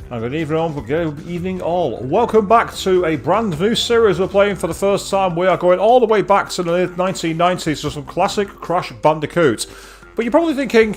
And good evening all. Welcome back to a brand new series we're playing for the first time. We are going all the way back to the 1990s to some classic Crash Bandicoot. But you're probably thinking,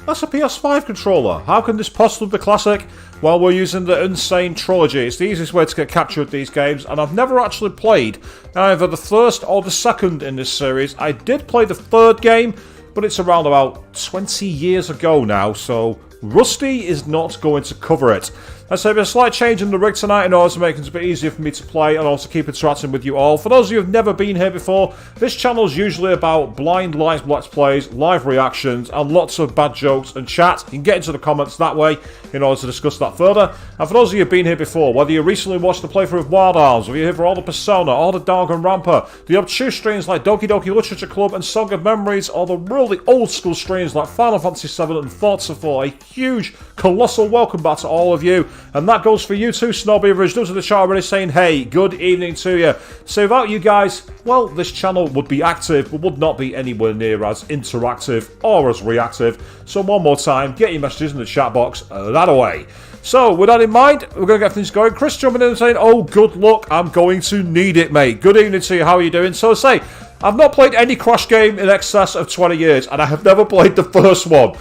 that's a PS5 controller. How can this possibly be classic? Well, we're using the N'Sane Trilogy. It's the easiest way to get captured with these games, and I've never actually played either the first or the second in this series. I did play the third game, but it's around about 20 years ago now, so Rusty is not going to cover it. Let's say there's a slight change in the rig tonight in order to make it a bit easier for me to play and also keep interacting with you all. For those of you who have never been here before, this channel is usually about blind live let's plays, live reactions, and lots of bad jokes and chat. You can get into the comments that way in order to discuss that further. And for those of you who have been here before, whether you recently watched the playthrough of Wild Arms, or you're here for all the Persona, all the Danganronpa, the obtuse streams like Doki Doki Literature Club and Song of Memories, or the really old school streams like Final Fantasy VII and Forza 4, a huge, colossal welcome back to all of you. And that goes for you too, Snobby. Those in the chat already saying, hey, good evening to you. So without you guys, well, this channel would be active, but would not be anywhere near as interactive or as reactive. So one more time, get your messages in the chat box that away. So, with that in mind, we're going to get things going. Chris jumping in and saying, oh, good luck, I'm going to need it, mate. Good evening to you, how are you doing? So, say, I've not played any Crash game in excess of 20 years, and I have never played the first one.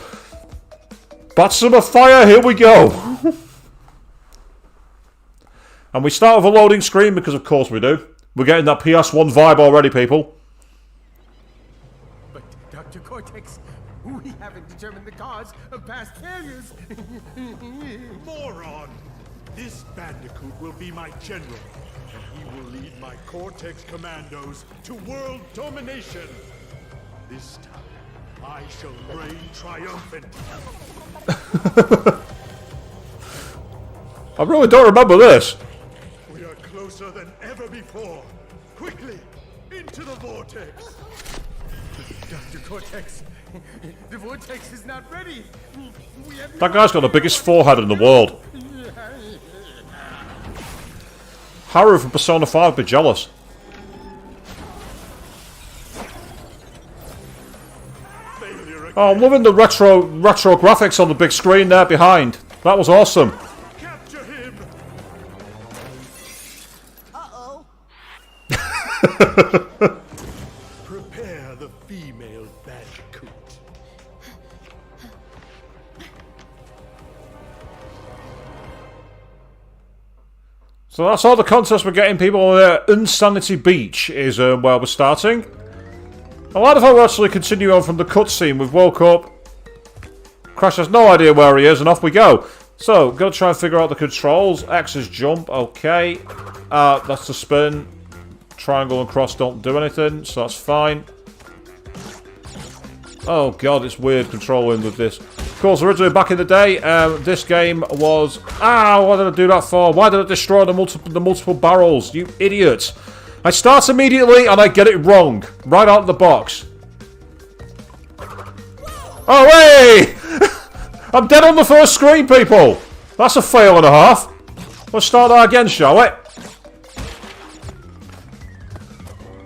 Baptism of fire, here we go. And we start with a loading screen, because of course we do. We're getting that PS1 vibe already, people. But, Dr. Cortex, we haven't determined the cause of past failures. Moron! This Bandicoot will be my general, and he will lead my Cortex commandos to world domination. This time, I shall reign triumphant. I really don't remember this. We are closer than ever before. Quickly, into the vortex. Dr. Cortex, the vortex is not ready. That guy's got the biggest forehead in the world. Haru from Persona 5 would be jealous. Oh, I'm loving the retro graphics on the big screen there behind. That was awesome. Capture him. Uh-oh. Prepare the female Bandicoot. So that's all the contest we're getting, people. Insanity Beach is where we're starting. I like the fact we're actually continuing on from the cutscene. We've woke up. Crash has no idea where he is, and off we go. So, gotta try and figure out the controls. X is jump, okay. That's the spin. Triangle and cross don't do anything, so that's fine. Oh god, it's weird controlling with this. Of course, originally back in the day, this game was... what did I do that for? Why did I destroy the multiple barrels? You idiot. I start immediately and I get it wrong. Right out of the box. Oh, hey! I'm dead on the first screen, people. That's a fail and a half. Let's start that again, shall we?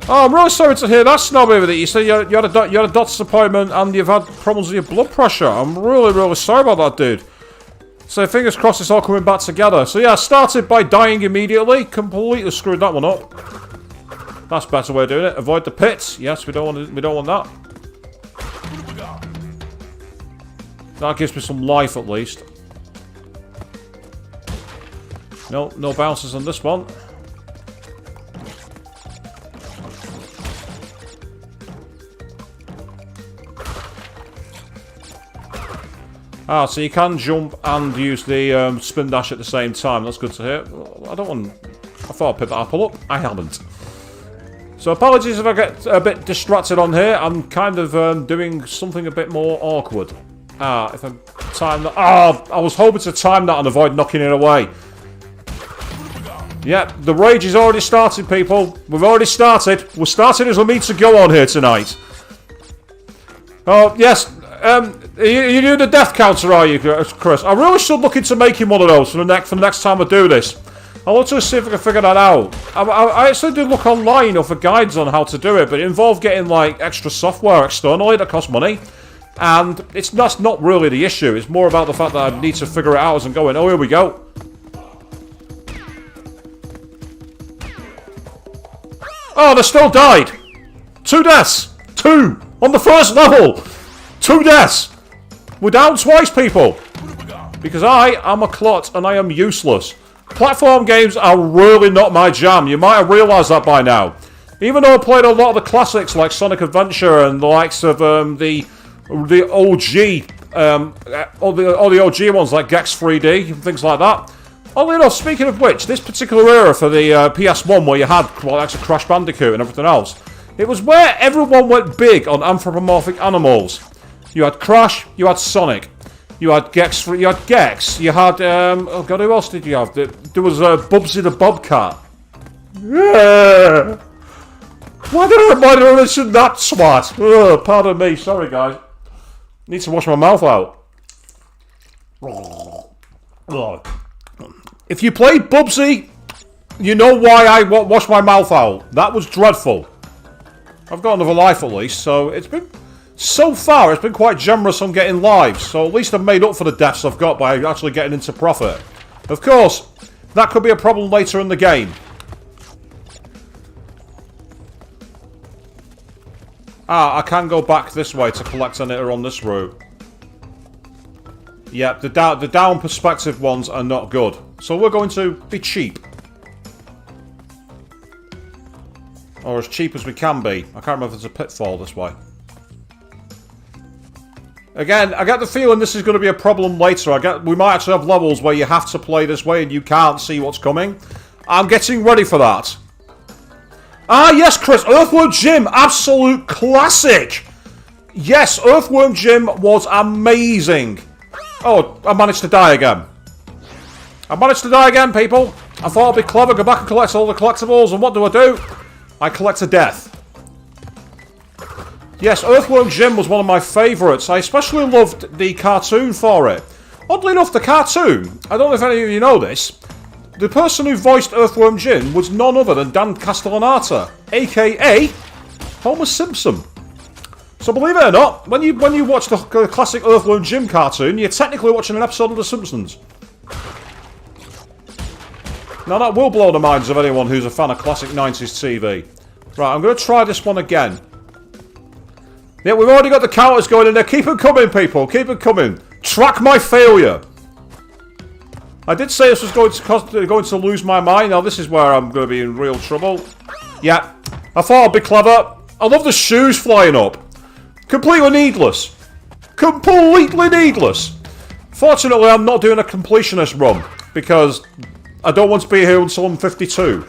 Oh, I'm really sorry to hear that, Snobby, that you said you had a doctor's appointment and you've had problems with your blood pressure. I'm really, really sorry about that, dude. So fingers crossed it's all coming back together. So yeah, I started by dying immediately. Completely screwed that one up. That's a better way of doing it. Avoid the pits. Yes, we don't want that. That gives me some life at least. No bounces on this one. So you can jump and use the spin dash at the same time. That's good to hear. I thought I'd pick that apple up. I haven't. So apologies if I get a bit distracted on here. I'm kind of doing something a bit more awkward. If I time that... I was hoping to time that and avoid knocking it away. Yep, the rage is already started, people. We've already started. We're starting as we need to go on here tonight. Oh, yes. You do the death counter, are you, Chris? I really should look into making one of those for the next time I do this. I'll want to see if I can figure that out. I actually did look online for guides on how to do it, but it involved getting like extra software externally that costs money. And that's not really the issue. It's more about the fact that I need to figure it out as I'm going. Oh, here we go. Oh, they still died. 2 deaths. 2 on the first level. 2 deaths. We're down twice, people. Because I am a clot and I am useless. Platform games are really not my jam. You might have realised that by now. Even though I played a lot of the classics like Sonic Adventure and the likes of the OG, all the OG ones like Gex 3D and things like that. Oddly enough, speaking of which, this particular era for the PS1 where you had likes of Crash Bandicoot and everything else, it was where everyone went big on anthropomorphic animals. You had Crash, you had Sonic, you had Gex, you had oh god, who else did you have? There was Bubsy the Bobcat. Yeah. Why did I remind her of that swat? Oh, pardon me, sorry guys. Need to wash my mouth out. If you played Bubsy, you know why I washed my mouth out. That was dreadful. I've got another life at least, so it's been... So far, it's been quite generous on getting lives, so at least I've made up for the deaths I've got by actually getting into profit. Of course, that could be a problem later in the game. Ah, I can go back this way to collect an iter on this route. Yep, the down perspective ones are not good. So we're going to be cheap. Or as cheap as we can be. I can't remember if there's a pitfall this way. Again, I get the feeling this is going to be a problem later. We might actually have levels where you have to play this way and you can't see what's coming. I'm getting ready for that. Ah, yes, Chris. Earthworm Jim. Absolute classic. Yes, Earthworm Jim was amazing. Oh, I managed to die again. I managed to die again, people. I thought it'd be clever. Go back and collect all the collectibles. And what do? I collect a death. Yes, Earthworm Jim was one of my favourites. I especially loved the cartoon for it. Oddly enough, the cartoon, I don't know if any of you know this, the person who voiced Earthworm Jim was none other than Dan Castellaneta, a.k.a. Homer Simpson. So believe it or not, when you watch the classic Earthworm Jim cartoon, you're technically watching an episode of The Simpsons. Now that will blow the minds of anyone who's a fan of classic 90s TV. Right, I'm going to try this one again. Yeah, we've already got the counters going in there. Keep them coming, people. Keep them coming. Track my failure. I did say this was going to lose my mind. Now this is where I'm going to be in real trouble. Yeah, I thought I'd be clever. I love the shoes flying up. Completely needless. Completely needless. Fortunately, I'm not doing a completionist run because I don't want to be here until I'm 52.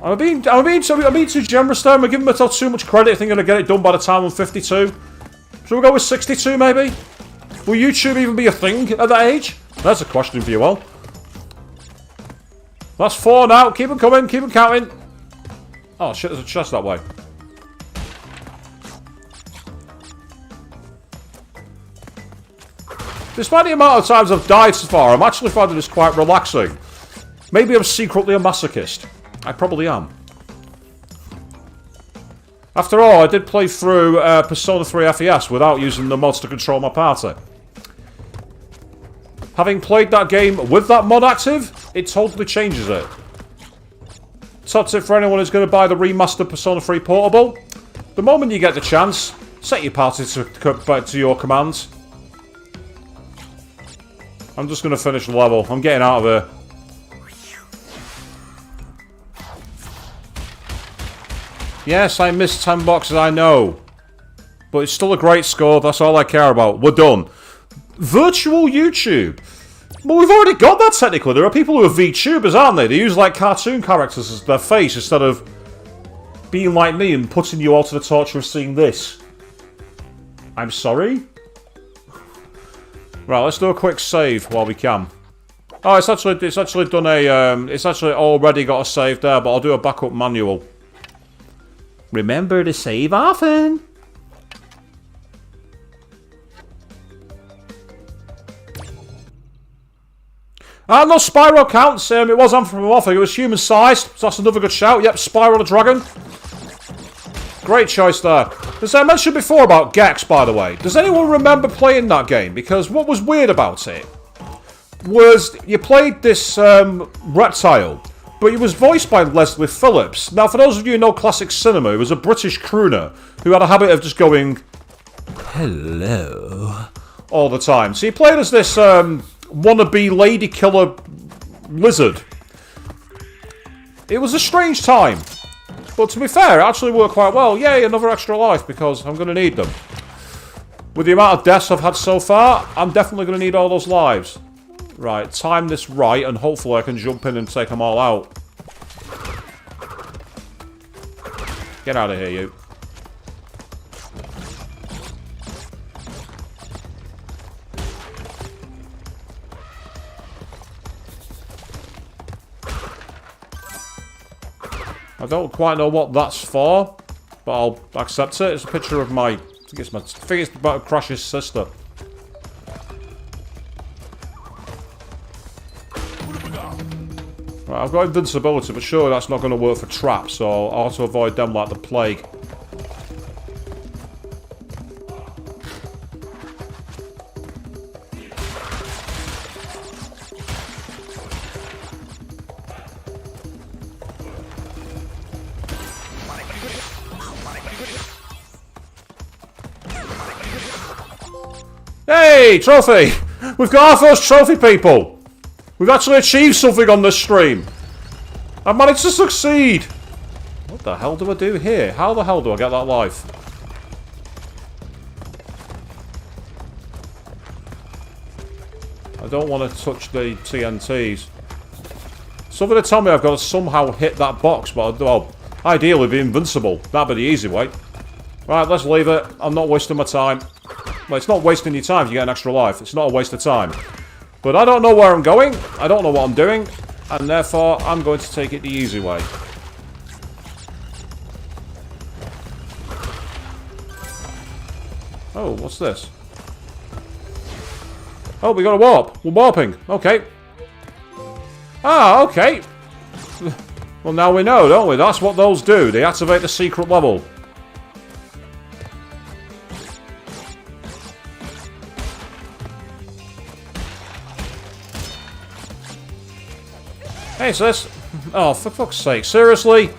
I'm being too generous there. I'm giving myself too much credit. I think I'm going to get it done by the time I'm 52. Should we go with 62 maybe? Will YouTube even be a thing at that age? That's a question for you all. That's 4 now. Keep them coming. Keep them counting. Oh shit, there's a chest that way. Despite the amount of times I've died so far, I'm actually finding this quite relaxing. Maybe I'm secretly a masochist. I probably am. After all, I did play through Persona 3 FES without using the mods to control my party. Having played that game with that mod active, it totally changes it. Top tip for anyone who's going to buy the remastered Persona 3 Portable. The moment you get the chance, set your party to your commands. I'm just going to finish the level. I'm getting out of here. Yes, I missed 10 boxes, I know. But it's still a great score, that's all I care about. We're done. Virtual YouTube. Well, we've already got that technically. There are people who are VTubers, aren't they? They use like cartoon characters as their face instead of being like me and putting you all to the torture of seeing this. I'm sorry? Right, let's do a quick save while we can. Oh, it's actually done a it's actually already got a save there, but I'll do a backup manual. Remember to save often. Ah, no, Spyro Counts. It was anthropomorphic. It was human-sized, so that's another good shout. Yep, Spyro the Dragon. Great choice there. As I mentioned before about Gex, by the way, does anyone remember playing that game? Because what was weird about it was you played this reptile, but he was voiced by Leslie Phillips. Now, for those of you who know classic cinema, he was a British crooner who had a habit of just going, hello, all the time. So he played as this wannabe lady killer lizard. It was a strange time. But to be fair, it actually worked quite well. Yay, another extra life, because I'm going to need them. With the amount of deaths I've had so far, I'm definitely going to need all those lives. Right, time this right, and hopefully I can jump in and take them all out. Get out of here, you. I don't quite know what that's for, but I'll accept it. It's a picture of my... I think it's about Crash's sister. Right, I've got invincibility, but surely that's not going to work for traps, so I'll have to avoid them like the plague. Hey, trophy! We've got our first trophy, people! We've actually achieved something on this stream! I've managed to succeed! What the hell do I do here? How the hell do I get that life? I don't want to touch the TNTs. Somebody tell me I've got to somehow hit that box, but well, ideally be invincible. That'd be the easy way. Right, let's leave it. I'm not wasting my time. Well, it's not wasting your time if you get an extra life. It's not a waste of time. But I don't know where I'm going. I don't know what I'm doing. And therefore, I'm going to take it the easy way. Oh, what's this? Oh, we got a warp. We're warping. Okay. Ah, okay. Well, now we know, don't we? That's what those do. They activate the secret level. Hey, sis. Oh, for fuck's sake. Seriously?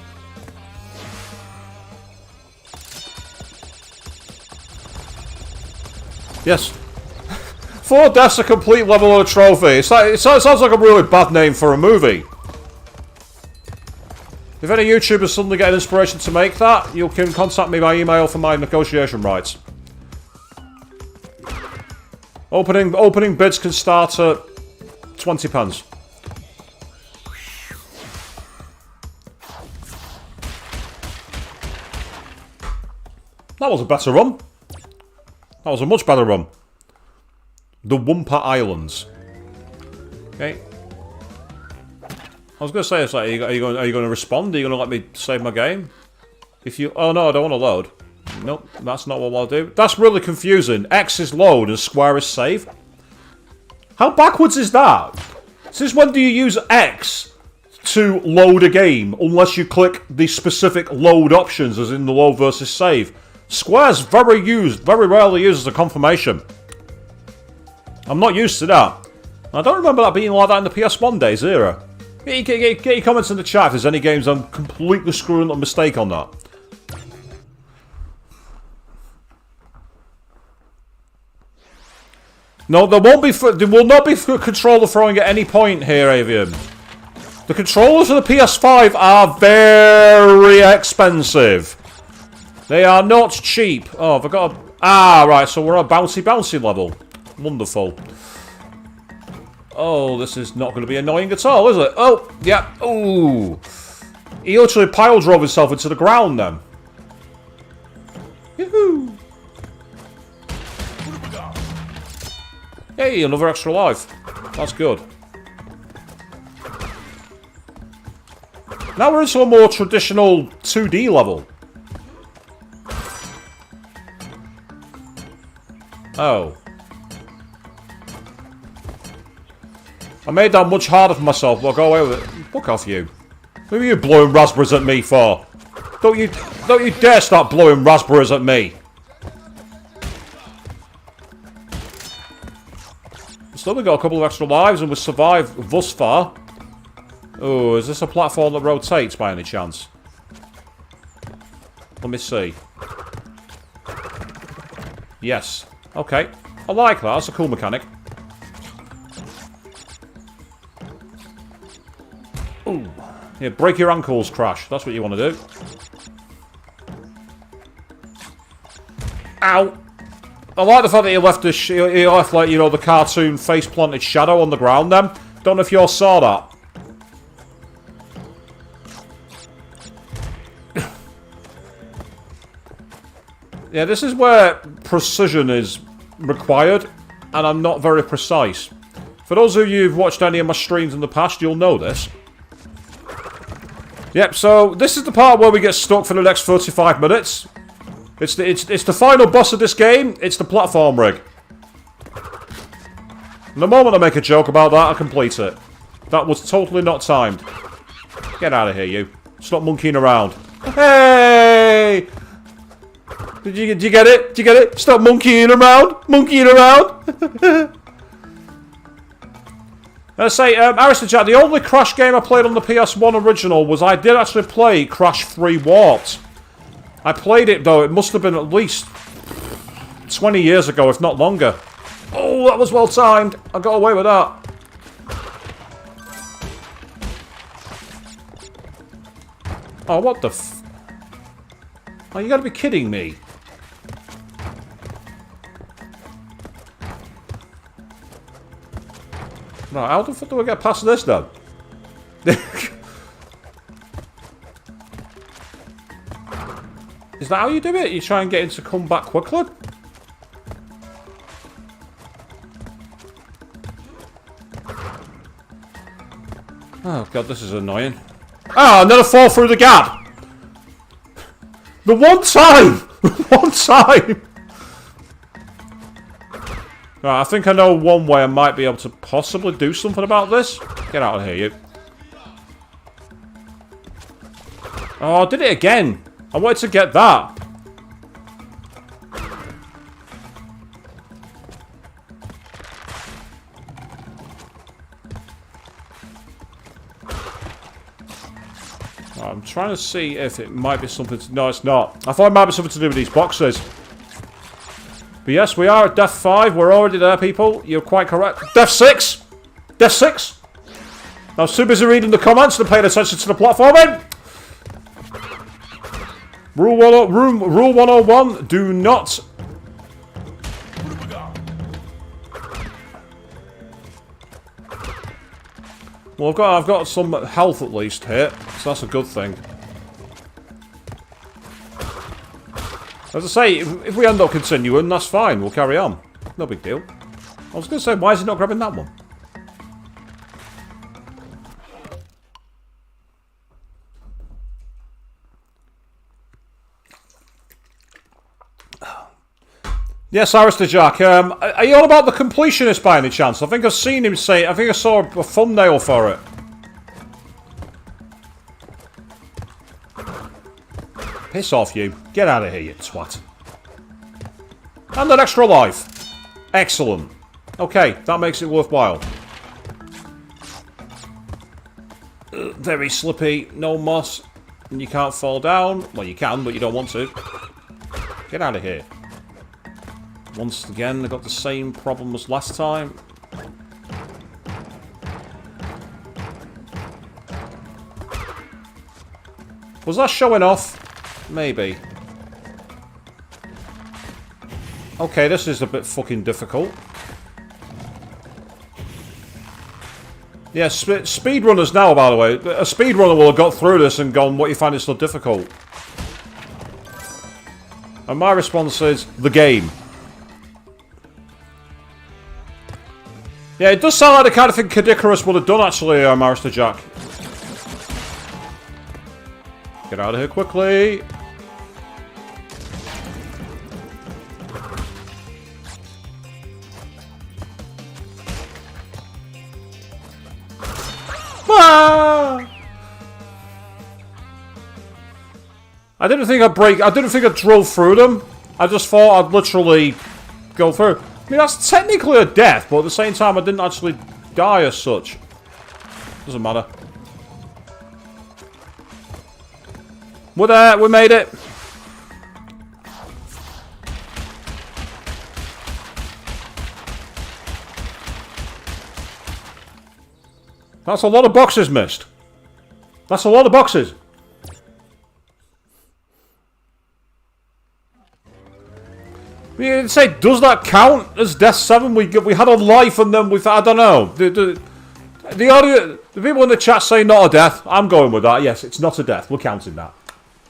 Yes. 4 deaths a complete level of a trophy. It sounds like a really bad name for a movie. If any YouTubers suddenly get an inspiration to make that, you can contact me by email for my negotiation rights. Opening bids can start at £20. That was a better run. That was a much better run. The Wumpa Islands. Okay. I was going to say, it's like, are you going to respond? Are you going to let me save my game? If you... Oh, no, I don't want to load. Nope, that's not what I'll do. That's really confusing. X is load and square is save. How backwards is that? Since when do you use X to load a game unless you click the specific load options, as in the load versus save? Square's very rarely used as a confirmation. I'm not used to that. I don't remember that being like that in the PS1 days era. Get your comments in the chat if there's any games I'm completely screwing up a mistake on that. No, there will not be controller throwing at any point here, Avian. The controllers for the PS5 are very expensive. They are not cheap. Oh, have I got a... Ah, right, so we're at a bouncy level. Wonderful. Oh, this is not going to be annoying at all, is it? Oh, yeah. Ooh. He literally pile drove himself into the ground then. Yoo-hoo. Hey, another extra life. That's good. Now we're into a more traditional 2D level. Oh. I made that much harder for myself. Well, go away with it. Fuck off, you. Who are you blowing raspberries at me for? Don't you dare start blowing raspberries at me. Still, we got a couple of extra lives and we survived thus far. Oh, is this a platform that rotates by any chance? Let me see. Yes. Okay. I like that. That's a cool mechanic. Ooh. Yeah, break your ankles, Crash. That's what you want to do. Ow! I like the fact that he left he left, like, you know, the cartoon face-planted shadow on the ground then. Don't know if you all saw that. Yeah, this is where precision is required, and I'm not very precise. For those of you who've watched any of my streams in the past, you'll know this. Yep, so this is the part where we get stuck for the next 35 minutes. It's the final boss of this game. It's the platform rig. And the moment I make a joke about that, I complete it. That was totally not timed. Get out of here, you. Stop monkeying around. Hey! Did you get it? Did you get it? Stop monkeying around. Monkeying around. I say, Aristocrat, the only Crash game I played on the PS1 original was I did actually play Crash 3 Warped. I played it, though. It must have been at least 20 years ago, if not longer. Oh, that was well timed. I got away with that. Oh, what the f... Oh, you gotta be kidding me. Right, how the fuck do I get past this, then? Is that how you do it? You try and get him to come back quickly? Oh god, this is annoying. Ah, and then I fall through the gap! The one time! One time! Right, I think I know one way I might be able to possibly do something about this. Get out of here, you. Oh, I did it again! I wanted to get that. I'm trying to see if it might be something to... No, it's not. I thought it might be something to do with these boxes. But yes, we are at Death 5. We're already there, people. You're quite correct. Death 6! Death 6! I was too busy reading the comments and paying attention to the platforming. Rule 101, do not... Well, I've got some health at least here, so that's a good thing. As I say, if we end up continuing, that's fine. We'll carry on. No big deal. I was going to say, why is he not grabbing that one? Yes, Arista Jack. Are you all about the completionist by any chance? I think I've seen him say... I think I saw a thumbnail for it. Piss off, you. Get out of here, you twat. And an extra life. Excellent. Okay, that makes it worthwhile. Very slippy. No moss. And you can't fall down. Well, you can, but you don't want to. Get out of here. Once again, I got the same problem as last time. Was that showing off? Maybe. Okay, this is a bit fucking difficult. Yeah, speedrunners now, by the way. A speedrunner will have got through this and gone, what you find it so difficult? And my response is, the game. Yeah, it does sound like the kind of thing Kadikarus would have done, actually, Marista Jack. Get out of here quickly. Ah! I didn't think I'd break... I didn't think I'd drill through them. I just thought I'd literally go through. I mean, that's technically a death, but at the same time, I didn't actually die as such. Doesn't matter. We're there. We made it. That's a lot of boxes missed. That's a lot of boxes. You say, does that count as Death 7? We had a life and then we've... I don't know. The people in the chat say not a death. I'm going with that. Yes, it's not a death. We're counting that.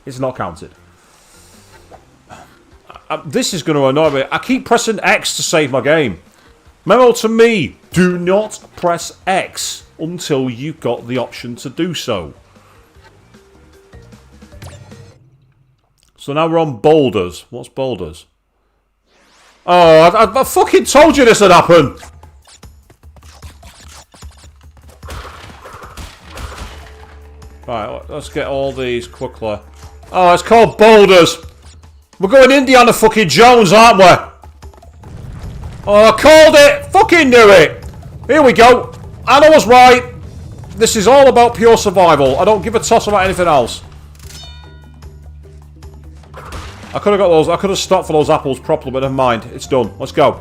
It's not counted. This is going to annoy me. I keep pressing X to save my game. Memo to me. Do not press X until you've got the option to do so. So now we're on Boulders. What's Boulders? Oh, I fucking told you this would happen! Right, let's get all these quickly. Oh, it's called Boulders! We're going Indiana fucking Jones, aren't we? Oh, I called it! Fucking knew it! Here we go! And I was right! This is all about pure survival. I don't give a toss about anything else. I could have got those. I could have stopped for those apples properly, but never mind. It's done. Let's go.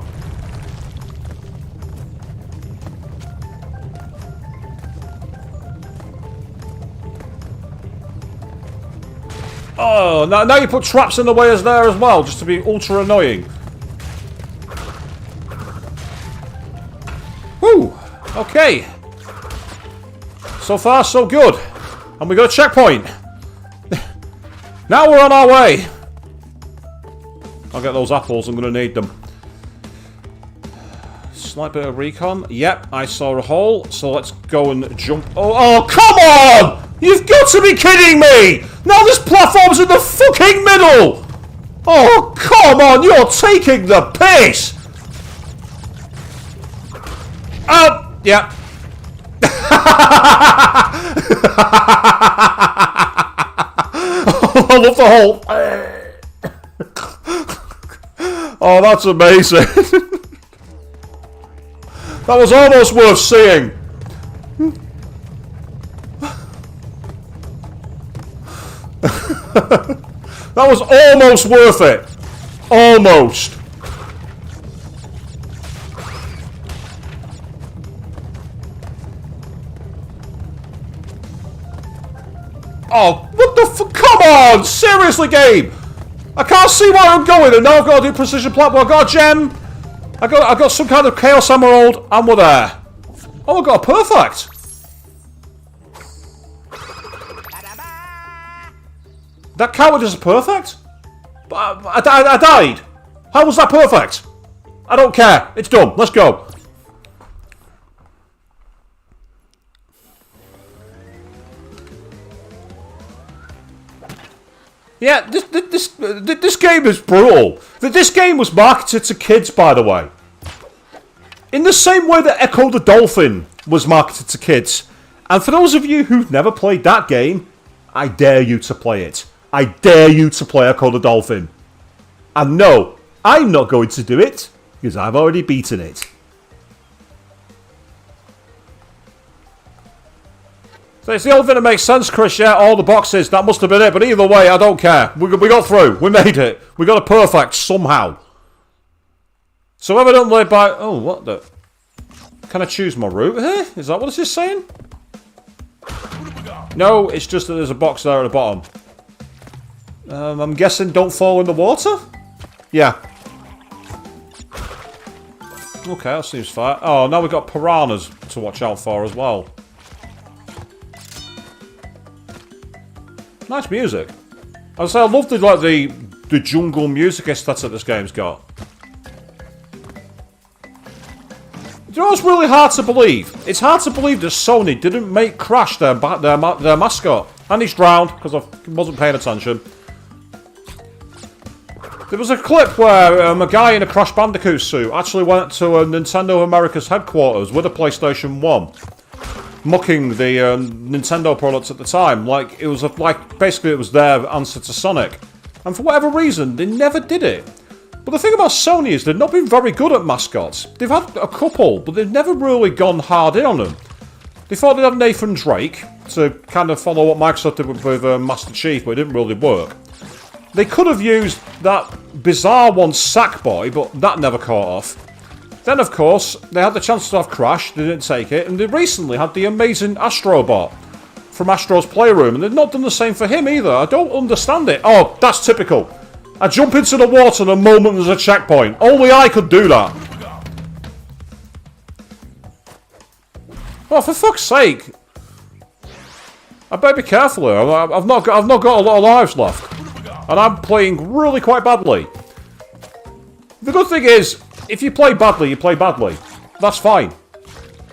Oh, now you put traps in the way as there as well, just to be ultra annoying. Woo! Okay. So far, so good. And we got a checkpoint. Now we're on our way. I'll get those apples, I'm going to need them. Slight bit of recon. Yep, I saw a hole, so let's go and jump. Oh, come on! You've got to be kidding me! Now this platform's in the fucking middle! Oh, come on, you're taking the piss! Oh, yeah. I love the hole. Oh, that's amazing. That was almost worth seeing. That was almost worth it. Almost. Oh, what the fuck? Come on! Seriously, game! I can't see where I'm going, and now I've got to do precision platform. I've got a gem. I got some kind of Chaos Emerald, and we're there. Oh, I got a perfect. That counted as a perfect? But I died. How was that perfect? I don't care. It's done. Let's go. Yeah, this game is brutal. This game was marketed to kids, by the way. In the same way that Echo the Dolphin was marketed to kids. And for those of you who've never played that game, I dare you to play it. I dare you to play Echo the Dolphin. And no, I'm not going to do it, because I've already beaten it. So it's the only thing that makes sense, Chris, yeah, all the boxes, that must have been it, but either way, I don't care. We got through, we made it. We got a perfect, somehow. So evidently by... Oh, what the... Can I choose my route here? Is that what this is saying? No, it's just that there's a box there at the bottom. I'm guessing don't fall in the water? Yeah. Okay, that seems fair. Oh, now we've got piranhas to watch out for as well. Nice music. I say I love the jungle music aesthetic this game's got. Do you know what's really hard to believe? It's hard to believe that Sony didn't make Crash their mascot. And he's drowned because I wasn't paying attention. There was a clip where a guy in a Crash Bandicoot suit actually went to Nintendo America's headquarters with a PlayStation 1. Mocking the Nintendo products at the time. Like, it was basically it was their answer to Sonic. And for whatever reason, they never did it. But the thing about Sony is they've not been very good at mascots. They've had a couple, but they've never really gone hard in on them. They thought they'd have Nathan Drake, to kind of follow what Microsoft did with Master Chief, but it didn't really work. They could have used that bizarre one, Sackboy, but that never caught off. Then, of course, they had the chance to have Crash, they didn't take it, and they recently had the amazing Astrobot from Astro's Playroom, and they've not done the same for him either. I don't understand it. Oh, that's typical. I jump into the water the moment there's a checkpoint. Only I could do that. Oh, for fuck's sake. I better be careful here. I've not got a lot of lives left. And I'm playing really quite badly. The good thing is, if you play badly, you play badly. That's fine.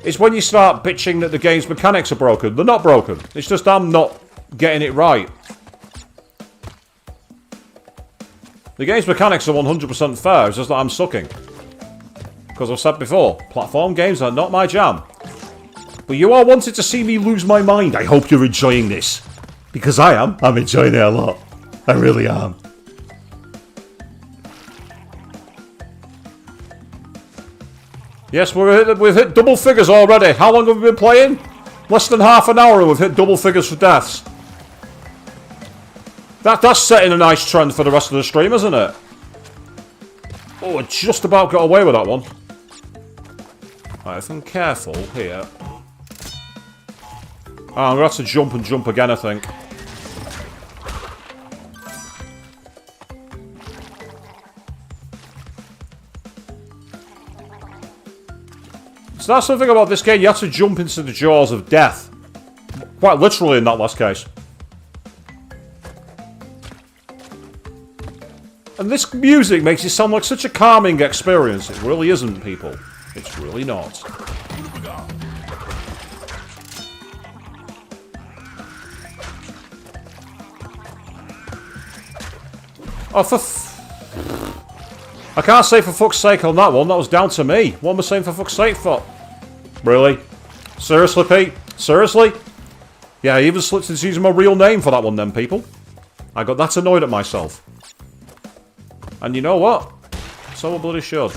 It's when you start bitching that the game's mechanics are broken. They're not broken. It's just I'm not getting it right. The game's mechanics are 100% fair. It's just that I'm sucking. Because I've said before, platform games are not my jam. But you all wanted to see me lose my mind. I hope you're enjoying this. Because I am. I'm enjoying it a lot. I really am. Yes, we've hit double figures already. How long have we been playing? Less than half an hour and we've hit double figures for deaths. That's setting a nice trend for the rest of the stream, isn't it? Oh, I just about got away with that one. Right, if I'm careful here. Oh, I'm going to have to jump and jump again, I think. So that's the thing about this game, you have to jump into the jaws of death. Quite literally in that last case. And this music makes it sound like such a calming experience. It really isn't, people. It's really not. Oh, I can't say for fuck's sake on that one. That was down to me. What am I saying for fuck's sake for? Really? Seriously, Pete? Seriously? Yeah, I even slipped into using my real name for that one then, people. I got that annoyed at myself. And you know what? So I bloody should.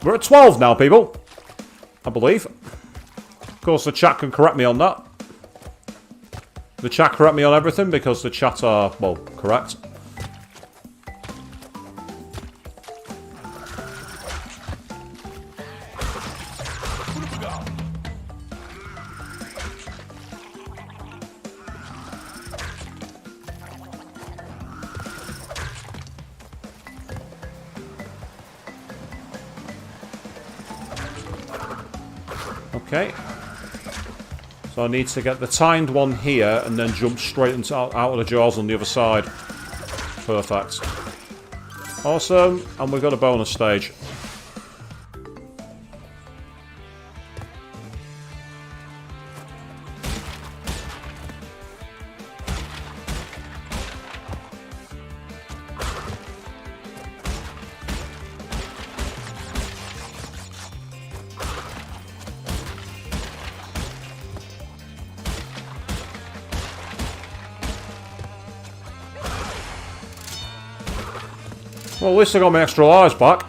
We're at 12 now, people. I believe. Of course, the chat can correct me on that. The chat correct me on everything because the chat are, well, correct. Okay. So I need to get the timed one here and then jump straight into, out of the jaws on the other side. Perfect. Awesome. And we've got a bonus stage. Well, at least I got my extra lives back.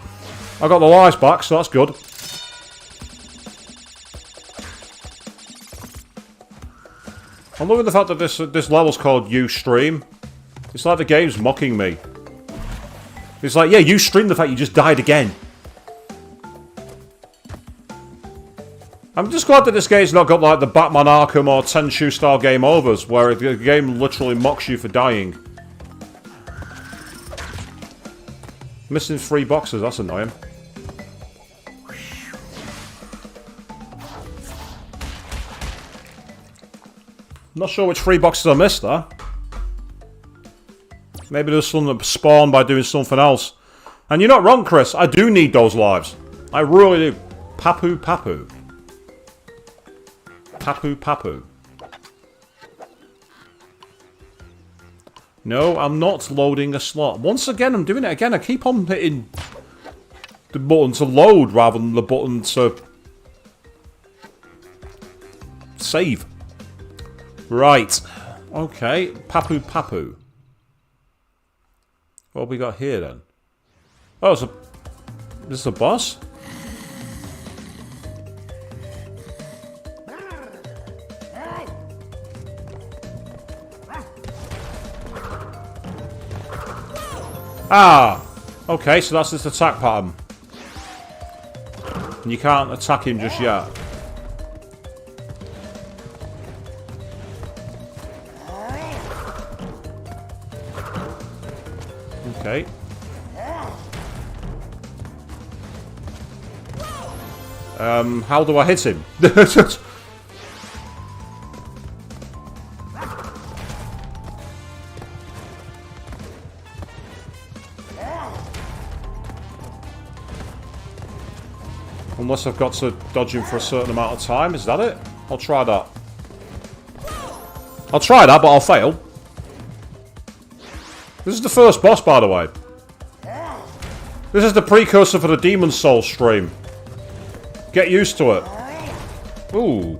I got the lives back, so that's good. I'm loving the fact that this level's called You Stream. It's like the game's mocking me. It's like, yeah, you stream the fact you just died again. I'm just glad that this game's not got like the Batman Arkham or Tenchu style game overs, where the game literally mocks you for dying. Missing 3 boxes, that's annoying. Not sure which 3 boxes I missed there. Maybe there's some that spawn by doing something else. And you're not wrong, Chris. I do need those lives. I really do. Papu, Papu. Papu, Papu. No, I'm not loading a slot. Once again, I'm doing it again. I keep on hitting the button to load rather than the button to save. Right. Okay. Papu, Papu. What have we got here then? Oh, this is a boss? Ah! Okay, so that's his attack pattern. And you can't attack him just yet. Okay. How do I hit him? Unless I've got to dodge him for a certain amount of time. Is that it? I'll try that. I'll try that, but I'll fail. This is the first boss, by the way. This is the precursor for the Demon Souls stream. Get used to it. Ooh.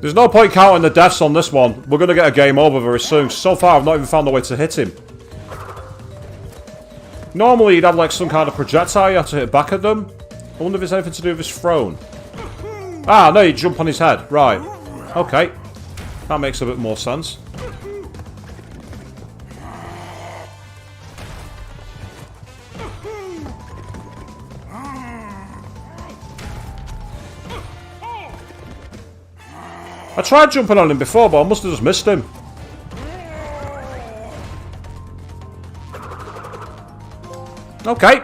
There's no point counting the deaths on this one. We're going to get a game over very soon. So far, I've not even found a way to hit him. Normally, you'd have like some kind of projectile you have to hit back at them. I wonder if it's anything to do with his throne. Ah, no, you jump on his head. Right. Okay. That makes a bit more sense. I tried jumping on him before, but I must have just missed him. Okay.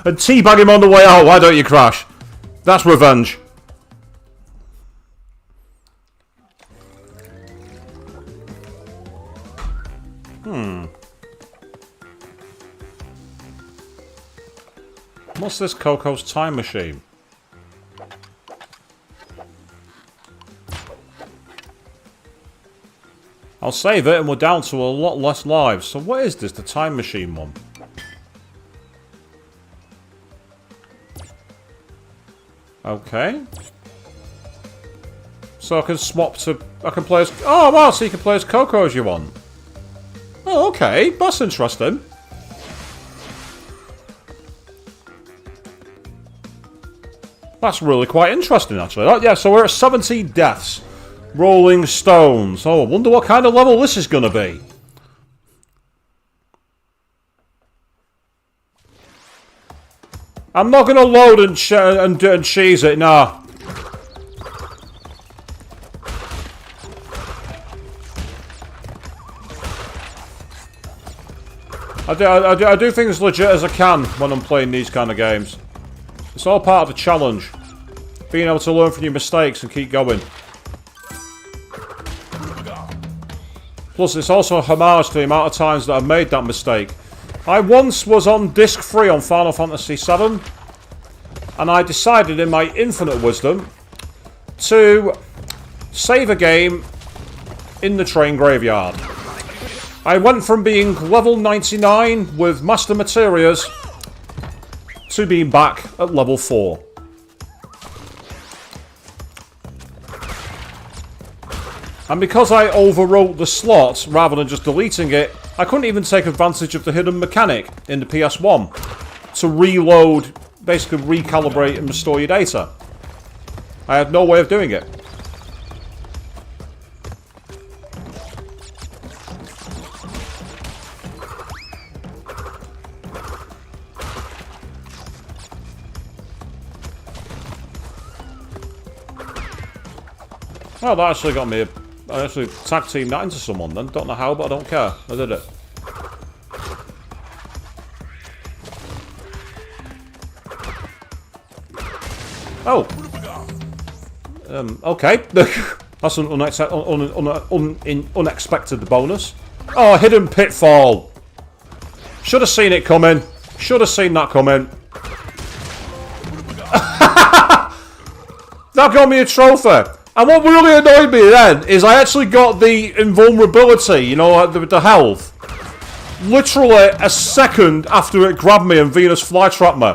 And teabag him on the way out. Why don't you, Crash? That's revenge. What's this Coco's time machine? I'll save it and we're down to a lot less lives. So what is this, the time machine one? Okay. So I can swap to... I can play as... Oh, wow, so you can play as Coco as you want. Oh, okay. That's interesting. That's really quite interesting, actually. Yeah, so we're at 17 deaths. Rolling stones. Oh, I wonder what kind of level this is going to be. I'm not going to load and cheese it, nah. I do things legit as I can when I'm playing these kind of games. It's all part of the challenge. Being able to learn from your mistakes and keep going. Plus, it's also a homage to the amount of times that I've made that mistake. I once was on disc 3 on Final Fantasy VII, and I decided in my infinite wisdom to save a game in the train graveyard. I went from being level 99 with Master Materials to being back at level 4. And because I overwrote the slot rather than just deleting it, I couldn't even take advantage of the hidden mechanic in the PS1 to reload, basically recalibrate and restore your data. I had no way of doing it. Well, that actually got me I actually tag teamed that into someone then. Don't know how, but I don't care. I did it. Oh. Okay. That's an unexpected bonus. Oh, hidden pitfall. Should have seen it coming. Should have seen that coming. That got me a trophy. And what really annoyed me then is I actually got the invulnerability, you know, the health, literally a second after it grabbed me and Venus flytrapped me.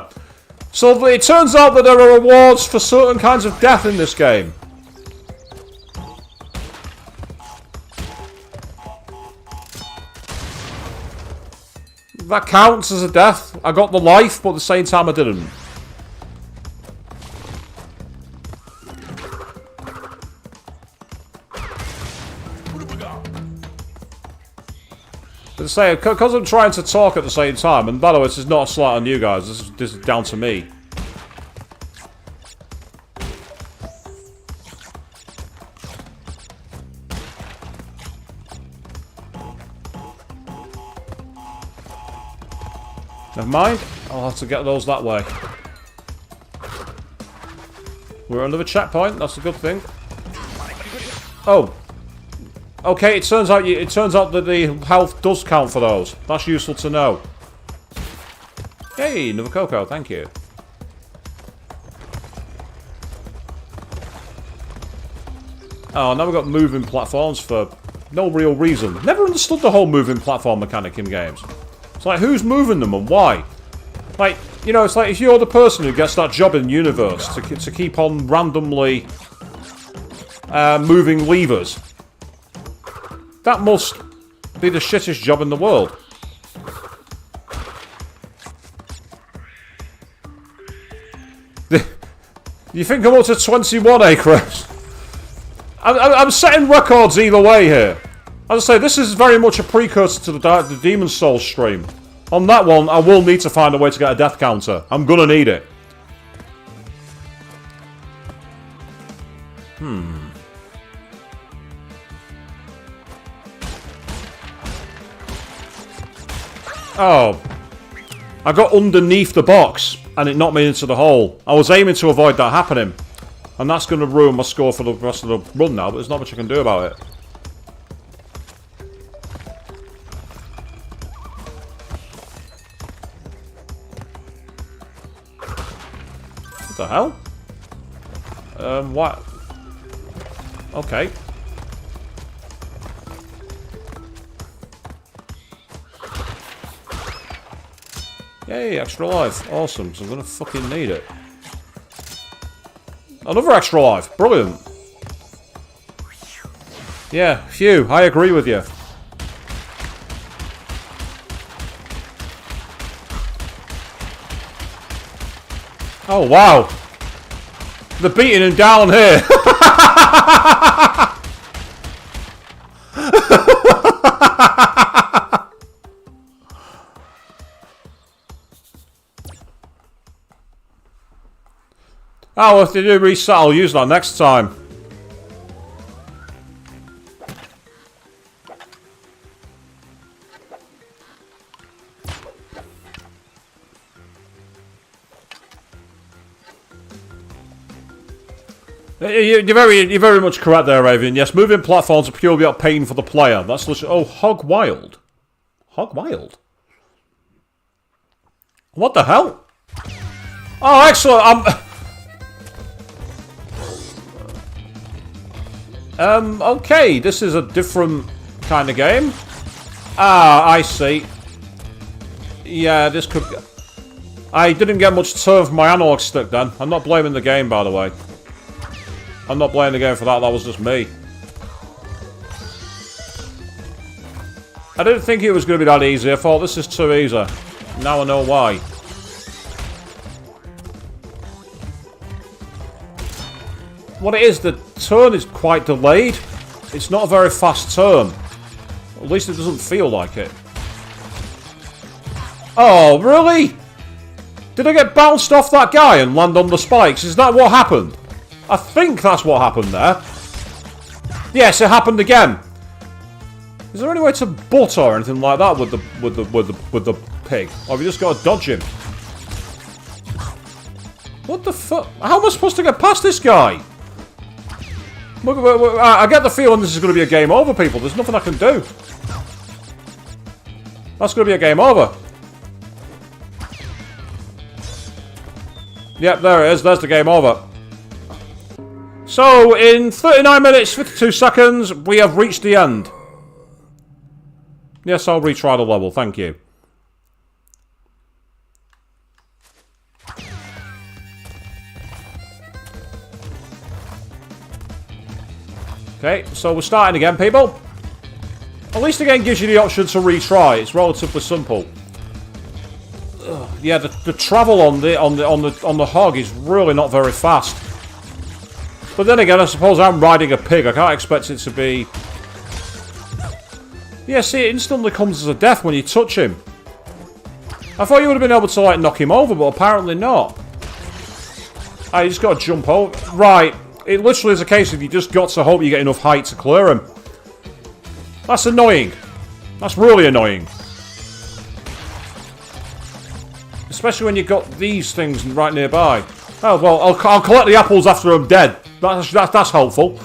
So it turns out that there are rewards for certain kinds of death in this game. that counts as a death. I got the life, but at the same time I didn't. But to say, because I'm trying to talk at the same time, and by the way, this is not a slight on you guys, this is down to me. Never mind, I'll have to get those that way. We're under the checkpoint, that's a good thing. Oh. Okay, it turns out that the health does count for those. That's useful to know. Hey, another cocoa, thank you. Oh, now we've got moving platforms for no real reason. Never understood the whole moving platform mechanic in games. It's like, who's moving them and why? Like, you know, it's like if you're the person who gets that job in the universe to keep on randomly moving levers. That must be the shittest job in the world. You think I'm up to 21, eh, Chris? I'm setting records either way here. As I say, this is very much a precursor to the Demon's Souls stream. On that one, I will need to find a way to get a death counter. I'm gonna need it. Oh. I got underneath the box, and it knocked me into the hole. I was aiming to avoid that happening. And that's going to ruin my score for the rest of the run now, but there's not much I can do about it. What the hell? What? Okay. Yay, extra life. Awesome, so I'm gonna fucking need it. Another extra life. Brilliant. Yeah, phew, I agree with you. Oh, wow. They're beating him down here. Oh, if they do reset, I'll use that next time. You're very much correct there, Raven. Yes, moving platforms are purely about pain for the player. That's literally... Oh, Hog Wild. Hog Wild? What the hell? Oh, excellent. Okay, this is a different kind of game. Ah, I see. Yeah, this could... I didn't get much turn from my analog stick then. I'm not blaming the game, by the way. I'm not blaming the game for that, that was just me. I didn't think it was going to be that easy. I thought this is too easy. Now I know why. What it is, the turn is quite delayed. It's not a very fast turn. At least it doesn't feel like it. Oh, really? Did I get bounced off that guy and land on the spikes? Is that what happened? I think that's what happened there. Yes, it happened again. Is there any way to butt or anything like that with the pig? Or have you just got to dodge him? What the fuck? How am I supposed to get past this guy? I get the feeling this is going to be a game over, people. There's nothing I can do. That's going to be a game over. Yep, there it is. There's the game over. So, in 39 minutes, 52 seconds, we have reached the end. Yes, I'll retry the level. Thank you. Okay, so we're starting again, people. At least the game gives you the option to retry. It's relatively simple. yeah, the travel on the hog is really not very fast. But then again, I suppose I'm riding a pig. I can't expect it to be. Yeah, see, it instantly comes as a death when you touch him. I thought you would have been able to like knock him over, but apparently not. Ah, you just got to jump over. Right, it literally is a case of you just got to hope you get enough height to clear him. That's annoying. That's really annoying. Especially when you've got these things right nearby. Oh, well, I'll collect the apples after I'm dead. That's helpful.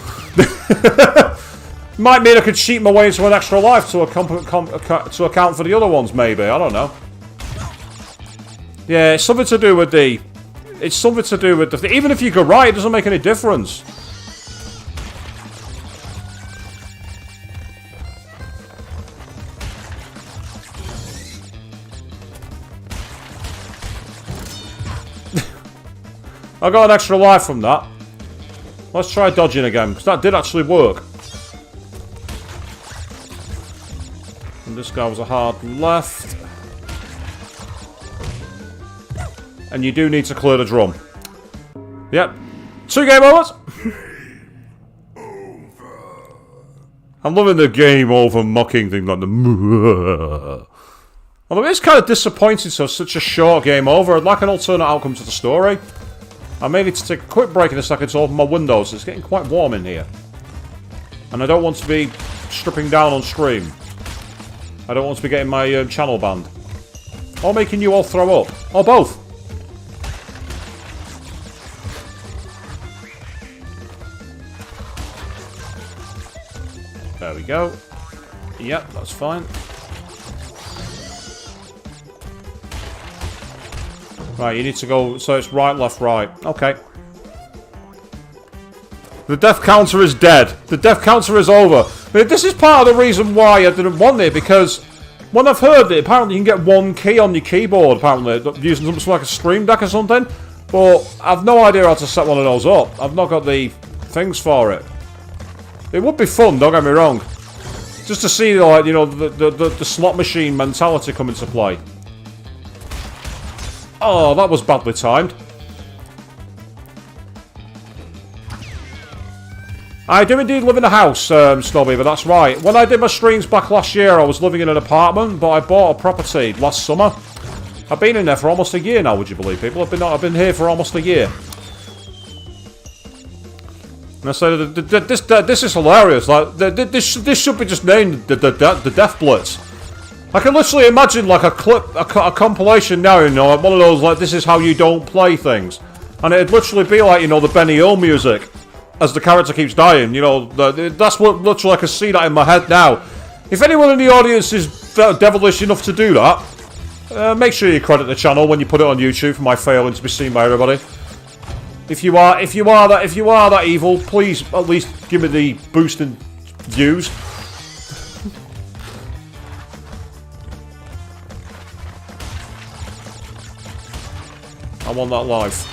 Might mean I could cheat my way into an extra life to account for the other ones, maybe. I don't know. Yeah, it's something to do with the... It's something to do with the... Even if you go right, it doesn't make any difference. I got an extra life from that. Let's try dodging again, because that did actually work. And this guy was a hard left. And you do need to clear the drum. Yep. 2 game overs. I'm loving the game over mocking thing, like the... Although it's kind of disappointing to have such a short game over. I'd like an alternate outcome to the story. I may need to take a quick break in a second to open my windows. It's getting quite warm in here. And I don't want to be stripping down on stream. I don't want to be getting my channel banned. Or making you all throw up. Or both. There we go. Yep, that's fine. Right, you need to go, so it's right, left, right. Okay. The death counter is dead. The death counter is over. This is part of the reason why I didn't want it, because when I've heard that apparently you can get 1 key on your keyboard, apparently, using something like a stream deck or something, but I've no idea how to set one of those up. I've not got the things for it. It would be fun, don't get me wrong. Just to see, like, you know, the slot machine mentality come into play. Oh, that was badly timed. I do indeed live in a house, Snobby, but that's right. When I did my streams back last year, I was living in an apartment, but I bought a property last summer. I've been in there for almost a year now, would you believe, people? I've been here for almost a year. And I said, this is hilarious. Like, this should be just named the Death Blitz. I can literally imagine like a clip, a compilation now, you know, like one of those like this is how you don't play things, and it'd literally be like, you know, the Benny Hill music as the character keeps dying. You know, that's what literally I can see that in my head now. If anyone in the audience is devilish enough to do that, make sure you credit the channel when you put it on YouTube for my failing to be seen by everybody. If you are that evil, please at least give me the boost in views. I want that life.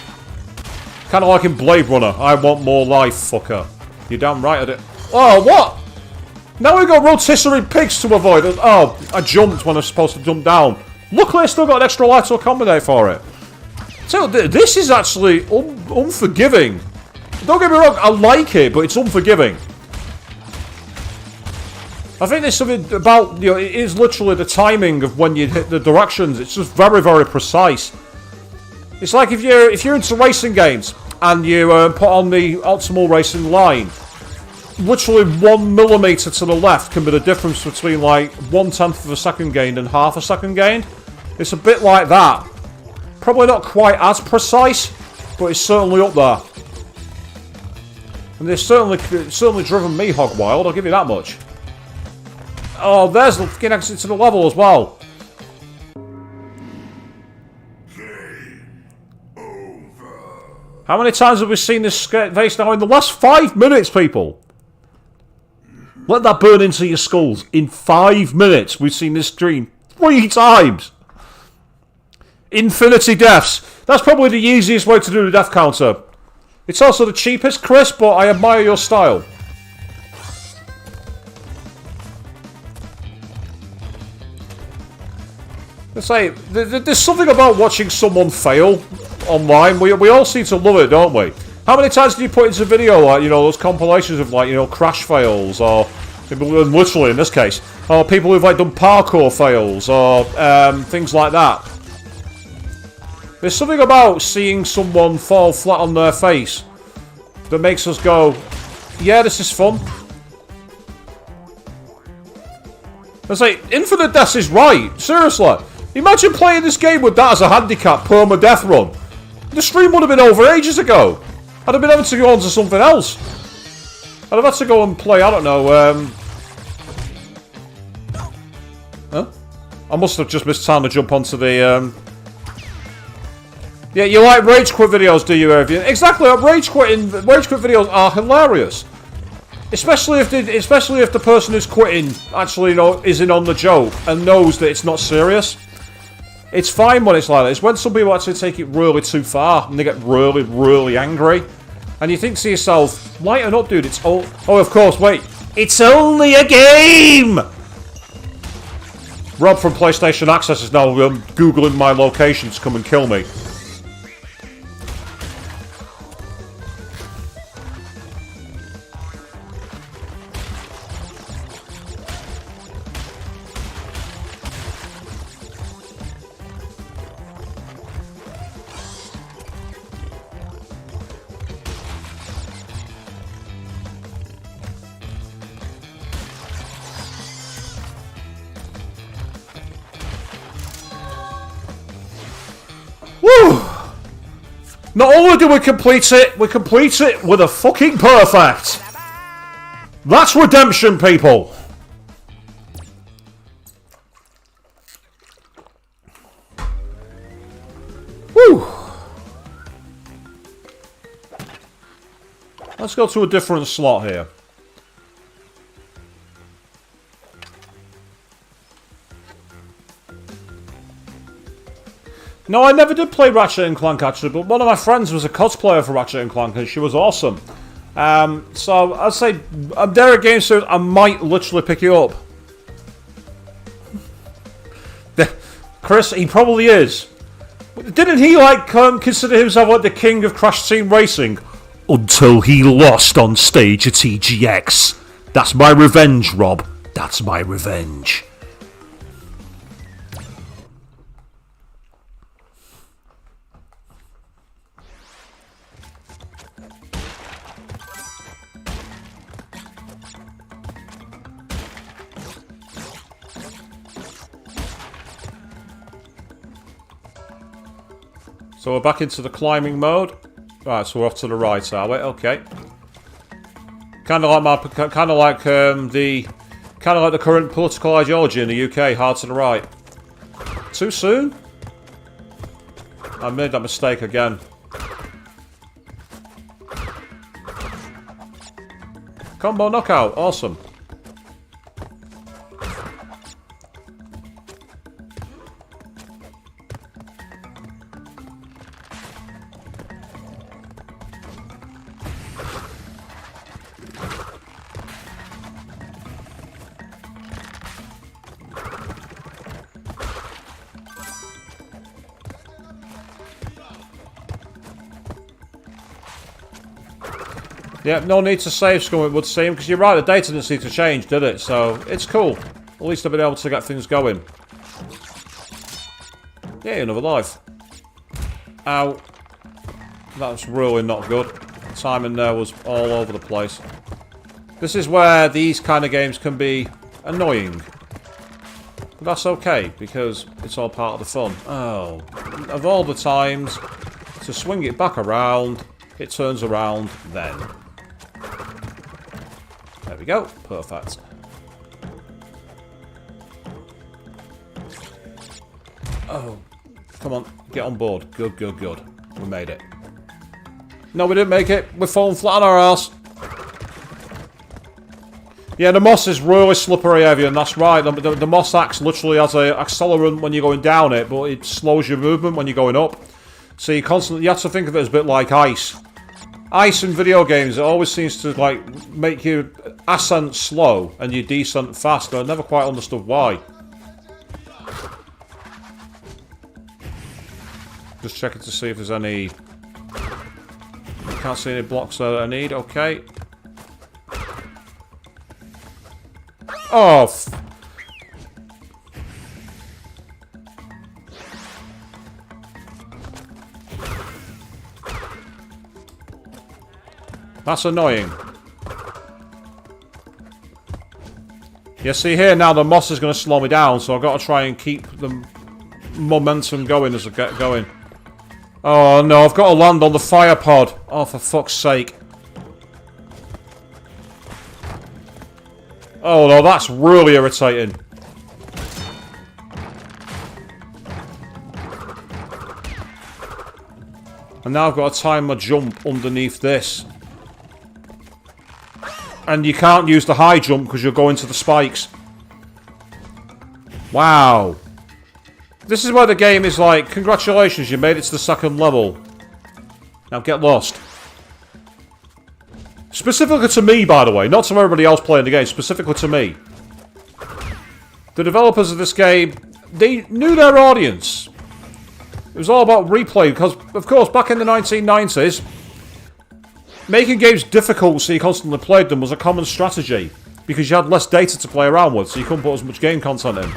Kind of like in Blade Runner. I want more life, fucker. You're damn right at it. Oh, what? Now we've got rotisserie pigs to avoid. Oh, I jumped when I was supposed to jump down. Luckily, I still got an extra life to accommodate for it. So, this is actually unforgiving. Don't get me wrong, I like it, but it's unforgiving. I think there's something about, you know, it is literally the timing of when you hit the directions. It's just very, very precise. It's like if you're into racing games and you put on the optimal racing line, literally 1 millimeter to the left can be the difference between like 1/10 of a second gained and half a second gained. It's a bit like that. Probably not quite as precise, but it's certainly up there. And they've certainly driven me hog wild. I'll give you that much. Oh, there's the fucking exit to the level as well. How many times have we seen this face now in the last 5 minutes, people? Let that burn into your skulls. In 5 minutes, we've seen this stream 3 times. Infinity deaths. That's probably the easiest way to do the death counter. It's also the cheapest, Chris, but I admire your style. I say, there's something about watching someone fail online. We all seem to love it, don't we? How many times do you put into video, like, you know, those compilations of, like, you know, crash fails, or literally in this case, or people who've, like, done parkour fails, or things like that. There's something about seeing someone fall flat on their face that makes us go, yeah, this is fun. I say, Infinite Death is right. Seriously. Imagine playing this game with that as a handicap perma-death run. The stream would have been over ages ago. I'd have been able to go on to something else. I'd have had to go and play, I don't know, Huh? I must have just missed time to jump onto the, Yeah, you like rage quit videos, do you, Irving? Exactly, rage quit videos are hilarious. Especially if the person who's quitting actually, you know, is in on the joke and knows that it's not serious. It's fine when it's like that. It's when some people actually take it really too far and they get really, really angry. And you think to yourself, lighten up, dude, it's all... Oh, of course, wait. It's only a game! Rob from PlayStation Access is now Googling my location to come and kill me. Woo! Not only do we complete it with a fucking perfect. That's redemption, people. Woo! Let's go to a different slot here. No, I never did play Ratchet & Clank, actually, but one of my friends was a cosplayer for Ratchet & Clank, and she was awesome. So, I'd say, I'm there at game soon, I might literally pick it up. Chris, he probably is. Didn't he, like, consider himself, like, the king of Crash Team Racing? Until he lost on stage at EGX. That's my revenge, Rob. That's my revenge. So we're back into the climbing mode. Right, so we're off to the right, are we? Okay. Kind of like the current political ideology in the UK. Hard to the right. Too soon? I made that mistake again. Combo knockout. Awesome. Yeah, no need to save scum, it would seem, because you're right, the data didn't seem to change, did it? So, it's cool. At least I've been able to get things going. Yeah, another life. Ow. That's really not good. The timing there was all over the place. This is where these kind of games can be annoying. But that's okay, because it's all part of the fun. Oh. Of all the times to swing it back around, it turns around then. There we go. Perfect. Oh. Come on. Get on board. Good, good, good. We made it. No, we didn't make it. We're falling flat on our ass. Yeah, the moss is really slippery heavy, and that's right. The moss axe literally has an accelerant when you're going down it, but it slows your movement when you're going up. So you have to think of it as a bit like ice. Ice in video games, it always seems to like make your ascent slow and your descent fast. I never quite understood why. Just checking to see if there's any... Can't see any blocks there that I need. Okay. Oh, that's annoying. You see here now the moss is going to slow me down, so I've got to try and keep the momentum going as I get going. Oh no, I've got to land on the fire pod. Oh, for fuck's sake. Oh no, that's really irritating. And now I've got to time my jump underneath this. And you can't use the high jump because you'll go into the spikes. Wow. This is where the game is like, congratulations, you made it to the second level. Now get lost. Specifically to me, by the way, not to everybody else playing the game, specifically to me. The developers of this game, they knew their audience. It was all about replay, because, of course, back in the 1990s, making games difficult so you constantly played them was a common strategy, because you had less data to play around with, so you couldn't put as much game content in.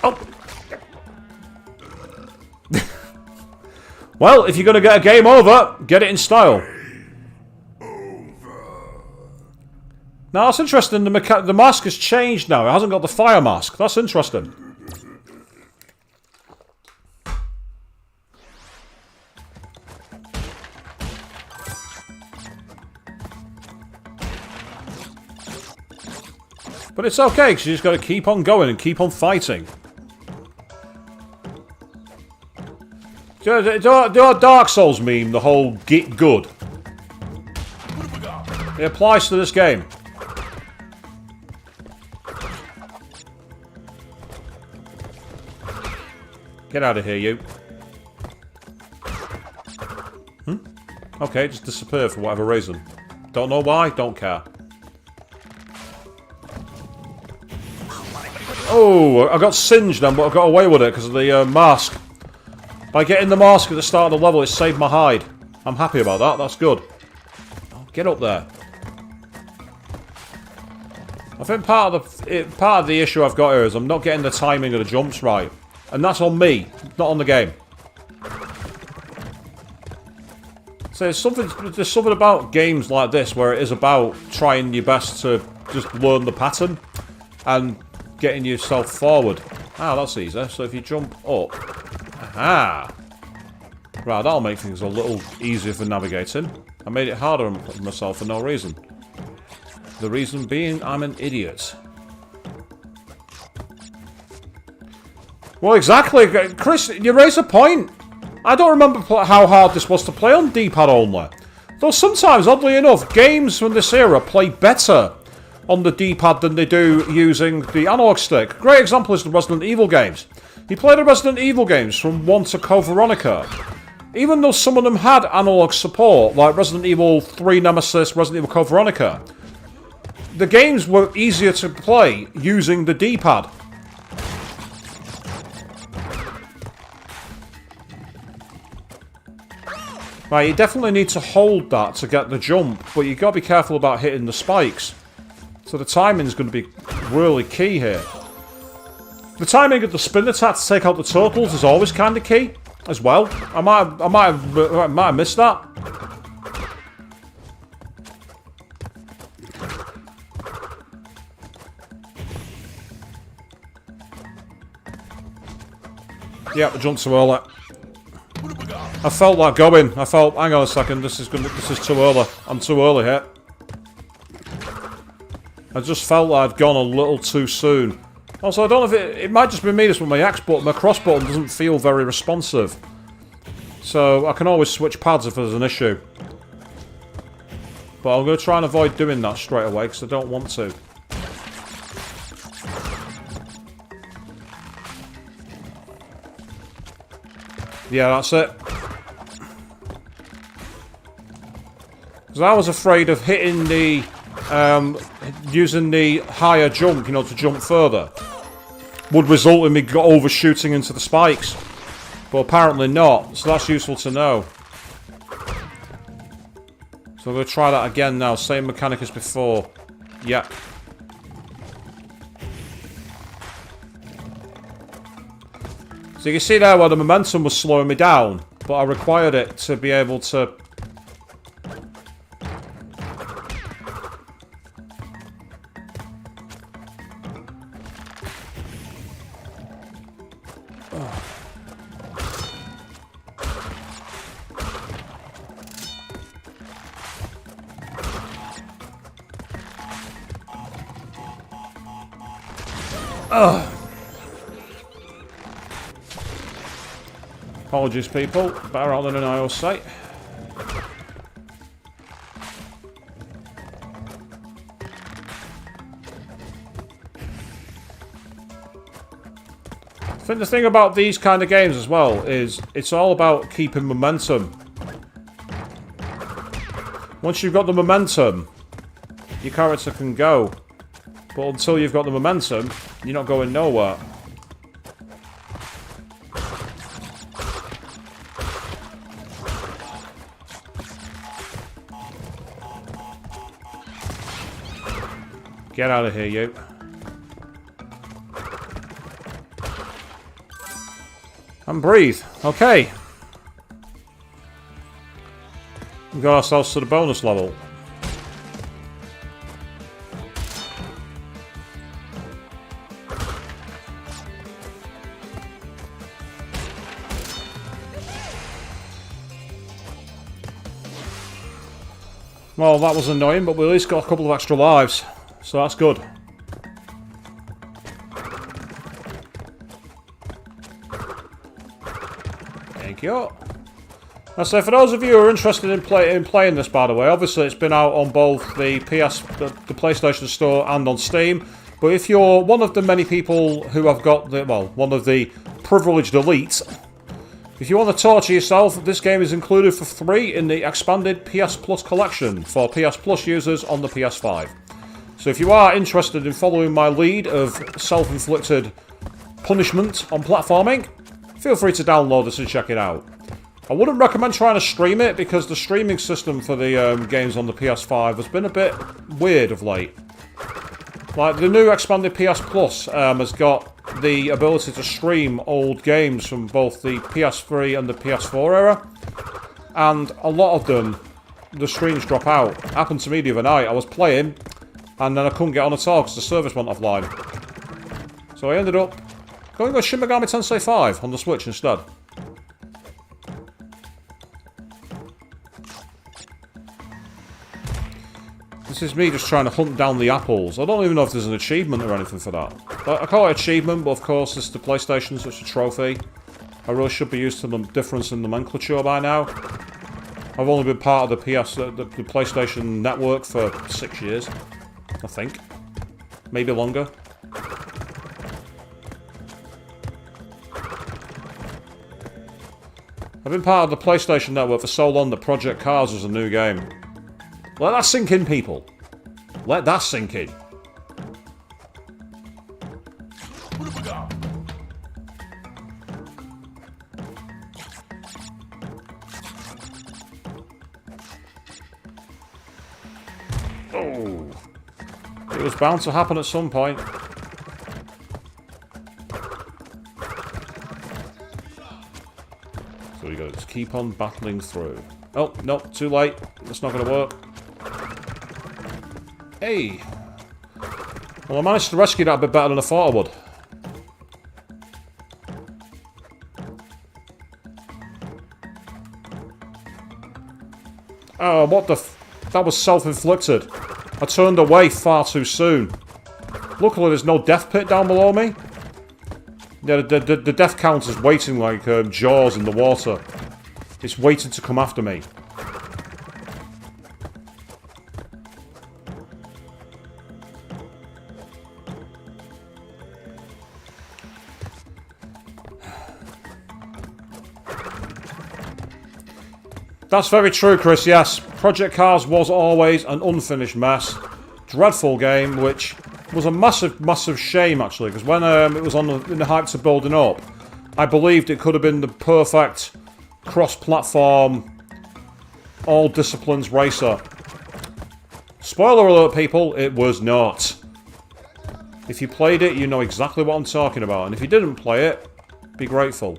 Oh! Well, if you're going to get a game over, get it in style. Now, that's interesting. The mask has changed now. It hasn't got the fire mask. That's interesting. But it's okay, because you just got to keep on going and keep on fighting. Do our Dark Souls meme, the whole get good? It applies to this game. Get out of here, you. Okay, just disappear for whatever reason. Don't know why, don't care. Oh, I got singed then, but I got away with it because of the mask. By getting the mask at the start of the level, it saved my hide. I'm happy about that, that's good. Oh, get up there. I think part of the issue I've got here is I'm not getting the timing of the jumps right. And that's on me, not on the game. So there's something about games like this where it is about trying your best to just learn the pattern and getting yourself forward. Ah, that's easy. So if you jump up... Aha! Right, that'll make things a little easier for navigating. I made it harder on myself for no reason. The reason being, I'm an idiot. Well, exactly. Chris, you raise a point. I don't remember how hard this was to play on D-pad only. Though sometimes, oddly enough, games from this era play better on the D-pad than they do using the analog stick. Great example is the Resident Evil games. You play the Resident Evil games from 1 to Code Veronica. Even though some of them had analog support, like Resident Evil 3 Nemesis, Resident Evil Code Veronica, the games were easier to play using the D-pad. Right, you definitely need to hold that to get the jump, but you've got to be careful about hitting the spikes. So the timing is going to be really key here. The timing of the spin attack to take out the turtles is always kind of key, as well. I might have missed that. Yeah, the jump too early. I felt like going. Hang on a second, this is too early. I'm too early here. I just felt like I'd gone a little too soon. Also, I don't know if it might just be me, this with my X button. My cross button doesn't feel very responsive. So, I can always switch pads if there's an issue. But I'm going to try and avoid doing that straight away, because I don't want to. Yeah, that's it. Because I was afraid of hitting the... using the higher jump, you know, to jump further. would result in me overshooting into the spikes. But apparently not, so that's useful to know. So I'm going to try that again now, same mechanic as before. Yep. So you can see there where the momentum was slowing me down, but I required it to be able to... Apologies, people. Better out than an IO site. I think the thing about these kind of games as well is it's all about keeping momentum. Once you've got the momentum, your character can go. But until you've got the momentum, you're not going nowhere. Get out of here, you. And breathe. Okay. We got ourselves to the bonus level. Well, that was annoying, but we at least got a couple of extra lives. So that's good. Thank you. Now, so for those of you who are interested in playing this, by the way, obviously it's been out on both the the PlayStation Store and on Steam. But if you're one of the many people who have got the, well, one of the privileged elites, if you want to torture yourself, this game is included for free in the expanded PS Plus collection for PS Plus users on the PS5. So if you are interested in following my lead of self-inflicted punishment on platforming, feel free to download this and check it out. I wouldn't recommend trying to stream it because the streaming system for the games on the PS5 has been a bit weird of late. Like, the new expanded PS Plus has got the ability to stream old games from both the PS3 and the PS4 era. And a lot of them, the streams drop out. It happened to me the other night. I was playing, and then I couldn't get on at all because the service went offline. So I ended up going with Shin Megami Tensei 5 on the Switch instead. This is me just trying to hunt down the apples. I don't even know if there's an achievement or anything for that. I call it achievement, but of course this is the PlayStation, so it's a trophy. I really should be used to the difference in nomenclature by now. I've only been part of the PlayStation network for 6 years, I think. Maybe longer. I've been part of the PlayStation network for so long that Project Cars was a new game. Let that sink in, people. Let that sink in. Oh. It was bound to happen at some point. So we gotta just keep on battling through. Oh, no, too late. That's not gonna work. Hey! Well, I managed to rescue that a bit better than I thought I would. Oh, what the f... That was self-inflicted. I turned away far too soon. Luckily, there's no death pit down below me. Yeah, the death count is waiting like Jaws in the water. It's waiting to come after me. That's very true, Chris, yes. Project Cars was always an unfinished mess. Dreadful game, which was a massive, massive shame, actually, because when it was in the heights of building up, I believed it could have been the perfect cross-platform, all disciplines racer. Spoiler alert, people, it was not. If you played it, you know exactly what I'm talking about, and if you didn't play it, be grateful.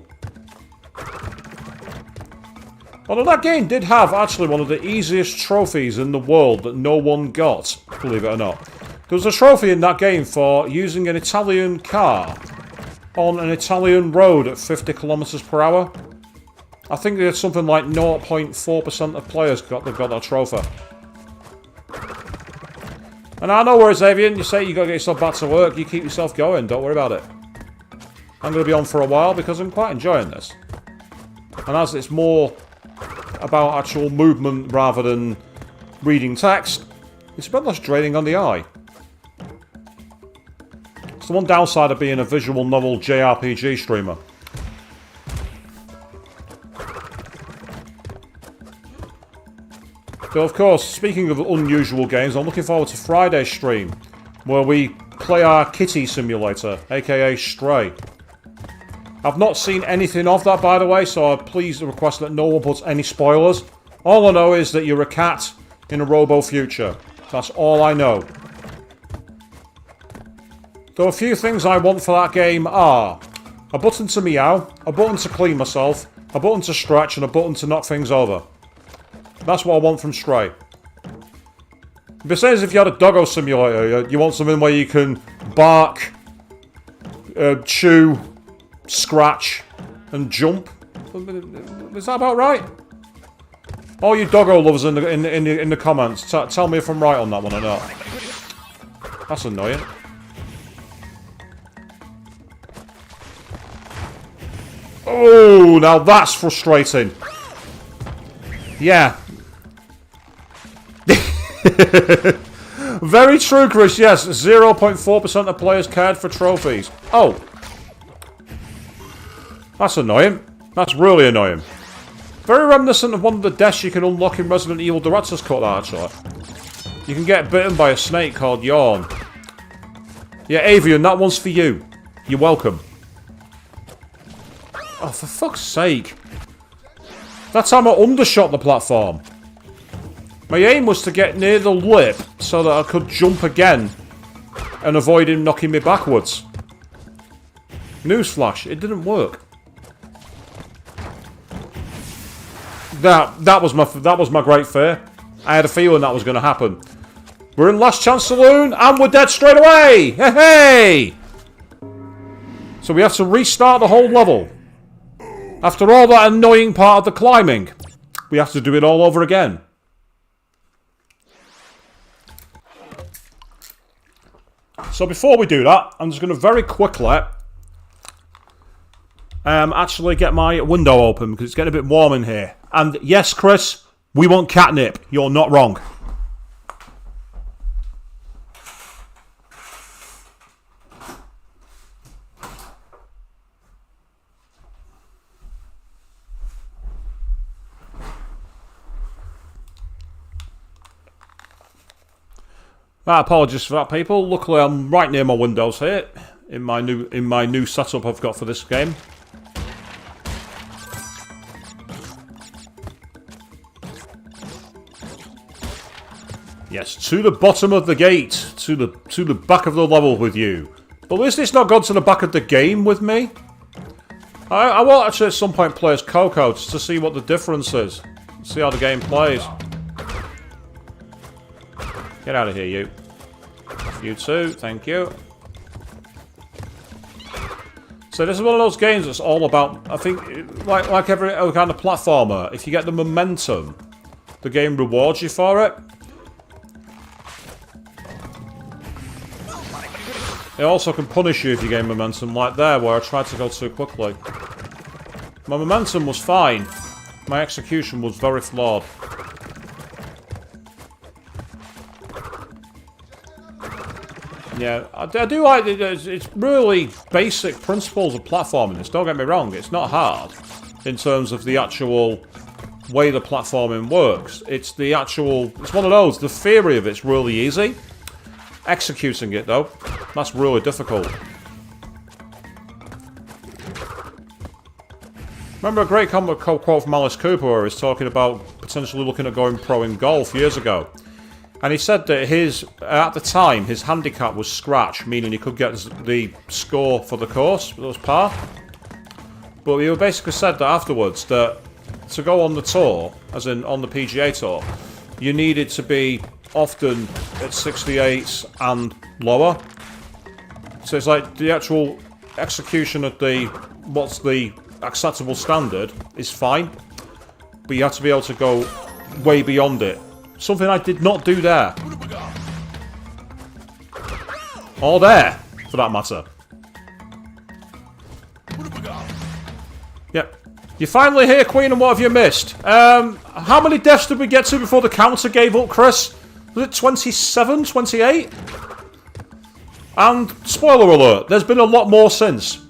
Although that game did have actually one of the easiest trophies in the world that no one got, believe it or not. There was a trophy in that game for using an Italian car on an Italian road at 50 kilometers per hour. I think there's something like 0.4% of players got that trophy. And I know where it's Avian, you say you gotta get yourself back to work, you keep yourself going, don't worry about it. I'm gonna be on for a while because I'm quite enjoying this. And as it's more about actual movement rather than reading text, it's a bit less draining on the eye. It's the one downside of being a visual novel JRPG streamer. So of course, speaking of unusual games, I'm looking forward to Friday's stream, where we play our kitty simulator, aka Stray. I've not seen anything of that, by the way, so I please request that no one puts any spoilers. All I know is that you're a cat in a robo-future. That's all I know. Though a few things I want for that game are a button to meow, a button to clean myself, a button to stretch, and a button to knock things over. That's what I want from Stray. Besides, if you had a doggo simulator, you want something where you can bark, chew, scratch, and jump. Is that about right? All you doggo lovers in the comments, tell me if I'm right on that one or not. That's annoying. Oh, now that's frustrating. Yeah. Very true, Chris. Yes, 0.4% of players cared for trophies. Oh. That's annoying. That's really annoying. Very reminiscent of one of the deaths you can unlock in Resident Evil Director's Cut, actually. You can get bitten by a snake called Yawn. Yeah, Avian, that one's for you. You're welcome. Oh, for fuck's sake. That time I undershot the platform. My aim was to get near the lip so that I could jump again and avoid him knocking me backwards. Newsflash, it didn't work. That was my great fear. I had a feeling that was going to happen. We're in Last Chance Saloon and we're dead straight away. Hey, hey! So we have to restart the whole level. After all that annoying part of the climbing, we have to do it all over again. So before we do that, I'm just going to very quickly actually get my window open because it's getting a bit warm in here. And yes, Chris, we want catnip. You're not wrong. Apologies for that, people. Luckily, I'm right near my windows here in my new setup I've got for this game. Yes, to the bottom of the gate, to the back of the level with you. But is this not gone to the back of the game with me? I will actually at some point play as Coco just to see what the difference is. See how the game plays. Get out of here, you. You too, thank you. So this is one of those games that's all about, I think, like every other kind of platformer, if you get the momentum, the game rewards you for it. It also can punish you if you gain momentum, like there, where I tried to go too quickly. My momentum was fine. My execution was very flawed. Yeah, I do like it. It's really basic principles of platforming this, don't get me wrong. It's not hard in terms of the actual way the platforming works. It's one of those, the theory of it's really easy. executing it, though. That's really difficult. Remember a great quote from Alice Cooper where he's talking about potentially looking at going pro in golf years ago. And he said that at the time, his handicap was scratch, meaning he could get the score for the course, it was par. But he basically said that afterwards, that to go on the tour, as in on the PGA Tour, you needed to be often at 68s and lower. So it's like the actual execution of what's the acceptable standard is fine, but you have to be able to go way beyond it. Something I did not do there. Or there, for that matter. Yep. You're finally here, Queen, and what have you missed? How many deaths did we get to before the counter gave up, Chris? Was it 27, 28? And, spoiler alert, there's been a lot more since.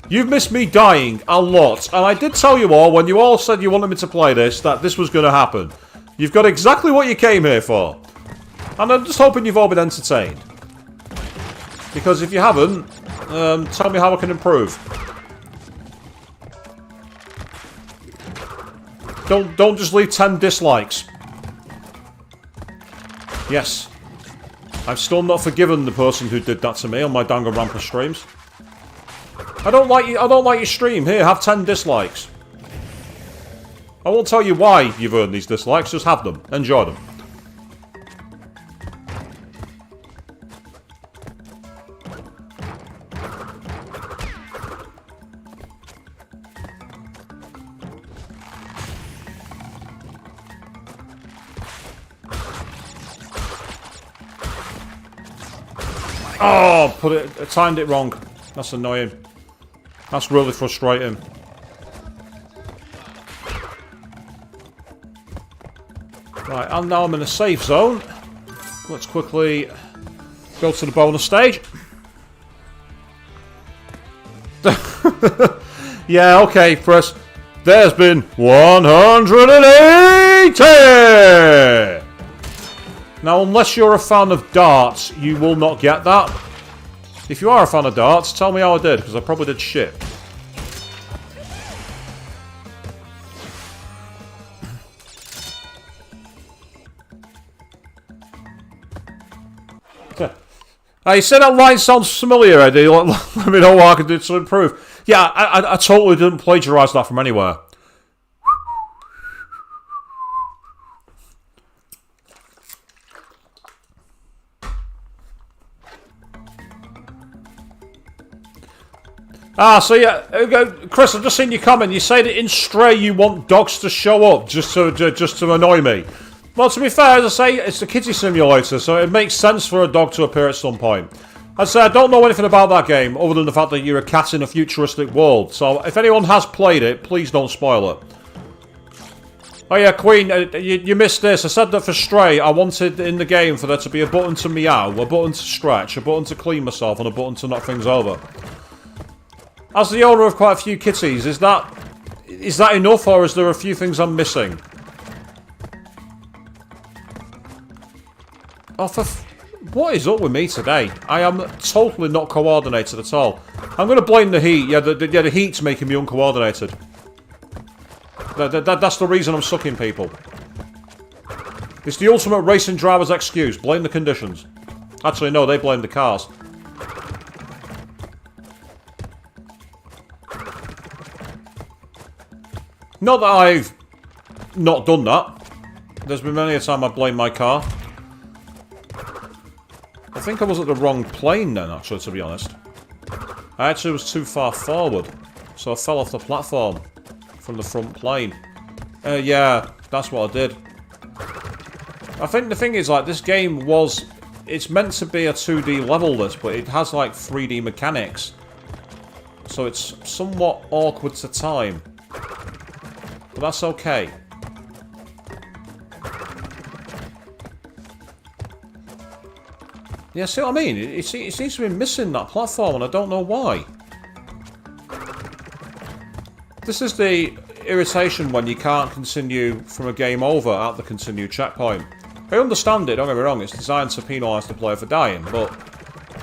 You've missed me dying a lot, and I did tell you all, when you all said you wanted me to play this, that this was going to happen. You've got exactly what you came here for. And I'm just hoping you've all been entertained. Because if you haven't, tell me how I can improve. Don't just leave 10 dislikes. Yes. I've still not forgiven the person who did that to me on my Danganronpa streams. I don't like your stream. Here, have 10 dislikes. I won't tell you why you've earned these dislikes, just have them. Enjoy them. Oh, I timed it wrong. That's annoying. That's really frustrating. Right, and now I'm in a safe zone. Let's quickly go to the bonus stage. Yeah, okay, press. There's been 180! Now, unless you're a fan of darts, you will not get that. If you are a fan of darts, tell me how I did, because I probably did shit. You said that line sounds familiar, Eddie. Let me know what I can do to improve. Yeah, I totally didn't plagiarise that from anywhere. So yeah, Chris, I've just seen your comment. You say that in Stray you want dogs to show up just to annoy me. Well, to be fair, as I say, it's a kitty simulator, so it makes sense for a dog to appear at some point. I'd say I don't know anything about that game, other than the fact that you're a cat in a futuristic world, so if anyone has played it, please don't spoil it. Oh yeah, Queen, you missed this. I said that for Stray, I wanted in the game for there to be a button to meow, a button to stretch, a button to clean myself, and a button to knock things over. As the owner of quite a few kitties, is that enough, or is there a few things I'm missing? Oh, what is up with me today? I am totally not coordinated at all. I'm going to blame the heat. Yeah, the heat's making me uncoordinated. That's the reason I'm sucking people. It's the ultimate racing driver's excuse. Blame the conditions. Actually, no, they blame the cars. Not that I've not done that. There's been many a time I blame my car. I think I was at the wrong plane then, actually, to be honest. I actually was too far forward, so I fell off the platform from the front plane. Yeah, that's what I did. I think the thing is, like, this game was... It's meant to be a 2D level, this, but it has, like, 3D mechanics. So it's somewhat awkward to time. But that's okay. Yeah, see what I mean? It seems to be missing that platform, and I don't know why. This is the irritation when you can't continue from a game over at the continue checkpoint. I understand it, don't get me wrong, it's designed to penalise the player for dying, but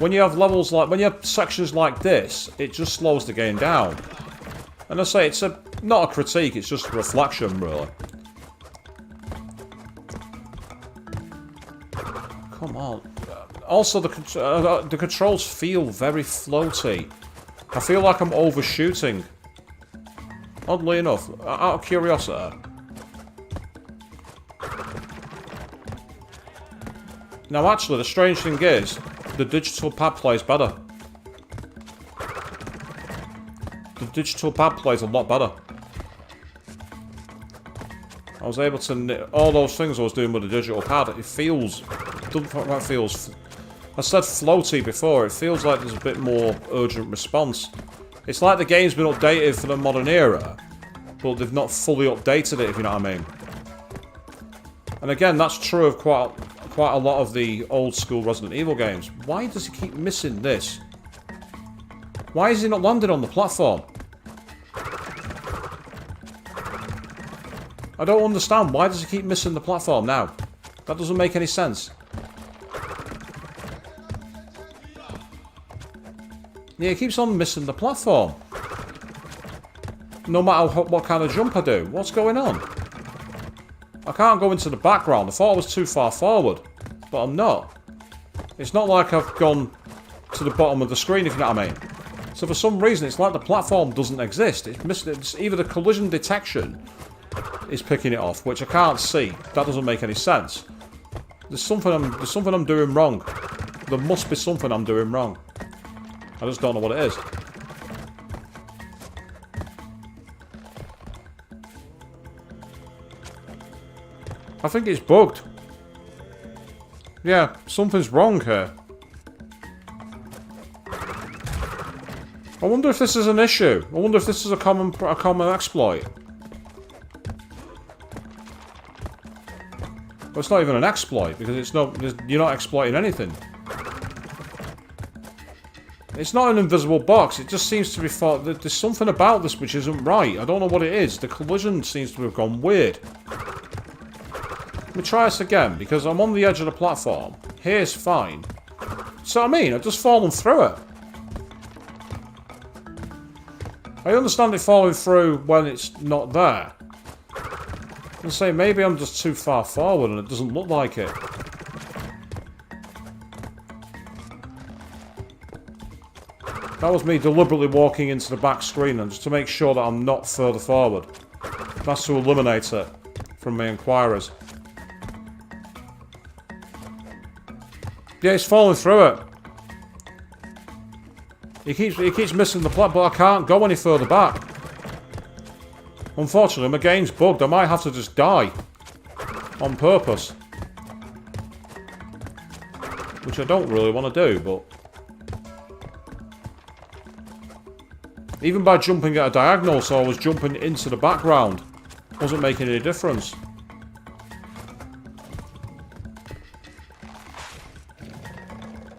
when you have levels like, when you have sections like this, it just slows the game down. And I say, it's not a critique, it's just a reflection, really. Come on. Also, the controls feel very floaty. I feel like I'm overshooting. Oddly enough, out of curiosity. Now actually, the strange thing is, the digital pad plays better. The digital pad plays a lot better. I was able to... all those things I was doing with the digital pad, it feels... That feels... I said floaty before, it feels like there's a bit more urgent response. It's like the game's been updated for the modern era, but they've not fully updated it, if you know what I mean. And again, that's true of quite a lot of the old school Resident Evil games. Why does he keep missing this? Why is he not landed on the platform? I don't understand. Why does he keep missing the platform now? That doesn't make any sense. Yeah, he keeps on missing the platform. No matter what kind of jump I do. What's going on? I can't go into the background. I thought I was too far forward. But I'm not. It's not like I've gone to the bottom of the screen, if you know what I mean. So for some reason, it's like the platform doesn't exist. It's either the collision detection is picking it off, which I can't see. That doesn't make any sense. There's something I'm doing wrong. There must be something I'm doing wrong. I just don't know what it is. I think it's bugged. Yeah, something's wrong here. I wonder if this is an issue. I wonder if this is a common exploit. Well, it's not even an exploit because it's not. You're not exploiting anything. It's not an invisible box. It just seems to be thought that there's something about this which isn't right. I don't know what it is. The collision seems to have gone weird. Let me try this again because I'm on the edge of the platform. Here's fine. So I mean, I've just fallen through it. I understand it falling through when it's not there. I say maybe I'm just too far forward and it doesn't look like it. That was me deliberately walking into the back screen and just to make sure that I'm not further forward. That's to eliminate it from my inquiries. Yeah, he's falling through it. He keeps missing the plot, but I can't go any further back. Unfortunately, my game's bugged. I might have to just die. On purpose. Which I don't really want to do, but... even by jumping at a diagonal, so I was jumping into the background, wasn't making any difference.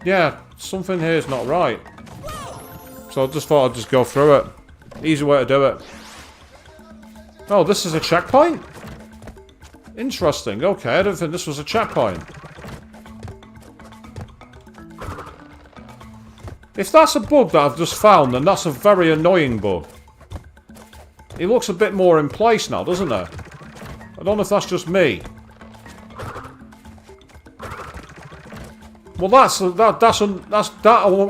Yeah, something here is not right. So I just thought I'd just go through it. Easy way to do it. Oh, this is a checkpoint? Interesting. Okay, I didn't think this was a checkpoint. If that's a bug that I've just found, then that's a very annoying bug. It looks a bit more in place now, doesn't it? I don't know if that's just me. Well, I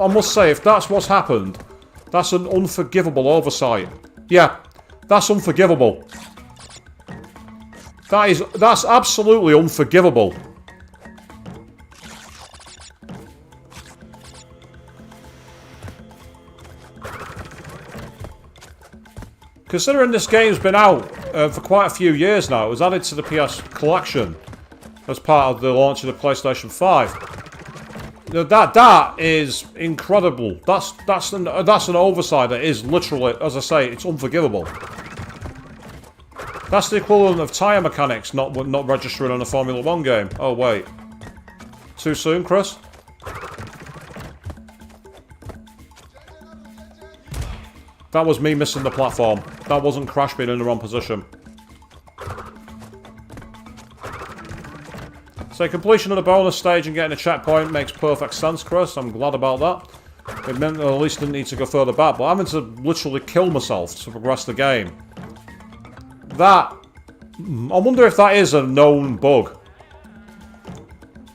must say, if that's what's happened, that's an unforgivable oversight. Yeah, that's unforgivable. That's absolutely unforgivable. Considering this game's been out for quite a few years now, it was added to the PS collection as part of the launch of the PlayStation 5. That is incredible. That's an oversight that is literally, as I say, it's unforgivable. That's the equivalent of tyre mechanics not registering on a Formula 1 game. Oh wait, too soon, Chris? That was me missing the platform. That wasn't Crash being in the wrong position. So completion of the bonus stage and getting a checkpoint makes perfect sense, Chris. I'm glad about that. It meant that at least I didn't need to go further back, but having to literally kill myself to progress the game. That... I wonder if that is a known bug.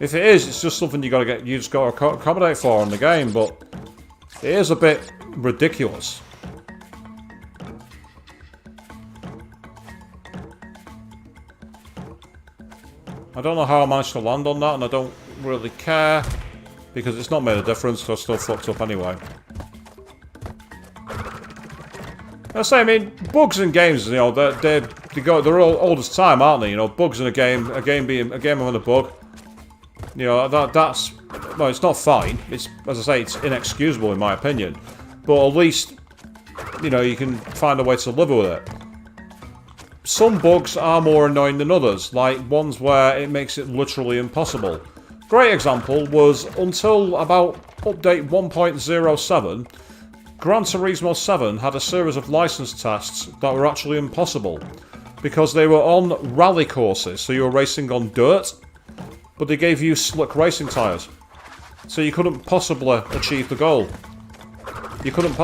If it is, it's just something you just gotta accommodate for in the game, but it is a bit ridiculous. I don't know how I managed to land on that, and I don't really care, because it's not made a difference, so I still fucked up anyway. I mean, bugs in games, you know, they're all old as time, aren't they? You know, bugs in a game having a bug. You know, that's... Well, it's not fine. It's, as I say, it's inexcusable in my opinion. But at least, you know, you can find a way to live with it. Some bugs are more annoying than others, like ones where it makes it literally impossible. Great example was until about update 1.07, Gran Turismo 7 had a series of license tests that were actually impossible. Because they were on rally courses, so you were racing on dirt, but they gave you slick racing tyres. So you couldn't possibly achieve the goal. You couldn't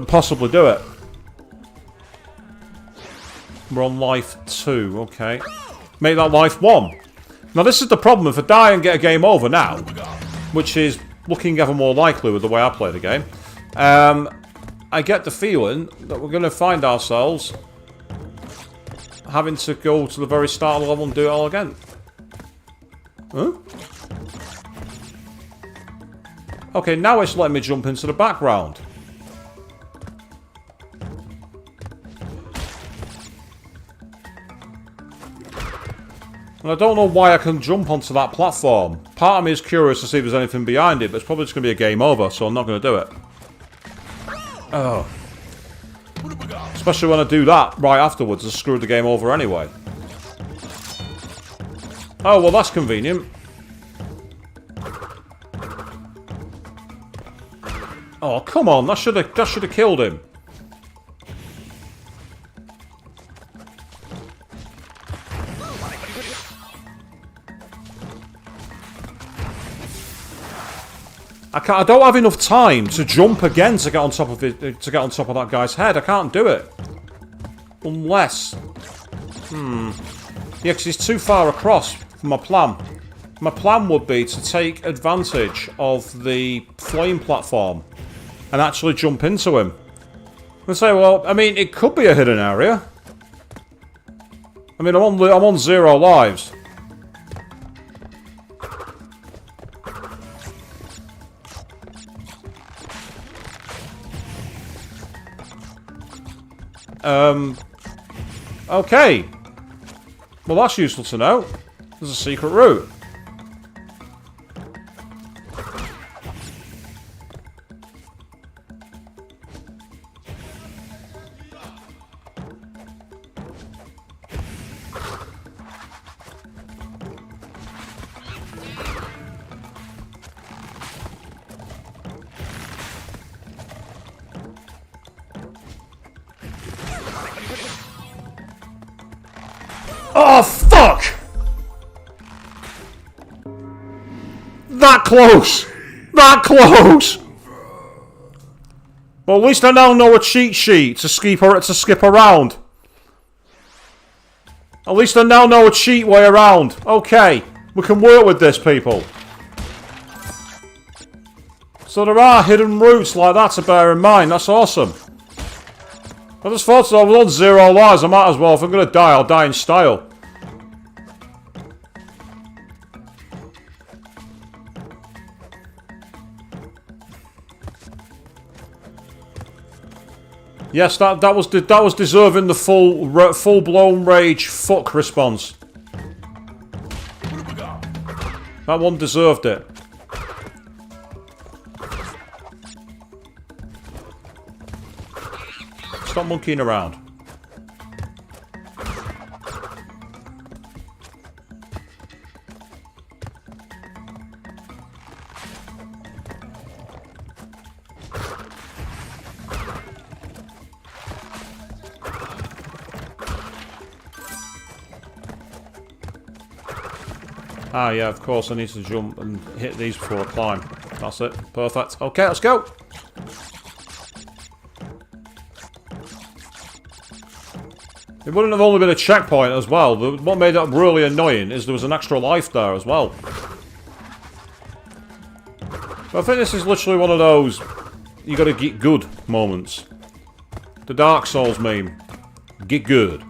possibly do it. We're on life 2, okay. Make that life 1. Now this is the problem, if I die and get a game over now, which is looking ever more likely with the way I play the game, I get the feeling that we're going to find ourselves having to go to the very start of the level and do it all again. Huh? Okay, now it's letting me jump into the background. And I don't know why I can jump onto that platform. Part of me is curious to see if there's anything behind it, but it's probably just going to be a game over, so I'm not going to do it. Oh. Especially when I do that right afterwards and screw the game over anyway. Oh, well that's convenient. Oh, come on, that should have killed him. I don't have enough time to jump again to get on top of it, to get on top of that guy's head. I can't do it. Unless... Yeah, because he's too far across for my plan. My plan would be to take advantage of the flame platform and actually jump into him. And say, well, I mean, it could be a hidden area. I mean, I'm on 0 lives. Okay. Well, that's useful to know. There's a secret route. Oh, fuck! That close! That close! Well, at least I now know a cheat sheet to skip around. At least I now know a cheat way around. Okay, we can work with this, people. So there are hidden routes like that to bear in mind. That's awesome. I just thought I was on 0 lives. I might as well. If I'm going to die, I'll die in style. Yes, that was deserving the full-blown rage fuck response. That one deserved it. Stop monkeying around. Ah, yeah, of course, I need to jump and hit these before I climb. That's it. Perfect. Okay, let's go. It wouldn't have only been a checkpoint as well. What made that really annoying is there was an extra life there as well. But I think this is literally one of those you gotta get good moments. The Dark Souls meme. Get good.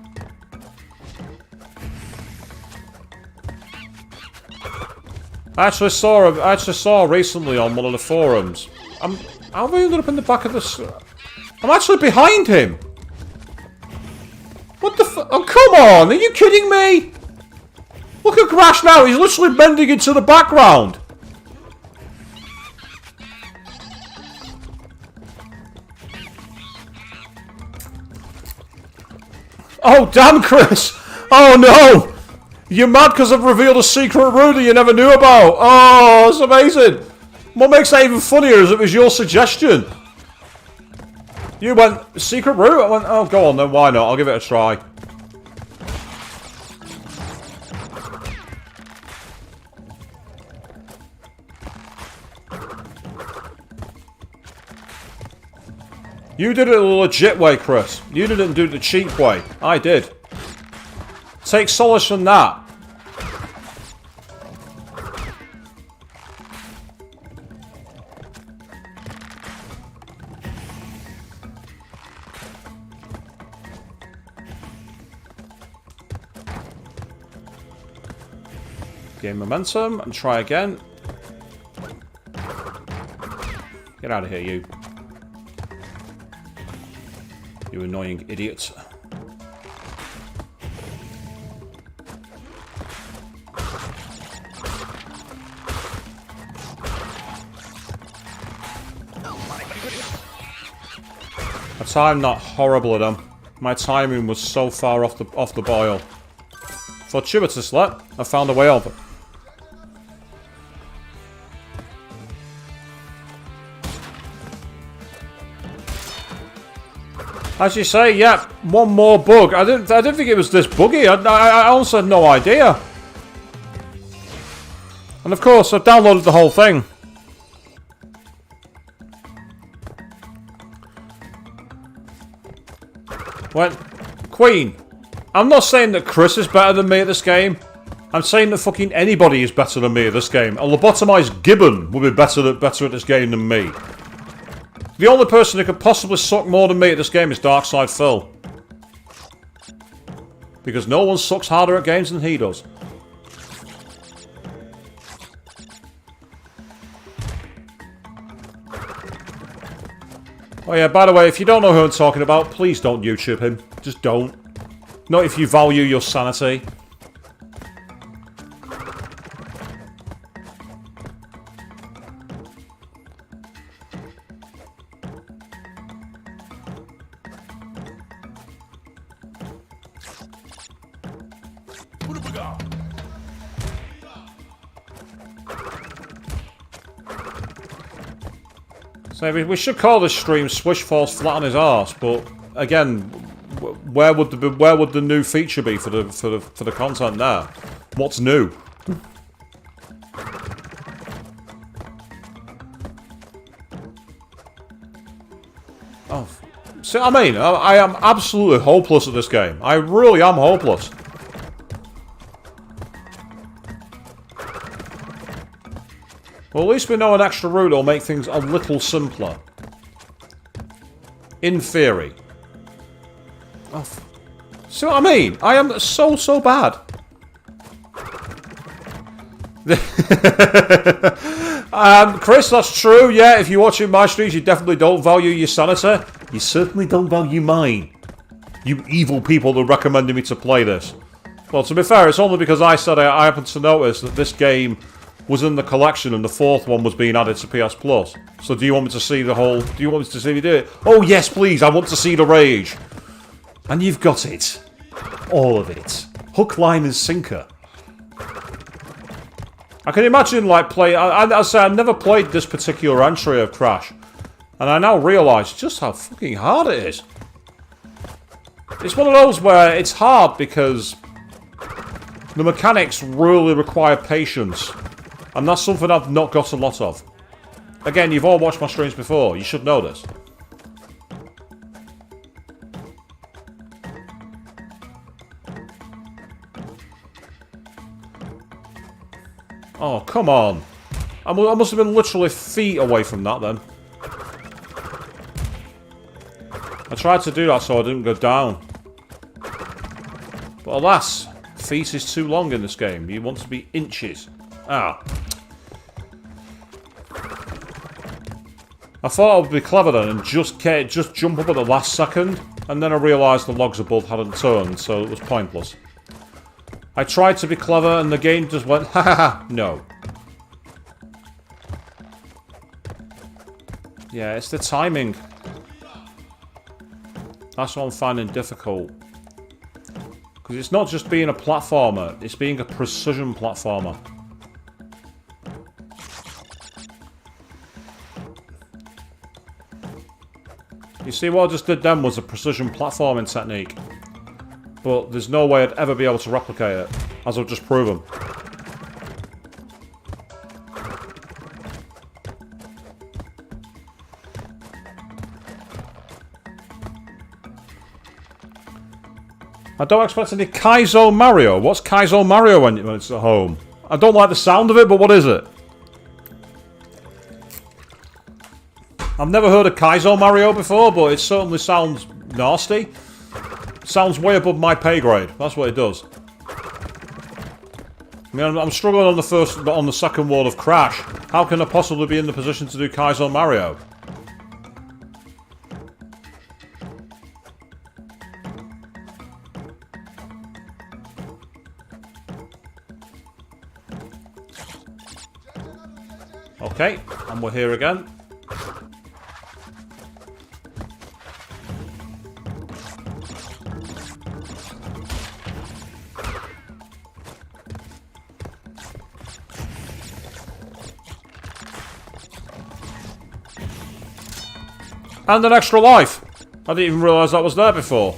I actually saw recently on one of the forums. How have I ended up in the back of this? I'm actually behind him. What the f? Oh, come on! Are you kidding me? Look at Crash now. He's literally bending into the background. Oh, damn, Chris! Oh, no! You're mad because I've revealed a secret route that you never knew about! Oh, that's amazing! What makes that even funnier is it was your suggestion. You went, secret route? I went, oh, go on then, why not? I'll give it a try. You did it the legit way, Chris. You didn't do it the cheap way. I did. Take solace from that. Gain momentum and try again. Get out of here, you. You annoying idiot. I timed that horrible at them. My timing was so far off the boil. Fortuitous let, I found a way over. As you say, yeah, one more bug. I didn't think it was this buggy. I also had no idea. And of course, I've downloaded the whole thing. Went, Queen. I'm not saying that Chris is better than me at this game. I'm saying that fucking anybody is better than me at this game. A lobotomized gibbon will be better at this game than me. The only person who could possibly suck more than me at this game is Darkside Phil. Because no one sucks harder at games than he does. Oh yeah, by the way, if you don't know who I'm talking about, please don't YouTube him. Just don't. Not if you value your sanity. So we should call this stream "Swish Falls Flat on His Arse," but again, where would the new feature be for the content there? What's new? Oh, see what I mean? I am absolutely hopeless at this game. I really am hopeless. Well, at least we know an extra route will make things a little simpler. In theory. Oh, see what I mean? I am so bad. Chris, that's true. Yeah, if you're watching my streams, you definitely don't value your sanity. You certainly don't value mine. You evil people that recommended me to play this. Well, to be fair, it's only because I said I happened to notice that this game was in the collection and the fourth one was being added to PS Plus. So do you want me to see the whole... Do you want me to see me do it? Oh yes, please, I want to see the rage. And you've got it. All of it. Hook, line and sinker. I can imagine, like, I say, I never played this particular entry of Crash. And I now realise just how fucking hard it is. It's one of those where it's hard because... The mechanics really require patience. And that's something I've not got a lot of. Again, you've all watched my streams before. You should know this. Oh, come on. I must have been literally feet away from that then. I tried to do that so I didn't go down. But alas, feet is too long in this game. You want to be inches. Ah. I thought I would be clever then and just jump up at the last second. And then I realised the logs above hadn't turned, so it was pointless. I tried to be clever and the game just went, ha ha ha, no. Yeah, it's the timing. That's what I'm finding difficult. Because it's not just being a platformer, it's being a precision platformer. You see, what I just did then was a precision platforming technique. But there's no way I'd ever be able to replicate it, as I've just proven. I don't expect any Kaizo Mario. What's Kaizo Mario when it's at home? I don't like the sound of it, but what is it? I've never heard of Kaizo Mario before, but it certainly sounds nasty. Sounds way above my pay grade. That's what it does. I mean, I'm struggling on the second world of Crash. How can I possibly be in the position to do Kaizo Mario? Okay, and we're here again. And an extra life. I didn't even realise that was there before.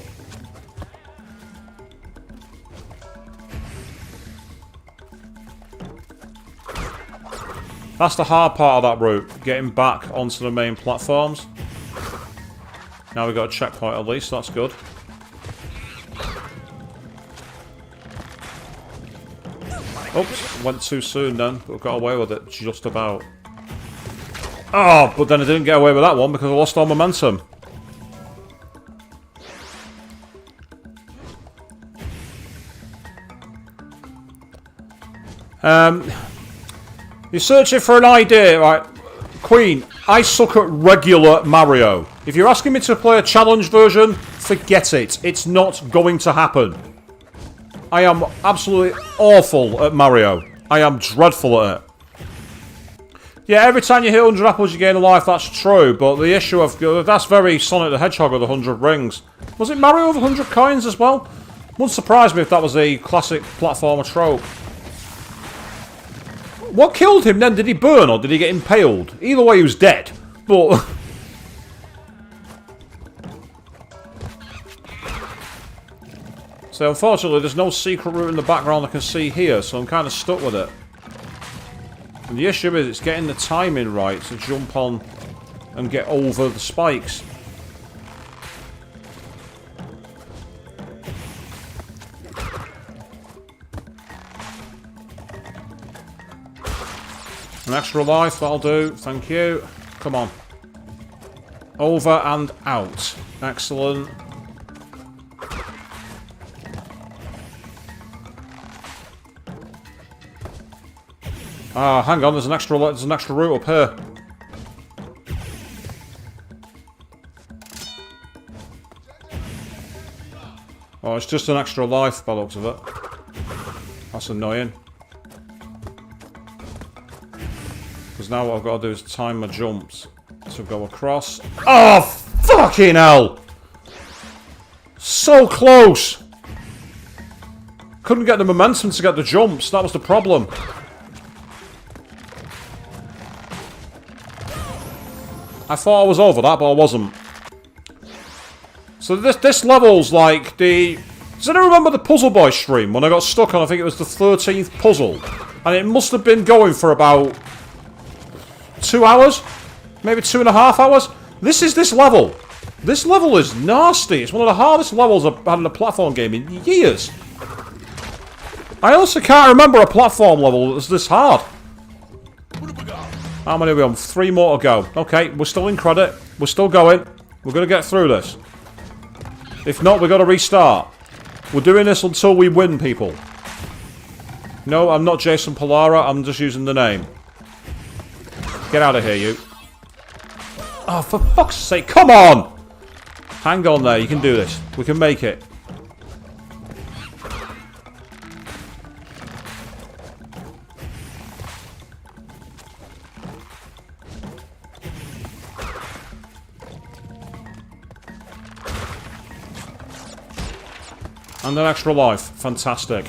That's the hard part of that route, getting back onto the main platforms. Now we've got a checkpoint at least, that's good. Oops, went too soon then, but we got away with it just about. Oh, but then I didn't get away with that one because I lost all momentum. You're searching for an idea, right? Queen, I suck at regular Mario. If you're asking me to play a challenge version, forget it. It's not going to happen. I am absolutely awful at Mario. I am dreadful at it. Yeah, every time you hit 100 apples you gain a life, that's true, but the issue of... That's very Sonic the Hedgehog with 100 rings. Was it Mario with 100 coins as well? Wouldn't surprise me if that was a classic platformer trope. What killed him then? Did he burn or did he get impaled? Either way he was dead, but... So unfortunately there's no secret route in the background I can see here, so I'm kind of stuck with it. And the issue is it's getting the timing right to jump on and get over the spikes. An extra life, that'll do. Thank you. Come on. Over and out. Excellent. Ah, hang on, there's an extra route up here. Oh, it's just an extra life by the looks of it. That's annoying. Because now what I've got to do is time my jumps to go across. Oh, fucking hell! So close! Couldn't get the momentum to get the jumps, that was the problem. I thought I was over that, but I wasn't. So this level's like the Does anyone remember the Puzzle Boy stream when I got stuck on, I think it was the 13th puzzle? And it must have been going for about 2 hours? Maybe 2.5 hours? This is this level. This level is nasty. It's one of the hardest levels I've had in a platform game in years. I also can't remember a platform level that was this hard. How many are we on? 3 more to go. Okay, we're still in credit. We're still going. We're going to get through this. If not, we've got to restart. We're doing this until we win, people. No, I'm not Jason Pollara. I'm just using the name. Get out of here, you. Oh, for fuck's sake. Come on! Hang on there. You can do this. We can make it. And an extra life. Fantastic.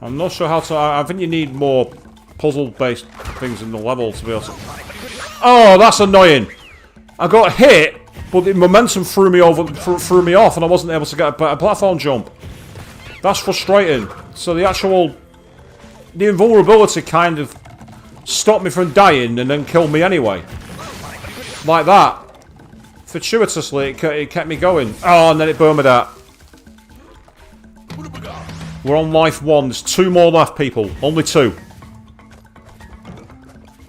I'm not sure how to... I think you need more puzzle-based things in the level to be able to... Oh, that's annoying! I got hit, but the momentum threw me off, and I wasn't able to get a platform jump. That's frustrating. So the actual... The invulnerability kind of stopped me from dying and then killed me anyway. Like that. Fortuitously, it kept me going. Oh, and then it burned me that. We're on life 1. There's 2 more left, people. Only 2.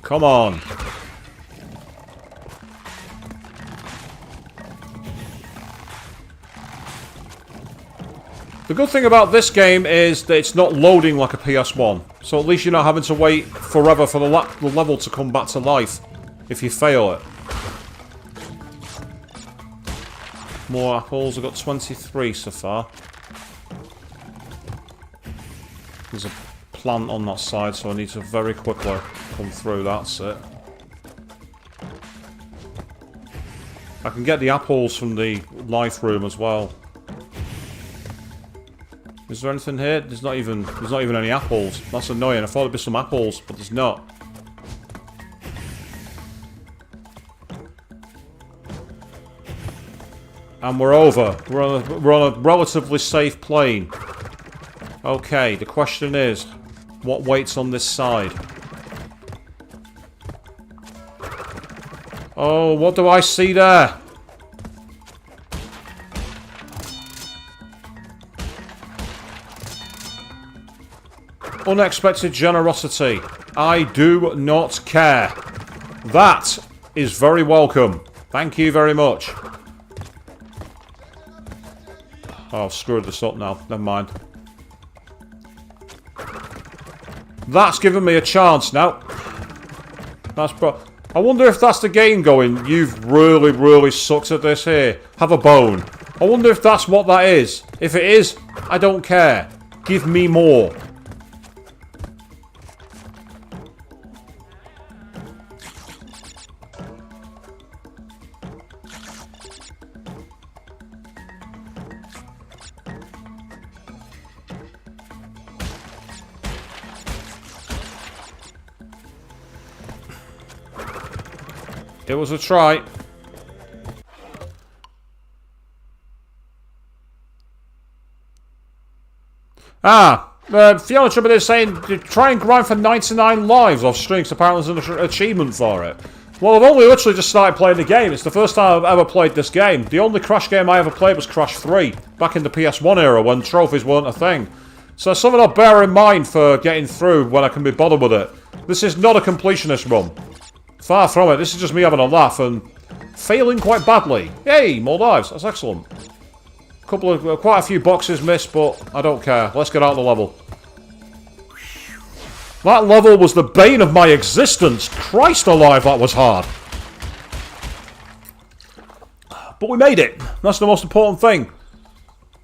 Come on. The good thing about this game is that it's not loading like a PS1. So at least you're not having to wait forever for the level to come back to life if you fail it. More apples. I've got 23 so far. There's a plant on that side, so I need to very quickly come through. That's it. I can get the apples from the life room as well. Is there anything here? There's not even any apples. That's annoying. I thought there'd be some apples, but there's not. And we're over. We're on a relatively safe plane. Okay, the question is, what waits on this side? Oh, what do I see there? Unexpected generosity. I do not care. That is very welcome. Thank you very much. Oh, I've screwed this up now. Never mind. That's given me a chance now. That's I wonder if that's the game going, you've really, really sucked at this here. Have a bone. I wonder if that's what that is. If it is, I don't care. Give me more. It was a try. Fiona Triple is saying try and grind for 99 lives off streaks. Apparently there's an achievement for it. Well, I've only literally just started playing the game. It's the first time I've ever played this game. The only Crash game I ever played was Crash 3, back in the PS1 era when trophies weren't a thing. So something I'll bear in mind for getting through when I can be bothered with it. This is not a completionist run. Far from it. This is just me having a laugh and failing quite badly. Yay, more lives. That's excellent. Quite a few boxes missed, but I don't care. Let's get out of the level. That level was the bane of my existence. Christ alive, that was hard. But we made it. That's the most important thing.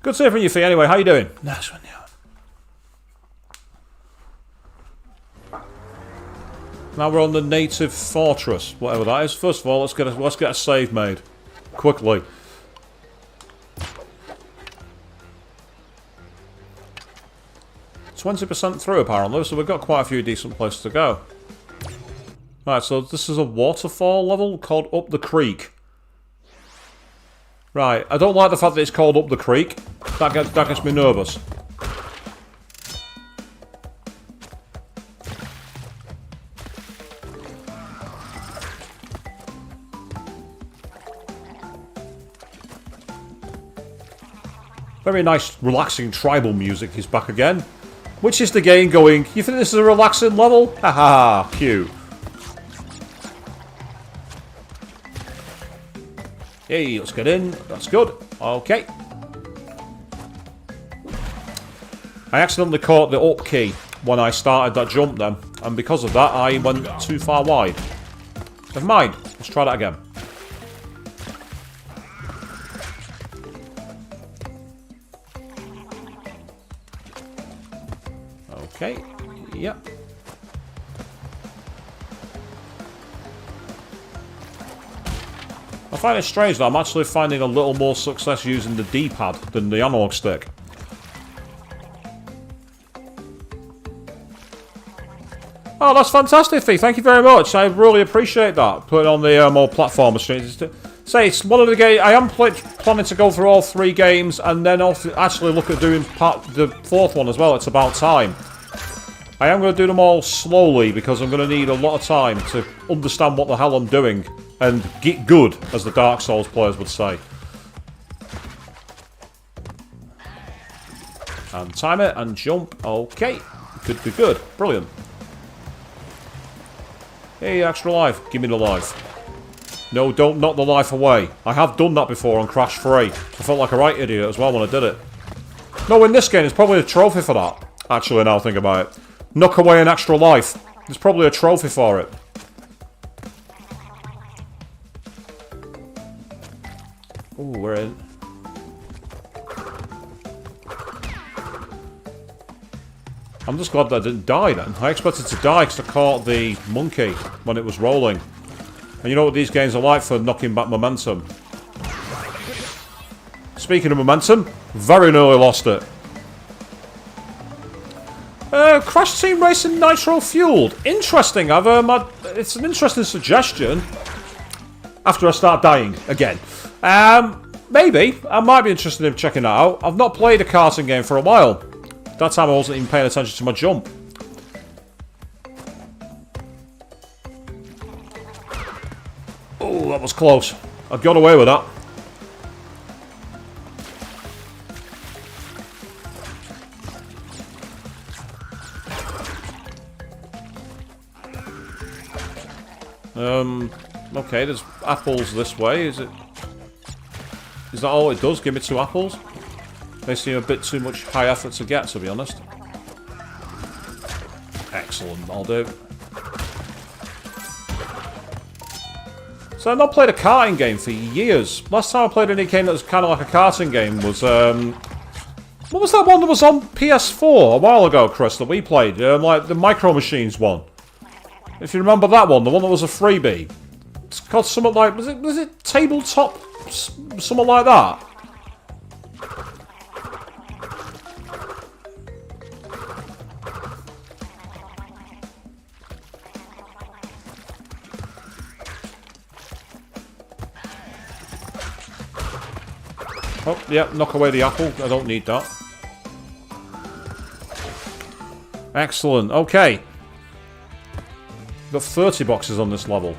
Good to hear from you, Fee. Anyway, how you doing? Nice one, yeah. Now we're on the native fortress, whatever that is. First of all, let's get a save made quickly. %20 through apparently, so we've got quite a few decent places to go. Right, so this is a waterfall level called Up the Creek. Right, I don't like the fact that it's called Up the Creek. That gets me nervous. Very nice, relaxing tribal music is back again. Which is the game going, you think this is a relaxing level? Haha, cute. Hey, let's get in. That's good. Okay. I accidentally caught the up key when I started that jump then. And because of that, I went too far wide. Never mind. Let's try that again. Okay, yep. I find it strange that I'm actually finding a little more success using the D-pad than the analog stick. Oh, that's fantastic, Fee. Thank you very much. I really appreciate that. Putting on the more platformer streams. Say, it's one of the games. I am planning to go through all 3 games and then actually look at doing the 4th one as well. It's about time. I am going to do them all slowly because I'm going to need a lot of time to understand what the hell I'm doing and get good, as the Dark Souls players would say. And time it and jump. Okay. Good, good. Brilliant. Hey, extra life. Give me the life. No, don't knock the life away. I have done that before on Crash 3. I felt like a right idiot as well when I did it. No, in this game, there's probably a trophy for that. Actually, now I think about it. Knock away an extra life. There's probably a trophy for it. Ooh, we're in. I'm just glad that I didn't die then. I expected to die because I caught the monkey when it was rolling. And you know what these games are like for knocking back momentum. Speaking of momentum, very nearly lost it. Crash Team Racing Nitro Fueled. Interesting. It's an interesting suggestion. After I start dying again. Maybe. I might be interested in checking that out. I've not played a karting game for a while. That time I wasn't even paying attention to my jump. Oh, that was close. I got away with that. Okay, there's apples this way. Is that all it does? Give me 2 apples? They seem a bit too much high effort to get, to be honest. Excellent, I'll do. So I've not played a karting game for years. Last time I played any game that was kind of like a karting game was, what was that one that was on PS4 a while ago, Chris, that we played? Like the Micro Machines one. If you remember that one, the one that was a freebie. It's called something like, was it Tabletop? Something like that. Oh, yeah, knock away the apple. I don't need that. Excellent. Okay. Got 30 boxes on this level.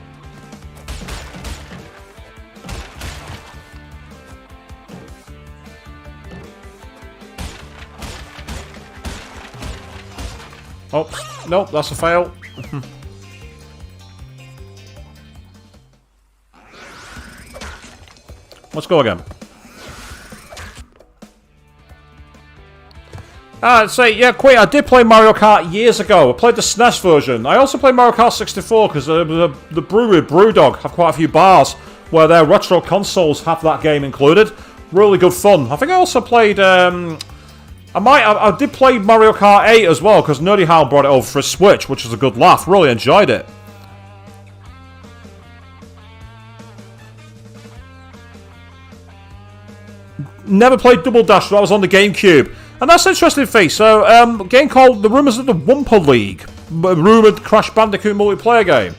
Oops. Nope, that's a fail. Let's go again. Yeah, quite. I did play Mario Kart years ago. I played the SNES version. I also played Mario Kart 64 because the brewery Brewdog have quite a few bars where their retro consoles have that game included. Really good fun. I think I also played. I did play Mario Kart 8 as well because Nerdy Hal brought it over for a Switch, which was a good laugh. Really enjoyed it. Never played Double Dash, but that was on the GameCube. And that's an interesting thing. So, a game called The Rumours of the Wumpa League. A rumoured Crash Bandicoot multiplayer game.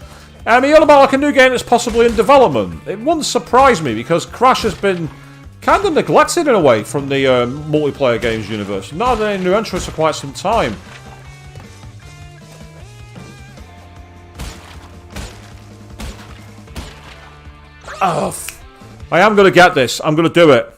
You heard about like a new game that's possibly in development. It wouldn't surprise me because Crash has been kind of neglected in a way from the multiplayer games universe. Not had any new entrants for quite some time. Oh, I am going to get this. I'm going to do it.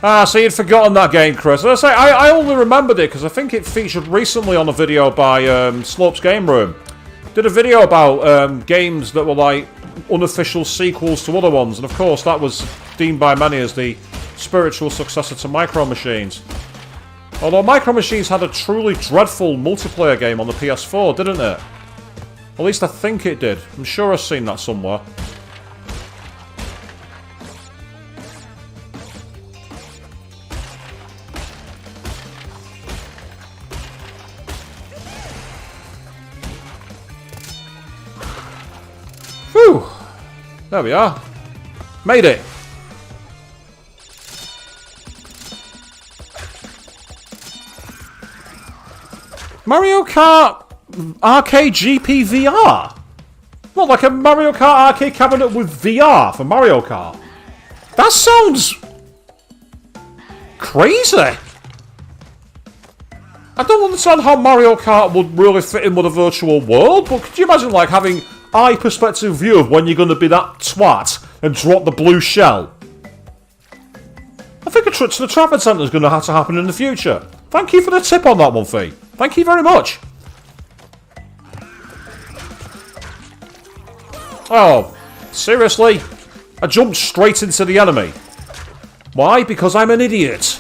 Ah, so you'd forgotten that game, Chris. As I say, I only remembered it because I think it featured recently on a video by Slope's Game Room. Did a video about games that were like unofficial sequels to other ones, and of course that was deemed by many as the spiritual successor to Micro Machines. Although Micro Machines had a truly dreadful multiplayer game on the PS4, didn't it? At least I think it did. I'm sure I've seen that somewhere. Whew! There we are. Made it! Mario Kart Arcade GP VR? What, like a Mario Kart arcade cabinet with VR for Mario Kart? That sounds crazy. I don't understand how Mario Kart would really fit in with a virtual world, but could you imagine like having eye perspective view of when you're going to be that twat and drop the blue shell? I think a trip to the Trafford Centre is going to have to happen in the future. Thank you for the tip on that one, Fee. Thank you very much. Oh, seriously? I jumped straight into the enemy. Why? Because I'm an idiot.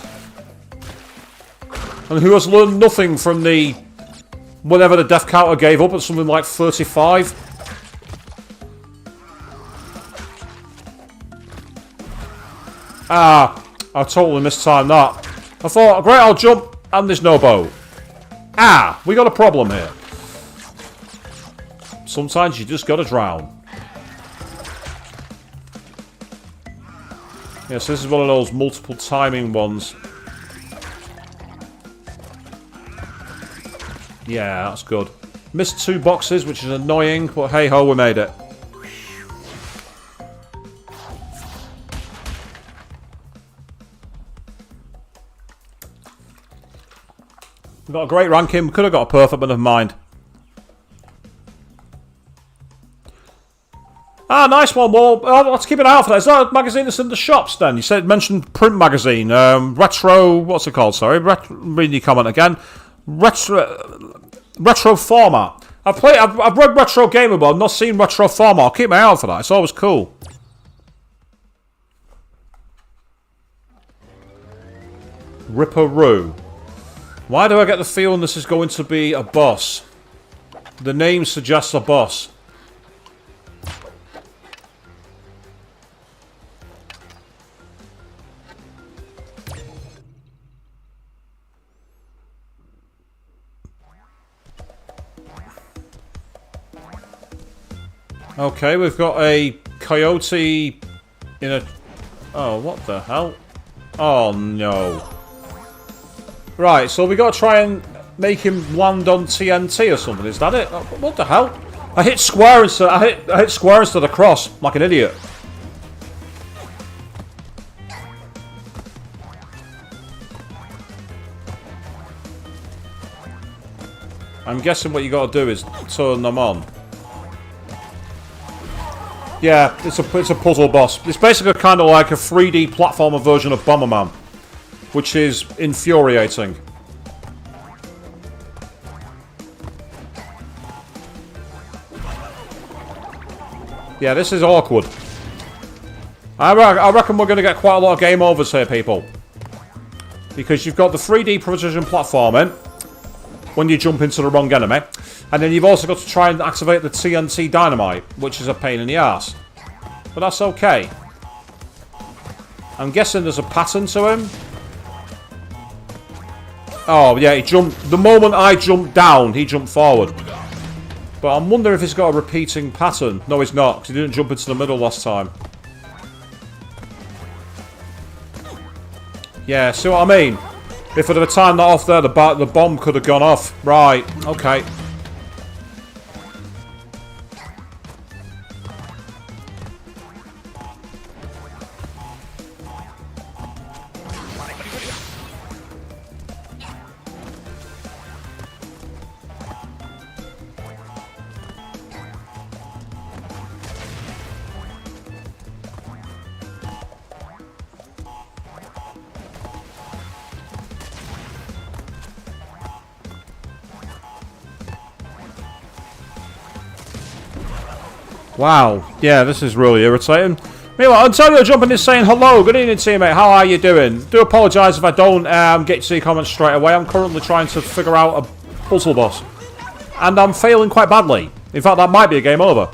And who has learned nothing from the... whenever the death counter gave up at something like 35. Ah, I totally mistimed that. I thought, great, I'll jump, and there's no boat. Ah, we got a problem here. Sometimes you just gotta drown. Yes, this is one of those multiple timing ones. Yeah, that's good. Missed 2 boxes, which is annoying, but hey ho, we made it. We've got a great ranking. We could have got a perfect, but never mind. Ah, nice one. Well, let's keep an eye out for that. Is that a magazine that's in the shops then? You said mentioned print magazine. Retro, what's it called? Sorry. Reading your comment again. Retro format. I've read Retro Gamer, but I've not seen Retro format. I'll keep my eye out for that. It's always cool. Ripperoo. Why do I get the feeling this is going to be a boss? The name suggests a boss. Okay, we've got a coyote in a... Oh, what the hell? Oh, no. Right, so we got to try and make him land on TNT or something. Is that it? What the hell? I hit square instead. I hit square instead of cross, like an idiot. I'm guessing what you got to do is turn them on. Yeah, it's a puzzle boss. It's basically kind of like a 3D platformer version of Bomberman, which is infuriating. Yeah, this is awkward. I reckon we're going to get quite a lot of game overs here, people. Because you've got the 3D precision platforming when you jump into the wrong enemy. And then you've also got to try and activate the TNT dynamite, which is a pain in the ass. But that's okay. I'm guessing there's a pattern to him. Oh, yeah, he jumped. The moment I jumped down, he jumped forward. But I'm wondering if he's got a repeating pattern. No, he's not, because he didn't jump into the middle last time. Yeah, see what I mean? If I'd have timed that off there, the bomb could have gone off. Right, okay. Wow. Yeah, this is really irritating. Meanwhile, Antonio jumping in saying, hello, good evening teammate, how are you doing? Do apologise if I don't get to see comments straight away. I'm currently trying to figure out a puzzle boss. And I'm failing quite badly. In fact, that might be a game over.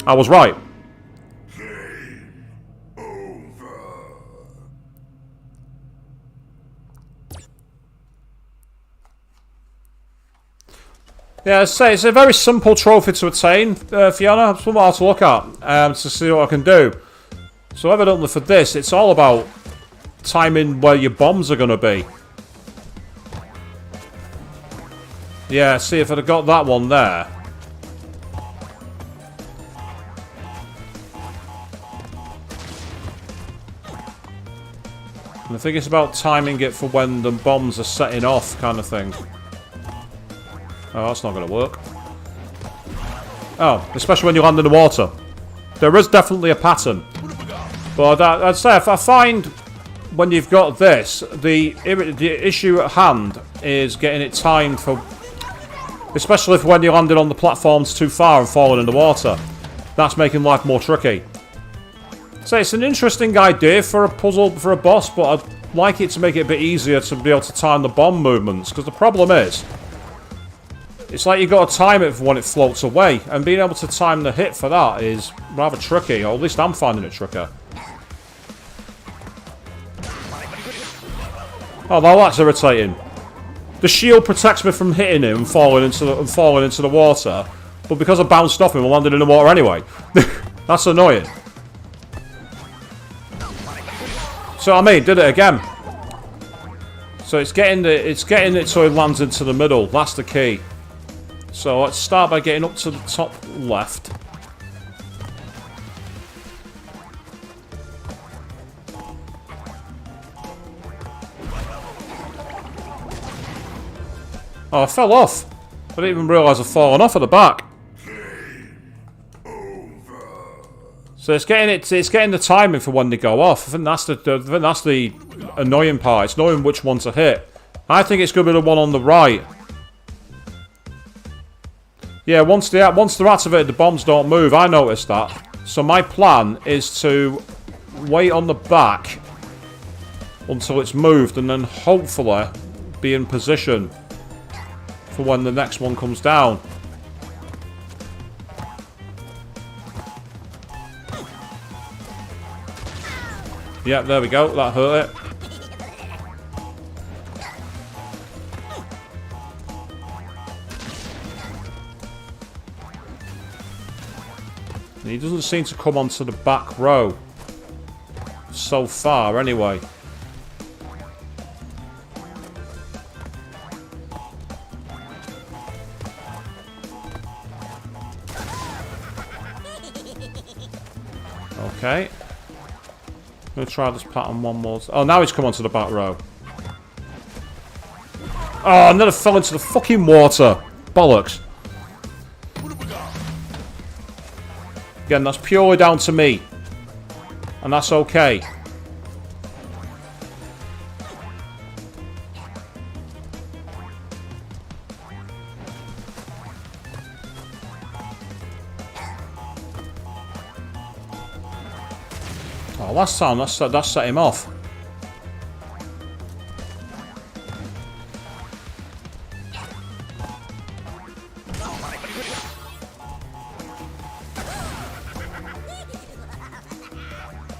I was right. Game over. Yeah, it's a very simple trophy to attain, Fiona. It's something to look at to see what I can do. So evidently for this, it's all about timing where your bombs are going to be. Yeah, see if I'd have got that one there. And I think it's about timing it for when the bombs are setting off, kind of thing. Oh, that's not going to work. Oh, especially when you land in the water. There is definitely a pattern. But I'd say if I find when you've got this, the issue at hand is getting it timed for... Especially if when you're landing on the platforms too far and falling in the water. That's making life more tricky. So it's an interesting idea for a puzzle, for a boss, but I'd like it to make it a bit easier to be able to time the bomb movements. Because the problem is... It's like you've got to time it for when it floats away, and being able to time the hit for that is rather tricky, or at least I'm finding it tricky. Oh, well, that's irritating. The shield protects me from hitting him and falling into the water, but because I bounced off him, I landed in the water anyway. That's annoying. So I mean, did it again. So it's getting it so it lands into the middle. That's the key. So let's start by getting up to the top left. Oh, I fell off. I didn't even realise I'd fallen off at the back. So it's getting the timing for when they go off. I think that's the annoying part. It's knowing which one to hit. I think it's going to be the one on the right. Yeah, once they're activated, the bombs don't move. I noticed that. So my plan is to wait on the back until it's moved, and then hopefully be in position for when the next one comes down. Yeah, there we go. That hurt it. He doesn't seem to come onto the back row so far, anyway. Okay. I'm going to try this pattern one more. Oh, now he's come onto the back row. Oh, and then I fell into the fucking water. Bollocks. Again, that's purely down to me. And that's okay. Oh, last time, that set him off.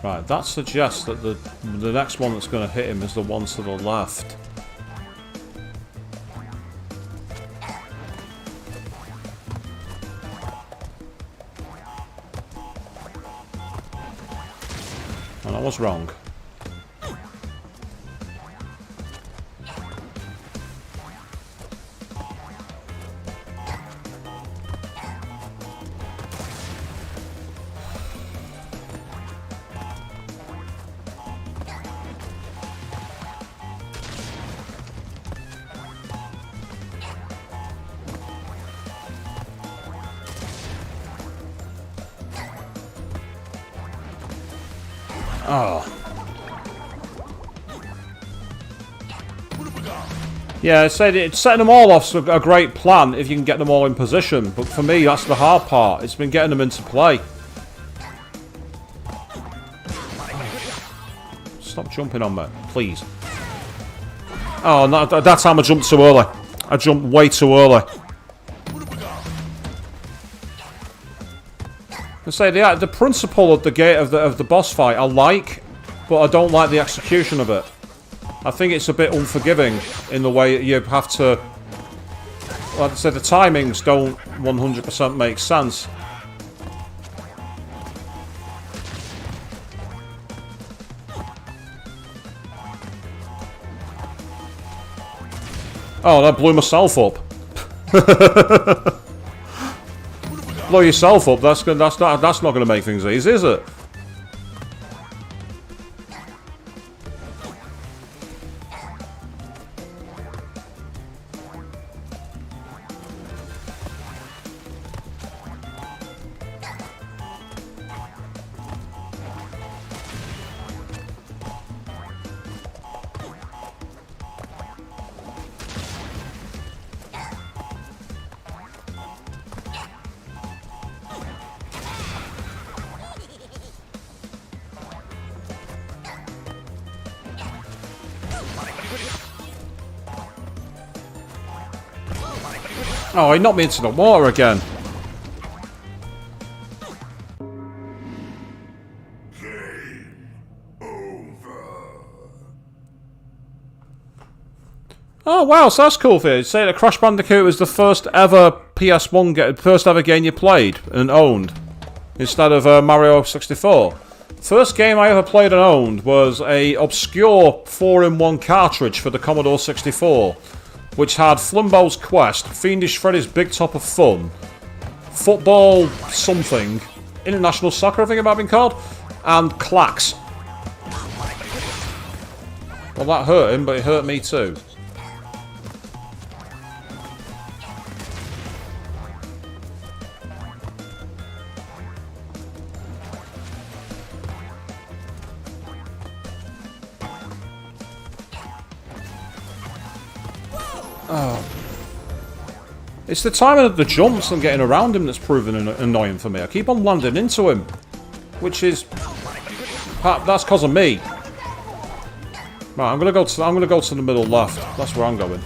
Right, that suggests that the next one that's going to hit him is the one to the left. And I was wrong. Oh. Yeah, I said setting them all off's a great plan if you can get them all in position. But for me, that's the hard part. It's been getting them into play. Stop jumping on me, please. Oh, no, that time I jumped too early. I jumped way too early. I say the principle of the gate of the boss fight I like, but I don't like the execution of it. I think it's a bit unforgiving in the way you have to. Like I said, the timings don't 100% make sense. Oh, that blew myself up. Blow yourself up. That's not going to make things easy, is it? Oh, he knocked me into the water again. Game over. Oh wow, so that's cool for you. Say that Crash Bandicoot was the first ever first ever game you played and owned, instead of Mario 64. First game I ever played and owned was a obscure 4-in-1 cartridge for the Commodore 64. Which had Flimbo's Quest, Fiendish Freddy's Big Top of Fun, Football something, International Soccer I think it might have been called, and Clacks. Well, that hurt him, but it hurt me too. Oh. It's the timing of the jumps and getting around him that's proven annoying for me. I keep on landing into him, which is that's because of me. Right, I'm gonna go to the middle left. That's where I'm going.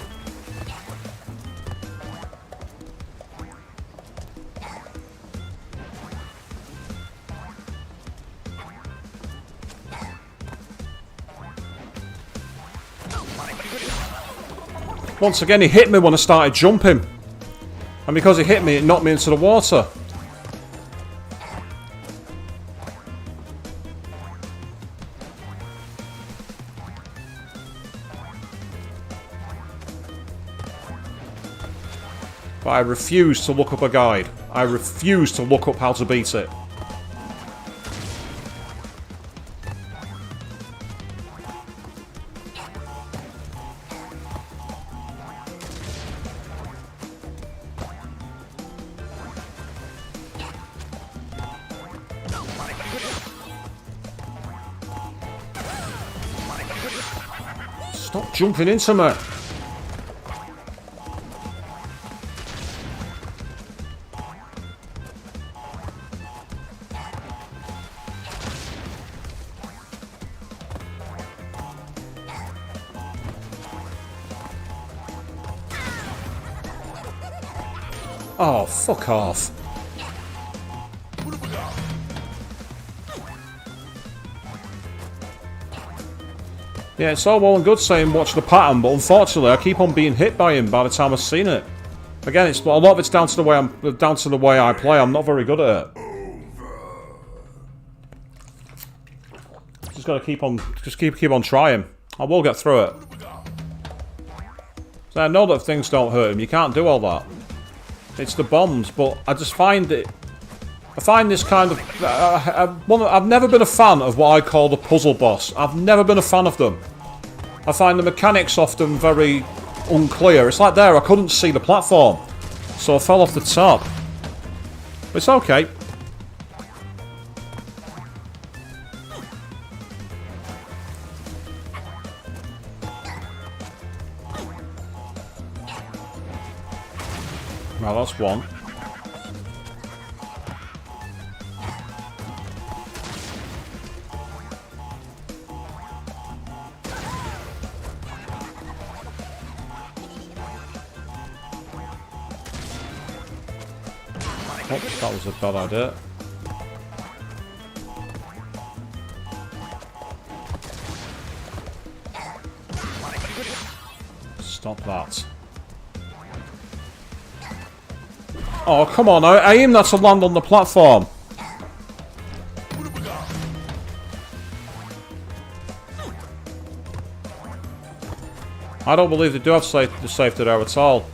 Once again, he hit me when I started jumping. And because he hit me, it knocked me into the water. But I refuse to look up a guide. I refuse to look up how to beat it. Stop jumping into me. Oh, fuck off. Yeah, it's all well and good saying watch the pattern, but unfortunately I keep on being hit by him by the time I've seen it. Again, it's a lot of it's down to the way I play. I'm not very good at it. Just gotta keep on trying. I will get through it. So I know that things don't hurt him. You can't do all that. It's the bombs, but I just find it. I find this kind of... I've never been a fan of what I call the puzzle boss. I've never been a fan of them. I find the mechanics often very unclear. It's like there, I couldn't see the platform, so I fell off the top. It's okay. Well, that's one. Oops, that was a bad idea. Stop that. Oh, come on. I aim that to land on the platform. I don't believe they do have the safety there at all.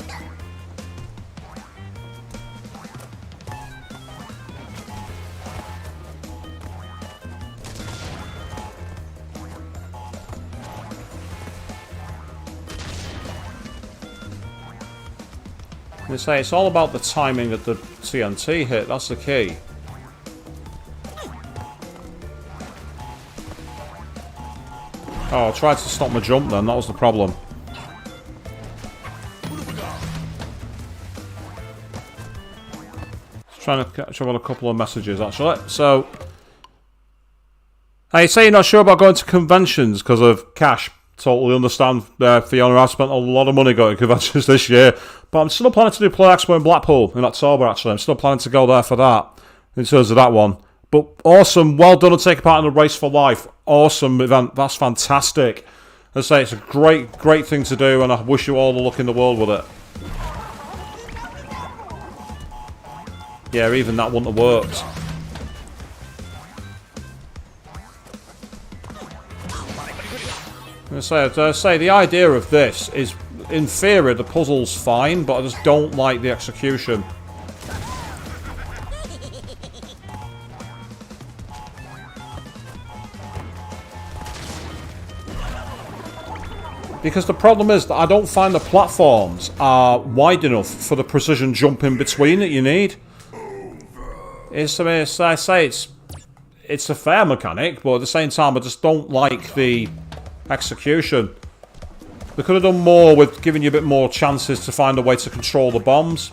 They say it's all about the timing of the TNT hit, that's the key. Oh, I tried to stop my jump then, that was the problem. Just trying to catch up on a couple of messages actually. So, hey, say you're not sure about going to conventions because of cash. Totally understand, Fiona. I've spent a lot of money going to conventions this year, but I'm still planning to do Play Expo in Blackpool in October, actually. I'm still planning to go there for that, in terms of that one. But awesome, well done on taking part in the Race for Life. Awesome event, that's fantastic. As I say, it's a great thing to do, and I wish you all the luck in the world with it. Yeah, even that wouldn't have worked. As I say, the idea of this is, in theory, the puzzle's fine, but I just don't like the execution. Because the problem is that I don't find the platforms are wide enough for the precision jump in between that you need. It's a fair mechanic, but at the same time, I just don't like the execution. They could have done more with giving you a bit more chances to find a way to control the bombs.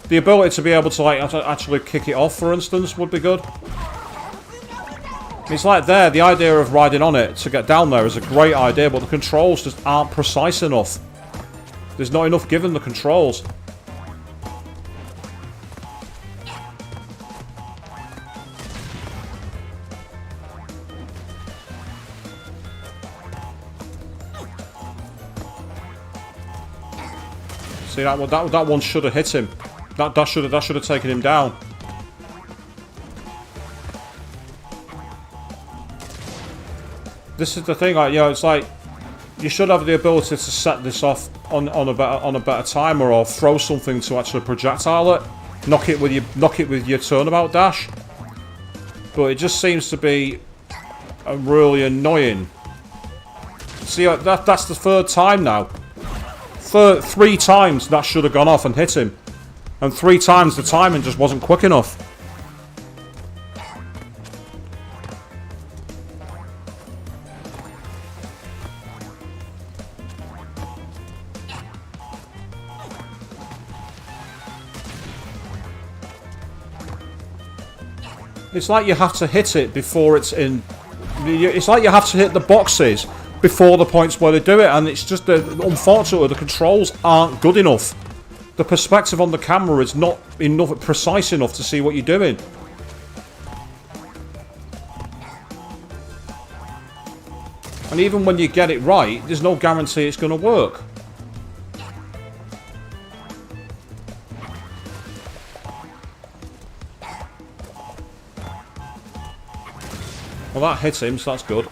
The ability to be able to like actually kick it off, for instance, would be good. It's like there, the idea of riding on it to get down there is a great idea, but the controls just aren't precise enough. There's not enough given the controls. See, that one should have hit him. That should have taken him down. This is the thing, like, you know, it's like you should have the ability to set this off on a better timer, or throw something to actually projectile it, knock it with your turnabout dash. But it just seems to be really annoying. See, that's the third time now. Three times that should have gone off and hit him, and 3 times the timing just wasn't quick enough. It's like you have to hit it before it's in. It's like you have to hit the boxes before the points where they do it, and it's just unfortunately the controls aren't good enough. The perspective on the camera is not precise enough to see what you're doing. And even when you get it right, there's no guarantee it's going to work. Well, that hits him, so that's good.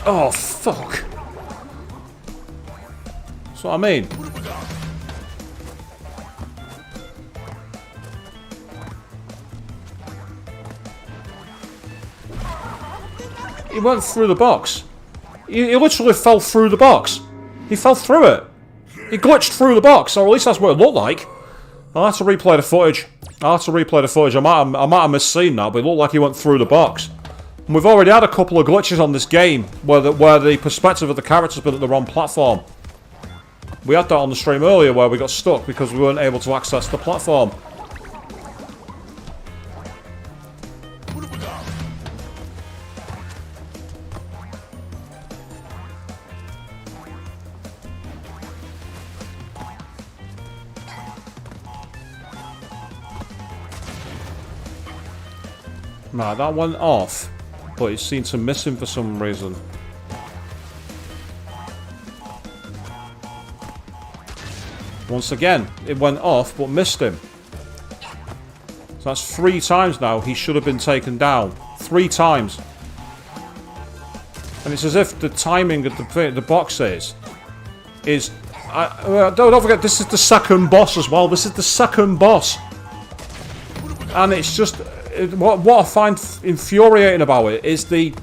Oh, fuck. That's what I mean. He went through the box. He literally fell through the box. He fell through it. He glitched through the box, or at least that's what it looked like. I'll have to replay the footage. I might have misseen that, but it looked like he went through the box. And we've already had a couple of glitches on this game where the perspective of the character's been at the wrong platform. We had that on the stream earlier where we got stuck because we weren't able to access the platform. Nah, that went off, but it seemed to miss him for some reason. Once again, it went off, but missed him. So that's 3 times now he should have been taken down. 3 times. And it's as if the timing of the box is... don't forget, this is the second boss as well. This is the second boss. And it's just... What I find infuriating about it is the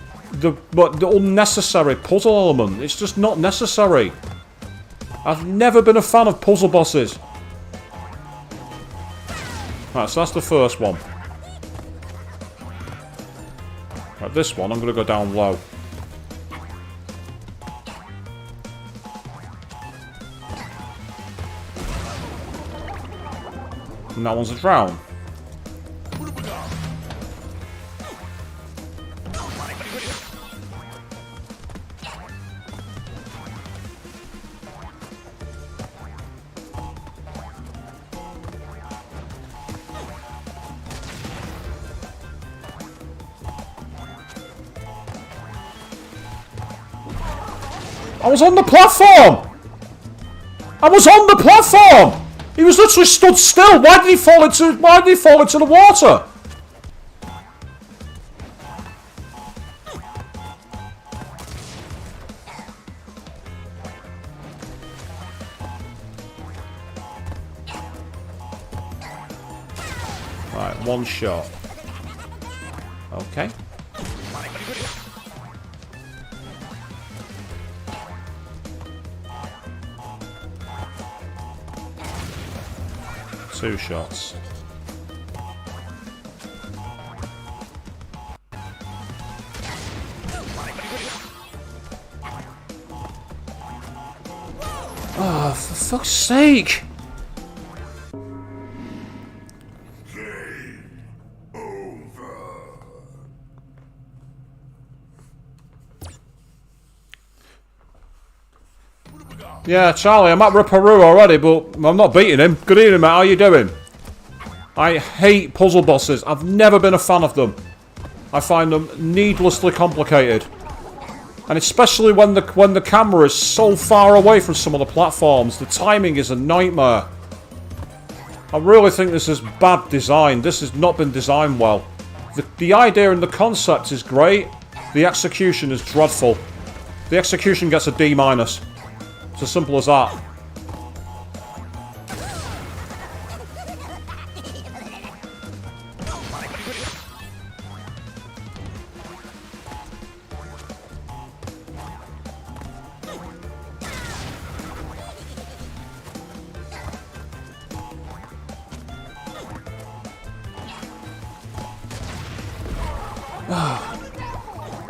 unnecessary puzzle element. It's just not necessary. I've never been a fan of puzzle bosses. Right, so that's the first one. Right, this one, I'm going to go down low. And that one's a drown. I was on the platform! I was on the platform! He was literally stood still. Why did he fall into the water? Right, one shot. Okay. Two shots. Oh, for fuck's sake! Game over. Yeah, Charlie, I'm at Ripperoo already, but I'm not beating him. Good evening, mate. How you doing? I hate puzzle bosses. I've never been a fan of them. I find them needlessly complicated. And especially when the camera is so far away from some of the platforms. The timing is a nightmare. I really think this is bad design. This has not been designed well. The idea and the concept is great. The execution is dreadful. The execution gets a D-. It's as simple as that.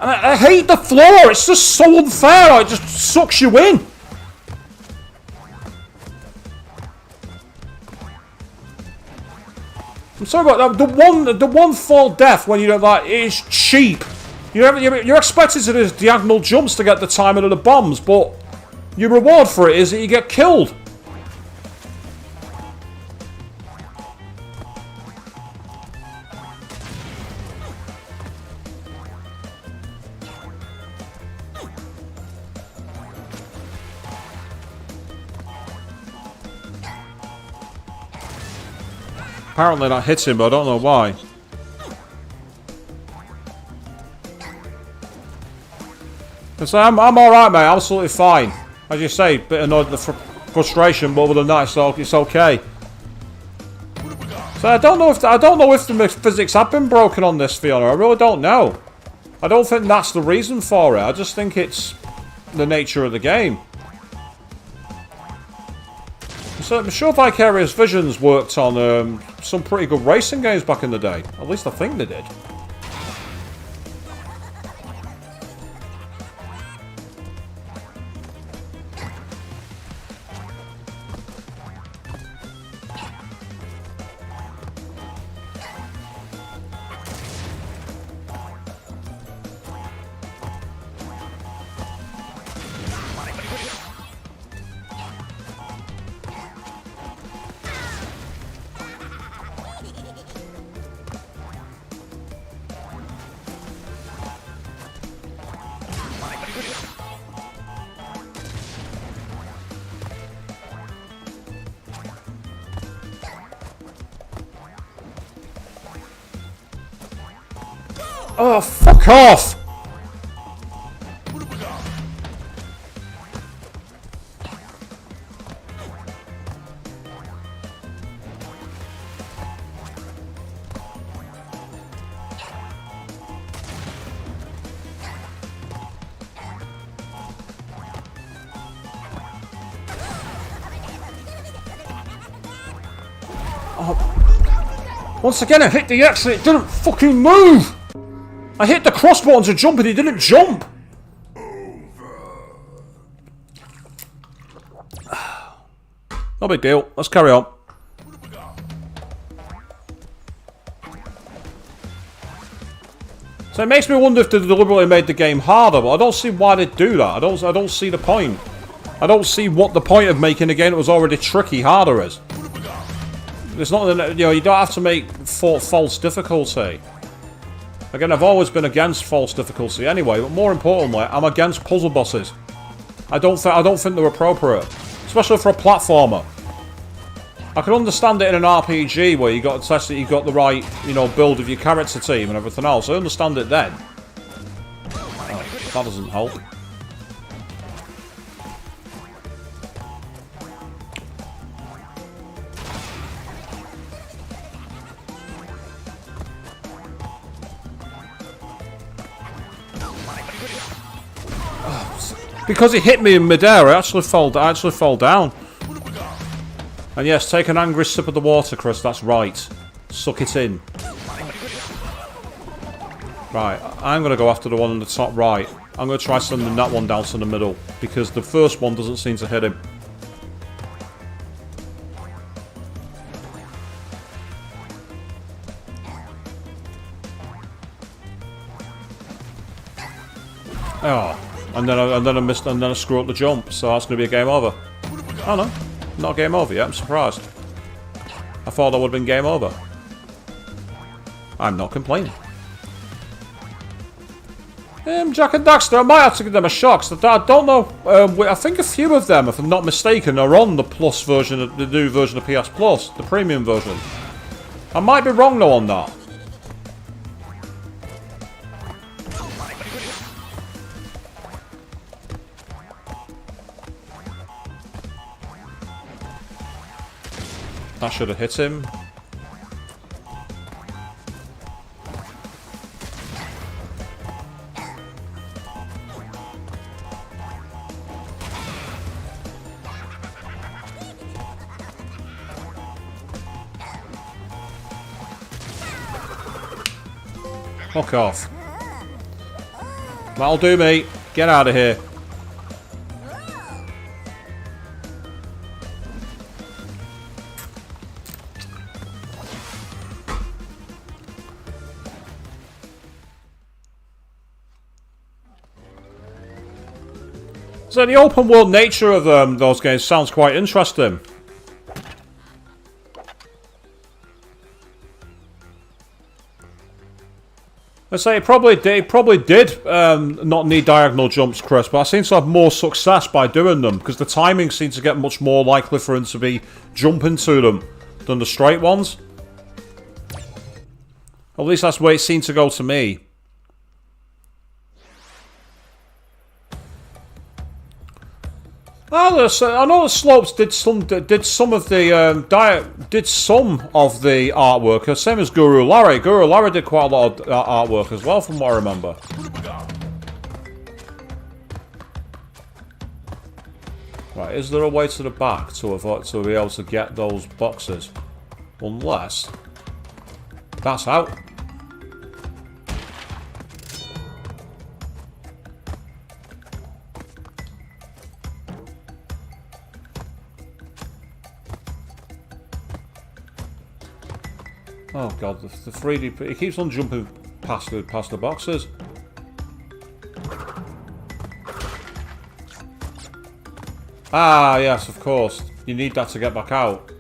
I hate the floor. It's just so unfair. It just sucks you in. I'm sorry about that. The one fall death when you do that is cheap. You're expected to do diagonal jumps to get the timing of the bombs, but your reward for it is that you get killed. Apparently that hits him, but I don't know why. So I'm alright, mate. Absolutely fine. As you say, bit annoyed at the frustration, but other than that, it's okay. So I don't know if the physics have been broken on this, Fiona. I really don't know. I don't think that's the reason for it. I just think it's the nature of the game. So I'm sure Vicarious Visions worked on some pretty good racing games back in the day. At least I think they did. Oh, fuck off! Oh. Once again, I hit the X and it didn't fucking move! I hit the cross button to jump and he didn't jump! No big deal. Let's carry on. So it makes me wonder if they deliberately made the game harder, but I don't see why they'd do that. I don't see the point. I don't see what the point of making a game that was already tricky harder is. It's not, you know, you don't have to make false difficulty. Again, I've always been against false difficulty anyway, but more importantly, I'm against puzzle bosses. I don't think they're appropriate, especially for a platformer. I can understand it in an RPG where you got to test that you got the right, you know, build of your character team and everything else. I understand it then. Oh, that doesn't help. Because it hit me in midair, I actually fell down. And yes, take an angry sip of the water, Chris. That's right. Suck it in. Right, I'm going to go after the one on the top right. I'm going to try sending that one down to the middle, because the first one doesn't seem to hit him. Oh. And then I missed, and then I screwed up the jump, so that's going to be a game over. Oh no, not game over yet, I'm surprised. I thought that would have been game over. I'm not complaining. Jack and Daxter, I might have to give them a shot, because I don't know, I think a few of them, if I'm not mistaken, are on the Plus version, the new version of PS Plus, the premium version. I might be wrong though on that. That should have hit him. Fuck off. That'll do me. Get out of here. So the open world nature of those games sounds quite interesting. I say it probably did not need diagonal jumps, Chris, but I seem to have more success by doing them because the timing seems to get much more likely for him to be jumping to them than the straight ones. At least that's the way it seemed to go to me. Oh, I know the slopes did some of the artwork, same as Guru Larry. Guru Larry did quite a lot of artwork as well, from what I remember. Right, is there a way to the back to be able to get those boxes? Unless that's out. Oh god, the 3D... It keeps on jumping past the boxes. Ah, yes, of course. You need that to get back out.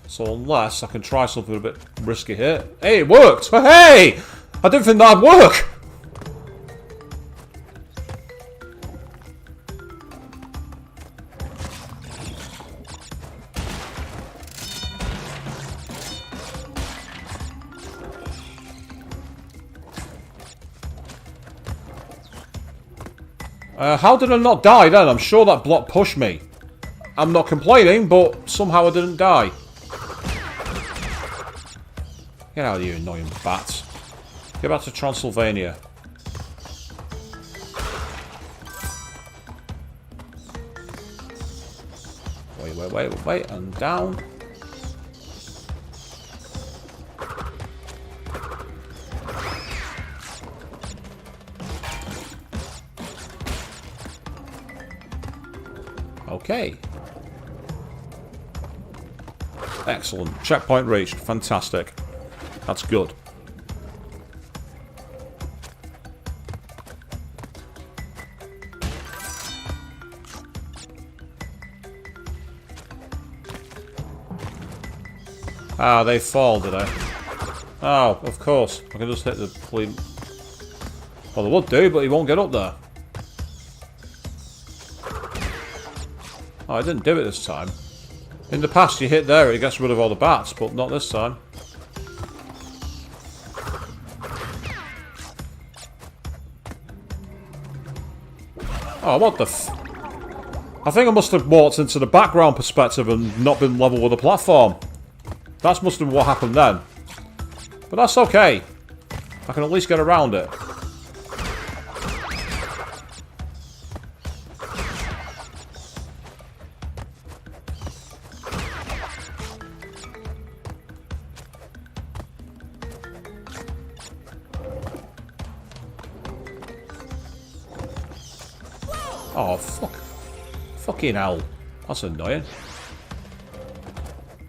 So unless I can try something a bit risky here. Hey, it worked! Hey! I didn't think that'd work! How did I not die then? I'm sure that block pushed me. I'm not complaining, but somehow I didn't die. Get out of here, you annoying bats. Get back to Transylvania. Wait, and down. Okay. Excellent. Checkpoint reached. Fantastic. That's good. Ah, they fall, did I? Oh, of course. I can just hit the clean. Well, they would do, but he won't get up there. Oh, I didn't do it this time. In the past, you hit there, it gets rid of all the bats, but not this time. Oh, what the f... I think I must have walked into the background perspective and not been level with the platform. That must have been what happened then. But that's okay. I can at least get around it. Oh, fuck. Fucking hell. That's annoying.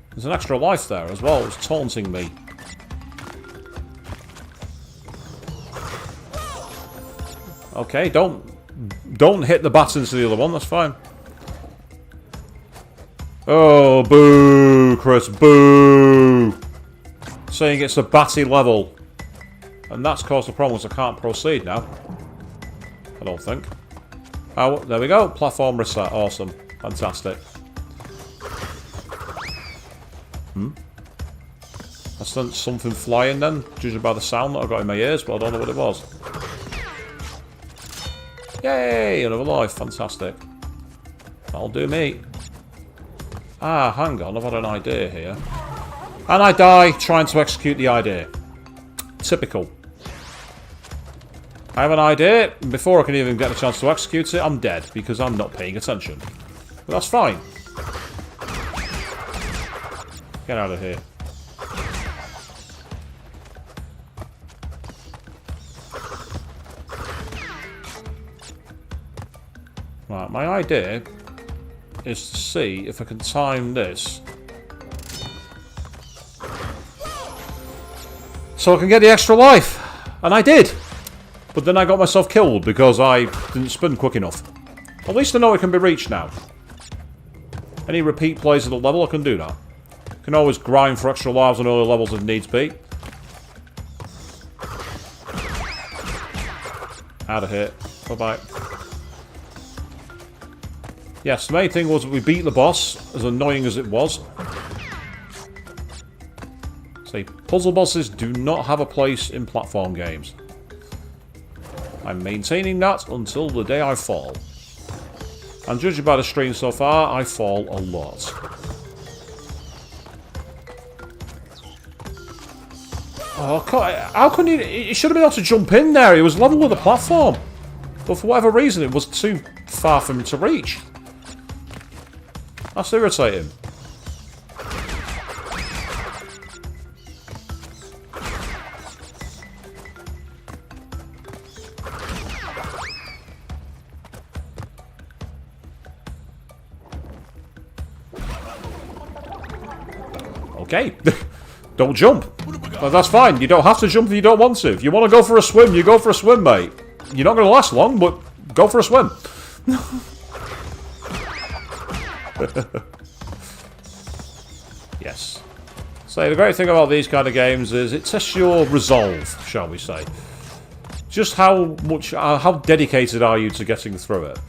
There's an extra life there as well. It's taunting me. Okay, don't hit the bats into the other one. That's fine. Oh, boo, Chris, boo. Saying it's a batty level. And that's caused the problems. I can't proceed now. I don't think. Oh, there we go. Platform reset. Awesome. Fantastic. I sensed something flying then, judging by the sound that I got in my ears, but I don't know what it was. Yay! Another life. Fantastic. That'll do me. Ah, hang on. I've had an idea here. And I die trying to execute the idea. Typical. I have an idea, and before I can even get a chance to execute it, I'm dead, because I'm not paying attention. But that's fine. Get out of here. Right, my idea is to see if I can time this so I can get the extra life. And I did. But then I got myself killed because I didn't spin quick enough. At least I know it can be reached now. Any repeat plays of the level, I can do that. Can always grind for extra lives on other levels if needs be. Out of here. Bye-bye. Yes, the main thing was we beat the boss, as annoying as it was. See, puzzle bosses do not have a place in platform games. I'm maintaining that until the day I fall. And judging by the stream so far, I fall a lot. Oh, how can he should have been able to jump in there. He was level with the platform. But for whatever reason, it was too far for him to reach. That's irritating. Okay. Don't jump. Well, that's fine. You don't have to jump if you don't want to. If you want to go for a swim, you go for a swim, mate. You're not going to last long, but go for a swim. Yes. So the great thing about these kind of games is it tests your resolve, shall we say. Just how dedicated are you to getting through it?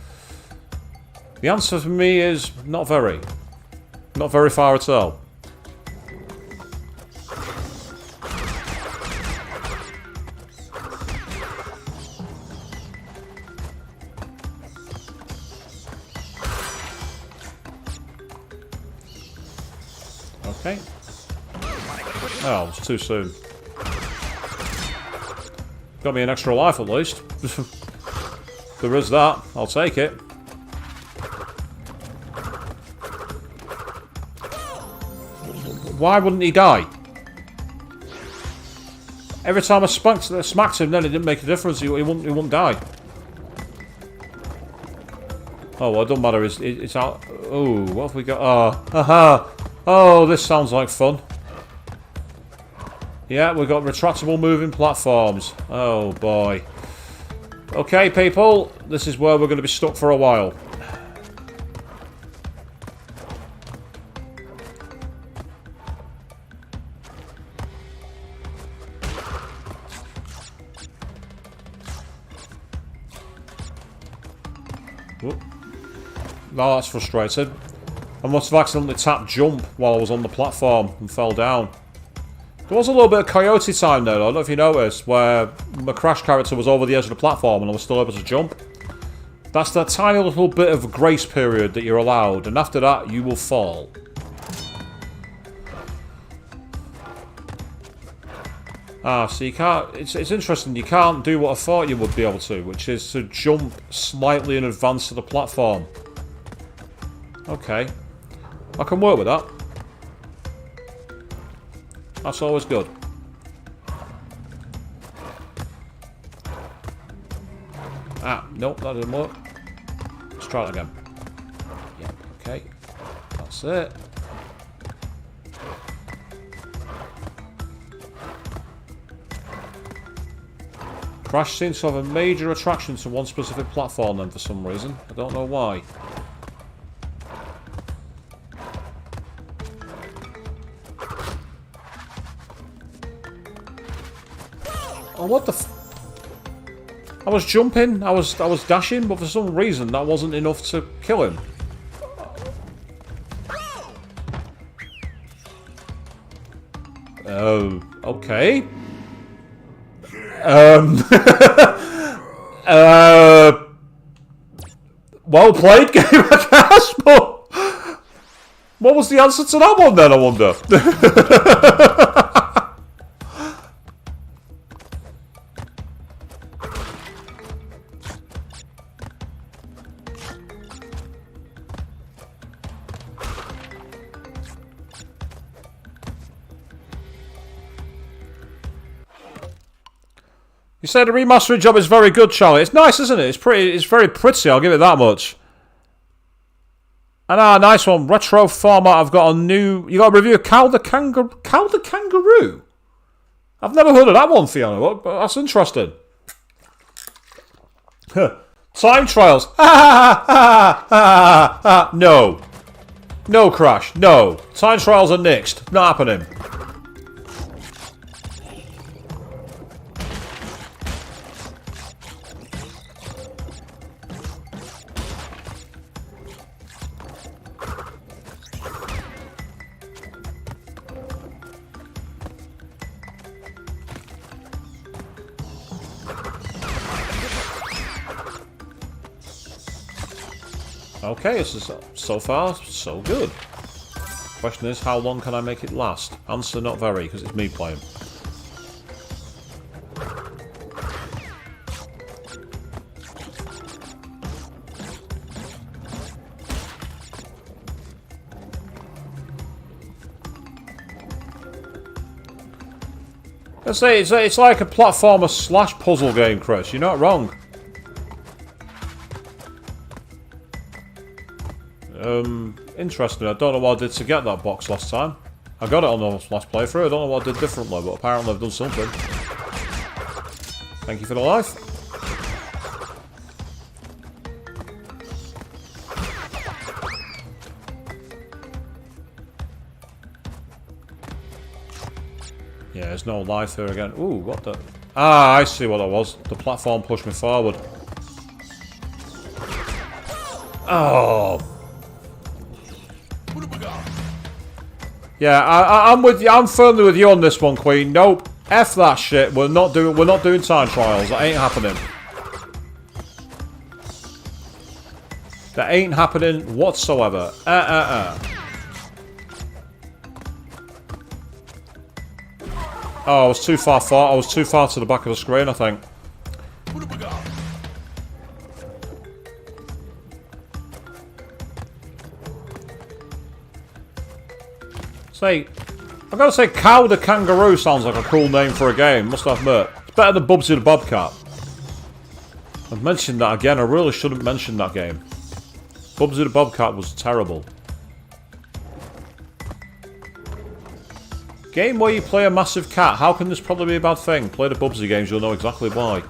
The answer for me is not very. Not very far at all. Okay. Oh, it's too soon. Got me an extra life at least. There is that. I'll take it. Why wouldn't he die? Every time I smacked him, then it didn't make a difference. He wouldn't die. Oh, well, it doesn't matter. It's out. Oh, what have we got? Oh, haha. Oh, this sounds like fun. Yeah, we've got retractable moving platforms. Oh, boy. Okay, people. This is where we're going to be stuck for a while. Whoop. Oh, that's frustrating. I must have accidentally tapped jump while I was on the platform and fell down. There was a little bit of coyote time there, though. I don't know if you noticed, where my Crash character was over the edge of the platform and I was still able to jump. That's that tiny little bit of grace period that you're allowed, and after that, you will fall. Ah, so you can't... It's interesting, you can't do what I thought you would be able to, which is to jump slightly in advance of the platform. Okay. I can work with that. That's always good. Ah, nope, that didn't work. Let's try it again. Yep, okay. That's it. Crash seems to have a major attraction to one specific platform then for some reason. I don't know why. Oh, what the I was jumping, I was dashing, but for some reason that wasn't enough to kill him. Oh, okay. Well played, game, I guess, but what was the answer to that one then, I wonder? You said the remastering job is very good, Charlie. It's nice, isn't it? It's very pretty, I'll give it that much. And nice one. Retro format, I've got a new... You got a review of Cow the Kangaroo? I've never heard of that one, Fiona, but that's interesting. Time trials. No. No, Crash. No. Time trials are nixed. Not happening. Okay, this is so far so good. Question is, how long can I make it last? Answer, not very, because it's me playing. It's like a platformer slash puzzle game, Chris. You're not wrong. Interesting. I don't know what I did to get that box last time. I got it on the last playthrough. I don't know what I did differently, but apparently I've done something. Thank you for the life. Yeah, there's no life here again. Ooh, what the... Ah, I see what that was. The platform pushed me forward. Oh. Yeah, I'm with you. I'm firmly with you on this one, Queen. Nope. F that shit. We're not doing time trials. That ain't happening. That ain't happening whatsoever. Oh, I was too far I was too far to the back of the screen, I think. Say, I've got to say, Cow the Kangaroo sounds like a cool name for a game, must I admit. It's better than Bubsy the Bobcat. I've mentioned that again, I really shouldn't mention that game. Bubsy the Bobcat was terrible. Game where you play a massive cat, how can this probably be a bad thing? Play the Bubsy games, you'll know exactly why.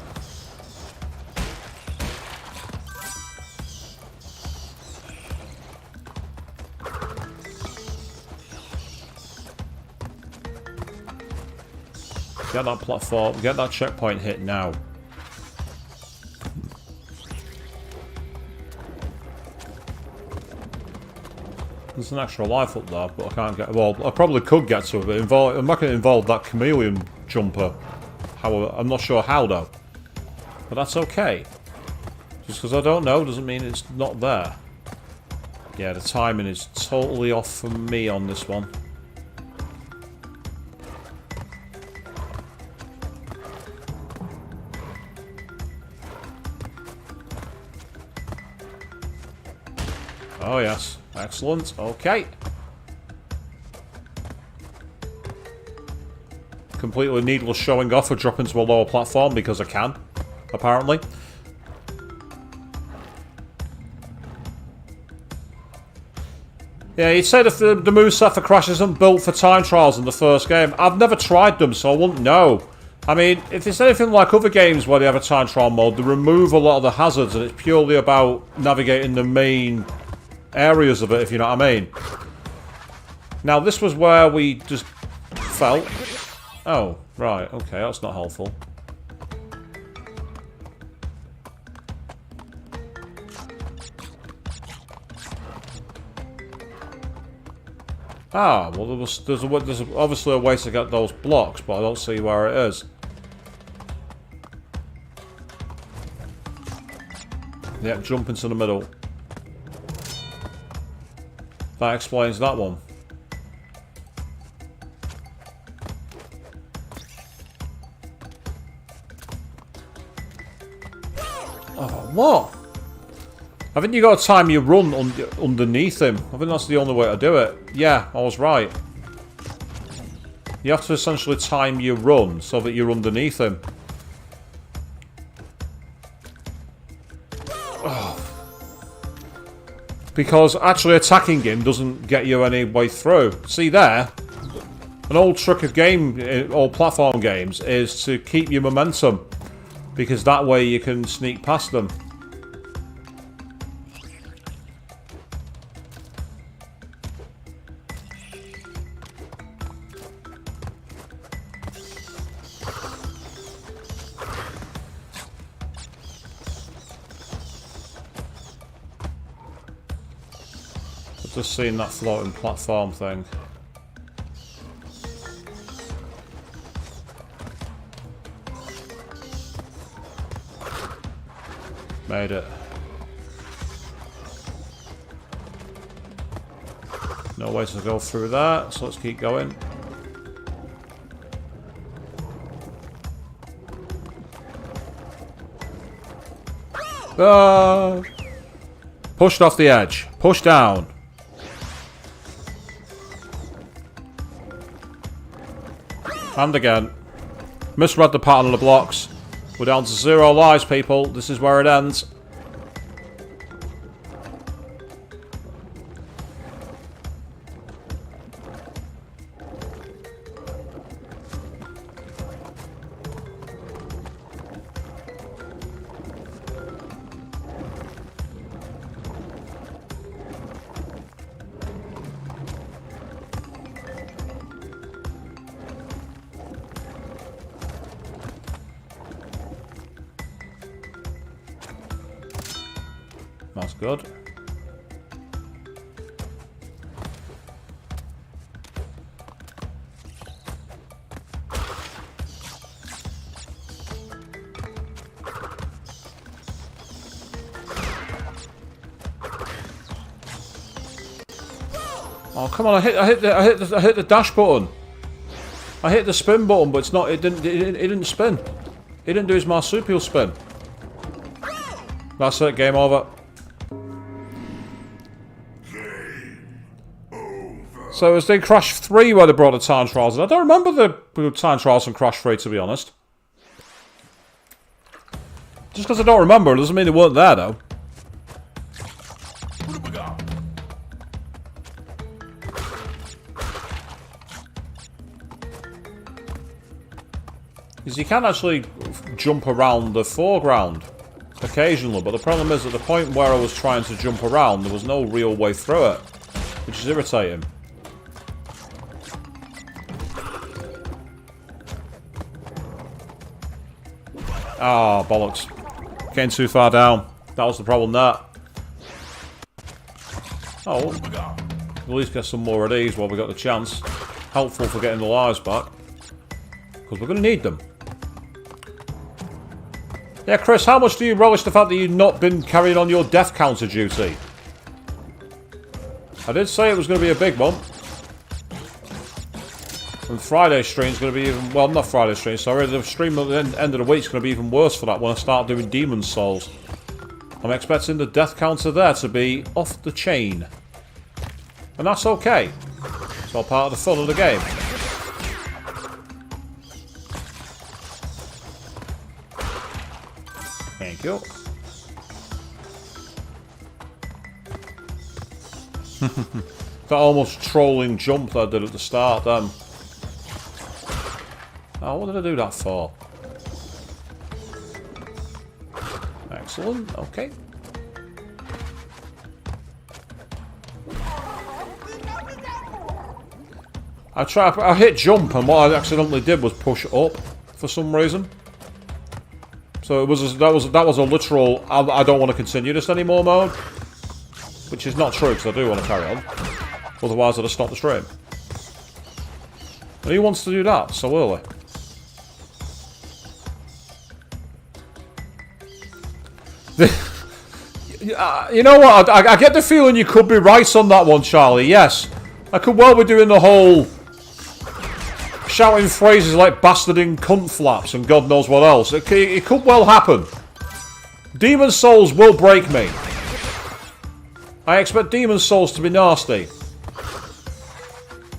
Get that platform, get that checkpoint hit now. There's an extra life up there, but I can't get... Well, I probably could get to it, but I'm not going to involve that chameleon jumper. However, I'm not sure how, though. But that's okay. Just because I don't know doesn't mean it's not there. Yeah, the timing is totally off for me on this one. Oh yes, excellent, okay. Completely needless showing off for dropping to a lower platform because I can, apparently. Yeah, you'd say the moveset for Crash isn't built for time trials in the first game. I've never tried them, so I wouldn't know. I mean, if it's anything like other games where they have a time trial mode, they remove a lot of the hazards and it's purely about navigating the main areas of it, if you know what I mean. Now, this was where we just fell. Oh, right, okay, that's not helpful. Ah, well, there's obviously a way to get those blocks, but I don't see where it is. Yep, jump into the middle. That explains that one. Oh, what? I think you got to time your run underneath him. I think that's the only way to do it. Yeah, I was right. You have to essentially time your run so that you're underneath him. Because actually attacking him doesn't get you any way through. See there? An old trick of old platform games is to keep your momentum. Because that way you can sneak past them. Just seeing that floating platform thing. Made it. No way to go through that, so let's keep going. Pushed off the edge. Push down. And again. Misread the pattern of the blocks. We're down to 0 lives, people. This is where it ends. That's good. Oh come on! I hit the dash button. I hit the spin button, but it's not. It didn't spin. It didn't do his marsupial spin. That's it. Game over. So it was in Crash 3 where they brought the time trials, and I don't remember the time trials from Crash 3, to be honest. Just because I don't remember, it doesn't mean they weren't there, though. Because you can actually jump around the foreground occasionally, but the problem is at the point where I was trying to jump around, there was no real way through it, which is irritating. Ah, oh, bollocks. Getting too far down. That was the problem there. Oh, at least get some more of these while we got the chance. Helpful for getting the lives back. Because we're going to need them. Yeah, Chris, how much do you relish the fact that you've not been carrying on your death counter duty? I did say it was going to be a big one. And Friday's stream's going to be even... Well, not Friday's stream, sorry. The stream at the end of the week's going to be even worse for that when I start doing Demon Souls. I'm expecting the death counter there to be off the chain. And that's okay. It's all part of the fun of the game. Thank you. That almost trolling jump that I did at the start then. Oh, what did I do that for? Excellent, okay. I hit jump, and what I accidentally did was push up for some reason. So it was that was a literal I don't want to continue this anymore mode, which is not true because I do want to carry on. Otherwise, I'd have stopped the stream. And who wants to do that so early? You know what? I get the feeling you could be right on that one, Charlie. Yes, I could well be doing the whole shouting phrases like bastarding cunt flaps and God knows what else. It could well happen. Demon Souls will break me. I expect Demon Souls to be nasty.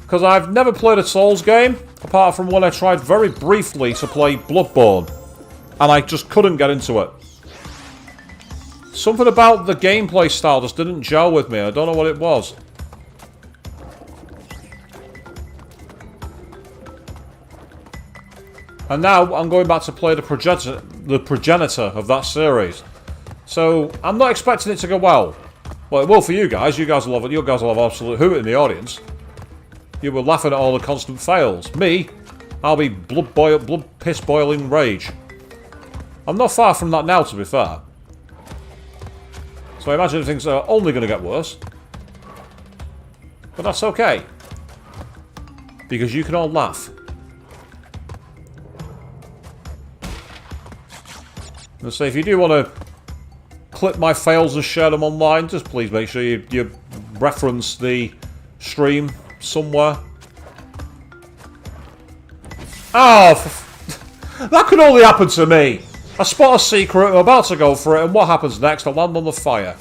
Because I've never played a Souls game, apart from when I tried very briefly to play Bloodborne. And I just couldn't get into it. Something about the gameplay style just didn't gel with me. I don't know what it was. And now I'm going back to play the progenitor of that series. So I'm not expecting it to go well. Well, it will for you guys. You guys will love it. You guys will have absolute hoot in the audience. You were laughing at all the constant fails. Me, I'll be blood piss boiling rage. I'm not far from that now, to be fair. So I imagine things are only going to get worse. But that's okay. Because you can all laugh. And so if you do want to clip my fails and share them online, just please make sure you reference the stream somewhere. Oh, that could only happen to me. I spot a secret, I'm about to go for it, and what happens next? I land on the fire.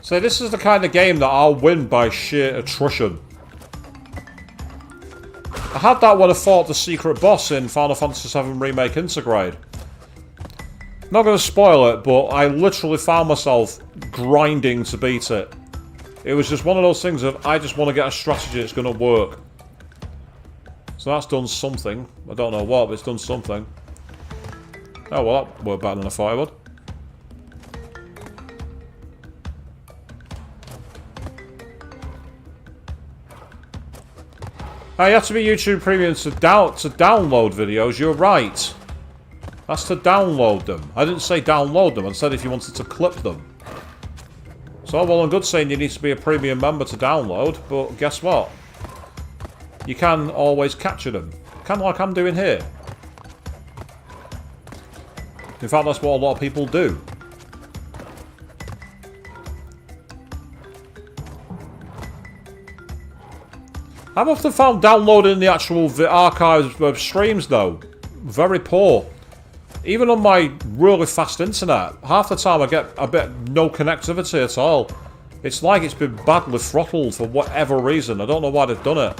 So this is the kind of game that I'll win by sheer attrition. I had that when I fought the secret boss in Final Fantasy VII Remake Intergrade. Not going to spoil it, but I literally found myself grinding to beat it. It was just one of those things of, I just want to get a strategy that's going to work. So that's done something. I don't know what, but it's done something. Oh, well, that worked better than I thought it would. You have to be YouTube Premium to download videos. You're right. That's to download them. I didn't say download them. I said if you wanted to clip them. So, well and good saying you need to be a premium member to download, but guess what? You can always capture them. Kind of like I'm doing here. In fact, that's what a lot of people do. I've often found downloading the actual archives of streams, though, very poor. Even on my really fast internet, half the time I get a bit no connectivity at all. It's like it's been badly throttled for whatever reason. I don't know why they've done it.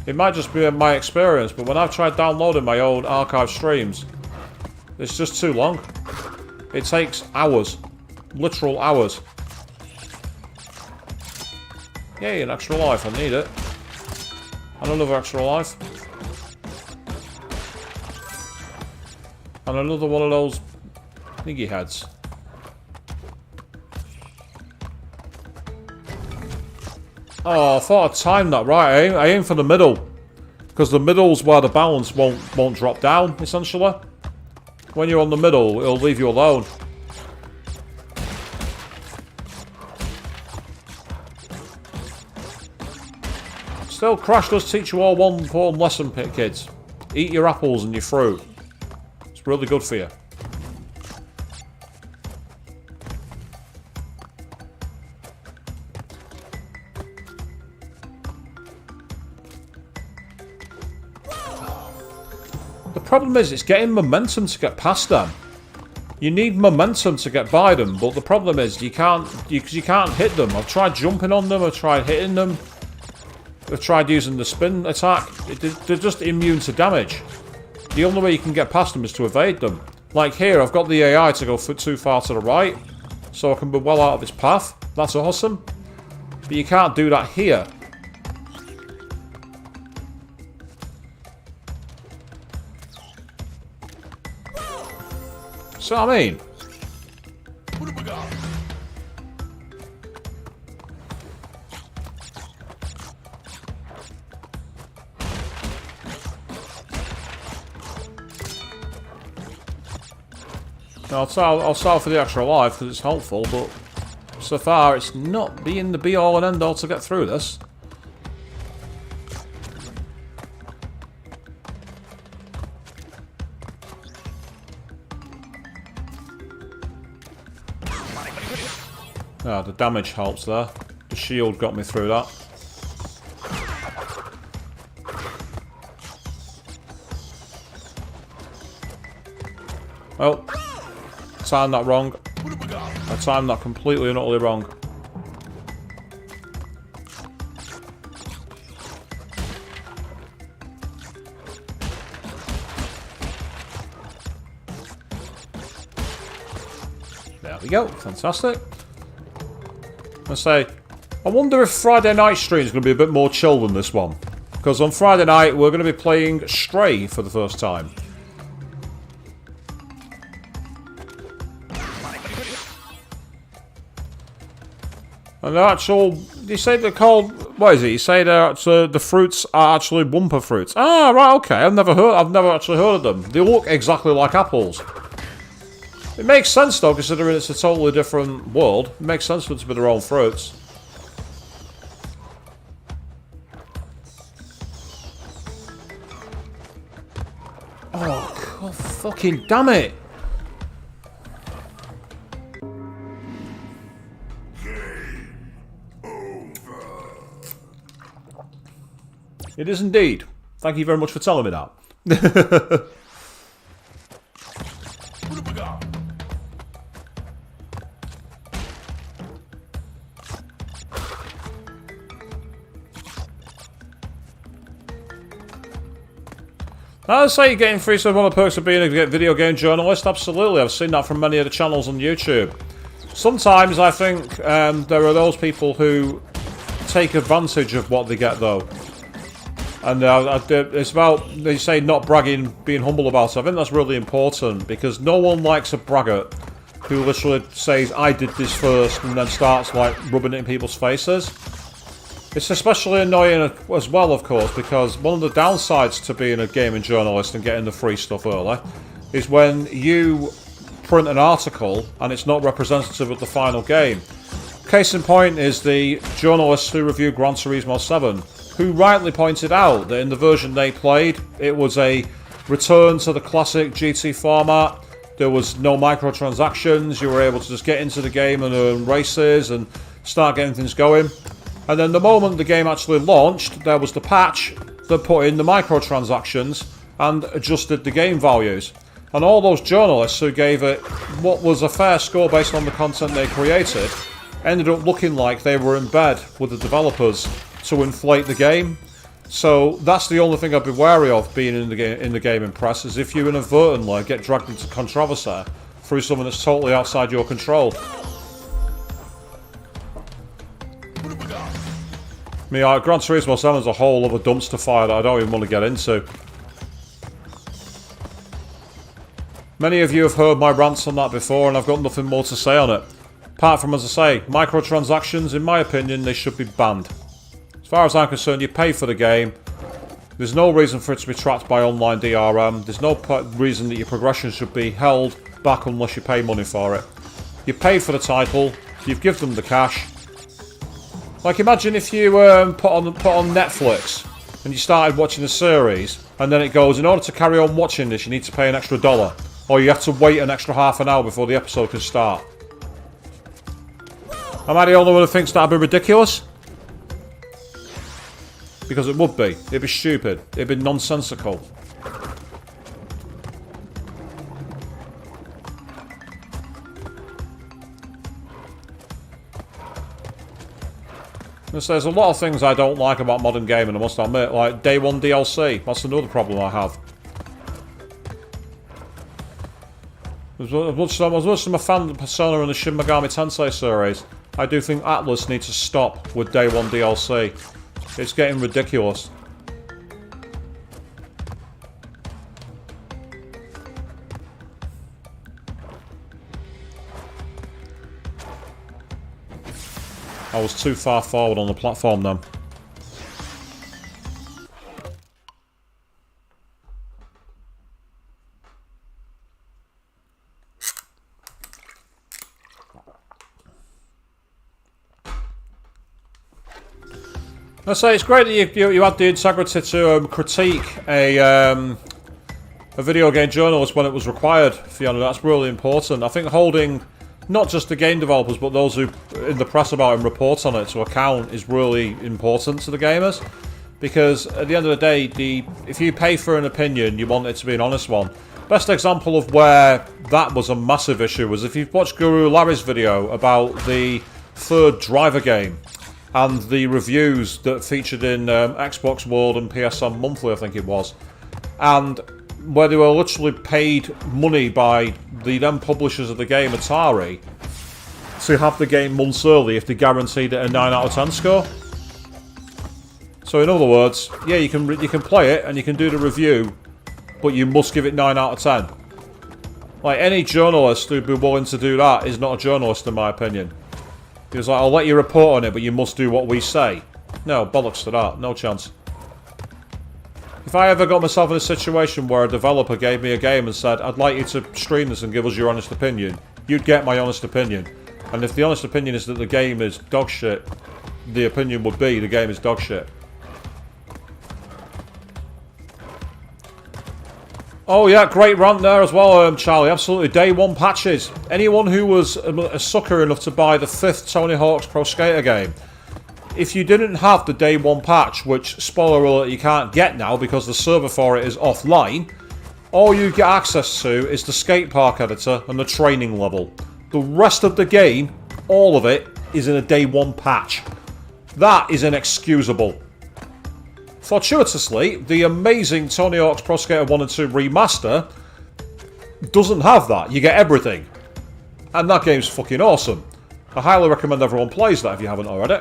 It might just be my experience, but when I've tried downloading my own archive streams, it's just too long. It takes hours. Literal hours. Yay, an extra life. I need it. And another extra life. And another one of those thingy heads. Oh, I thought I timed that right. I aim for the middle. Because the middle's where the balance won't drop down, essentially. When you're on the middle, it'll leave you alone. Still, Crash does teach you all one important lesson, kids. Eat your apples and your fruit. It's really good for you. The problem is, it's getting momentum to get past them. You need momentum to get by them, but the problem is you can't hit them. I've tried jumping on them, I've tried hitting them. I've tried using the spin attack. They're just immune to damage. The only way you can get past them is to evade them. Like here, I've got the AI to go too far to the right, so I can be well out of its path. That's awesome. But you can't do that here. So I mean... I'll start for the extra life because it's helpful, but so far it's not being the be-all and end-all to get through this. Ah, the damage helps there. The shield got me through that. Well, timed that wrong. I timed that completely and utterly wrong. There we go. Fantastic. I wonder if Friday night stream is going to be a bit more chill than this one. Because on Friday night, we're going to be playing Stray for the first time. And they're actual... You say they're called... What is it? You say the fruits are actually Wumpa fruits. Ah, right, okay. I've never actually heard of them. They look exactly like apples. It makes sense, though, considering it's a totally different world. It makes sense for them to be their own fruits. Oh, fucking damn it! It is indeed. Thank you very much for telling me that. I'd say getting free some of the perks of being a video game journalist. Absolutely, I've seen that from many of the channels on YouTube. Sometimes I think there are those people who take advantage of what they get, though. And it's about, they say, not bragging, being humble about it. I think that's really important, because no one likes a braggart who literally says, I did this first, and then starts, like, rubbing it in people's faces. It's especially annoying as well, of course, because one of the downsides to being a gaming journalist and getting the free stuff early is when you print an article and it's not representative of the final game. Case in point is the journalists who reviewed Gran Turismo 7, who rightly pointed out that in the version they played, it was a return to the classic GT format. There was no microtransactions, you were able to just get into the game and earn races and start getting things going. And then the moment the game actually launched, there was the patch that put in the microtransactions and adjusted the game values. And all those journalists who gave it what was a fair score based on the content they created ended up looking like they were in bed with the developers to inflate the game. So that's the only thing I'd be wary of being in the gaming press, is if you inadvertently get dragged into controversy through something that's totally outside your control. I mean, Gran Turismo 7 is a whole other dumpster fire that I don't even want to get into. Many of you have heard my rants on that before, and I've got nothing more to say on it. Apart from, as I say, microtransactions, in my opinion, they should be banned. As far as I'm concerned, you pay for the game. There's no reason for it to be tracked by online DRM. There's no reason that your progression should be held back unless you pay money for it. You pay for the title, you've given them the cash. Like, imagine if you put on Netflix and you started watching a series, and then it goes, in order to carry on watching this, you need to pay an extra $1, or you have to wait an extra half an hour before the episode can start. Am I the only one who thinks that'd be ridiculous? Because it would be. It'd be stupid. It'd be nonsensical. There's a lot of things I don't like about modern gaming, I must admit, like Day 1 DLC. That's another problem I have. As much as I'm a fan of the Persona and the Shin Megami Tensei series, I do think Atlas needs to stop with Day 1 DLC. It's getting ridiculous. I was too far forward on the platform then. I say it's great that you had the integrity to critique a video game journalist when it was required, Fiona. That's really important. I think holding not just the game developers, but those who in the press about and report on it to account is really important to the gamers. Because at the end of the day, if you pay for an opinion, you want it to be an honest one. Best example of where that was a massive issue was if you've watched Guru Larry's video about the third Driver game and the reviews that featured in Xbox World and PSN Monthly, I think it was. And where they were literally paid money by the then publishers of the game, Atari, to have the game months early if they guaranteed it a 9 out of 10 score. So in other words, yeah, you can play it and you can do the review, but you must give it 9 out of 10. Like, any journalist who'd be willing to do that is not a journalist in my opinion. He was like, I'll let you report on it, but you must do what we say. No, bollocks to that, no chance. If I ever got myself in a situation where a developer gave me a game and said, I'd like you to stream this and give us your honest opinion, you'd get my honest opinion. And if the honest opinion is that the game is dog shit, the opinion would be the game is dog shit. Oh yeah, great rant there as well, Charlie. Absolutely, day one patches. Anyone who was a sucker enough to buy the 5th Tony Hawk's Pro Skater game, if you didn't have the day one patch, which, spoiler alert, you can't get now because the server for it is offline, all you get access to is the skate park editor and the training level. The rest of the game, all of it, is in a day one patch. That is inexcusable. Fortuitously, the amazing Tony Hawk's Pro Skater 1 and 2 remaster doesn't have that. You get everything. And that game's fucking awesome. I highly recommend everyone plays that if you haven't already.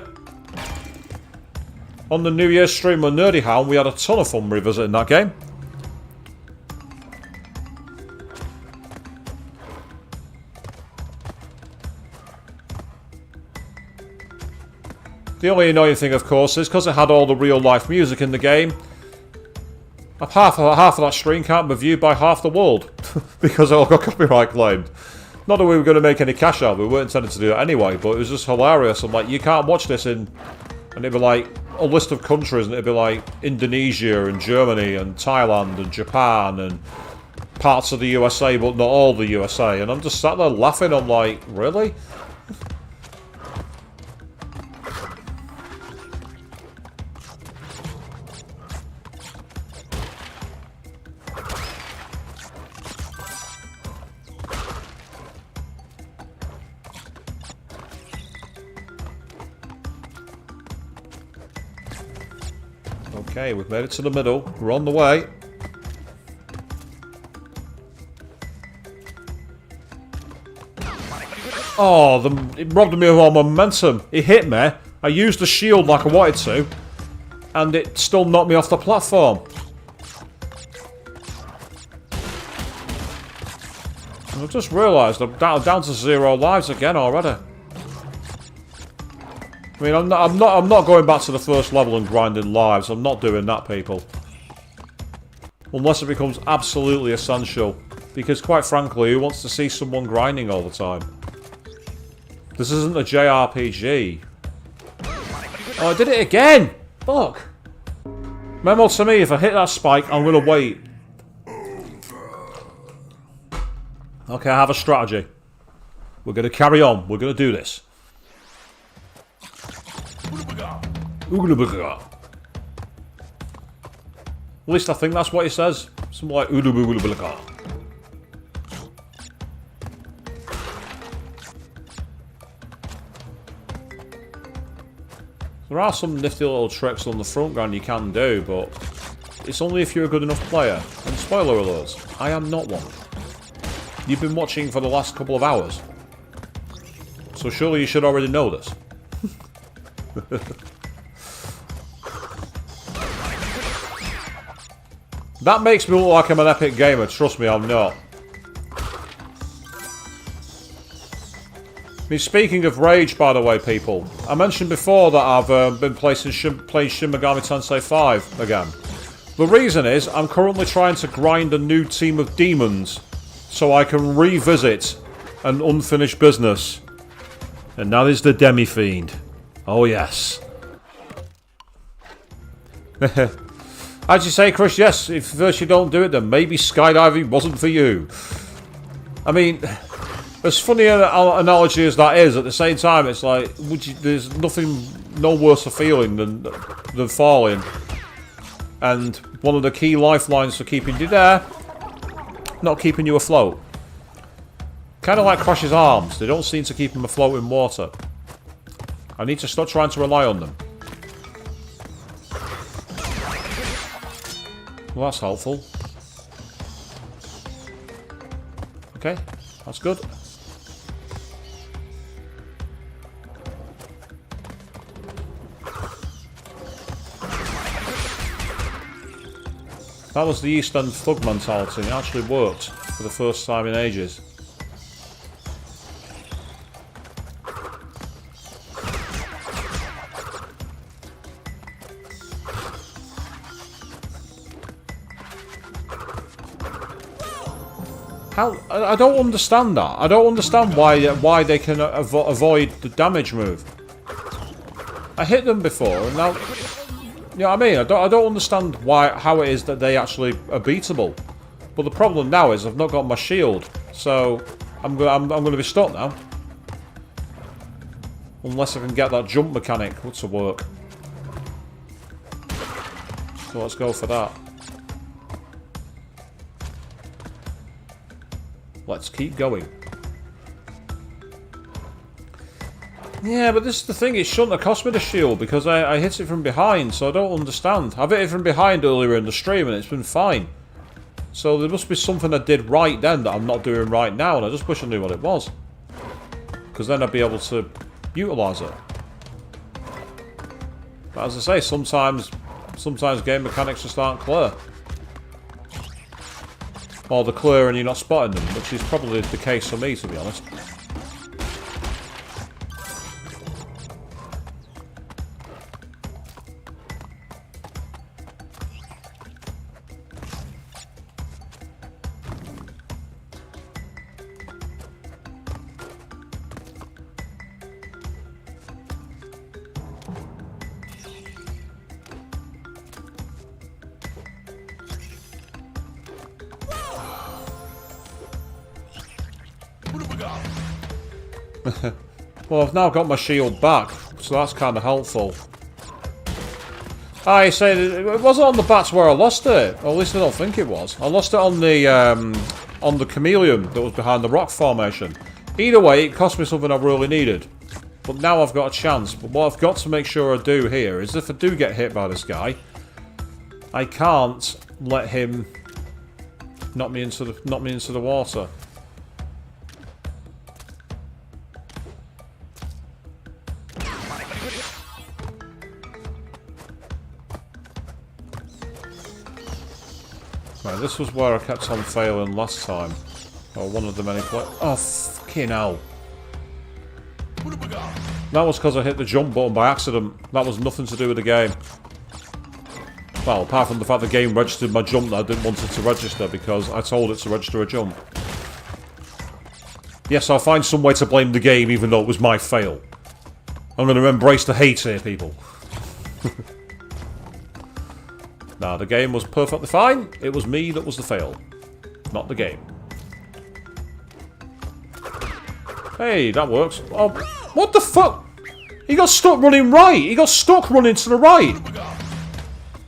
On the New Year's stream with Nerdy Hound, we had a ton of fun revisiting that game. The only annoying thing, of course, is because it had all the real-life music in the game, half of that stream can't be viewed by half the world, because it all got copyright claimed. Not that we were going to make any cash out of it, we weren't intending to do it anyway, but it was just hilarious. I'm like, you can't watch this in... And it'd be like a list of countries, and it'd be like Indonesia, and Germany, and Thailand, and Japan, and parts of the USA, but not all the USA. And I'm just sat there laughing, I'm like, really? Okay, we've made it to the middle. We're on the way. Oh, it robbed me of all momentum. It hit me. I used the shield like I wanted to. And it still knocked me off the platform. And I've just realised I'm down to 0 lives again already. I mean, I'm not going back to the first level and grinding lives. I'm not doing that, people. Unless it becomes absolutely essential. Because, quite frankly, who wants to see someone grinding all the time? This isn't a JRPG. Oh, I did it again! Fuck! Memo to me, if I hit that spike, I'm gonna wait. Okay, I have a strategy. We're gonna carry on. We're gonna do this. At least I think that's what he says. Something like There are some nifty little tricks on the front ground you can do, but it's only if you're a good enough player. And spoiler alerts, I am not one. You've been watching for the last couple of hours. So surely you should already know this. That makes me look like I'm an epic gamer, trust me, I'm not. I mean, speaking of rage, by the way, people, I mentioned before that I've been playing Shin Megami Tensei 5 again. The reason is, I'm currently trying to grind a new team of demons so I can revisit an unfinished business. And that is the Demi-Fiend. Oh yes. As you say, Chris, yes, if first you don't do it, then maybe skydiving wasn't for you. I mean, as funny an analogy as that is, at the same time, it's like, there's no worse a feeling than falling. And one of the key lifelines for keeping you there, not keeping you afloat. Kind of like Crash's arms, they don't seem to keep him afloat in water. I need to stop trying to rely on them. Well, that's helpful. Okay, that's good. That was the East End thug mentality, and it actually worked for the first time in ages. I don't understand that. I don't understand why they can avoid the damage move. I hit them before, and now, you know what I mean? I don't understand how it is that they actually are beatable. But the problem now is I've not got my shield, so I'm going to be stuck now. Unless I can get that jump mechanic to work. So let's go for that. Let's keep going. Yeah, but this is the thing, it shouldn't have cost me the shield because I hit it from behind, so I don't understand. I've hit it from behind earlier in the stream and it's been fine. So there must be something I did right then that I'm not doing right now, and I just wish I knew what it was. Because then I'd be able to utilise it. But as I say, sometimes game mechanics just aren't clear. Or they're clear and you're not spotting them, which is probably the case for me, to be honest. Well, I've now got my shield back, so that's kind of helpful. I said it wasn't on the bats where I lost it. Or at least I don't think it was. I lost it on the chameleon that was behind the rock formation. Either way, it cost me something I really needed. But now I've got a chance. But what I've got to make sure I do here is if I do get hit by this guy, I can't let him knock me into the water. Right, this was where I kept on failing last time. Or one of the many Oh, fucking hell. That was because I hit the jump button by accident. That was nothing to do with the game. Well, apart from the fact the game registered my jump that I didn't want it to register because I told it to register a jump. Yes, I'll find some way to blame the game even though it was my fail. I'm going to embrace the hate here, people. Nah, the game was perfectly fine. It was me that was the fail. Not the game. Hey, that works. Oh, what the fuck? He got stuck running right. He got stuck running to the right.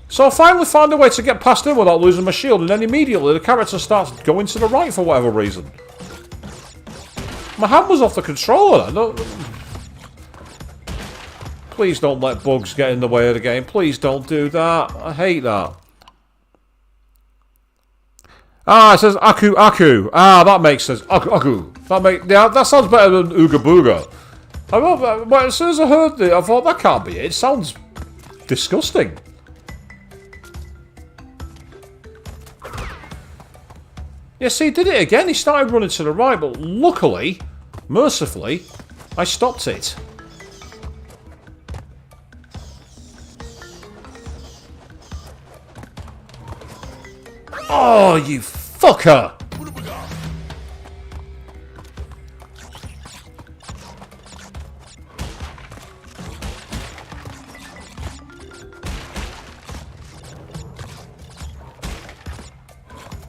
So I finally found a way to get past him without losing my shield, and then immediately the character starts going to the right for whatever reason. My hand was off the controller. No. Please don't let bugs get in the way of the game. Please don't do that. I hate that. Ah, it says Aku Aku. Ah, that makes sense. Aku. That sounds better than Ooga Booga. As soon as I heard it, I thought that can't be it. It sounds disgusting. Yeah, see, he did it again. He started running to the right, but luckily, mercifully, I stopped it. Oh, you fucker!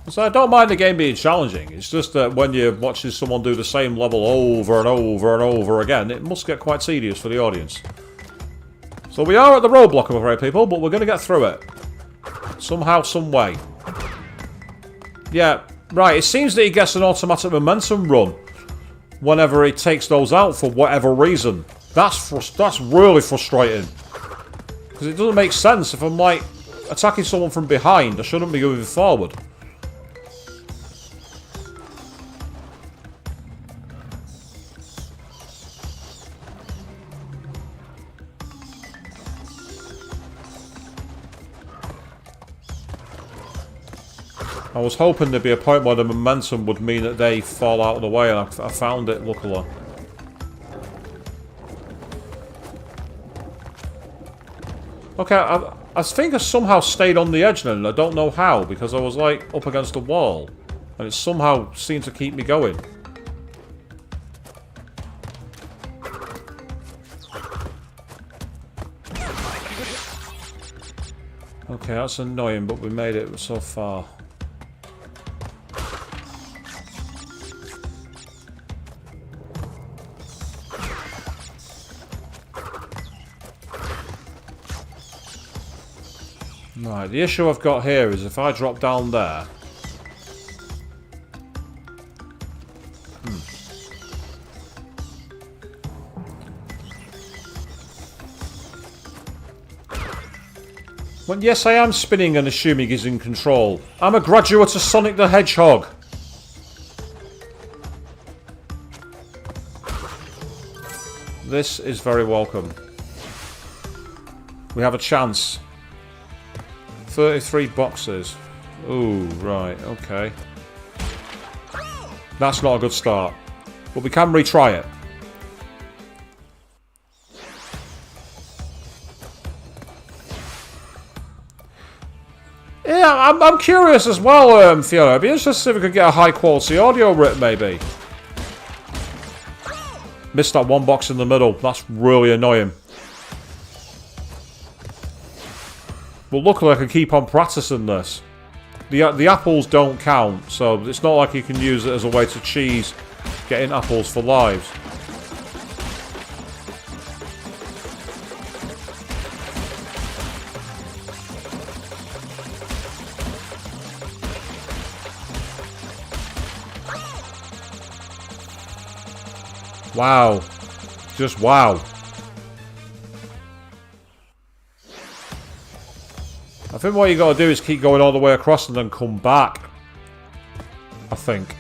So I don't mind the game being challenging, it's just that when you're watching someone do the same level over and over and over again, it must get quite tedious for the audience. So we are at the roadblock, I'm afraid, people, but we're going to get through it. Somehow, some way. Yeah, right, it seems that he gets an automatic momentum run whenever he takes those out for whatever reason. That's really frustrating. Because it doesn't make sense. If I'm, like, attacking someone from behind, I shouldn't be moving forward. I was hoping there'd be a point where the momentum would mean that they fall out of the way, and I found it, luckily. Okay, I think I somehow stayed on the edge then, and I don't know how, because I was, like, up against a wall. And it somehow seemed to keep me going. Okay, that's annoying, but we made it so far. Right, the issue I've got here is if I drop down there... Well, yes, I am spinning and assuming he's in control. I'm a graduate of Sonic the Hedgehog. This is very welcome. We have a chance. 33 boxes. Ooh, right, okay. That's not a good start. But we can retry it. Yeah, I'm curious as well, Fiona. I'd be interested to see if we could get a high quality audio rip, maybe. Missed that one box in the middle. That's really annoying. But luckily I can keep on practicing this. The apples don't count, so it's not like you can use it as a way to cheese getting apples for lives. Wow. Just wow. I think what you gotta do is keep going all the way across and then come back. I think.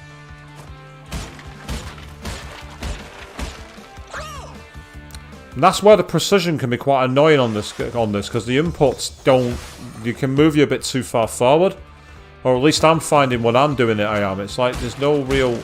And that's where the precision can be quite annoying on this because the inputs don't... You can move you a bit too far forward. Or at least I'm finding when I'm doing it I am. It's like there's no real...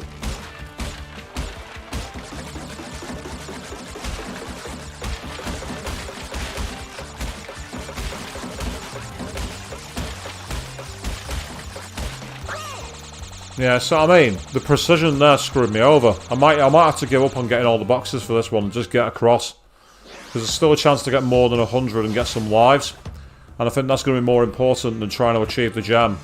Yeah, so I mean, the precision there screwed me over. I might have to give up on getting all the boxes for this one and just get across. Because there's still a chance to get more than 100 and get some lives. And I think that's going to be more important than trying to achieve the gem.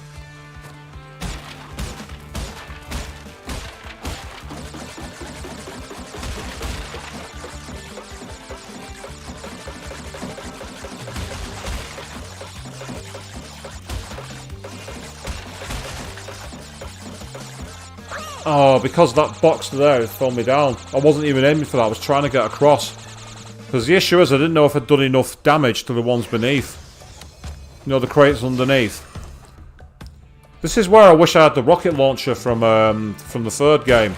Oh, because that box there fell me down. I wasn't even aiming for that, I was trying to get across. Because the issue is I didn't know if I'd done enough damage to the ones beneath. You know, the crates underneath. This is where I wish I had the rocket launcher from the third game.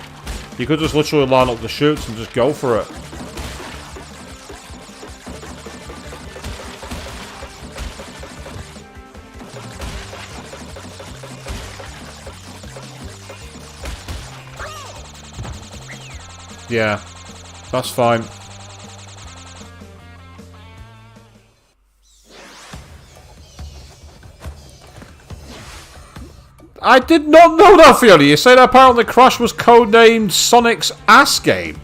You could just literally line up the chutes and just go for it. Yeah, that's fine. I did not know that, Fiona. You said apparently Crash was codenamed Sonic's ass game.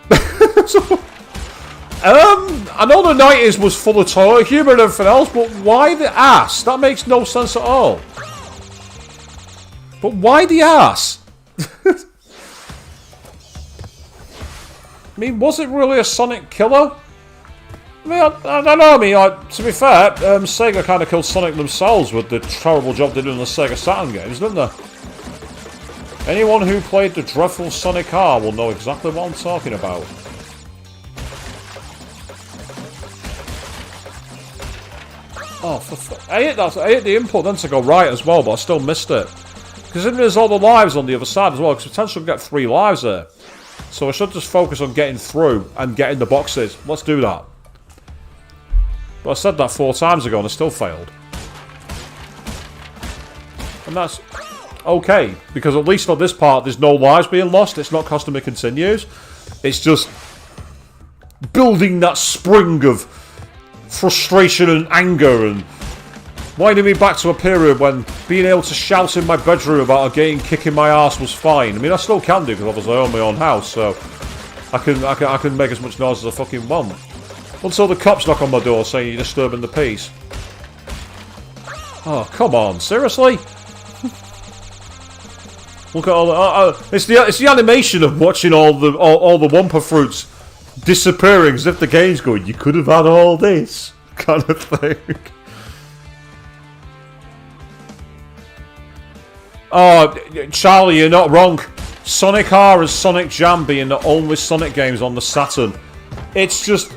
I know the 90s was full of toilet humor and everything else, but why the ass? That makes no sense at all. But why the ass? I mean, was it really a Sonic killer? I mean, I don't know. I mean, like, to be fair, Sega kind of killed Sonic themselves with the terrible job they did in the Sega Saturn games, didn't they? Anyone who played the dreadful Sonic R will know exactly what I'm talking about. Oh, I hit the input then to go right as well, but I still missed it. Because then there's all the lives on the other side as well, because potentially we'll get 3 lives there. So I should just focus on getting through and getting the boxes. Let's do that. But I said that 4 times ago and I still failed. And that's okay, because at least on this part there's no lives being lost. It's not costing me continues. It's just building that spring of frustration and anger and winding me back to a period when being able to shout in my bedroom about a game kicking my ass was fine. I mean, I still can do because obviously I own my own house, so I can make as much noise as I fucking want. Until the cops knock on my door saying you're disturbing the peace. Oh, come on, seriously? Look at all the... it's the animation of watching all the Wumpa fruits disappearing as if the game's going, you could have had all this, kind of thing. Oh, Charlie, you're not wrong. Sonic R and Sonic Jam being the only Sonic games on the Saturn. It's just...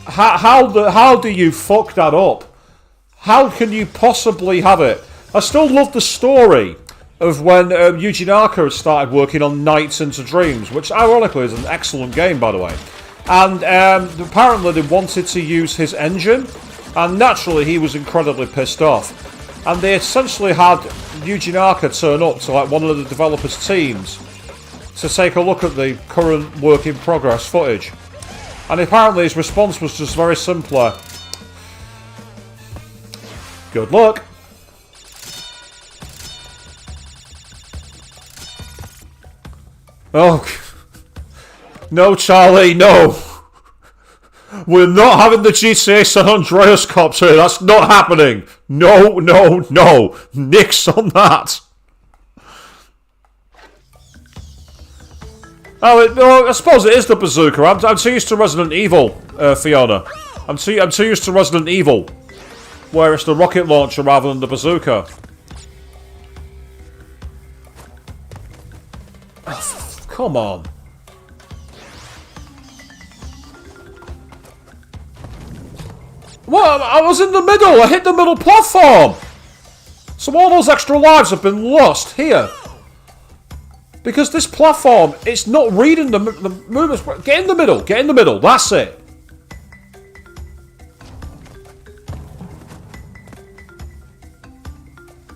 How do you fuck that up? How can you possibly have it? I still love the story of when Yuji Naka had started working on Nights into Dreams, which ironically is an excellent game, by the way. And apparently they wanted to use his engine, and naturally he was incredibly pissed off. And they essentially had Yuji Naka turn up to like one of the developers' teams to take a look at the current work in progress footage. And apparently his response was just very simpler. Good luck. Oh. No, Charlie, no. We're not having the GTA San Andreas cops here. That's not happening. No, no, no. Nix on that. Oh, no, I suppose it is the bazooka. I'm too used to Resident Evil, Fiona. I'm too used to Resident Evil, where it's the rocket launcher rather than the bazooka. Oh, come on. Well, I was in the middle. I hit the middle platform. So all those extra lives have been lost here. Because this platform, it's not reading the movements. Get in the middle. Get in the middle. That's it.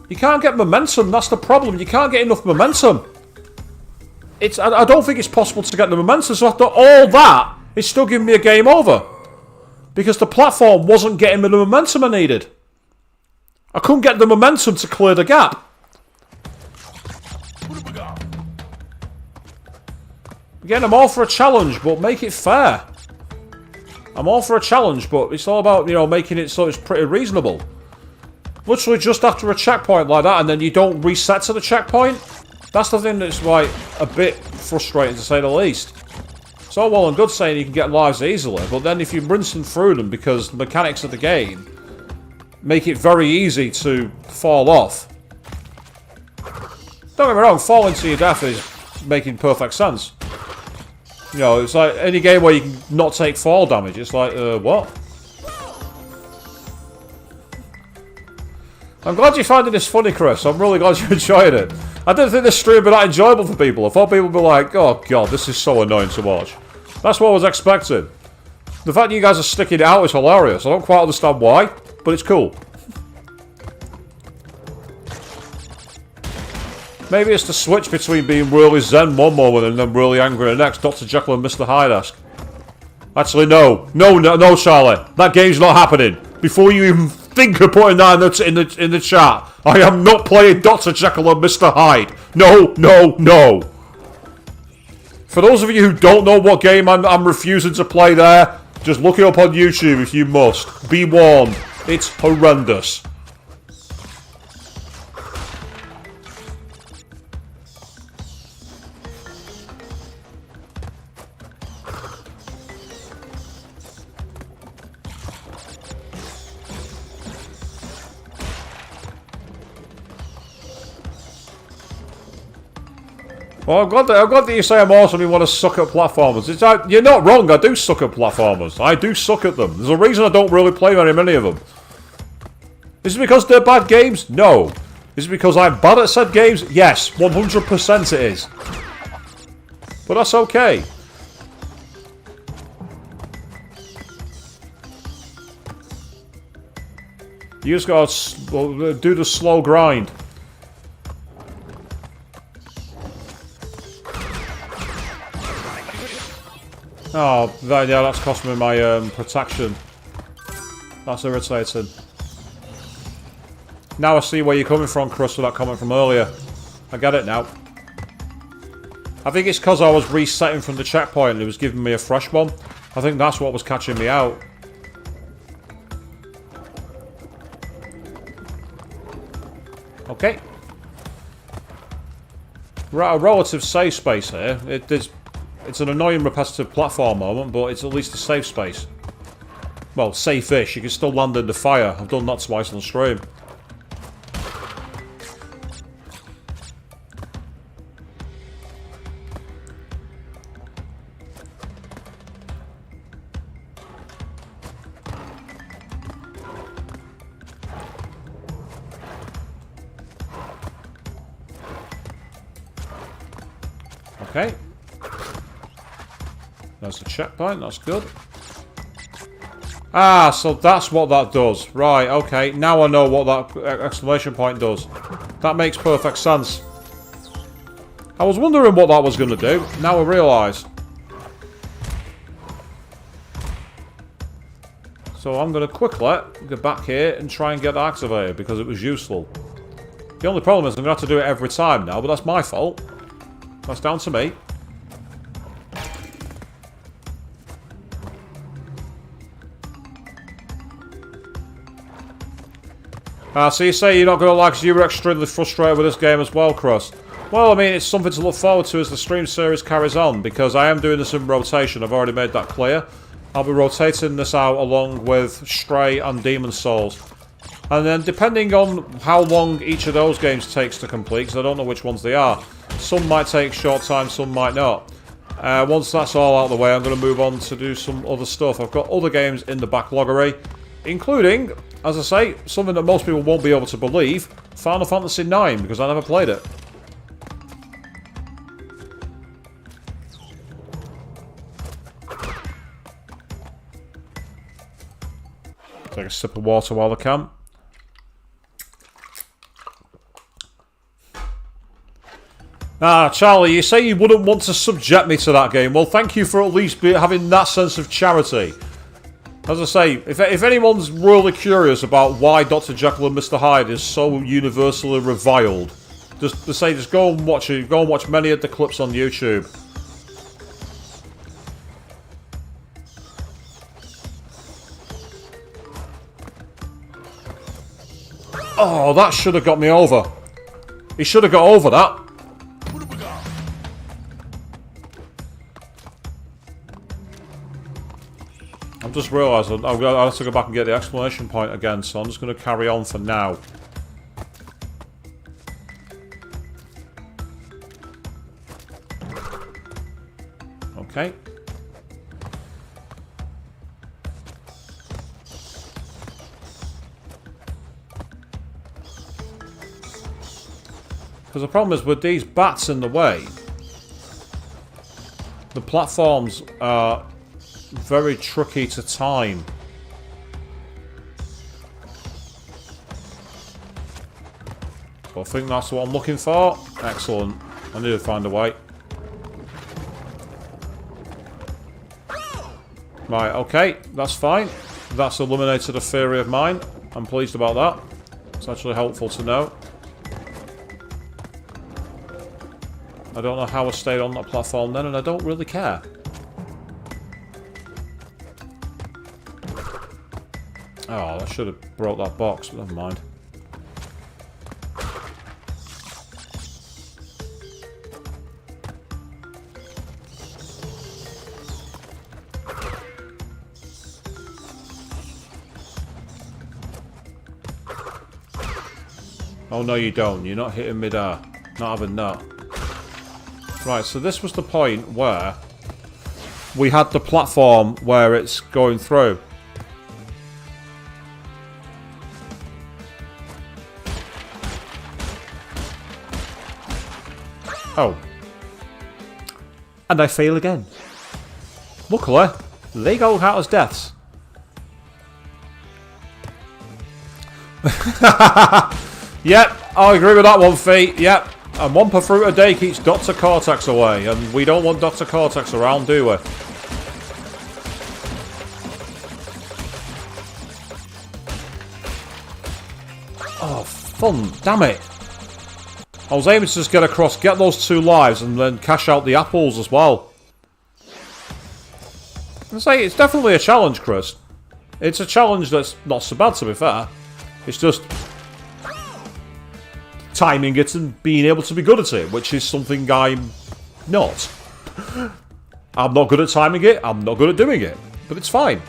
You can't get momentum. That's the problem. You can't get enough momentum. I don't think it's possible to get the momentum. So after all that, it's still giving me a game over. Because the platform wasn't getting me the momentum I needed. I couldn't get the momentum to clear the gap. Again, I'm all for a challenge, but make it fair. I'm all for a challenge, but it's all about, you know, making it so it's pretty reasonable. Literally just after a checkpoint like that, and then you don't reset to the checkpoint. That's the thing that's, like, a bit frustrating, to say the least. It's all well and good saying you can get lives easily, but then if you're rinsing through them because the mechanics of the game make it very easy to fall off. Don't get me wrong, falling to your death is making perfect sense. You know, it's like any game where you can not take fall damage. It's like, what? I'm glad you're finding this funny, Chris. I'm really glad you enjoyed it. I didn't think this stream would be that enjoyable for people. I thought people would be like, oh god, this is so annoying to watch. That's what I was expecting. The fact that you guys are sticking it out is hilarious. I don't quite understand why, but it's cool. Maybe it's the switch between being really zen one moment and then really angry the next. Dr. Jekyll and Mr. Hyde-esque. Actually, no. No, Charlie. That game's not happening. Before you even think of putting that in the chat, I am not playing Dr. Jekyll and Mr. Hyde. No, no, no. For those of you who don't know what game I'm refusing to play there, just look it up on YouTube if you must. Be warned. It's horrendous. Well, I'm glad that you say I'm awesome and you want to suck at platformers. You're not wrong, I do suck at platformers. I do suck at them. There's a reason I don't really play very many of them. Is it because they're bad games? No. Is it because I'm bad at said games? Yes, 100% it is. But that's okay. You just gotta do the slow grind. Oh, yeah, that's cost me my protection. That's irritating. Now I see where you're coming from, Chris, with that comment from earlier. I get it now. I think it's because I was resetting from the checkpoint and it was giving me a fresh one. I think that's what was catching me out. Okay. We're at a relative safe space here. It's an annoying repetitive platform moment, but it's at least a safe space. Well, safe-ish. You can still land in the fire. I've done that twice on the stream. Okay. There's the checkpoint, that's good. Ah, so that's what that does. Right, okay. Now I know what that exclamation point does. That makes perfect sense. I was wondering what that was going to do. Now I realise. So I'm going to quickly get back here and try and get that activated because it was useful. The only problem is I'm going to have to do it every time now, but that's my fault. That's down to me. So you say you're not going to like, you were extremely frustrated with this game as well, Chris. Well, I mean, it's something to look forward to as the stream series carries on, because I am doing this in rotation. I've already made that clear. I'll be rotating this out along with Stray and Demon's Souls. And then, depending on how long each of those games takes to complete, because I don't know which ones they are, some might take a short time, some might not. Once that's all out of the way, I'm going to move on to do some other stuff. I've got other games in the backloggery, including, as I say, something that most people won't be able to believe, Final Fantasy IX, because I never played it. Take a sip of water while I can. Ah, Charlie, you say you wouldn't want to subject me to that game. Well, thank you for at least having that sense of charity. As I say, if anyone's really curious about why Dr. Jekyll and Mr. Hyde is so universally reviled, just go and watch it. Go and watch many of the clips on YouTube. Oh, that should have got me over. He should have got over that. I've just realised I've got to go back and get the exclamation point again, so I'm just going to carry on for now. Okay. Because the problem is with these bats in the way, the platforms are very tricky to time. So I think that's what I'm looking for. Excellent. I need to find a way. Right, okay. That's fine. That's eliminated a theory of mine. I'm pleased about that. It's actually helpful to know. I don't know how I stayed on that platform then, and I don't really care. Oh, I should have brought that box, but never mind. Oh, no you don't. You're not hitting me there. Not having that. Right, so this was the point where we had the platform where it's going through. Oh. And I fail again. Luckily, they go out as deaths. Yep, I agree with that one, Fee. Yep. And one per fruit a day keeps Dr. Cortex away, and we don't want Dr. Cortex around, do we? Oh, fun. Damn it. I was aiming to just get across, get those 2 lives, and then cash out the apples as well. I say, it's definitely a challenge, Chris. It's a challenge that's not so bad, to be fair. It's just timing it and being able to be good at it, which is something I'm not. I'm not good at timing it, I'm not good at doing it, but it's fine.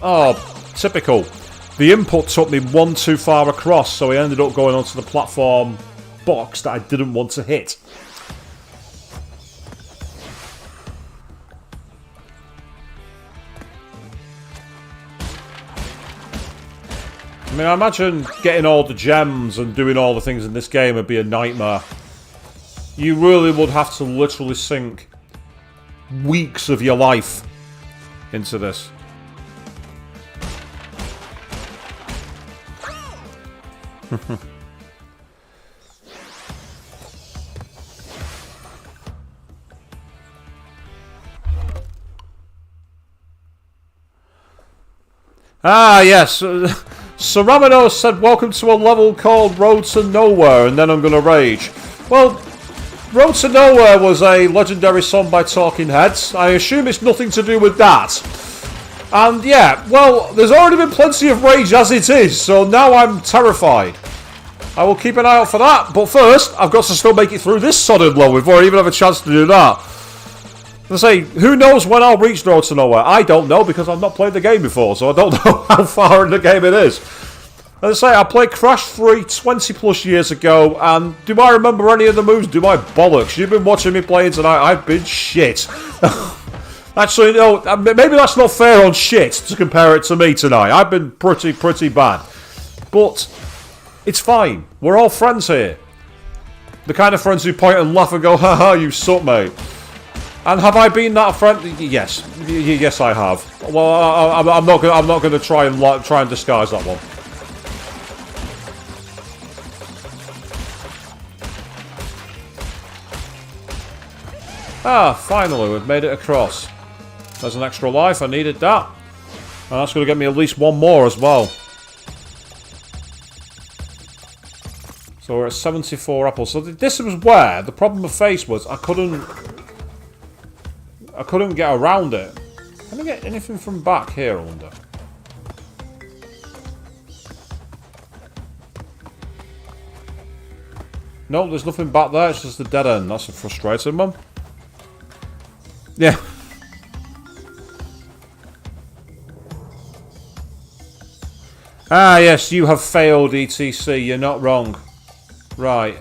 Oh, typical. The input took me one too far across, so I ended up going onto the platform box that I didn't want to hit. mean, I imagine getting all the gems and doing all the things in this game would be a nightmare. You really would have to literally sink weeks of your life into this. Ah, yes. Saramino said, welcome to a level called Road to Nowhere, and then I'm gonna rage. Well, Road to Nowhere was a legendary song by Talking Heads. I assume it's nothing to do with that. And yeah, well, there's already been plenty of rage as it is, so now I'm terrified. I will keep an eye out for that, but first, I've got to still make it through this sodded level before I even have a chance to do that. I say, who knows when I'll reach Road to Nowhere? I don't know, because I've not played the game before, so I don't know how far in the game it is. As I say, I played Crash 3 20 plus years ago, and do I remember any of the moves? Do I bollocks? You've been watching me playing tonight, I've been shit. Actually, no, maybe that's not fair on shit to compare it to me tonight. I've been pretty bad. But it's fine. We're all friends here. The kind of friends who point and laugh and go, haha, you suck, mate. And have I been that friend? Yes. Yes, I have. Well, I'm not going to try and disguise that one. Ah, finally, we've made it across. There's an extra life, I needed that. And that's going to get me at least one more as well. So we're at 74 apples. So this was where the problem I faced was I couldn't get around it. Can I get anything from back here, I wonder? No, there's nothing back there, it's just the dead end. That's a frustrating one. Yeah. Ah, yes, you have failed, ETC. You're not wrong. Right.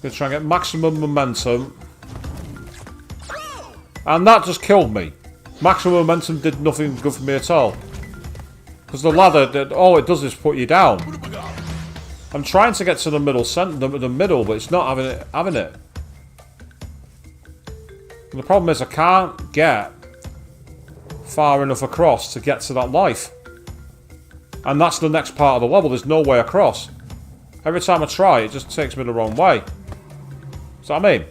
Gonna try and get maximum momentum. And that just killed me. Maximum momentum did nothing good for me at all. Because the ladder, all it does is put you down. I'm trying to get to the middle, but it's not having it. And the problem is I can't get far enough across to get to that life. And that's the next part of the level. There's no way across. Every time I try, it just takes me the wrong way. See what I mean?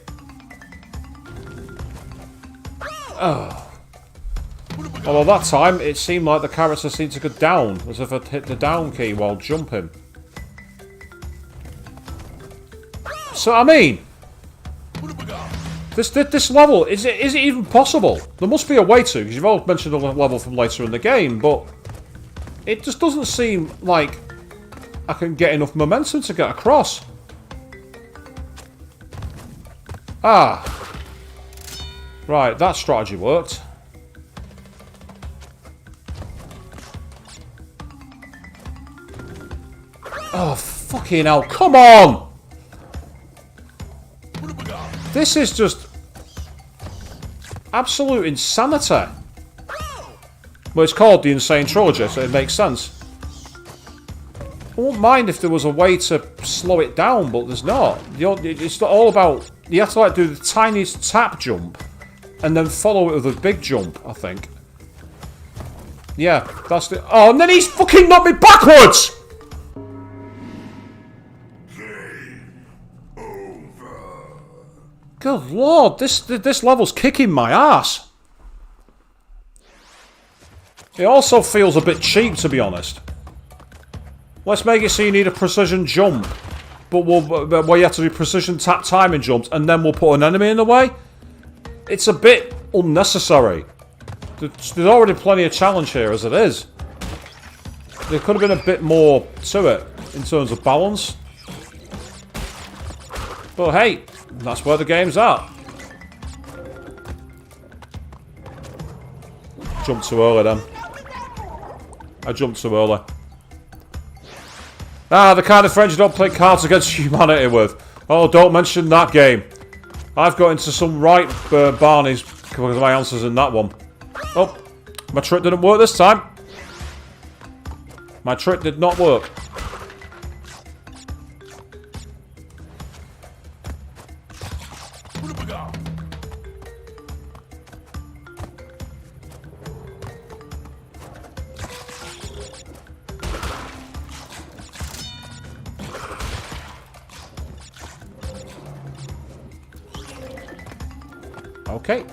Oh. Although that time, it seemed like the character seemed to go down, as if I'd hit the down key while jumping. So I mean, this level, is it even possible? There must be a way to, because you've all mentioned the level from later in the game, but it just doesn't seem like I can get enough momentum to get across. Ah. Right, that strategy worked. Oh, fucking hell, come on! This is just absolute insanity. Well, it's called the N'Sane Trilogy, so it makes sense. I wouldn't mind if there was a way to slow it down, but there's not. It's all about... You have to like do the tiniest tap jump and then follow it with a big jump, I think. Yeah, that's the... Oh, and then he's fucking knocked me backwards! Good lord, this level's kicking my ass. It also feels a bit cheap, to be honest. Let's make it so you need a precision jump, but where you have to do precision tap timing jumps, and then we'll put an enemy in the way. It's a bit unnecessary. There's already plenty of challenge here as it is. There could have been a bit more to it in terms of balance. But hey, that's where the game's at. Jumped too early then. I jumped too early. Ah, the kind of friends you don't play Cards Against Humanity with. Oh, don't mention that game. I've got into some right Barneys because of my answers in that one. Oh, my trick didn't work this time. My trick did not work. Okay.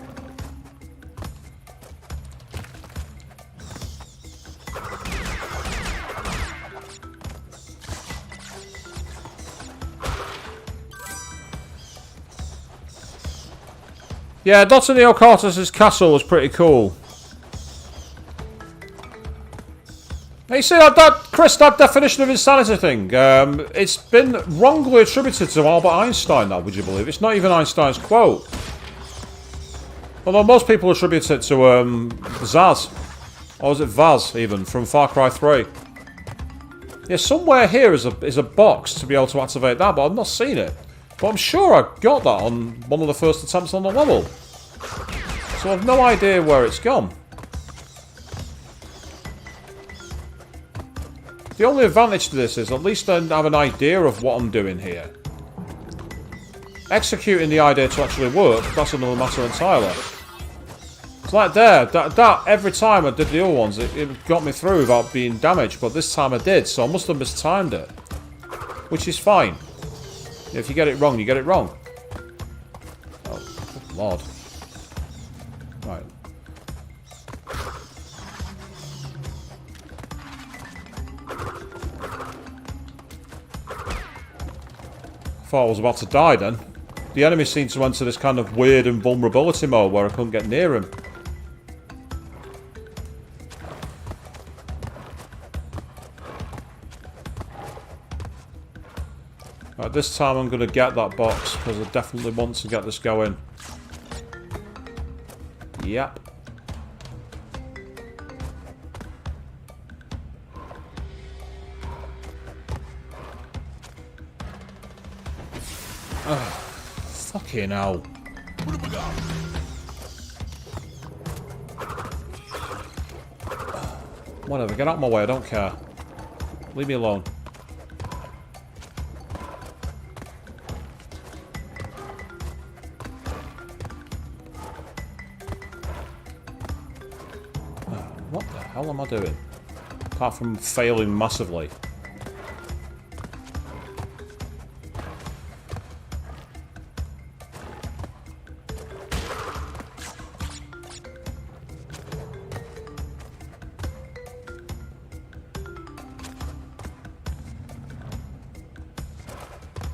Yeah, Dr. Neocortes' castle was pretty cool. Now you see Chris, that definition of insanity thing, it's been wrongly attributed to Albert Einstein now, would you believe? It's not even Einstein's quote. Although most people attribute it to Zaz. Or is it Vaz, even, from Far Cry 3. Yeah, somewhere here is a box to be able to activate that, but I've not seen it. But I'm sure I got that on one of the first attempts on the level. So I've no idea where it's gone. The only advantage to this is at least I have an idea of what I'm doing here. Executing the idea to actually work, that's another matter entirely. It's like there, that every time I did the other ones, it got me through without being damaged, but this time I did, so I must have mistimed it. Which is fine. If you get it wrong, you get it wrong. Oh, good lord. Right. Thought I was about to die then. The enemy seemed to enter this kind of weird invulnerability mode where I couldn't get near him. Right, this time I'm going to get that box because I definitely want to get this going. Yep. Ugh, fucking hell. Whatever, get out of my way, I don't care. Leave me alone. What the hell am I doing? Apart from failing massively.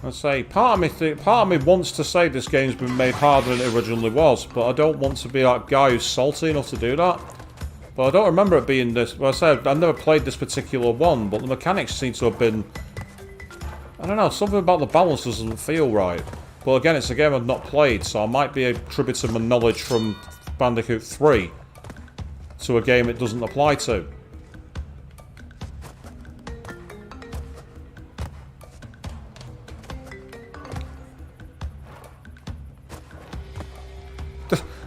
I say, part of me wants to say this game's been made harder than it originally was, but I don't want to be that guy who's salty enough to do that. But I don't remember it being this. Well, I said I've never played this particular one, but the mechanics seem to have been. I don't know, something about the balance doesn't feel right. But again, it's a game I've not played, so I might be attributing my knowledge from Bandicoot 3 to a game it doesn't apply to.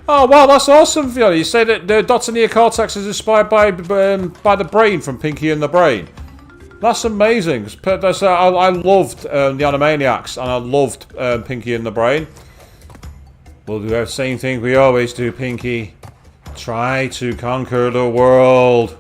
Oh wow, that's awesome, Fiona. You say that Dr. Neocortex is inspired by the brain from Pinky and the Brain. That's amazing. I loved the Animaniacs, and I loved Pinky and the Brain. We'll do the same thing we always do, Pinky. Try to conquer the world.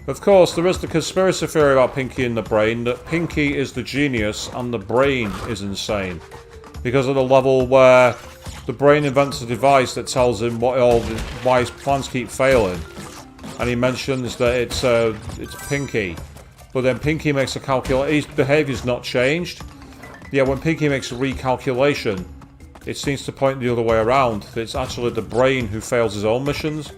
Of course, there is the conspiracy theory about Pinky and the Brain, that Pinky is the genius and the brain is insane. Because of the level where the brain invents a device that tells him why his plans keep failing. And he mentions that it's Pinky. But then Pinky makes a calculation, his behaviour's not changed. Yet when Pinky makes a recalculation, it seems to point the other way around. It's actually the brain who fails his own missions.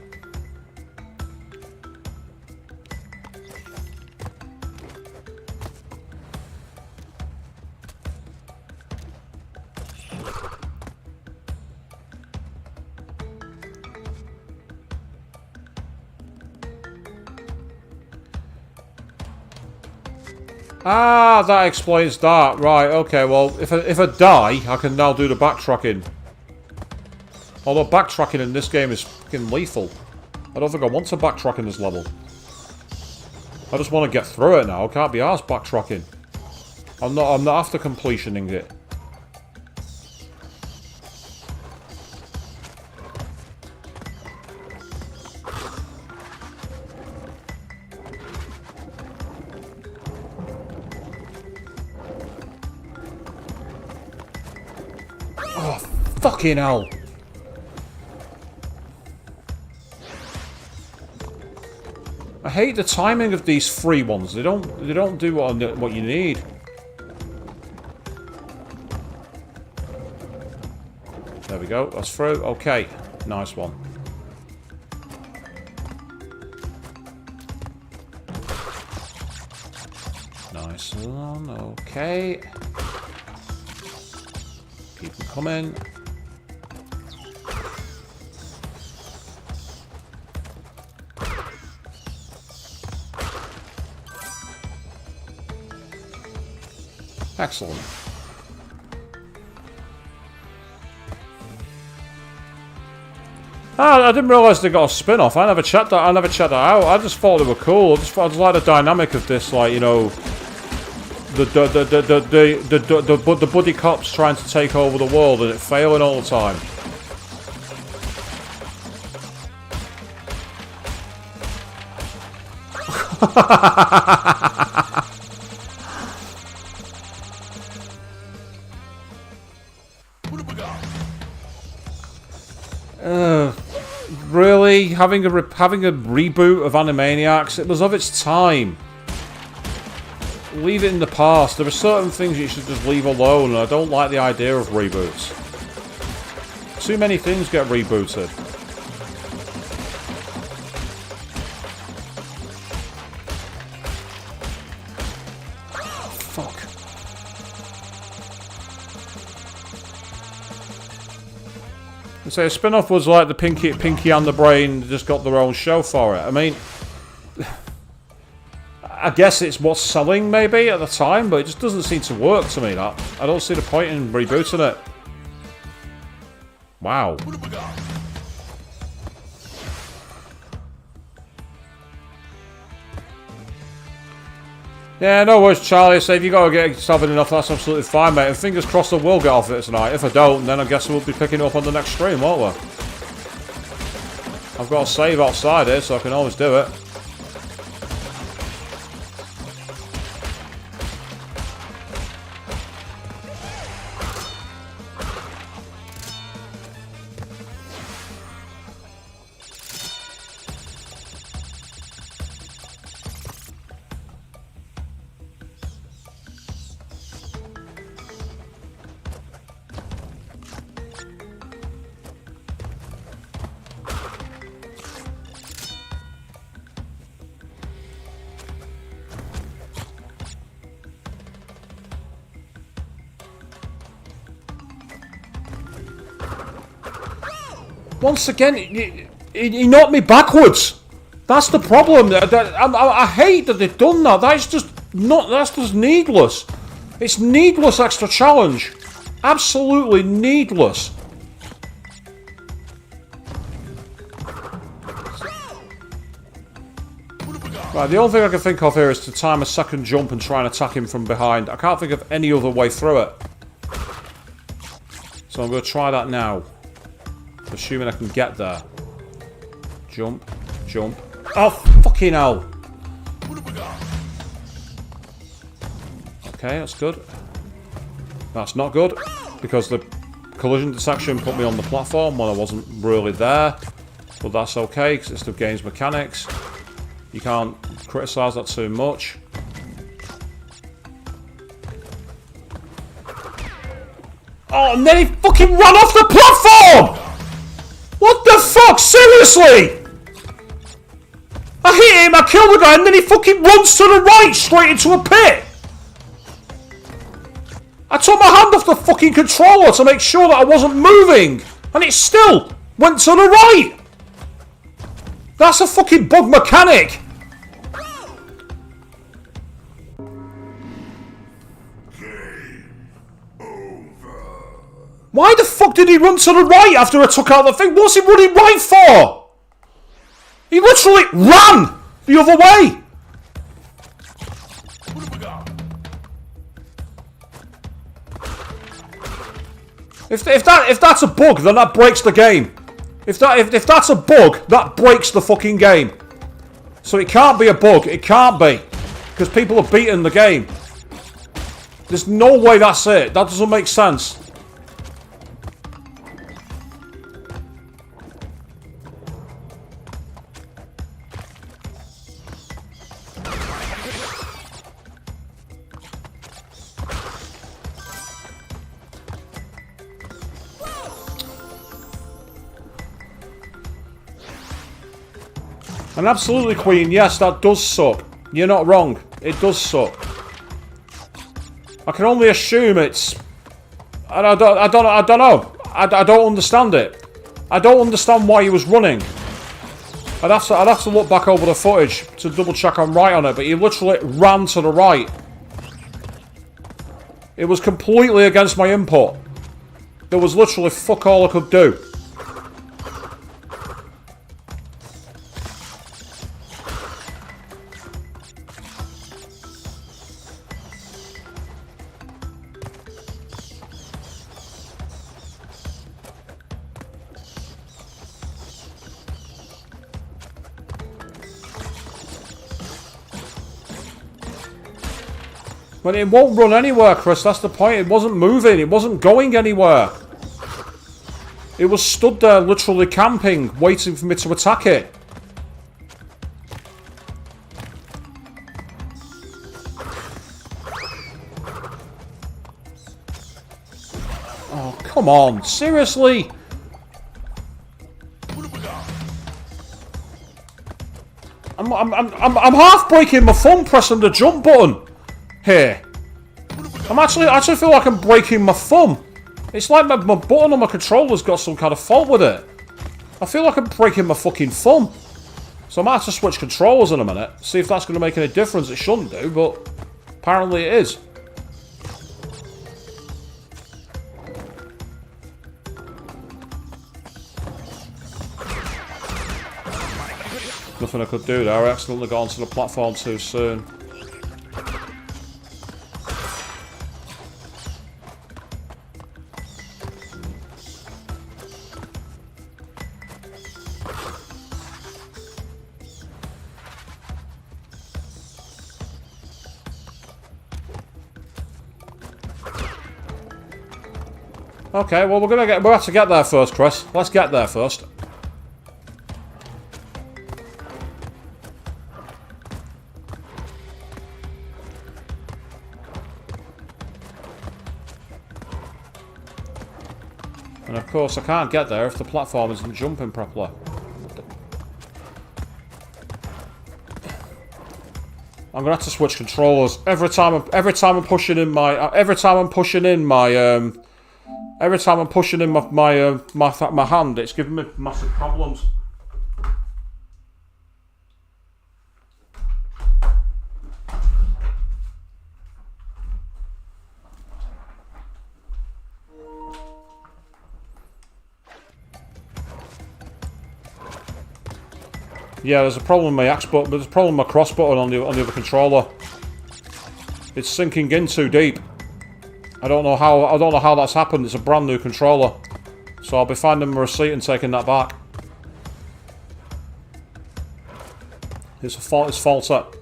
Ah, that explains that. Right, okay, well, if I die, I can now do the backtracking. Although backtracking in this game is fucking lethal. I don't think I want to backtrack in this level. I just want to get through it now. I can't be arsed backtracking. I'm not after completioning it. Oh, fucking hell. I hate the timing of these free ones. They don't do what you need. There we go. That's through. Okay. Nice one. Nice one. Okay. Keep them coming. Excellent. Ah, I didn't realise they got a spin-off. I never checked that out. I just thought they were cool. I just like the dynamic of this, like, you know, the buddy cops trying to take over the world and it failing all the time. Really? Having a reboot of Animaniacs? It was of its time. Leave it in the past. There are certain things you should just leave alone, and I don't like the idea of reboots. Too many things get rebooted. Fuck. And say a spin-off was like the Pinky and the Brain just got their own show for it. I mean, I guess it's what's selling maybe at the time, but it just doesn't seem to work to me. That I don't see the point in rebooting it. Wow. Yeah, no worries, Charlie. So if you got to get yourself in enough, that's absolutely fine, mate. And fingers crossed I will get off it tonight. If I don't, then I guess we'll be picking it up on the next stream, won't we? I've got a save outside here, so I can always do it. Once again, he knocked me backwards. That's the problem. I hate that they've done that. That's just needless. It's needless extra challenge. Absolutely needless. Right, the only thing I can think of here is to time a second jump and try and attack him from behind. I can't think of any other way through it. So I'm going to try that now. Assuming I can get there. Jump. Jump. Oh, fucking hell. Okay, that's good. That's not good. Because the collision detection put me on the platform when I wasn't really there. But that's okay, because it's the game's mechanics. You can't criticise that too much. Oh, and then he fucking ran off the platform! What the fuck? Seriously? I hit him, I killed the guy, and then he fucking runs to the right straight into a pit! I took my hand off the fucking controller to make sure that I wasn't moving, and it still went to the right! That's a fucking bug mechanic! Why the fuck did he run to the right after I took out the thing? What's he running right for? He literally ran the other way. If that's a bug, then that breaks the game. If that's a bug, that breaks the fucking game. So it can't be a bug. It can't be. Because people have beaten the game. There's no way that's it. That doesn't make sense. And absolutely, Queen, yes, that does suck. You're not wrong. It does suck. I can only assume it's... I don't know. I don't understand it. I don't understand why he was running. I'd have to look back over the footage to double check I'm right on it, but he literally ran to the right. It was completely against my input. There was literally fuck all I could do. But it won't run anywhere, Chris. That's the point. It wasn't moving. It wasn't going anywhere. It was stood there, literally camping, waiting for me to attack it. Oh, come on. Seriously? I'm half breaking my thumb pressing the jump button. Here. I actually feel like I'm breaking my thumb. It's like my button on my controller's got some kind of fault with it. I feel like I'm breaking my fucking thumb. So I might have to switch controllers in a minute. See if that's going to make any difference. It shouldn't do, but apparently it is. Nothing I could do there. I accidentally got onto the platform too soon. Okay, well we'll have to get there first, Chris. Let's get there first. And of course I can't get there if the platform isn't jumping properly. I'm gonna have to switch controllers every time I'm pushing in my hand. It's giving me massive problems. Yeah, there's a problem with my X button, but there's a problem with my cross button on the other controller. It's sinking in too deep. I don't know how that's happened. It's a brand new controller, so I'll be finding my receipt and taking that back. It's faulty.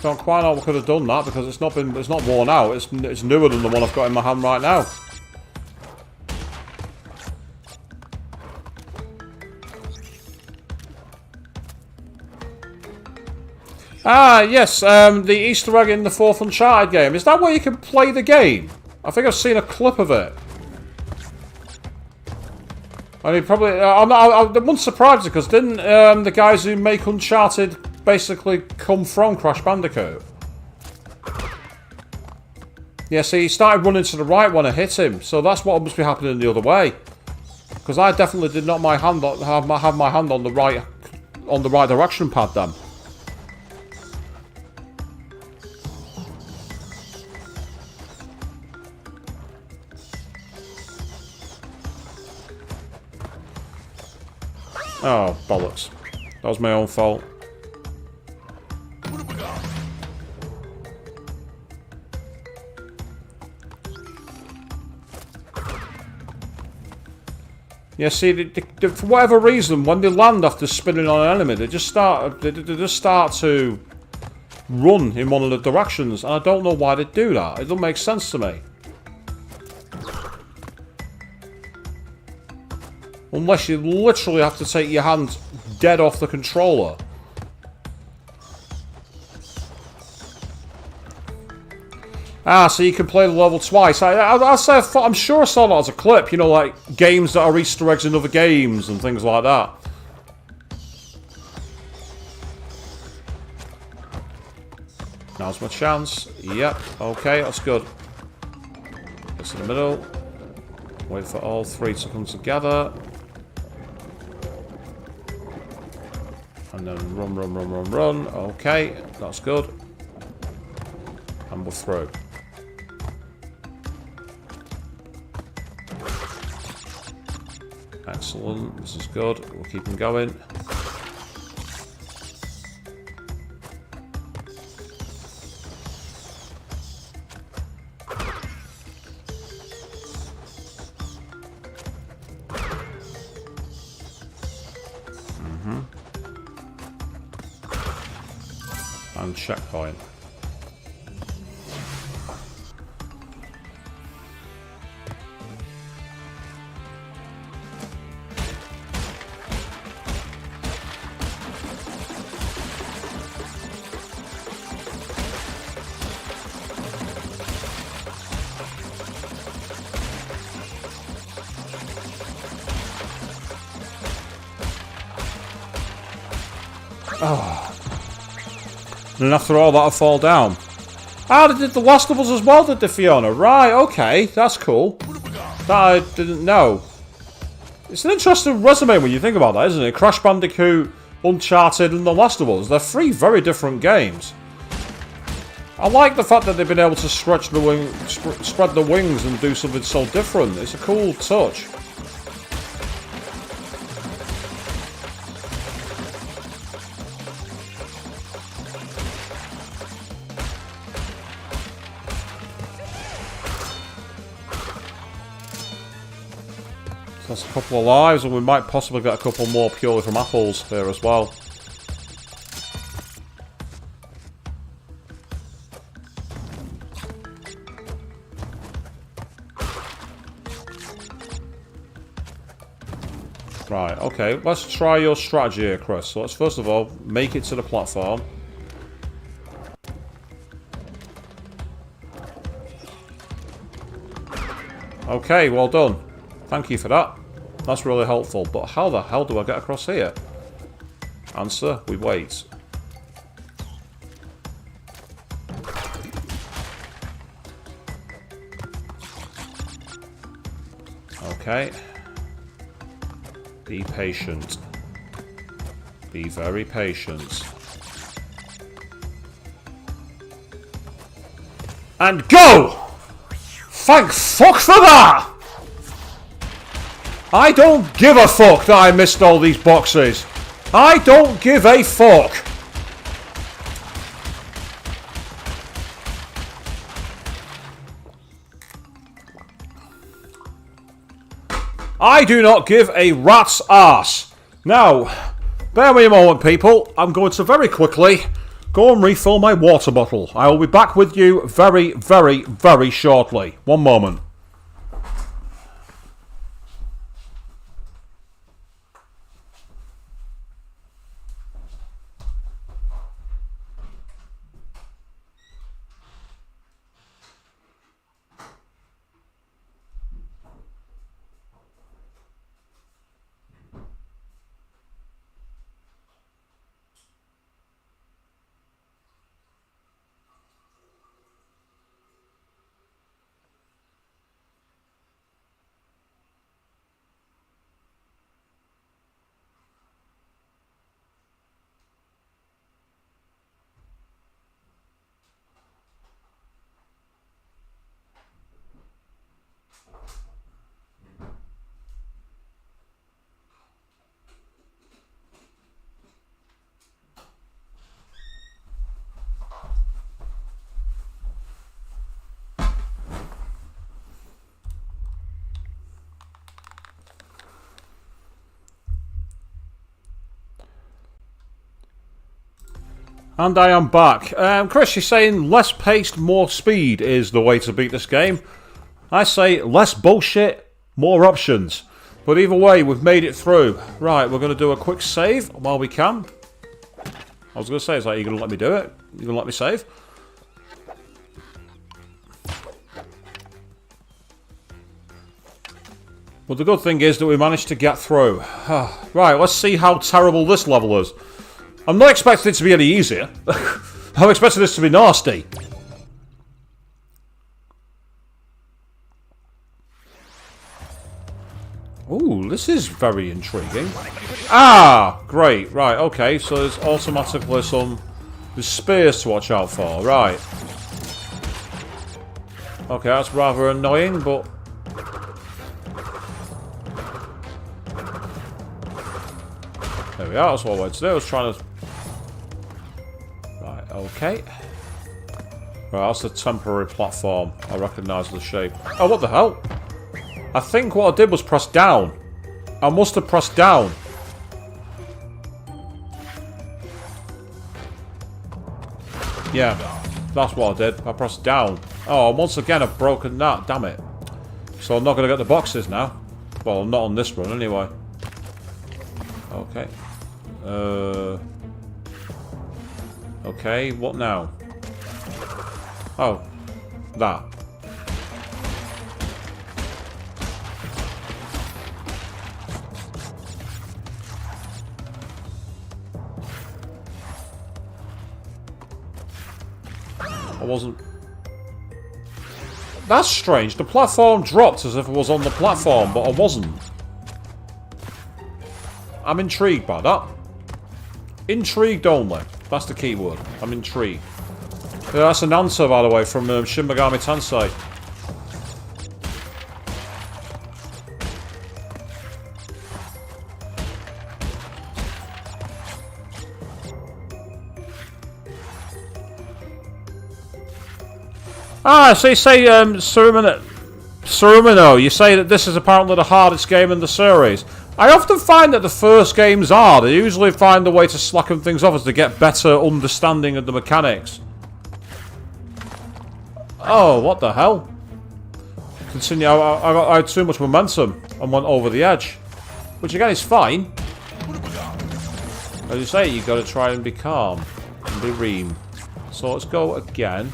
Don't quite know we could have done that because it's not worn out. It's newer than the one I've got in my hand right now. Ah, yes, the Easter egg in the 4th Uncharted game. Is that where you can play the game? I think I've seen a clip of it. And he probably... I wouldn't surprise you, because didn't the guys who make Uncharted basically come from Crash Bandicoot? Yeah, see, he started running to the right when I hit him, so that's what must be happening the other way. Because I definitely did not have my hand on the right direction pad then. Oh, bollocks. That was my own fault. Yeah, see, for whatever reason, when they land after spinning on an enemy, they just start to run in one of the directions, and I don't know why they do that. It doesn't make sense to me. Unless you literally have to take your hand dead off the controller. Ah, so you can play the level twice. I'm sure I saw that as a clip, you know, like games that are Easter eggs in other games and things like that. Now's my chance. Yep, okay, that's good. It's in the middle. Wait for all three to come together. And then run. Okay, that's good. And we're through. Excellent, this is good. We'll keep them going. And checkpoint. Oh. And after all that, I fall down. Ah, they did The Last of Us as well, did they, Fiona? Right, okay, that's cool. That I didn't know. It's an interesting resume when you think about that, isn't it? Crash Bandicoot, Uncharted, and The Last of Us. They're three very different games. I like the fact that they've been able to stretch the spread the wings and do something so different. It's a cool touch. That's a couple of lives, and we might possibly get a couple more purely from apples here as well. Right, okay, let's try your strategy here, Chris. So let's first of all make it to the platform. Okay, well done. Thank you for that. That's really helpful. But how the hell do I get across here? Answer, we wait. Okay. Be patient. Be very patient. And go! Thank fuck for that! I don't give a fuck that I missed all these boxes. I don't give a fuck. I do not give a rat's ass. Now, bear with me a moment, people. I'm going to very quickly go and refill my water bottle. I will be back with you very, very, very shortly. One moment. And I am back. Chris, you're saying less pace, more speed is the way to beat this game. I say less bullshit, more options. But either way, we've made it through. Right, we're going to do a quick save while we can. I was going to say, is that you going to let me do it? You going to let me save? But the good thing is that we managed to get through. Right, let's see how terrible this level is. I'm not expecting it to be any easier. I'm expecting this to be nasty. Ooh, this is very intriguing. Ah, great. Right, okay. So there's automatically there's spears to watch out for. Right. Okay, that's rather annoying, but... There we are. That's what I wanted to do. I was trying to... Right, okay. Right, that's the temporary platform. I recognise the shape. Oh, what the hell? I think what I did was press down. I must have pressed down. Yeah, that's what I did. I pressed down. Oh, once again I've broken that. Damn it. So I'm not going to get the boxes now. Well, not on this run anyway. Okay. Okay, what now? Oh, that. I wasn't... That's strange. The platform dropped as if it was on the platform, but I wasn't. I'm intrigued by that. Intrigued only. That's the key word. I'm intrigued. Yeah, that's an answer, by the way, from Shin Megami Tensei. Ah, so you say, Surumino, you say that this is apparently the hardest game in the series. I often find that the first games are. They usually find a way to slacken things off as to get better understanding of the mechanics. Oh, what the hell? Continue, I had too much momentum and went over the edge. Which again is fine. As you say, you got to try and be calm. And be ream. So let's go again.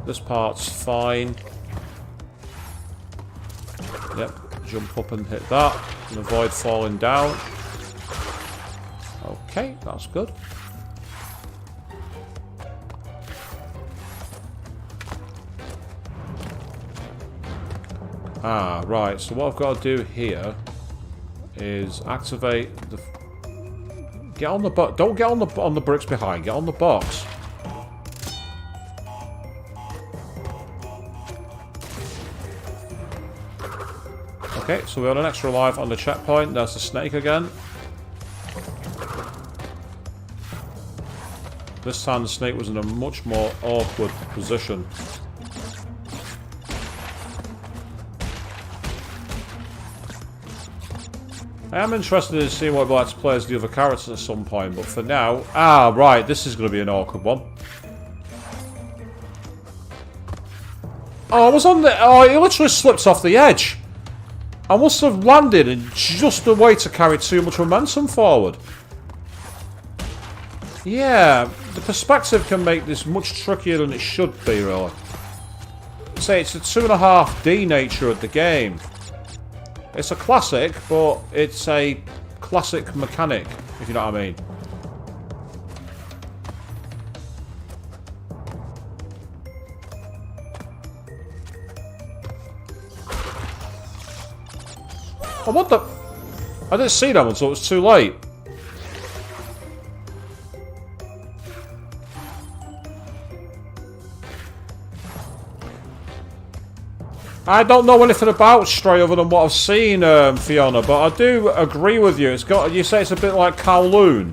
This part's fine. Yep, jump up and hit that. And avoid falling down. Okay, that's good. Ah, right, so what I've got to do here is activate the... Get on the box. Don't get on the bricks behind. Get on the box. Okay, so we got an extra life on the checkpoint. There's the snake again. This time the snake was in a much more awkward position. I am interested in seeing what I'd like to play as the other characters at some point, but for now... Ah, right, this is going to be an awkward one. Oh, I was on the... Oh, it literally slipped off the edge. I must have landed in just a way to carry too much momentum forward. Yeah, the perspective can make this much trickier than it should be, really. Say, it's the 2.5D nature of the game. It's a classic, but it's a classic mechanic, if you know what I mean. Oh, what the... I didn't see that one, so it was too late. I don't know anything about Stray other than what I've seen, Fiona, but I do agree with you. It's got... You say it's a bit like Kowloon.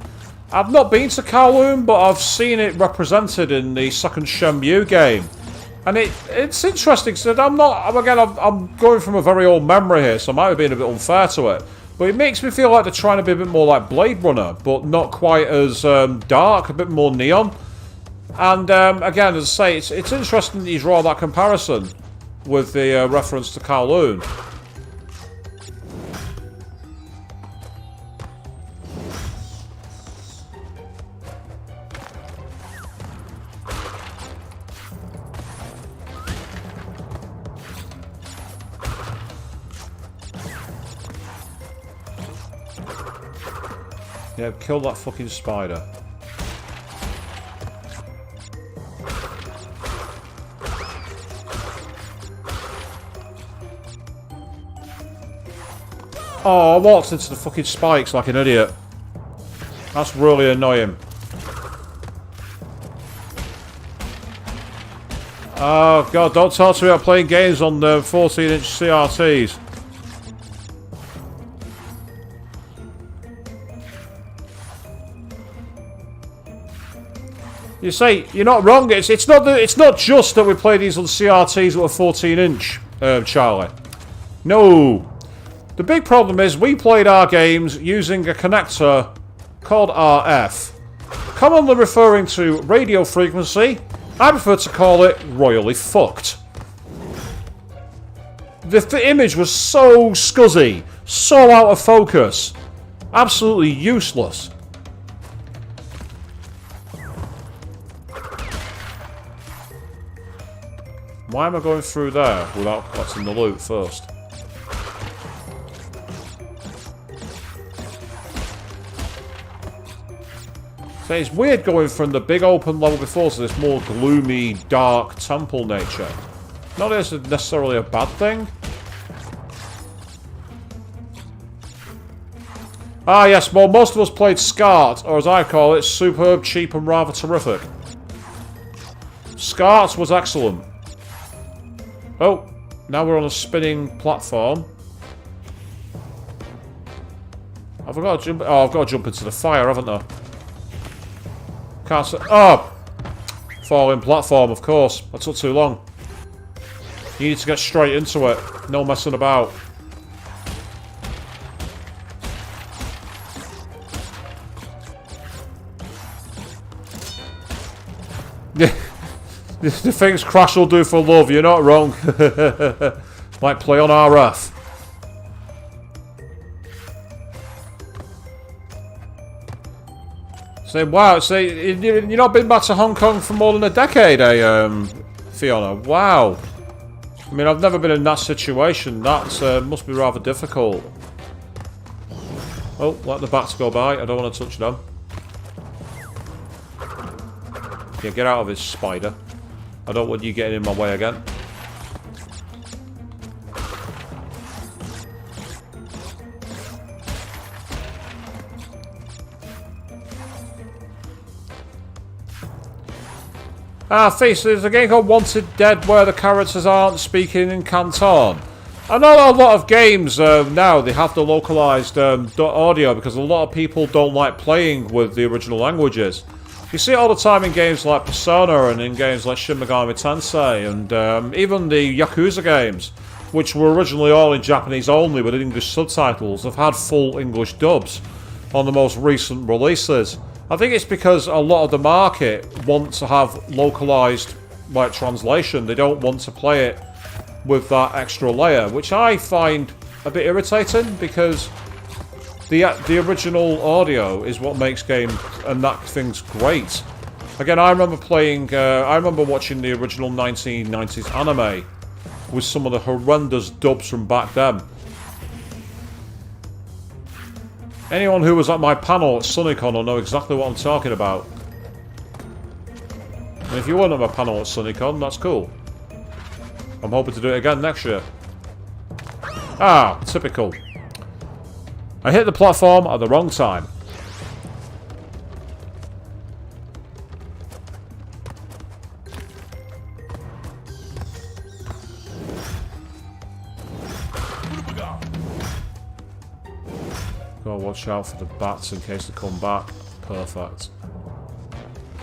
I've not been to Kowloon, but I've seen it represented in the second Shenmue game. And it's interesting, because I'm not... Again, I'm going from a very old memory here, so I might have been a bit unfair to it. But it makes me feel like they're trying to be a bit more like Blade Runner, but not quite as dark, a bit more neon. And again, as I say, it's interesting that you draw that comparison with the reference to Kowloon. Yeah, kill that fucking spider. Oh, I walked into the fucking spikes like an idiot. That's really annoying. Oh god, don't talk to me about playing games on the 14-inch CRTs. You say you're not wrong. It's not just that we play these on CRTs that were 14-inch, Charlie. No, the big problem is we played our games using a connector called RF, commonly referring to radio frequency. I prefer to call it royally fucked. The image was so scuzzy, so out of focus, absolutely useless. Why am I going through there without collecting the loot first? So it's weird going from the big open level before to this more gloomy, dark temple nature. Not that it's necessarily a bad thing. Ah yes, well most of us played SCART, or as I call it, superb, cheap and rather terrific. SCART was excellent. Oh, now we're on a spinning platform. Have I got to jump? Oh, I've got to jump into the fire, haven't I? Can't see. Oh! Falling platform, of course. That took too long. You need to get straight into it. No messing about. The things Crash will do for love, you're not wrong. Might play on RF. Say, wow, say, you've not been back to Hong Kong for more than a decade, eh, Fiona? Wow. I mean, I've never been in that situation. That must be rather difficult. Oh, let the bats go by. I don't want to touch them. Yeah, get out of this, spider. I don't want you getting in my way again. Ah, Feast, there's a game called Wanted Dead where the characters aren't speaking in Canton. I know a lot of games now, they have the localised audio because a lot of people don't like playing with the original languages. You see it all the time in games like Persona and in games like Shin Megami Tensei and even the Yakuza games, which were originally all in Japanese only with English subtitles, have had full English dubs on the most recent releases. I think it's because a lot of the market want to have localised like translation. They don't want to play it with that extra layer, which I find a bit irritating because the original audio is what makes game and that thing's great. Again, I remember playing, I remember watching the original 1990s anime with some of the horrendous dubs from back then. Anyone who was at my panel at SunnyCon will know exactly what I'm talking about. And if you weren't at my panel at SunnyCon, that's cool. I'm hoping to do it again next year. Ah, typical. I hit the platform at the wrong time. Gotta watch out for the bats in case they come back. Perfect.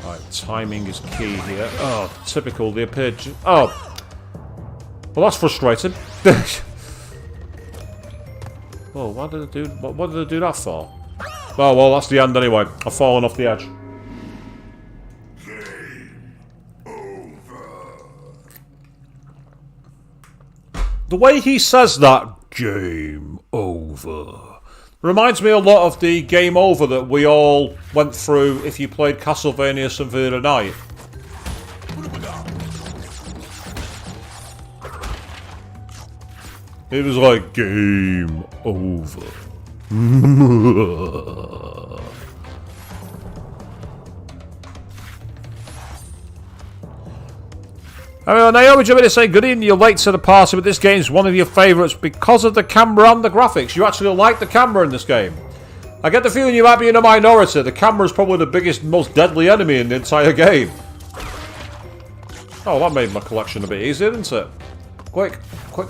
Right, timing is key here. Oh, typical. They appeared. Oh! Well, that's frustrating. Oh, what did I do? What did I do that for? Oh, well, that's the end anyway. I've fallen off the edge. The way he says that, game over, reminds me a lot of the game over that we all went through if you played Castlevania Symphony of the Night. It was like, game over. Naomi Jimmy to say, good evening, you're late to the party, but this game's one of your favourites because of the camera and the graphics. You actually like the camera in this game. I get the feeling you might be in a minority. The camera's probably the biggest, most deadly enemy in the entire game. Oh, that made my collection a bit easier, didn't it? Quick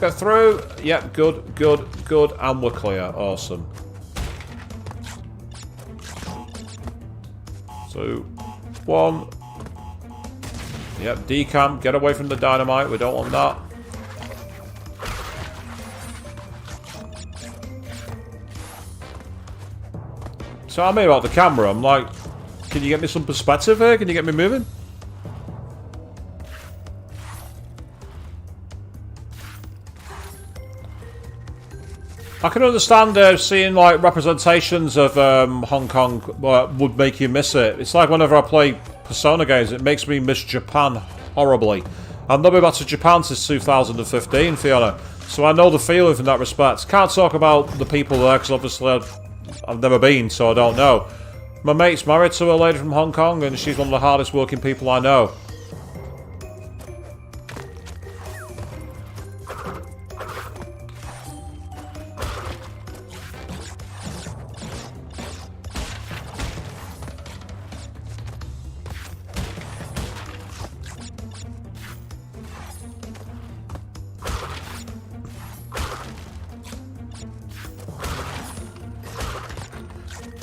get through. Yep, good, and we're clear. Awesome. 2, 1. Yep, decamp, get away from the dynamite, we don't want that. So I mean about the camera, I'm like, can you get me some perspective here? Can you get me moving? I can understand seeing like representations of Hong Kong would make you miss it. It's like whenever I play Persona games, it makes me miss Japan horribly. I've not been back to Japan since 2015, Fiona, so I know the feeling from that respect. Can't talk about the people there because obviously I've never been, so I don't know. My mate's married to a lady from Hong Kong and she's one of the hardest working people I know.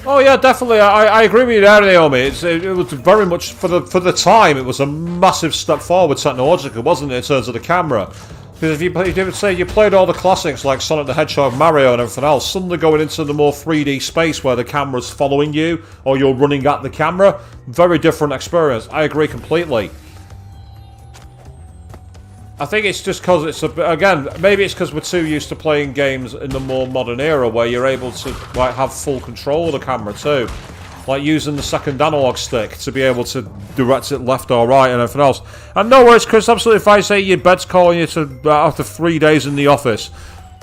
Oh yeah, definitely. I agree with you there, Naomi. It was very much for the time. It was a massive step forward technologically, wasn't it, in terms of the camera? Because if you say you played all the classics like Sonic the Hedgehog, Mario, and everything else, suddenly going into the more 3D space where the camera's following you or you're running at the camera, very different experience. I agree completely. I think it's just because it's again, maybe it's because we're too used to playing games in the more modern era where you're able to like have full control of the camera too, like using the second analog stick to be able to direct it left or right and everything else. And no worries, Chris. Absolutely, if I say your bed's calling you to after 3 days in the office,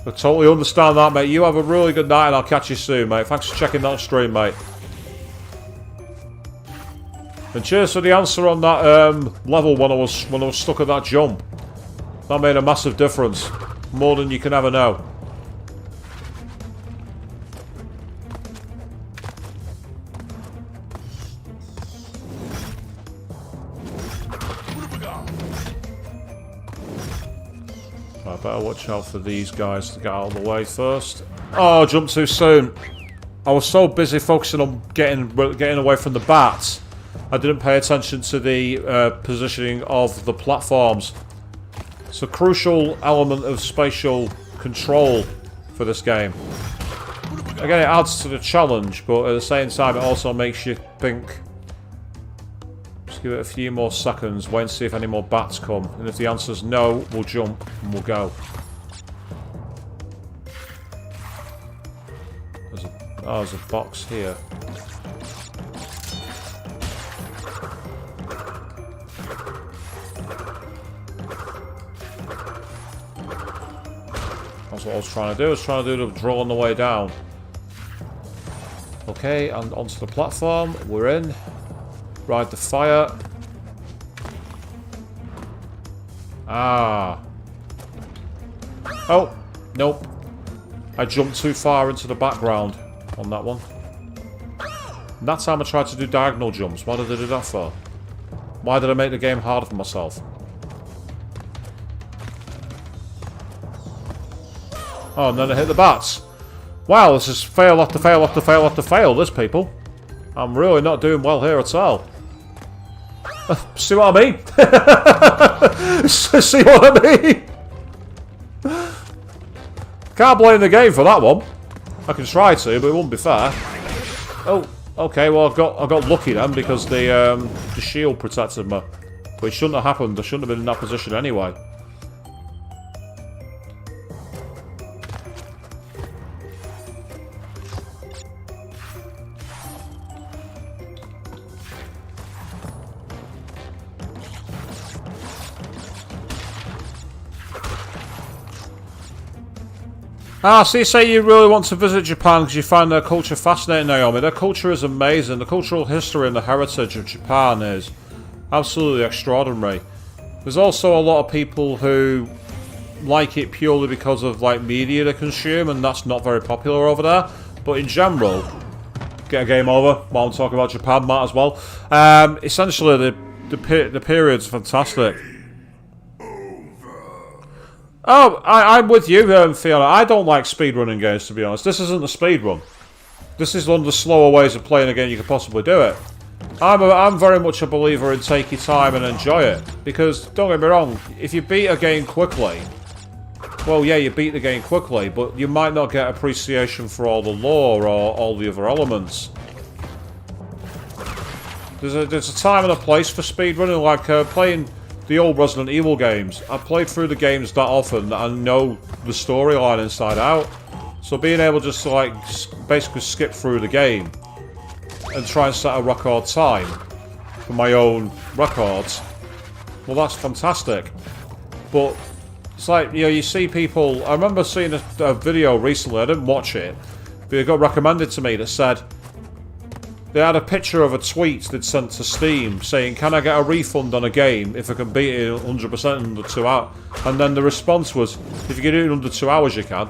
I totally understand that, mate. You have a really good night, and I'll catch you soon, mate. Thanks for checking that stream, mate. And cheers for the answer on that level when I was stuck at that jump. That made a massive difference. More than you can ever know. I better watch out for these guys to get out of the way first. Oh, I jumped too soon. I was so busy focusing on getting away from the bats, I didn't pay attention to the positioning of the platforms. It's a crucial element of spatial control for this game. Again, it adds to the challenge, but at the same time it also makes you think. Just give it a few more seconds, wait and see if any more bats come. And if the answer's no, we'll jump and we'll go. There's a box here. That's what I was trying to do. I was trying to do the draw on the way down. Okay, and onto the platform. We're in. Ride the fire. Ah. Oh, nope. I jumped too far into the background on that one. And that time I tried to do diagonal jumps. Why did I do that for? Why did I make the game harder for myself? Oh, and then I hit the bats. Wow, this is fail after fail after fail after fail, this, people. I'm really not doing well here at all. See what I mean? See what I mean? Can't blame the game for that one. I can try to, but it won't be fair. Oh, okay. Well, I got lucky then because the shield protected me, but it shouldn't have happened. I shouldn't have been in that position anyway. Ah, so you say you really want to visit Japan because you find their culture fascinating, Naomi. Their culture is amazing. The cultural history and the heritage of Japan is absolutely extraordinary. There's also a lot of people who like it purely because of like media they consume, and that's not very popular over there. But in general, get a game over while I'm talking about Japan, might as well. Essentially, the period's fantastic. Oh, I'm with you, Fiona. I don't like speedrunning games, to be honest. This isn't a speedrun. This is one of the slower ways of playing a game you could possibly do it. I'm very much a believer in take your time and enjoy it. Because, don't get me wrong, if you beat a game quickly, well, yeah, you beat the game quickly, but you might not get appreciation for all the lore or all the other elements. There's a time and a place for speedrunning, like playing the old Resident Evil games. I played through the games that often that I know the storyline inside out. So being able just to like basically skip through the game and try and set a record time for my own records, well, that's fantastic. But it's like, you know, you see people. I remember seeing a video recently. I didn't watch it, but it got recommended to me that said they had a picture of a tweet they'd sent to Steam saying, can I get a refund on a game if I can beat it 100% in under 2 hours? And then the response was, if you can do it in under 2 hours, you can.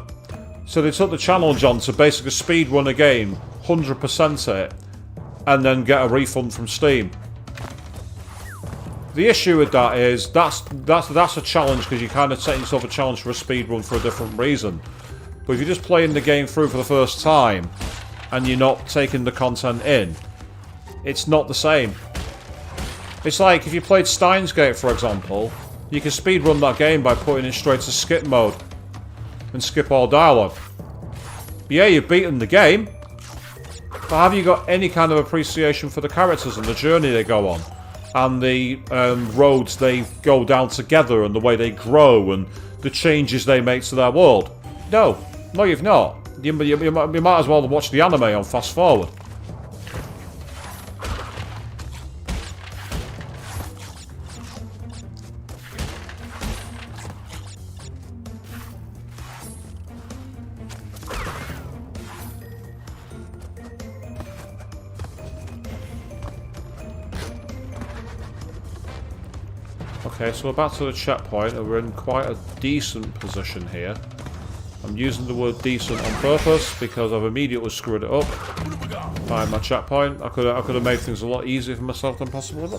So they took the challenge on to basically speedrun a game, 100% it, and then get a refund from Steam. The issue with that is, that's a challenge because you kind of set yourself a challenge for a speedrun for a different reason. But if you're just playing the game through for the first time, and you're not taking the content in, it's not the same. It's like if you played Steins Gate, for example, you can speedrun that game by putting it straight to skip mode and skip all dialogue. Yeah, you've beaten the game, but have you got any kind of appreciation for the characters and the journey they go on, and the roads they go down together, and the way they grow, and the changes they make to their world? No, you've not. You might as well watch the anime on fast forward. Okay, so we're back to the checkpoint, and we're in quite a decent position here. I'm using the word decent on purpose because I've immediately screwed it up. Find my checkpoint. I could have made things a lot easier for myself than possible. I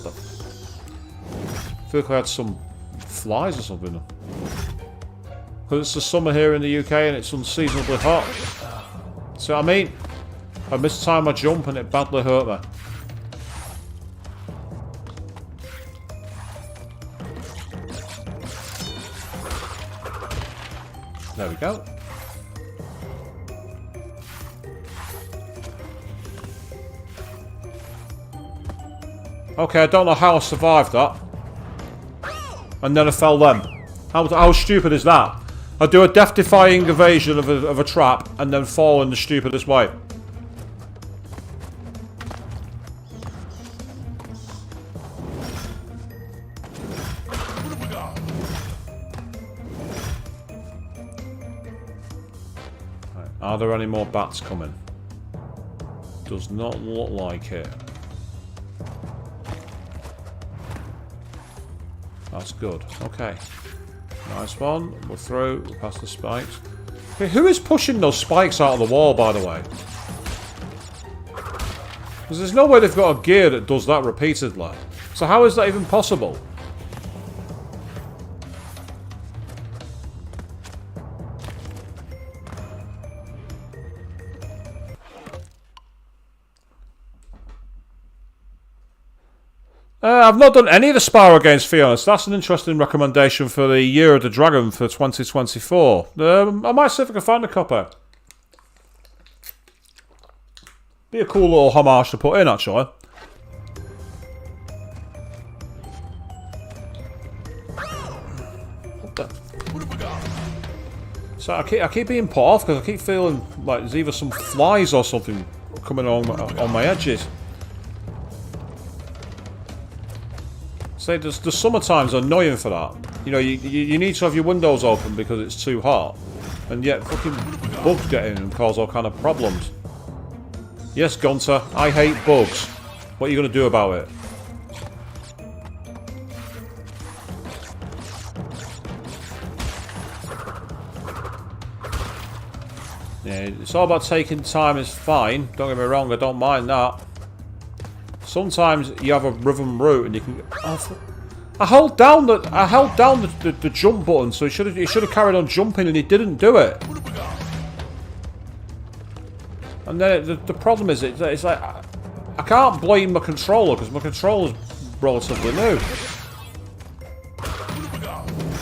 feel like I had some flies or something. Because it's the summer here in the UK and it's unseasonably hot. See what I mean? I mistimed my jump and it badly hurt me. There we go. Okay, I don't know how I survived that. And then I fell then. How stupid is that? I do a death-defying evasion of a trap and then fall in the stupidest way. Are there any more bats coming? Does not look like it. That's good. Okay. Nice one. We're through. We're past the spikes. Okay, who is pushing those spikes out of the wall, by the way? Because there's no way they've got a gear that does that repeatedly. So how is that even possible? I've not done any of the Spyro games, to be honest. That's an interesting recommendation for the Year of the Dragon for 2024. I might see if I can find a copy. Be a cool little homage to put in, actually. What the? So I keep being put off because I keep feeling like there's either some flies or something coming on my edges. Say, the summertime's annoying for that. You know, you need to have your windows open because it's too hot. And yet fucking bugs get in and cause all kind of problems. Yes, Gunter, I hate bugs. What are you going to do about it? Yeah, it's all about taking time is fine. Don't get me wrong, I don't mind that. Sometimes you have a rhythm route and you can... Oh, I held down the jump button, so he should have carried on jumping and he didn't do it. And then the problem is it's like I can't blame my controller because my controller's relatively new.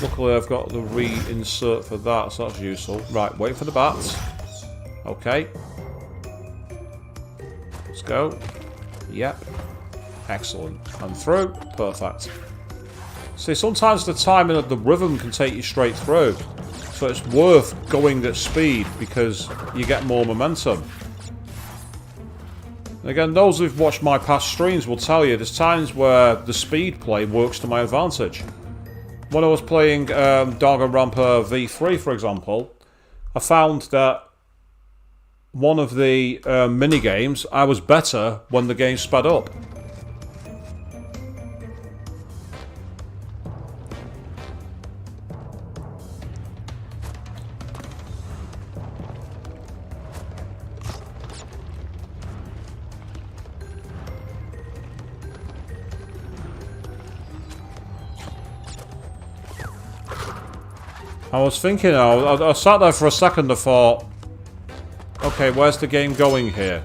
Luckily I've got the reinsert for that, so that's useful. Right, wait for the bats. Okay. Let's go. Yep. Excellent. And through. Perfect. See, sometimes the timing of the rhythm can take you straight through. So it's worth going at speed because you get more momentum. And again, those who've watched my past streams will tell you there's times where the speed play works to my advantage. When I was playing Danganronpa V3, for example, I found that one of the mini-games, I was better when the game sped up. I was thinking, I sat there for a second and thought, okay, where's the game going here?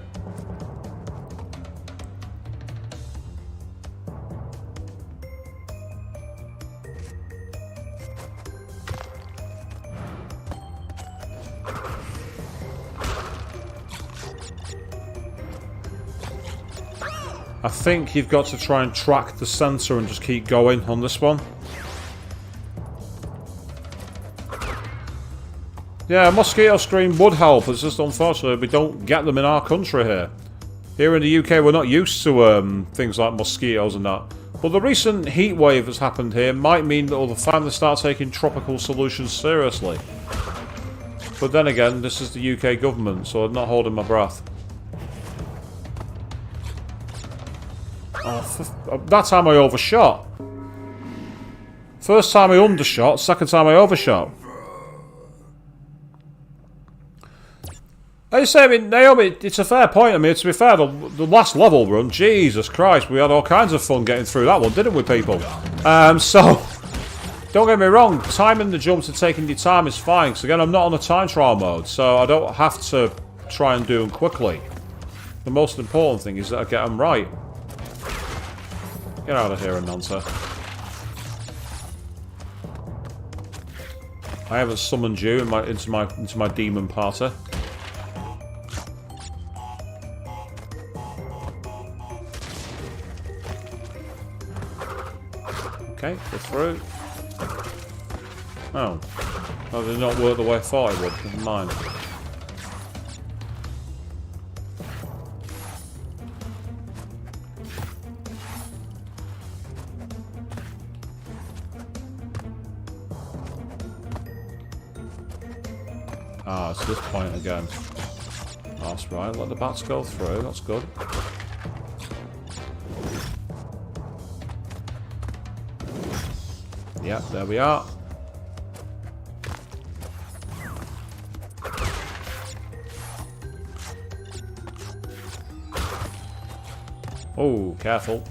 I think you've got to try and track the sensor and just keep going on this one. Yeah, a mosquito screen would help, it's just unfortunately we don't get them in our country here. Here in the UK we're not used to things like mosquitoes and that. But the recent heat wave that's happened here might mean that we'll finally start taking tropical solutions seriously. But then again, this is the UK government, so I'm not holding my breath. Oh, that time I overshot. First time I undershot, second time I overshot. I say, I mean, Naomi, it's a fair point. I mean, to be fair, the last level run, Jesus Christ, we had all kinds of fun getting through that one, didn't we, people? So, don't get me wrong, timing the jumps and taking your time is fine, because again, I'm not on a time trial mode, so I don't have to try and do them quickly. The most important thing is that I get them right. Get out of here, Ananta. I haven't summoned you into my demon party. Okay, go through. Oh. That did not work the way I thought it would. Never mind. Ah, it's this point again. That's right, let the bats go through, that's good. Yep, there we are. Oh, careful.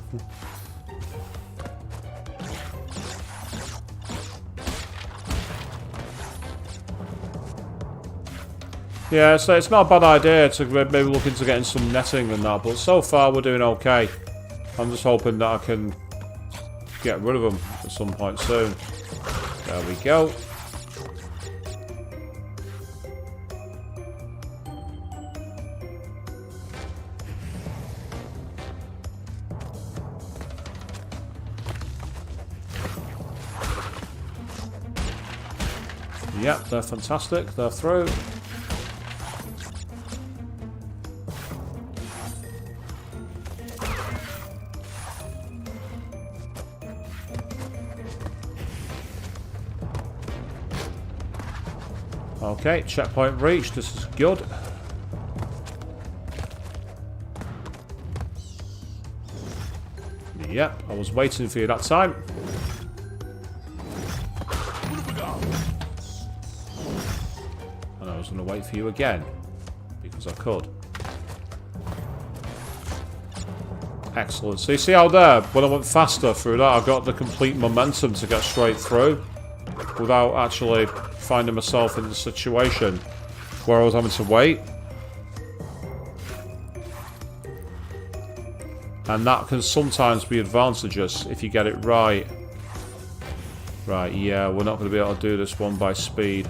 Yeah, so it's not a bad idea to maybe look into getting some netting and that, but so far we're doing okay. I'm just hoping that I can get rid of them at some point soon. There we go. Yep, they're fantastic. They're through. Okay, checkpoint reached. This is good. Yep, I was waiting for you that time. And I was going to wait for you again. Because I could. Excellent. So you see out there, when I went faster through that, I got the complete momentum to get straight through. Without actually finding myself in the situation where I was having to wait. And that can sometimes be advantageous if you get it right. Right, yeah, we're not going to be able to do this one by speed.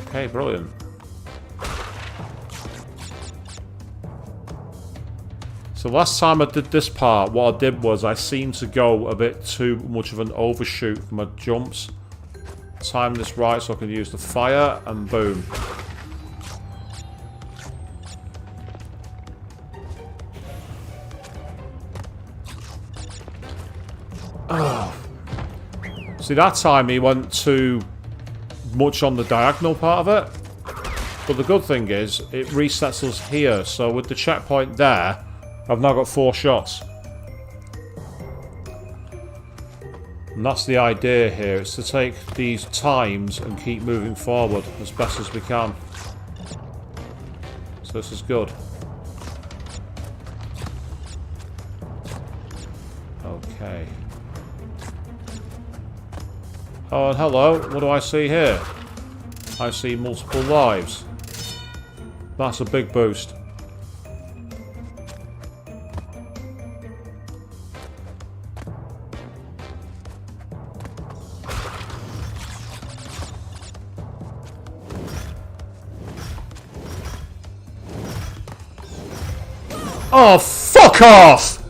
Okay, brilliant. So last time I did this part, what I did was I seemed to go a bit too much of an overshoot for my jumps. Time this right so I can use the fire, and boom. Oh. See, that time he went too much on the diagonal part of it. But the good thing is, it resets us here. So with the checkpoint there, I've now got 4 shots. And that's the idea here. It's to take these times and keep moving forward as best as we can. So this is good. Okay. Oh, and hello. What do I see here? I see multiple lives. That's a big boost. Oh, fuck off!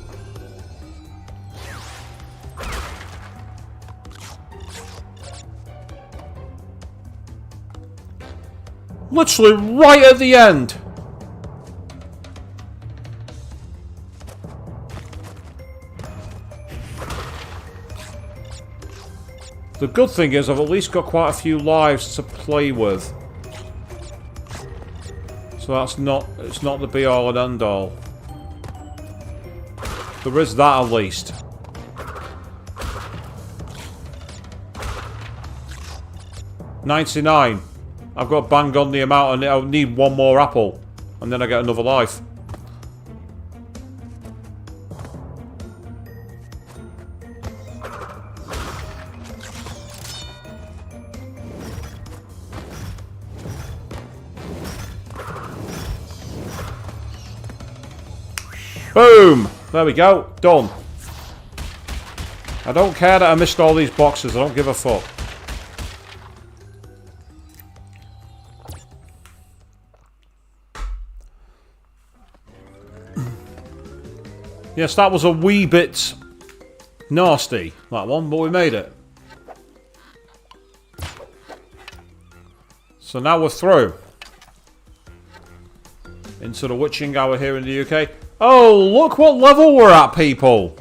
Literally right at the end. The good thing is I've at least got quite a few lives to play with. So that's not, it's not the be all and end all. There is that at least. $99. I've got bang on the amount, and I'll need one more apple, and then I get another life. Boom! There we go. Done. I don't care that I missed all these boxes. I don't give a fuck. Yes, that was a wee bit nasty, that one, but we made it. So now we're through. Into the witching hour here in the UK. Oh, look what level we're at, people!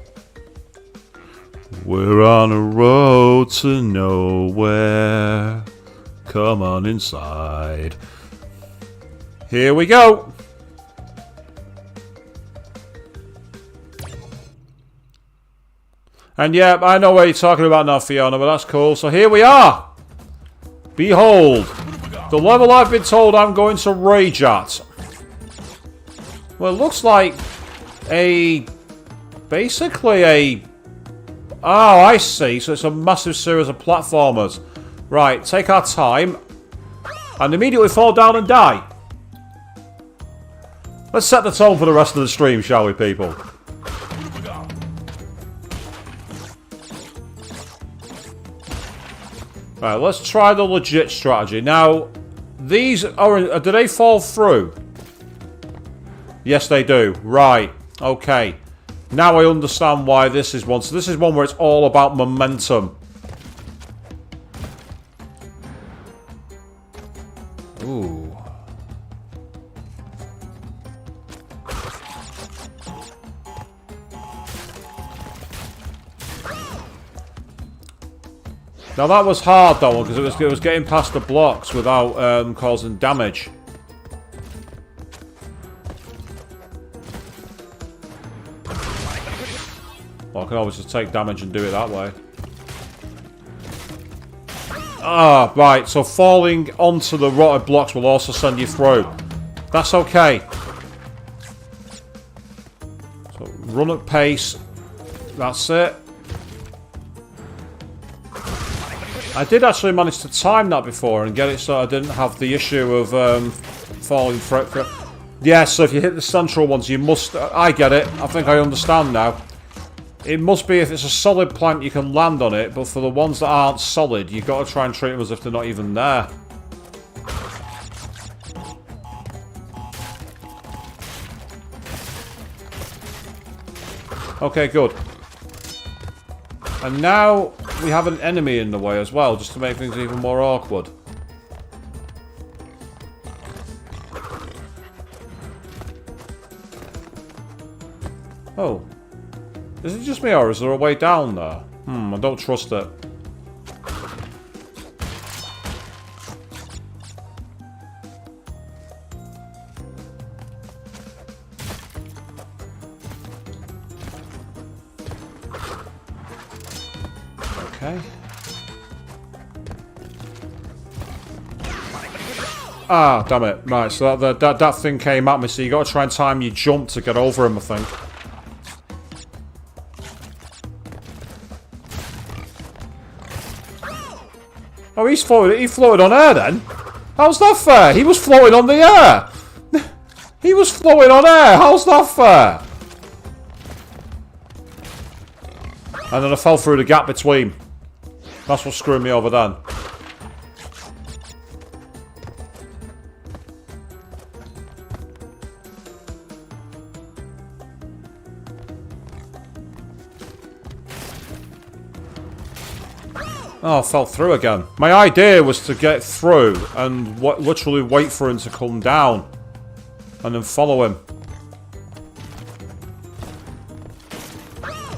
We're on a road to nowhere. Come on inside. Here we go. And yeah, I know what you're talking about now, Fiona, but that's cool. So here we are. Behold, the level I've been told I'm going to rage at. Well, it looks like basically a... Oh, I see. So it's a massive series of platformers. Right, take our time. And immediately fall down and die. Let's set the tone for the rest of the stream, shall we, people? Right, let's try the legit strategy. Now, these are... do they fall through? Yes, they do. Right. Okay. Now I understand why this is one. So this is one where it's all about momentum. Ooh. Now that was hard, that one, because it was getting past the blocks without causing damage. Well, I can always just take damage and do it that way. Ah, right. So falling onto the rotted blocks will also send you through. That's okay. So run at pace. That's it. I did actually manage to time that before and get it so I didn't have the issue of falling through. Yeah, so if you hit the central ones, you must... I get it. I think I understand now. It must be if it's a solid plank, you can land on it, but for the ones that aren't solid, you've got to try and treat them as if they're not even there. Okay, good. And now we have an enemy in the way as well, just to make things even more awkward. Oh. Is it just me, or is there a way down there? I don't trust it. Okay. Ah, damn it. Right, so that thing came at me, so you got to try and time your jump to get over him, I think. Oh, he floated on air then? How's that fair? He was floating on the air! He was floating on air! How's that fair? And then I fell through the gap between. That's what screwed me over then. Oh, I fell through again. My idea was to get through and literally wait for him to come down. And then follow him.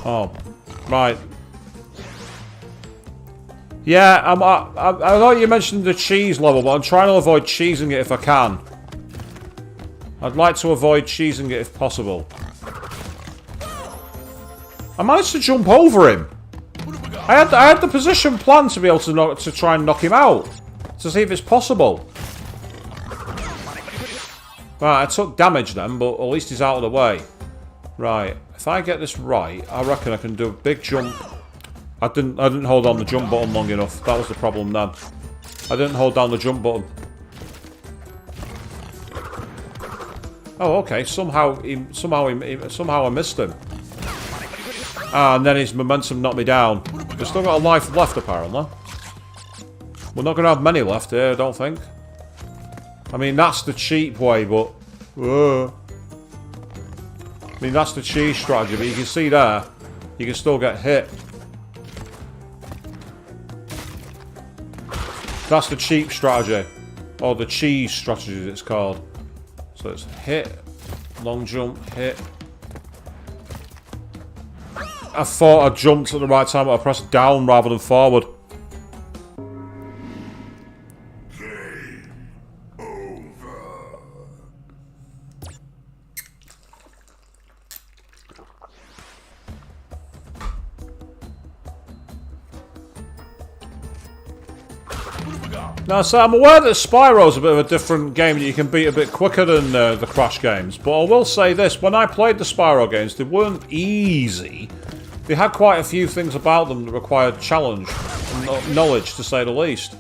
Oh. Right. Yeah, I know you mentioned the cheese level, but I'm trying to avoid cheesing it if I can. I'd like to avoid cheesing it if possible. I managed to jump over him. I had the position planned to be able to try and knock him out. To see if it's possible. Right, I took damage then, but at least he's out of the way. Right, if I get this right, I reckon I can do a big jump. I didn't hold down the jump button long enough. That was the problem then. I didn't hold down the jump button. Oh, okay. Somehow I missed him. Ah, and then his momentum knocked me down. We've still got a life left, apparently. We're not going to have many left here, I don't think. I mean, that's the cheap way, but... I mean, that's the cheese strategy, but you can see there, you can still get hit. That's the cheap strategy. Or the cheese strategy, it's called. So it's hit, long jump, hit. I thought I jumped at the right time, but I pressed down rather than forward. Game over. Now, so I'm aware that Spyro's a bit of a different game that you can beat a bit quicker than the Crash games, but I will say this, when I played the Spyro games, they weren't easy. They had quite a few things about them that required challenge and knowledge, to say the least.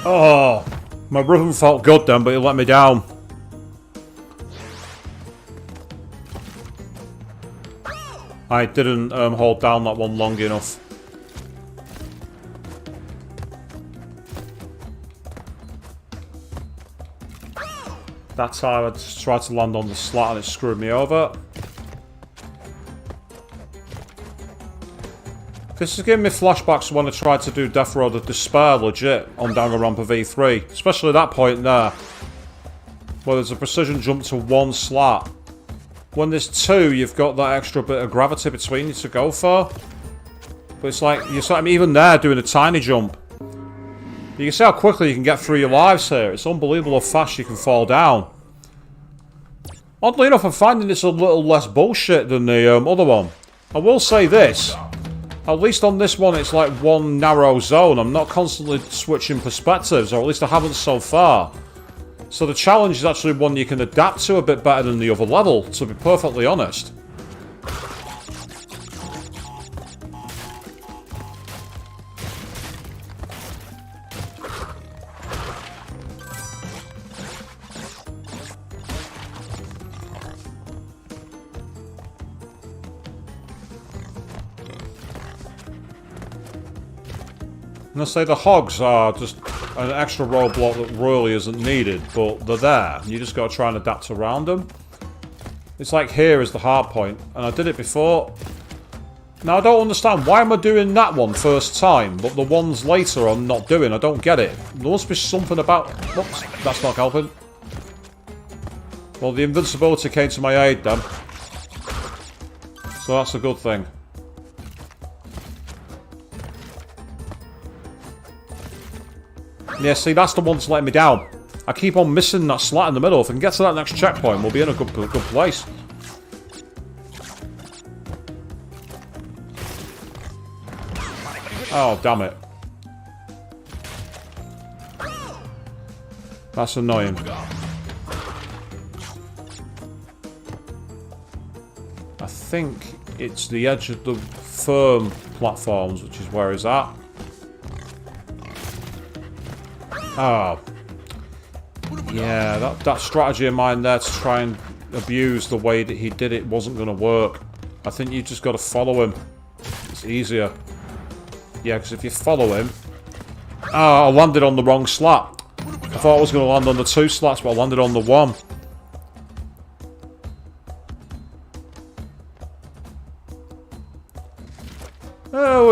Oh, my rhythm felt good then, but it let me down. I didn't hold down that one long enough. That time I just tried to land on the slat and it screwed me over. This is giving me flashbacks to when I tried to do Death Road of Despair legit on Danganronpa V3. Especially that point there. Where there's a precision jump to one slat. When there's two, you've got that extra bit of gravity between you to go for. But it's like, I'm even there doing a tiny jump. You can see how quickly you can get through your lives here. It's unbelievable how fast you can fall down. Oddly enough, I'm finding this a little less bullshit than the other one. I will say this. At least on this one, it's like one narrow zone. I'm not constantly switching perspectives, or at least I haven't so far. So the challenge is actually one you can adapt to a bit better than the other level, to be perfectly honest. And I say the hogs are just an extra roadblock that really isn't needed, but they're there. You just got to try and adapt around them. It's like here is the hard point, and I did it before. Now I don't understand, why am I doing that one first time, but the ones later I'm not doing? I don't get it. There must be something about... Oops, that's not helping. Well, the invincibility came to my aid then. So that's a good thing. Yeah, see, that's the one that's letting me down. I keep on missing that slat in the middle. If I can get to that next checkpoint, we'll be in a good place. Oh, damn it. That's annoying. I think it's the edge of the firm platforms, which is where he's at. Oh. Yeah, that strategy of mine there to try and abuse the way that he did it wasn't going to work. I think you just got to follow him. It's easier. Yeah, because if you follow him... Oh, I landed on the wrong slat. I thought I was going to land on the two slats, but I landed on the one.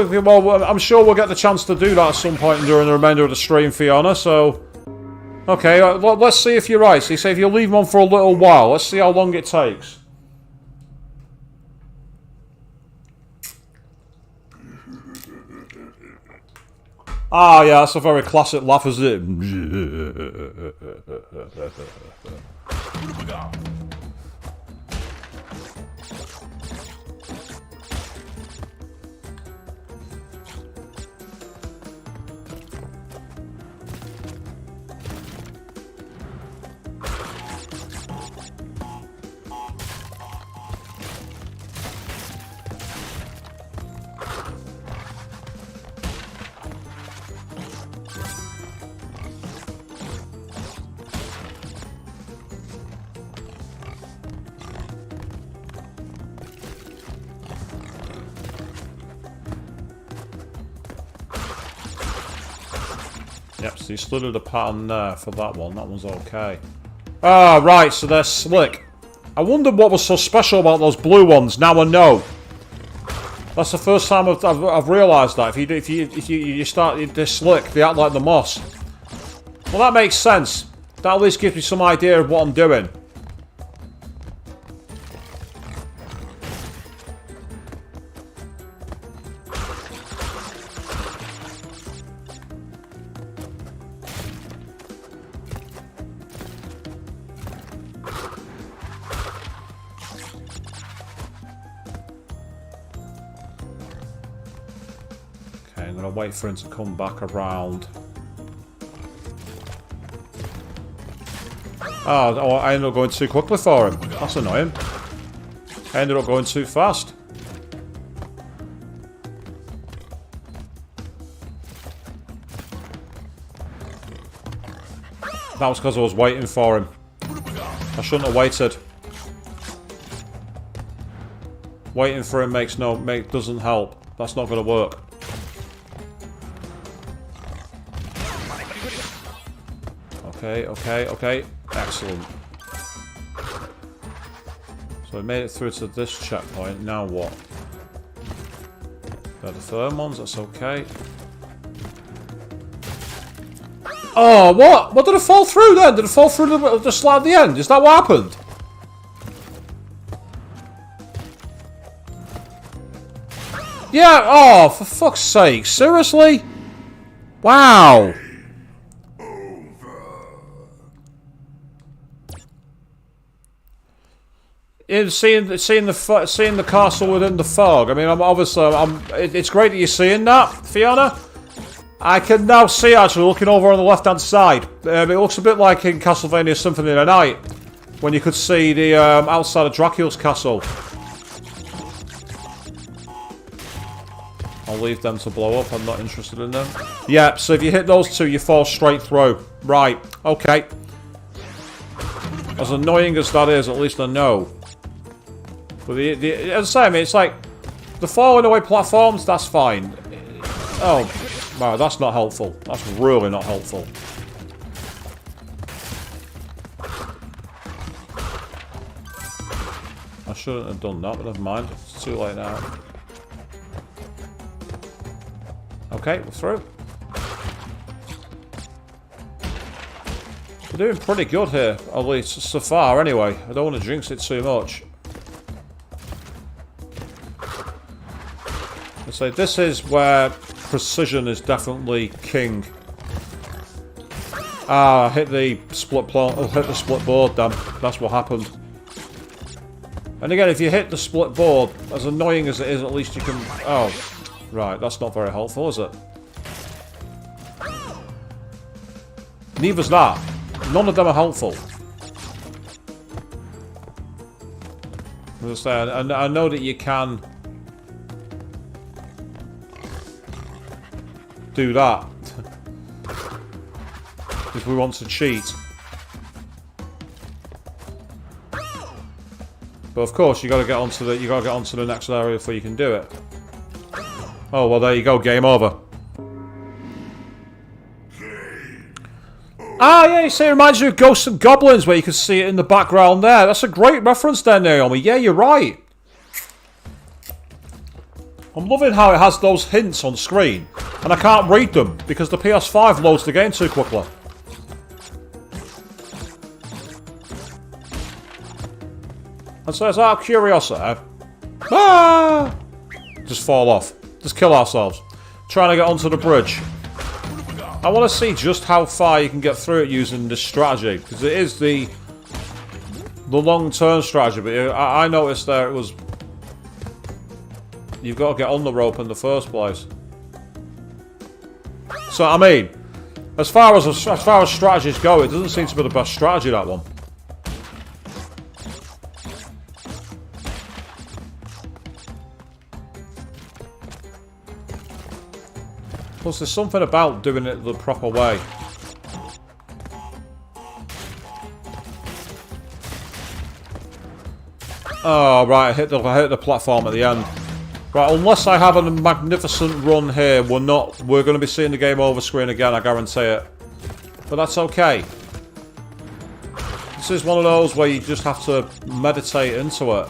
Well, I'm sure we'll get the chance to do that at some point during the remainder of the stream, Fiona, so... Okay, let's see if you're right. So you say if you leave him on for a little while, let's see how long it takes. Ah, yeah, that's a very classic laugh, isn't it? Yep, so you studied a pattern there for that one. That one's okay. Ah, right, so they're slick. I wondered what was so special about those blue ones. Now I know. That's the first time I've realised that. If you start, they're slick. They act like the moss. Well, that makes sense. That at least gives me some idea of what I'm doing. Wait for him to come back around. Oh, I ended up going too quickly for him. That's annoying. I ended up going too fast. That was because I was waiting for him. I shouldn't have waited. Waiting for him doesn't help. That's not going to work. Okay. Excellent. So we made it through to this checkpoint. Now what? They're the firm ones. That's okay. Oh, what? What did it fall through then? Did it fall through the slide at the end? Is that what happened? Yeah, oh, for fuck's sake. Seriously? Wow. Seeing the castle within the fog. I mean, it's great that you're seeing that, Fiona. I can now see, actually, looking over on the left-hand side. It looks a bit like in Castlevania Symphony of the Night, when you could see the outside of Dracula's castle. I'll leave them to blow up. I'm not interested in them. Yeah, so if you hit those two, you fall straight through. Right, okay. As annoying as that is, at least I know. But as I say, I mean, it's like the falling away platforms. That's fine. Oh, wow, that's not helpful. That's really not helpful. I shouldn't have done that, but never mind. It's too late now. Okay, we're through. We're doing pretty good here, at least so far. Anyway, I don't want to jinx it too much. So this is where precision is definitely king. Ah, I hit the split board. Damn, that's what happened. And again, if you hit the split board, as annoying as it is, at least you can. Oh, right, that's not very helpful, is it? Neither's that. None of them are helpful. As I say, I know that you can do that if we want to cheat, but of course you got to get onto the next area before you can do it. Oh well, there you go. Game over. Ah, yeah, you see, it reminds you of Ghosts and Goblins, where you can see it in the background there. That's a great reference there, Naomi. Yeah, you're right. I'm loving how it has those hints on screen, and I can't read them because the PS5 loads the game too quickly. And so it's out of curiosity. Just fall off. Just kill ourselves. Trying to get onto the bridge. I want to see just how far you can get through it using this strategy, because it is the long-term strategy. But I noticed there it was. You've got to get on the rope in the first place. So I mean, as far as strategies go, it doesn't seem to be the best strategy, that one. Plus, there's something about doing it the proper way. Oh right, I hit the platform at the end. Right, unless I have a magnificent run here, we're going to be seeing the game over screen again, I guarantee it. But that's okay. This is one of those where you just have to meditate into it.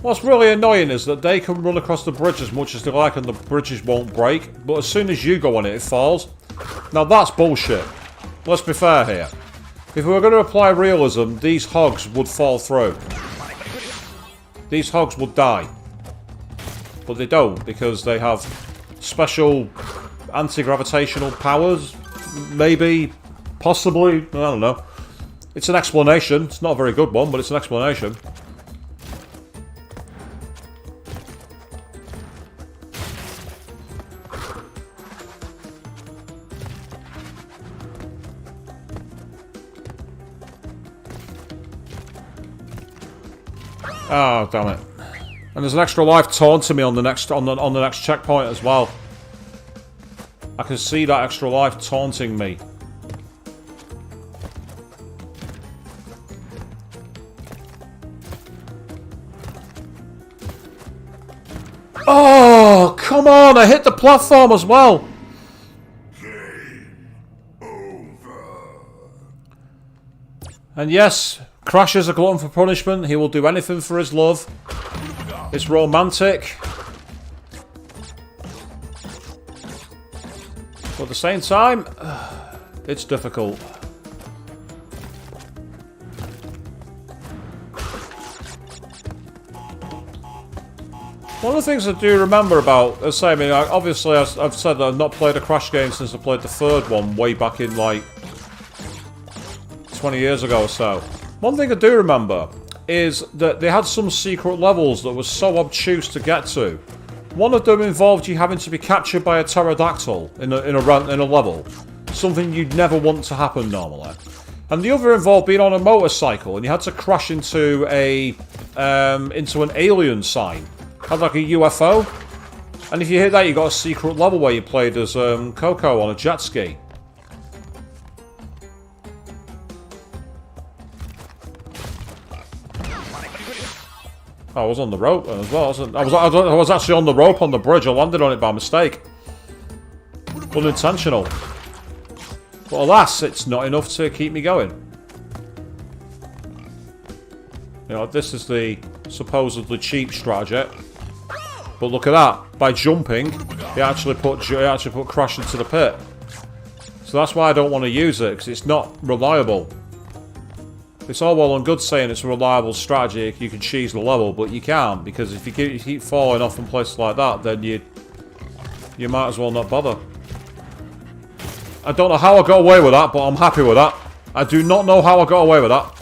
What's really annoying is that they can run across the bridge as much as they like and the bridges won't break, but as soon as you go on it, it falls. Now that's bullshit. Let's be fair here. If we were going to apply realism, these hogs would fall through. These hogs would die. But they don't, because they have special anti-gravitational powers. Maybe, possibly, I don't know. It's an explanation. It's not a very good one, but it's an explanation. Oh, damn it. And there's an extra life taunting me on the next on the next checkpoint as well. I can see that extra life taunting me. Oh, come on! I hit the platform as well! Game over. And yes, Crash is a glutton for punishment. He will do anything for his love. It's romantic. But at the same time, it's difficult. One of the things I do remember about, as I mean, obviously I've said that I've not played a Crash game since I played the third one way back in like 20 years ago or so. One thing I do remember is that they had some secret levels that was so obtuse to get to. One of them involved you having to be captured by a pterodactyl in a level, something you'd never want to happen normally. And the other involved being on a motorcycle, and you had to crash into an alien sign. Had like a UFO, and if you hit that, you got a secret level where you played as Coco on a jet ski. I was on the rope as well. I was actually on the rope on the bridge. I landed on it by mistake. Unintentional. But alas, it's not enough to keep me going. You know, this is the supposedly cheap strategy. But look at that. By jumping, he actually put Crash into the pit. So that's why I don't want to use it, because it's not reliable. It's all well and good saying it's a reliable strategy, you can cheese the level, but you can't, because if you keep falling off in places like that, then you might as well not bother. I don't know how I got away with that, but I'm happy with that. I do not know how I got away with that.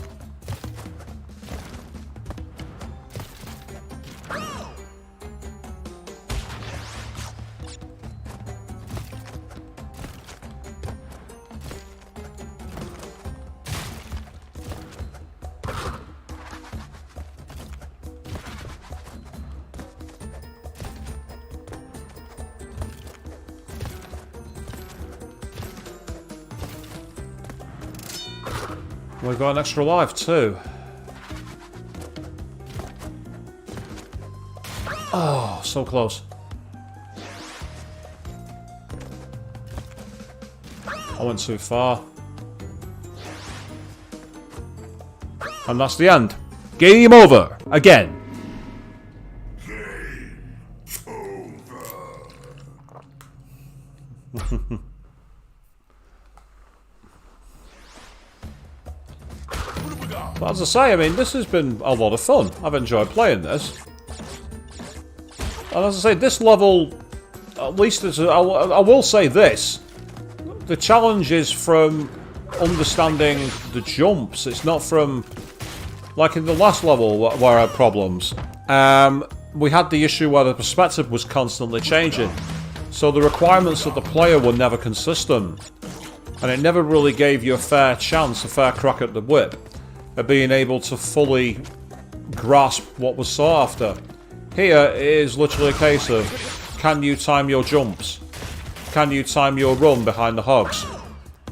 We've got an extra life too. Oh, so close. I went too far. And that's the end. Game over. Again. Game over. But as I say, I mean, this has been a lot of fun. I've enjoyed playing this. And as I say, this level, at least I will say this. The challenge is from understanding the jumps. It's not from, like in the last level where I had problems. We had the issue where the perspective was constantly changing. So the requirements of the player were never consistent. And it never really gave you a fair chance, a fair crack at the whip. Of being able to fully grasp what was sought after. Here it is literally a case of, can you time your jumps? Can you time your run behind the hogs?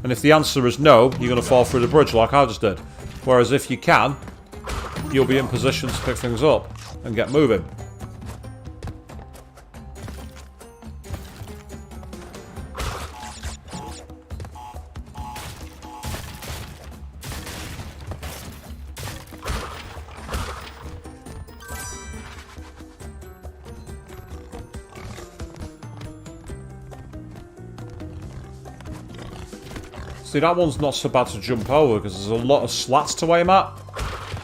And if the answer is no, you're going to fall through the bridge like I just did. Whereas if you can, you'll be in position to pick things up and get moving. See, that one's not so bad to jump over because there's a lot of slats to aim at.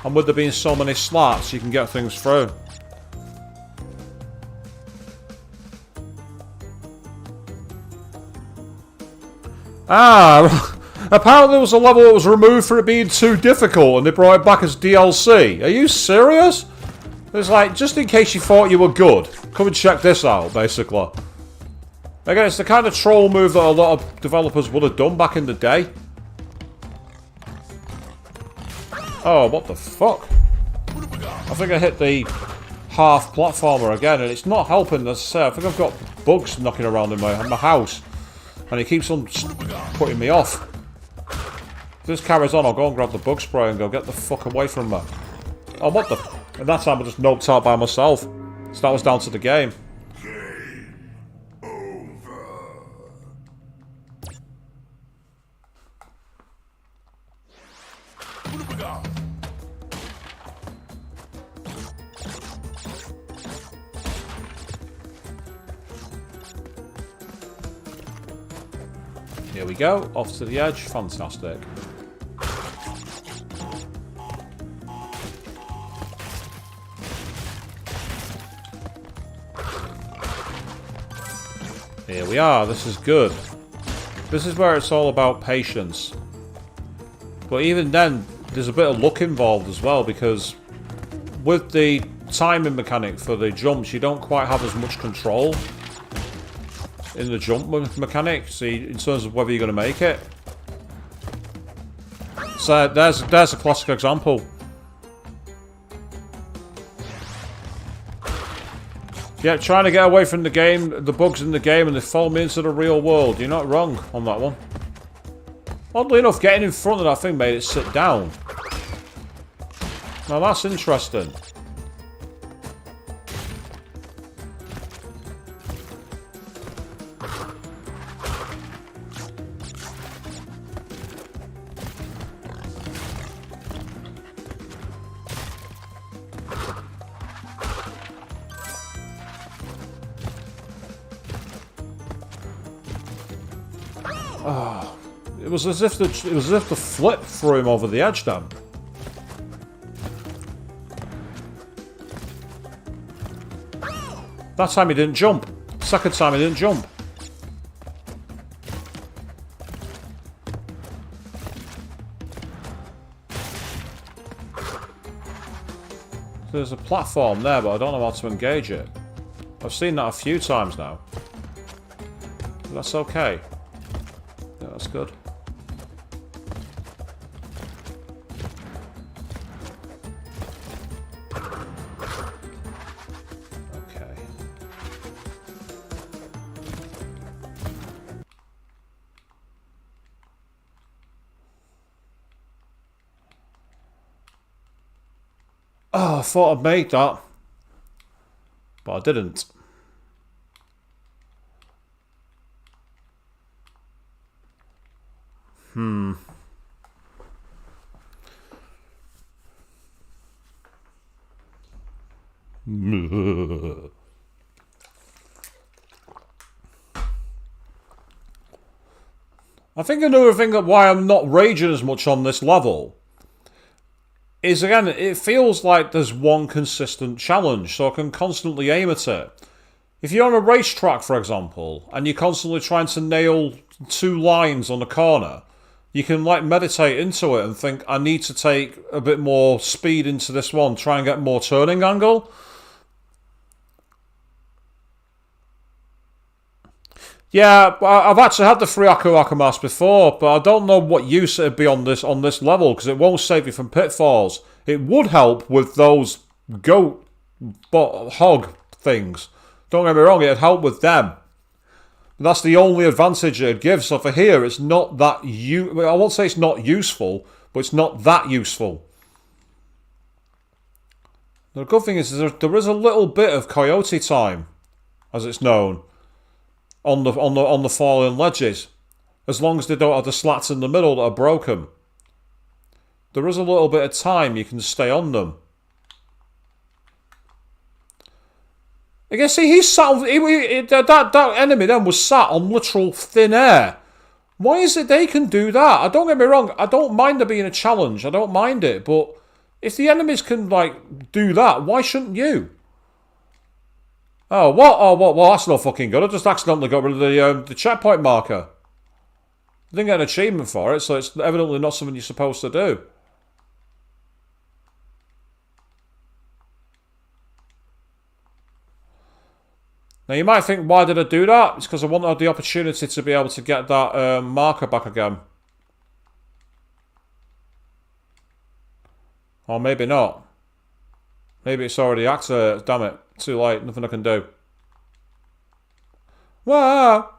And with there being so many slats, you can get things through. Ah, apparently there was a level that was removed for it being too difficult and they brought it back as DLC. Are you serious? It's like, just in case you thought you were good, come and check this out, basically. Again, it's the kind of troll move that a lot of developers would have done back in the day. Oh, what the fuck? I think I hit the half platformer again, and it's not helping. As I say, I think I've got bugs knocking around in my house, and it keeps on putting me off. If this carries on, I'll go and grab the bug spray and go, get the fuck away from me. Oh, what the... And that time I just noped out by myself. So that was down to the game. Here we go, off to the edge, fantastic. Here we are, this is good. This is where it's all about patience. But even then, there's a bit of luck involved as well, because with the timing mechanic for the jumps, you don't quite have as much control in the jump mechanic, see, in terms of whether you're going to make it. So there's a classic example. Yeah, trying to get away from the game, the bugs in the game, and they follow me into the real world. You're not wrong on that one. Oddly enough, getting in front of that thing made it sit down. Now that's interesting. It was as if the flip threw him over the edge then. That time he didn't jump. Second time he didn't jump. There's a platform there, but I don't know how to engage it. I've seen that a few times now. But that's okay. Yeah, that's good. Oh, I thought I'd made that, but I didn't. I think another thing that why I'm not raging as much on this level is, again, it feels like there's one consistent challenge, so I can constantly aim at it. If you're on a racetrack, for example, and you're constantly trying to nail two lines on a corner, you can, like, meditate into it and think, I need to take a bit more speed into this one, try and get more turning angle. Yeah, I've actually had the free Aku mask before, but I don't know what use it'd be on this level, because it won't save you from pitfalls. It would help with those goat hog things. Don't get me wrong, it'd help with them. That's the only advantage it'd give. So for here, it's not that I won't say it's not useful, but it's not that useful. The good thing is there is a little bit of coyote time, as it's known, on the falling ledges, as long as they don't have the slats in the middle that are broken. There is a little bit of time you can stay on them. I guess he's sat. That enemy then was sat on literal thin air. Why is it they can do that? Don't get me wrong. I don't mind there being a challenge. I don't mind it, but if the enemies can, like, do that, why shouldn't you? Oh, what? Oh, what? Well, that's not fucking good. I just accidentally got rid of the checkpoint marker. I didn't get an achievement for it, so it's evidently not something you're supposed to do. Now, you might think, why did I do that? It's because I wanted the opportunity to be able to get that marker back again. Or maybe not. Maybe it's already activated. Damn it. Too late. Nothing I can do. Wow.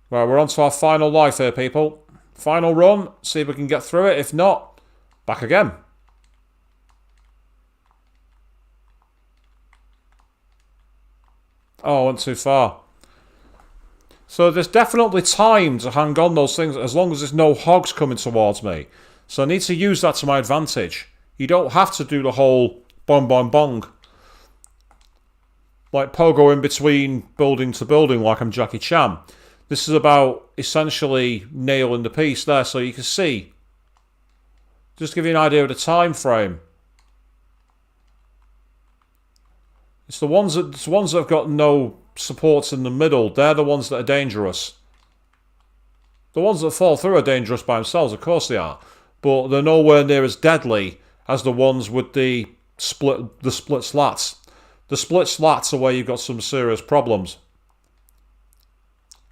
Right, we're on to our final life here, people. Final run. See if we can get through it. If not, back again. Oh, I went too far. So there's definitely time to hang on those things as long as there's no hogs coming towards me. So I need to use that to my advantage. You don't have to do the whole bong bong bong. Like pogo in between building to building like I'm Jackie Chan. This is about essentially nailing the piece there so you can see. Just to give you an idea of the time frame. It's the ones that have got no supports in the middle. They're the ones that are dangerous. The ones that fall through are dangerous by themselves, of course they are. But they're nowhere near as deadly as the ones with the split slats. The split slats are where you've got some serious problems.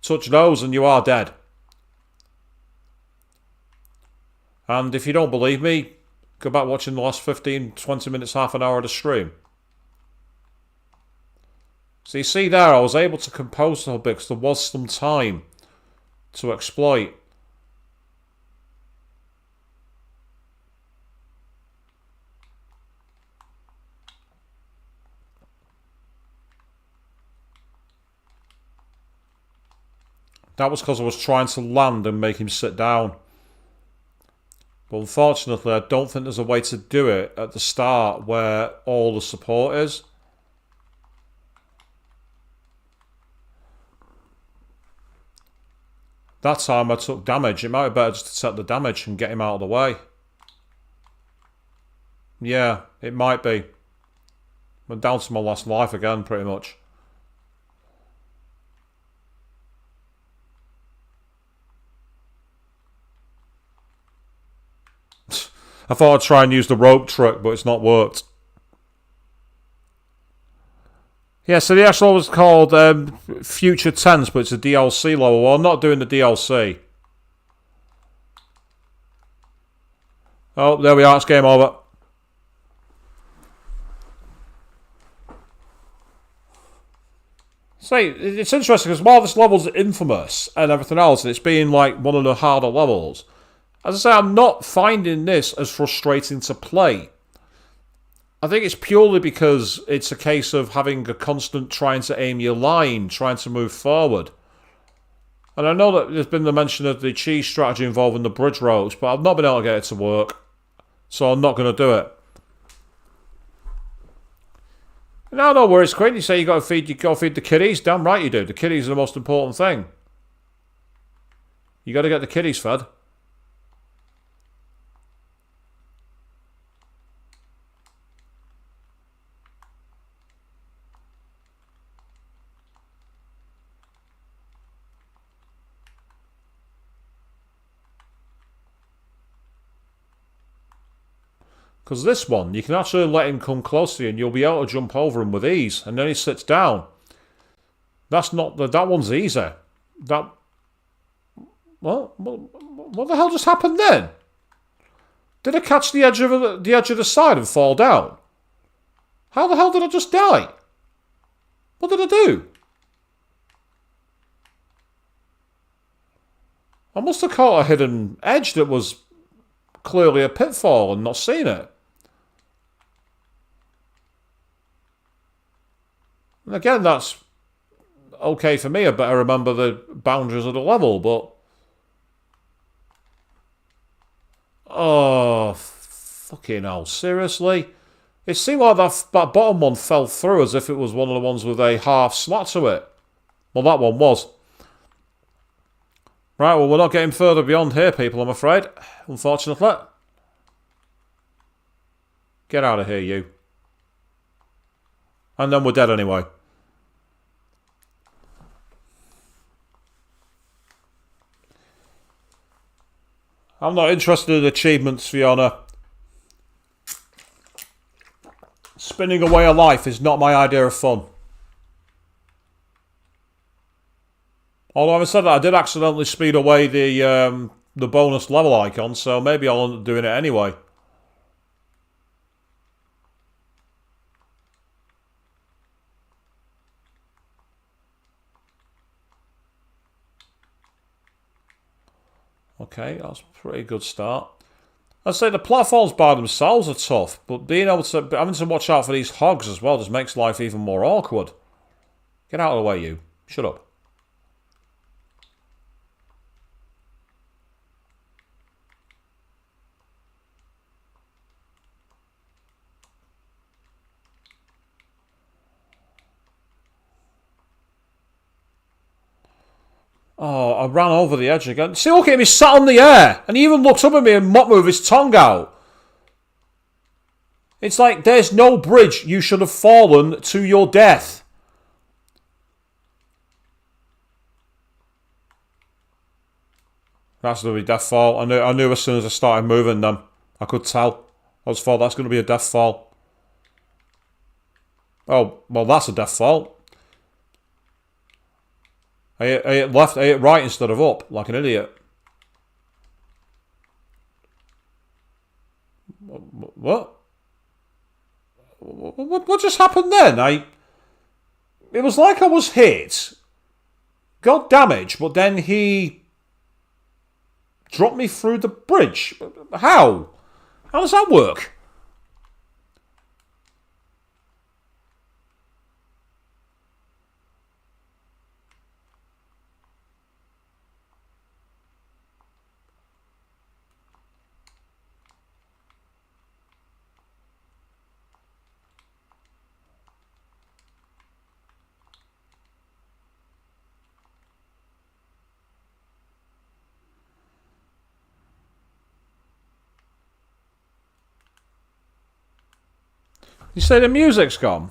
Touch those and you are dead. And if you don't believe me, go back watching the last 15, 20 minutes, half an hour of the stream. So you see there, I was able to compose a little bit because there was some time to exploit. That was because I was trying to land and make him sit down. But unfortunately, I don't think there's a way to do it at the start where all the support is. That time I took damage. It might be better just to set the damage and get him out of the way. Yeah, it might be. I'm down to my last life again, pretty much. I thought I'd try and use the rope trick, but it's not worked. Yeah, so the actual was called Future Tense, but it's a DLC level. Well, I'm not doing the DLC. Oh, there we are. It's game over. See, it's interesting because while this level's infamous and everything else, and it's being like one of the harder levels, as I say, I'm not finding this as frustrating to play. I think it's purely because it's a case of having a constant trying to aim your line, trying to move forward. And I know that there's been the mention of the cheese strategy involving the bridge ropes, but I've not been able to get it to work. So I'm not going to do it. No, no worries, Quinn. You say you got to feed the kiddies. Damn right you do. The kiddies are the most important thing. You got to get the kiddies fed. Because this one, you can actually let him come close to you and you'll be able to jump over him with ease. And then he sits down. That's not... That one's easy. That... What the hell just happened then? Did I catch the edge of the side and fall down? How the hell did I just die? What did I do? I must have caught a hidden edge that was clearly a pitfall and not seen it. And again, that's okay for me. I better remember the boundaries of the level, but... Oh, fucking hell. Seriously? It seemed like that bottom one fell through as if it was one of the ones with a half slat to it. Well, that one was. Right, well, we're not getting further beyond here, people, I'm afraid. Unfortunately. Get out of here, you. And then we're dead anyway. I'm not interested in achievements, Fiona. Spinning away a life is not my idea of fun. Although having said that, I did accidentally speed away the bonus level icon, so maybe I'll end up doing it anyway. Okay, that's a pretty good start. I'd say the platforms by themselves are tough, but being able to, having to watch out for these hogs as well just makes life even more awkward. Get out of the way, you. Shut up. Oh, I ran over the edge again. See, look at him, he's sat on the air. And he even looks up at me and mocked me with his tongue out. It's like, there's no bridge. You should have fallen to your death. That's going to be death fall. I knew as soon as I started moving them. I could tell. I was thought that's going to be a death fall. Oh, well, that's a death fall. I hit left, I hit right instead of up, like an idiot. What? What just happened then? It was like I was hit, got damage, but then he dropped me through the bridge. How? How does that work? You say the music's gone?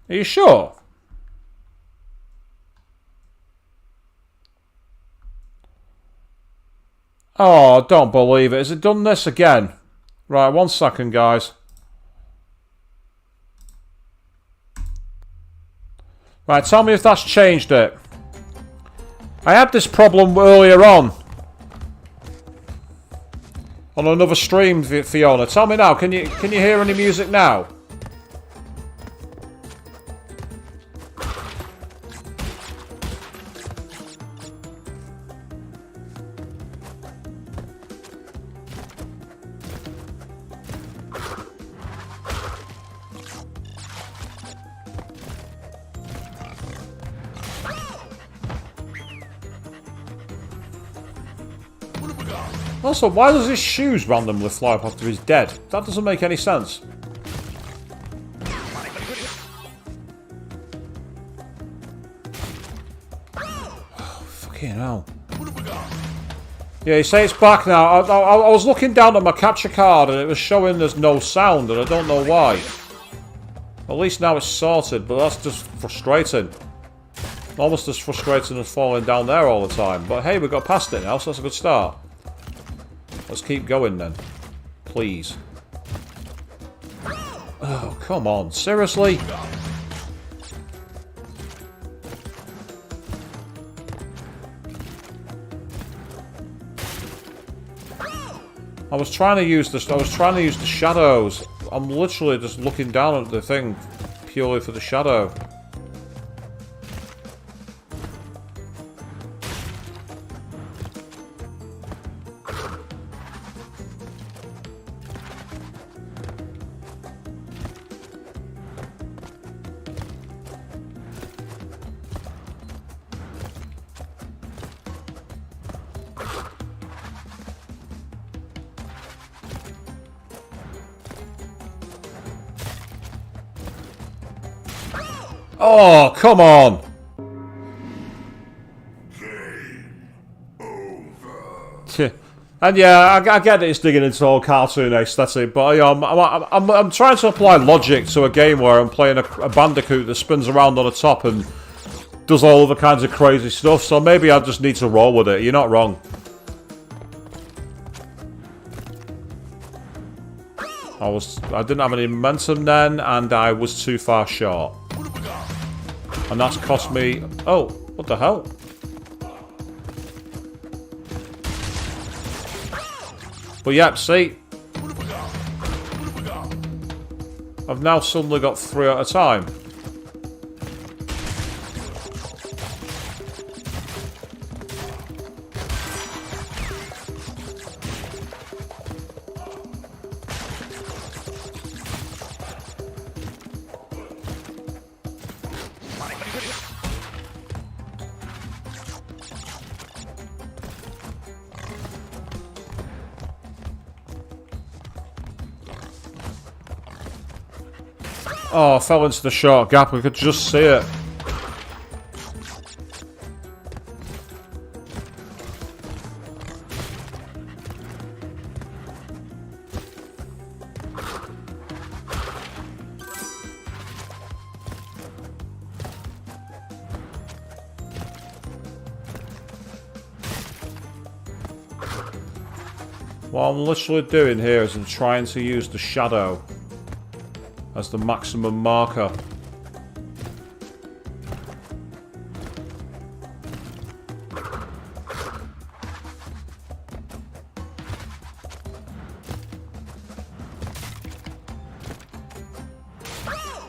Are you sure? Oh, I don't believe it. Has it done this again? Right, 1 second, guys. Right, tell me if that's changed it. I had this problem earlier on another stream, Fiona. Tell me now, can you hear any music now? Also, why does his shoes randomly fly up after he's dead? That doesn't make any sense. Oh, fucking hell. Yeah, you say it's back now. I was looking down at my capture card and it was showing there's no sound and I don't know why. At least now it's sorted, but that's just frustrating. Almost as frustrating as falling down there all the time. But hey, we got past it now, so that's a good start. Let's keep going then. Please. Oh, come on. Seriously? I was trying to use the shadows. I'm literally just looking down at the thing purely for the shadow. Oh, come on! Game over. And yeah, I get it, it's digging into all cartoon aesthetic, but I'm trying to apply logic to a game where I'm playing a Bandicoot that spins around on the top and does all other kinds of crazy stuff, so maybe I just need to roll with it. You're not wrong. I didn't have any momentum then, and I was too far short. And that's cost me... Oh, what the hell? But yeah, see? I've now suddenly got 3 at a time. Oh, I fell into the short gap. We could just see it. What I'm literally doing here is I'm trying to use the shadow as the maximum marker.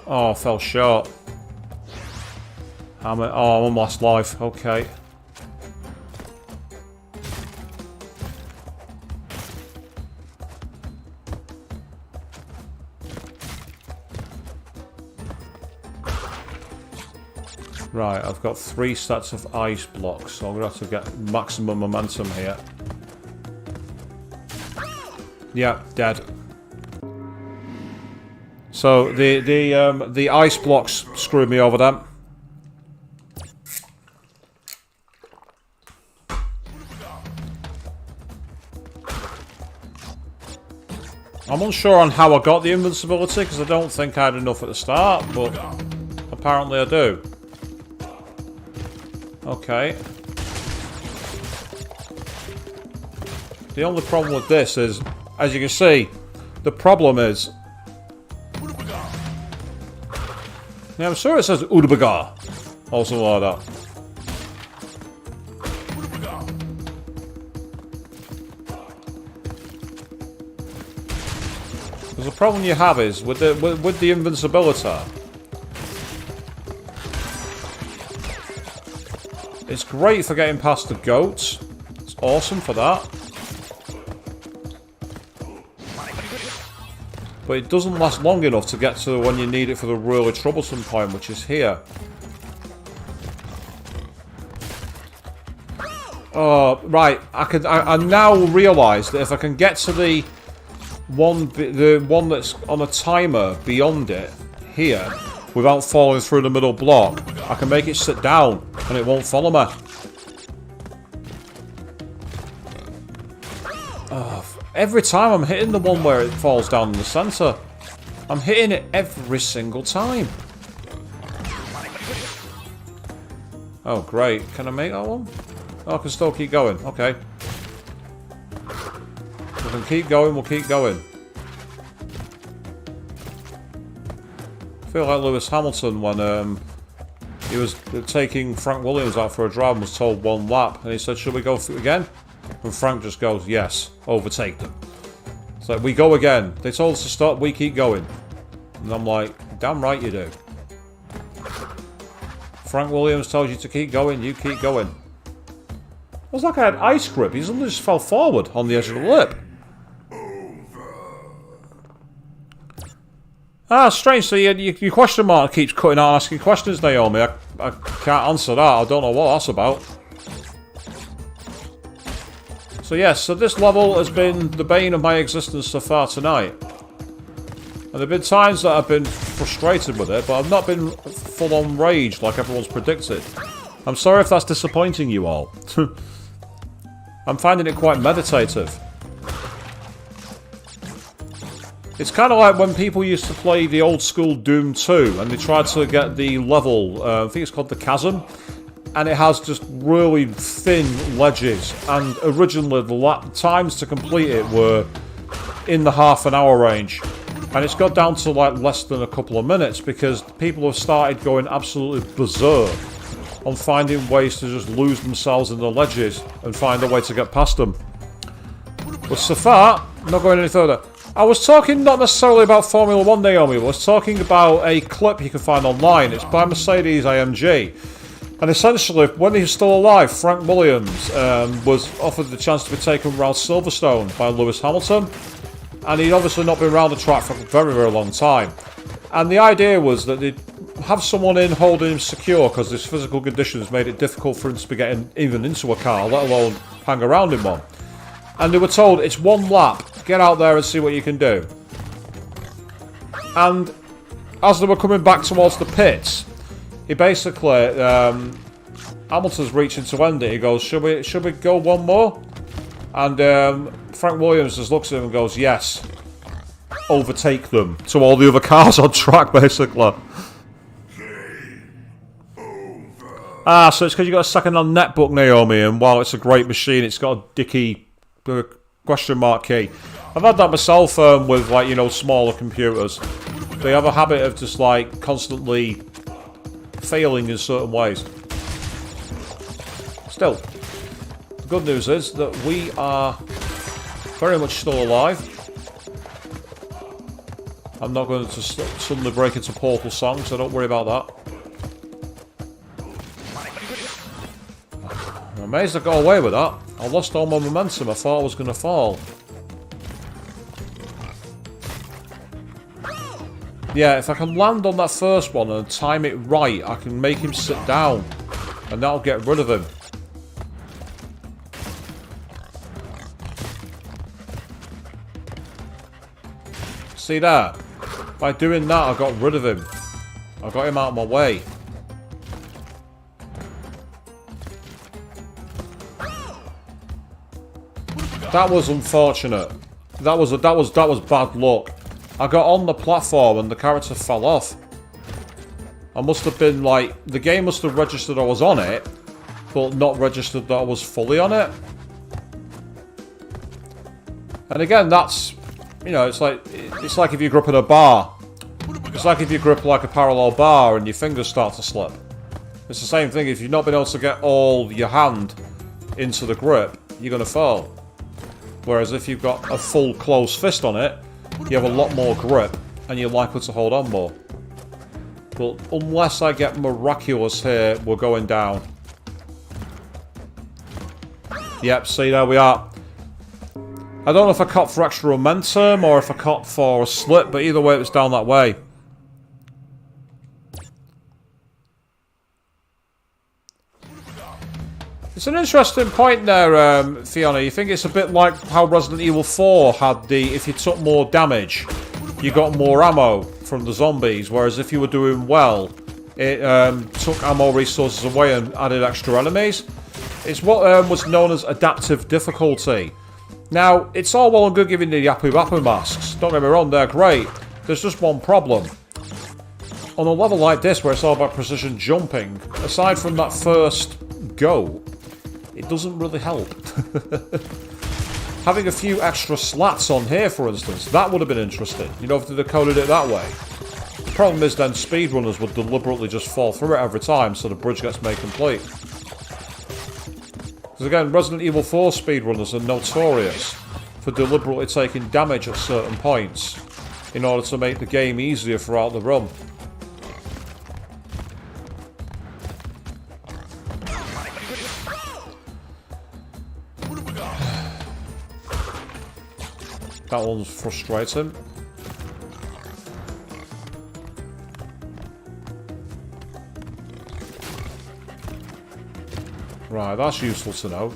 Oh, I fell short. I'm on last life. Okay. Right, I've got 3 sets of ice blocks, so I'm going to have to get maximum momentum here. Yeah, dead. So the ice blocks screwed me over then. I'm unsure on how I got the invincibility, because I don't think I had enough at the start, but apparently I do. Okay. The only problem with this is, as you can see, the problem is... Yeah, I'm sure it says Udabagar, or something like that. Because the problem you have is, with the invincibility, it's great for getting past the goats. It's awesome for that. But it doesn't last long enough to get to when you need it for the really troublesome point, which is here. Oh, right. I now realise that if I can get to the one that's on a timer beyond it, here, without falling through the middle block, I can make it sit down and it won't follow me. Oh, every time I'm hitting the one where it falls down in the centre. I'm hitting it every single time. Oh, great. Can I make that one? Oh, I can still keep going. Okay. We can keep going, we'll keep going. I feel like Lewis Hamilton when he was taking Frank Williams out for a drive and was told 1 lap, and he said, "Should we go again?" And Frank just goes, "Yes, overtake them." It's like, we go again. They told us to stop, we keep going. And I'm like, damn right you do. Frank Williams tells you to keep going, you keep going. It was like I had ice grip, he suddenly just fell forward on the edge of the lip. Ah, strange. So your question mark keeps cutting out asking questions, Naomi. I can't answer that. I don't know what that's about. So yes, so this level has been the bane of my existence so far tonight. And there have been times that I've been frustrated with it, but I've not been full-on rage like everyone's predicted. I'm sorry if that's disappointing you all. I'm finding it quite meditative. It's kind of like when people used to play the old school Doom 2 and they tried to get the level, I think it's called the Chasm, and it has just really thin ledges, and originally the times to complete it were in the half-an-hour range, and it's got down to like less than a couple of minutes because people have started going absolutely berserk on finding ways to just lose themselves in the ledges and find a way to get past them. But so far, not going any further. I was talking not necessarily about Formula 1, Naomi, but I was talking about a clip you can find online. It's by Mercedes AMG. And essentially, when he was still alive, Frank Williams was offered the chance to be taken around Silverstone by Lewis Hamilton. And he'd obviously not been around the track for a very, very long time. And the idea was that have someone in holding him secure because his physical conditions made it difficult for him to be getting even into a car, let alone hang around in one. And they were told, it's 1 lap, get out there and see what you can do. And as they were coming back towards the pits, he basically, Hamilton's reaching to end it, he goes, should we go one more? And Frank Williams just looks at him and goes, yes. Overtake them to all the other cars on track, basically. Ah, so it's because you got a second-hand netbook, Naomi, and while it's a great machine, it's got a dicky question mark key. I've had that myself with, like, you know, smaller computers. They have a habit of just, like, constantly failing in certain ways. Still, the good news is that we are very much still alive. I'm not going to suddenly break into Portal song, so don't worry about that. I'm amazed I got away with that. I lost all my momentum. I thought I was going to fall. Yeah, if I can land on that first one and time it right, I can make him sit down. And that'll get rid of him. See that? By doing that, I got rid of him. I got him out of my way. That was unfortunate. That was bad luck. I got on the platform and the character fell off. I must have been like, the game must have registered I was on it, but not registered that I was fully on it. And again, that's, you know, it's like if you grew up in a bar. It's like if you grip like a parallel bar and your fingers start to slip. It's the same thing. If you've not been able to get all your hand into the grip, you're going to fall. Whereas if you've got a full closed fist on it, you have a lot more grip and you're likely to hold on more. But unless I get miraculous here, we're going down. Yep, see, there we are. I don't know if I caught for extra momentum or if I caught for a slip, but either way it was down that way. It's an interesting point there, Fiona. You think it's a bit like how Resident Evil 4 had the, if you took more damage, you got more ammo from the zombies, whereas if you were doing well, it took ammo resources away and added extra enemies. It's what was known as adaptive difficulty. Now, it's all well and good giving the Yapu Bapu masks. Don't get me wrong, they're great. There's just one problem. On a level like this, where it's all about precision jumping, aside from that first go, it doesn't really help. Having a few extra slats on here, for instance, that would have been interesting. You know, if they'd have coded it that way. The problem is then speedrunners would deliberately just fall through it every time, so the bridge gets made complete. Because again, Resident Evil 4 speedrunners are notorious for deliberately taking damage at certain points in order to make the game easier throughout the run. That one's frustrating. Right, that's useful to know.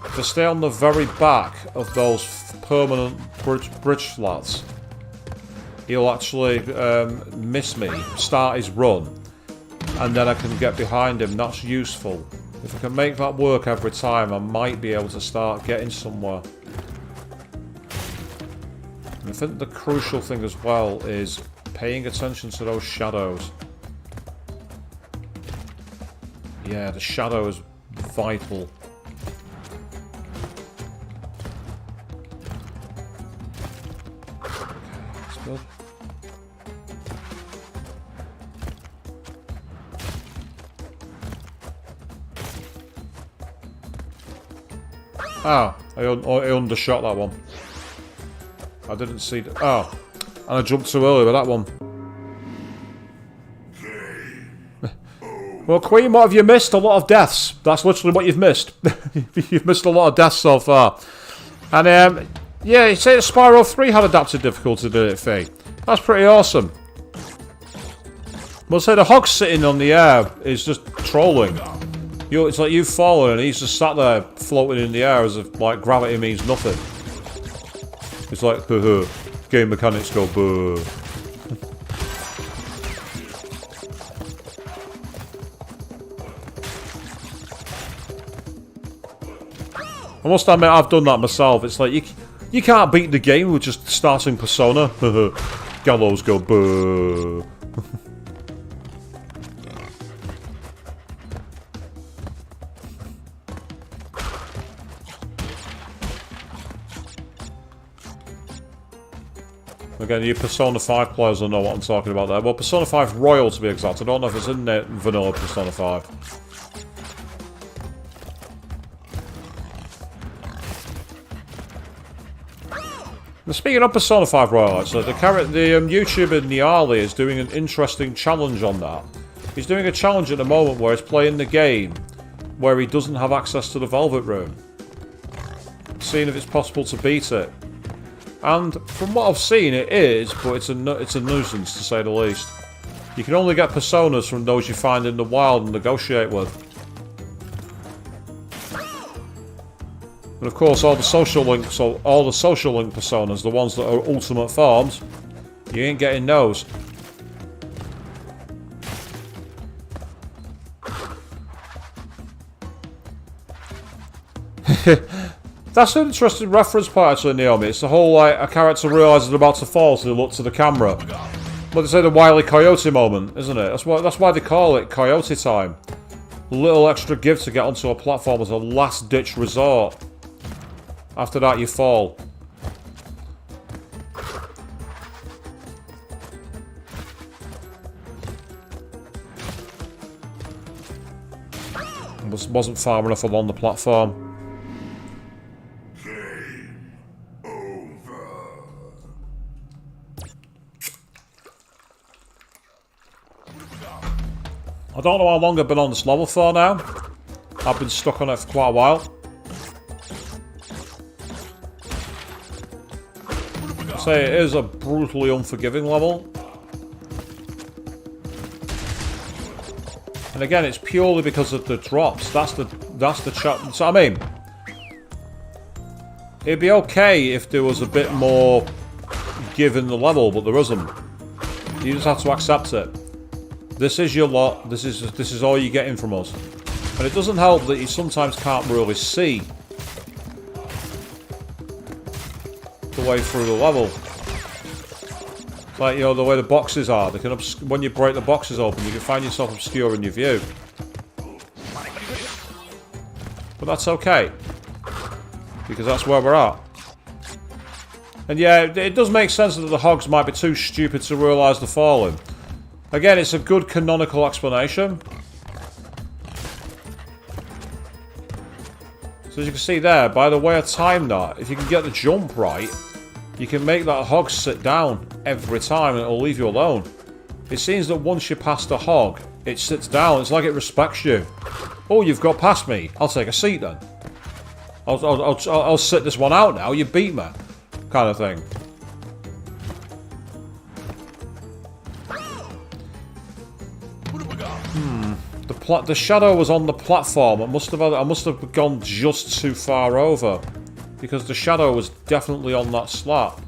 If I stay on the very back of those permanent bridge slats, he'll actually miss me, start his run, and then I can get behind him. That's useful. If I can make that work every time, I might be able to start getting somewhere. And I think the crucial thing as well is paying attention to those shadows. Yeah, the shadow is vital. That's good. Ah, I undershot that one. I didn't see that. Oh, and I jumped too early with that one. Well, Queen, what have you missed? A lot of deaths. That's literally what you've missed. You've missed a lot of deaths so far. And, yeah, you say that Spyro 3 had adaptive difficulty, did it, Faye? That's pretty awesome. Well, say the hog sitting on the air is just trolling. It's like you've fallen and he's just sat there floating in the air as if like gravity means nothing. It's like, game mechanics go boo. I must admit, I've done that myself. It's like, you can't beat the game with just starting Persona. Gallows go boo. Again, you Persona 5 players will know what I'm talking about there. Well, Persona 5 Royal to be exact. I don't know if it's in vanilla Persona 5. Speaking of Persona 5 Royal, actually, the YouTuber Niali is doing an interesting challenge on that. He's doing a challenge at the moment where he's playing the game where he doesn't have access to the Velvet Room. Seeing if it's possible to beat it. And from what I've seen, it is, but it's a nuisance to say the least. You can only get personas from those you find in the wild and negotiate with. And of course, all the social link personas, the ones that are ultimate forms, you ain't getting those. That's an interesting reference point, actually, Naomi. It's the whole, like, a character realises they're about to fall, so they look to the camera. But they say the Wile E. Coyote moment, isn't it? That's why they call it Coyote time. A little extra give to get onto a platform as a last-ditch resort. After that, you fall. Wasn't far enough along the platform. I don't know how long I've been on this level for now. I've been stuck on it for quite a while. Say it is a brutally unforgiving level. And again, it's purely because of the drops. That's the chat. So I mean, it'd be okay if there was a bit more give in the level, but there isn't. You just have to accept it. This is your lot. This is all you're getting from us. And it doesn't help that you sometimes can't really see the way through the level. It's like, you know, the way the boxes are. They can when you break the boxes open, you can find yourself obscure in your view. But that's okay, because that's where we're at. And yeah, it does make sense that the hogs might be too stupid to realise they're falling. Again, it's a good canonical explanation. So as you can see there, by the way I timed that, if you can get the jump right, you can make that hog sit down every time and it'll leave you alone. It seems that once you pass the hog, it sits down. It's like it respects you. Oh, you've got past me. I'll take a seat then. I'll sit this one out now. You beat me. Kind of thing. The shadow was on the platform. I must have gone just too far over, because the shadow was definitely on that slat.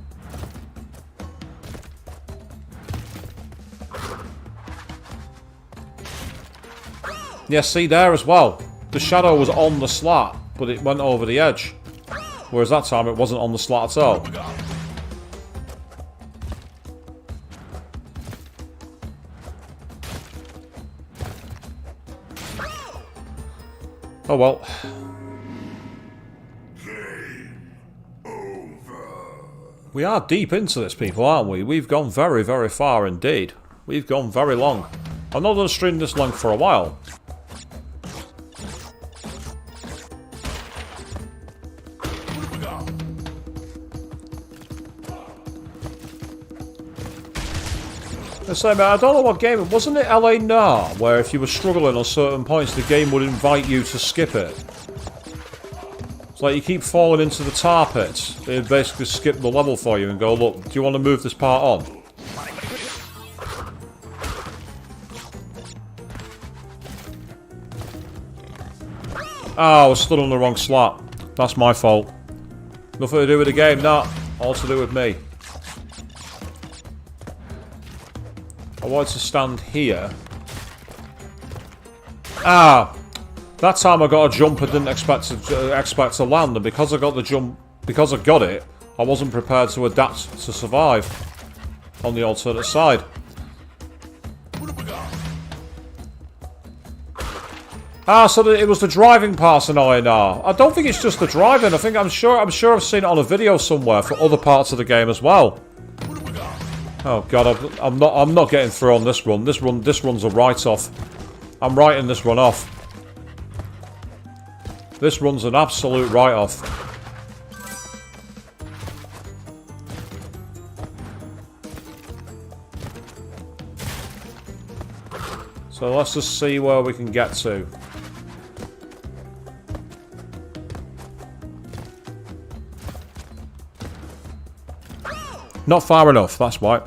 Yeah, see there as well. The shadow was on the slat, but it went over the edge. Whereas that time it wasn't on the slat at all. Oh well. We are deep into this, people, aren't we? We've gone very, very far indeed. We've gone very long. I'm not going to stream this long for a while. I don't know what game it wasn't. It LA Noir, where if you were struggling on certain points, the game would invite you to skip it. It's like you keep falling into the tar pits. It'd basically skip the level for you and go, look, do you want to move this part on? Oh, I was stood on the wrong slot. That's my fault. Nothing to do with the game, nah. All to do with me. I wanted to stand here. Ah! That time I got a jump I didn't expect to land, and because I got the jump, because I got it, I wasn't prepared to adapt to survive on the alternate side. Ah, so it was the driving part annoying now. I don't think it's just the driving. I'm sure I've seen it on a video somewhere for other parts of the game as well. Oh god, I'm not getting through on this run. This run's a write-off. I'm writing this run off. This run's an absolute write-off. So let's just see where we can get to. Not far enough, that's why.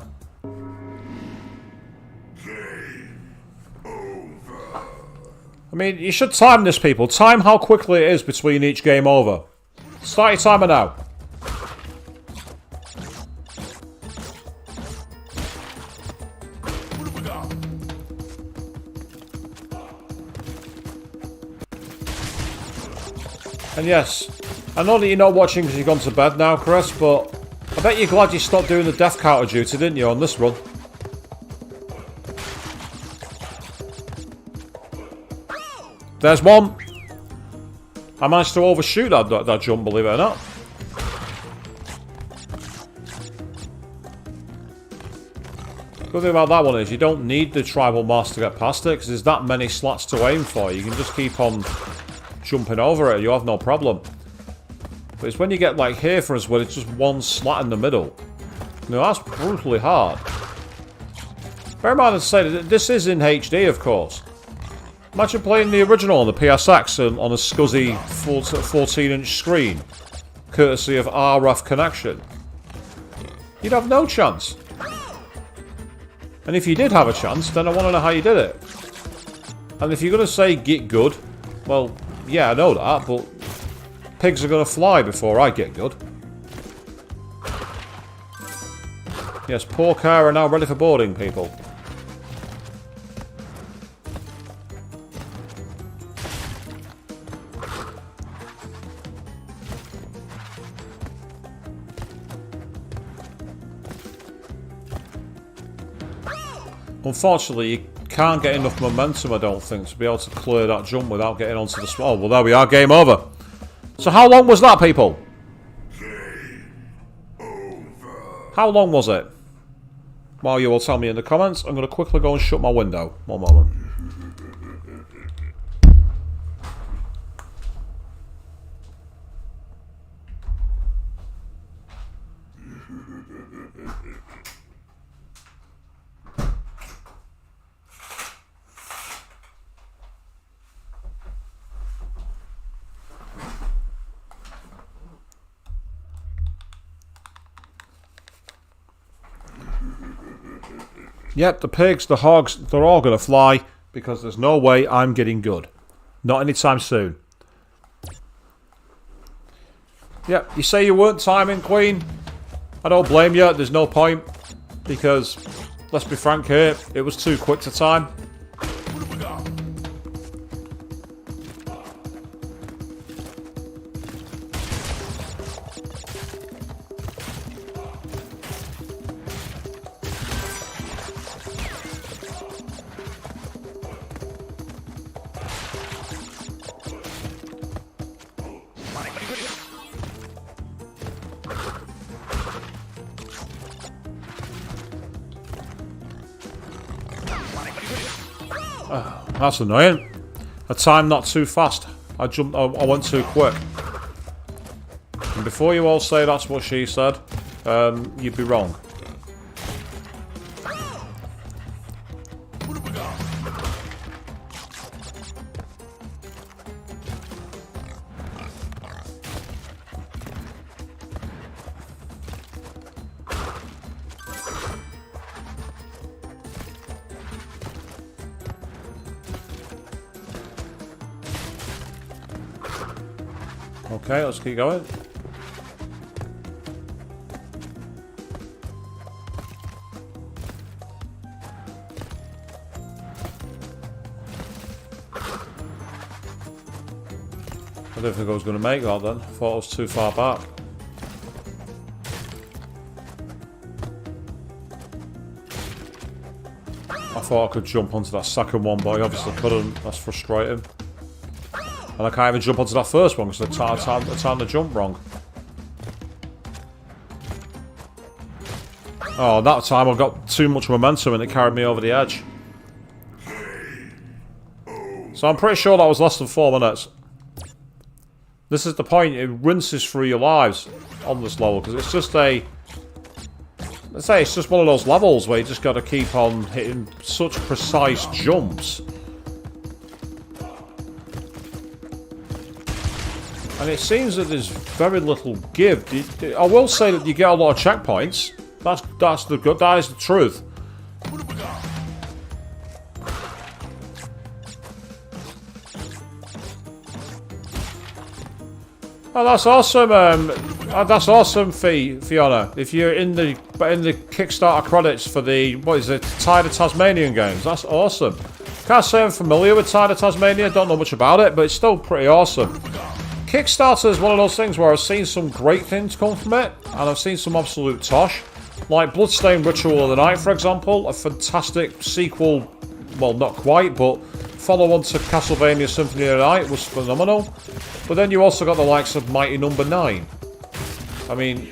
I mean, you should time this, people. Time how quickly it is between each game over. Start your timer now. And yes, I know that you're not watching because you've gone to bed now, Chris, but I bet you're glad you stopped doing the death counter duty, didn't you, on this run? There's one. I managed to overshoot that jump, believe it or not. Good thing about that one is you don't need the tribal mask to get past it, because there's that many slats to aim for. You can just keep on jumping over it, you have no problem. But it's when you get like here, for us, where it's just one slat in the middle. Now that's brutally hard. Bear in mind to say that this is in HD, of course. Imagine playing the original on the PSX on a scuzzy 14-inch screen, courtesy of RF connection. You'd have no chance. And if you did have a chance, then I want to know how you did it. And if you're going to say get good, well, yeah, I know that, but pigs are going to fly before I get good. Yes, poor car are now ready for boarding, people. Unfortunately, you can't get enough momentum, I don't think, to be able to clear that jump without getting onto the small. Well, there we are, game over. So how long was that, people? Game over. How long was it? Well, you will tell me in the comments. I'm going to quickly go and shut my window. One moment. Yep, the pigs, the hogs, they're all going to fly because there's no way I'm getting good. Not anytime soon. Yep, you say you weren't timing, Queen. I don't blame you, there's no point. Because, let's be frank here, it was too quick to time. That's annoying. I timed not too fast. I went too quick. And before you all say that's what she said, you'd be wrong. Okay, let's keep going. I didn't think I was going to make that then. I thought I was too far back. I thought I could jump onto that second one, but I obviously couldn't. That's frustrating. And I can't even jump onto that first one because I timed the jump wrong. Oh, that time I got too much momentum and it carried me over the edge. So I'm pretty sure that was less than 4 minutes. This is the point, it rinses through your lives on this level, because it's just a... Let's say it's just one of those levels where you just got to keep on hitting such precise jumps. And it seems that there's very little give. I will say that you get a lot of checkpoints. That is the truth. Oh, that's awesome. That's awesome, Fiona. If you're in the Kickstarter credits for the Tide of Tasmanian games, that's awesome. Can't say I'm familiar with Tide of Tasmania. Don't know much about it, but it's still pretty awesome. Kickstarter is one of those things where I've seen some great things come from it, and I've seen some absolute tosh. Like Bloodstained Ritual of the Night, for example, a fantastic sequel. Well, not quite, but follow-on to Castlevania Symphony of the Night was phenomenal. But then you also got the likes of Mighty Number 9. I mean,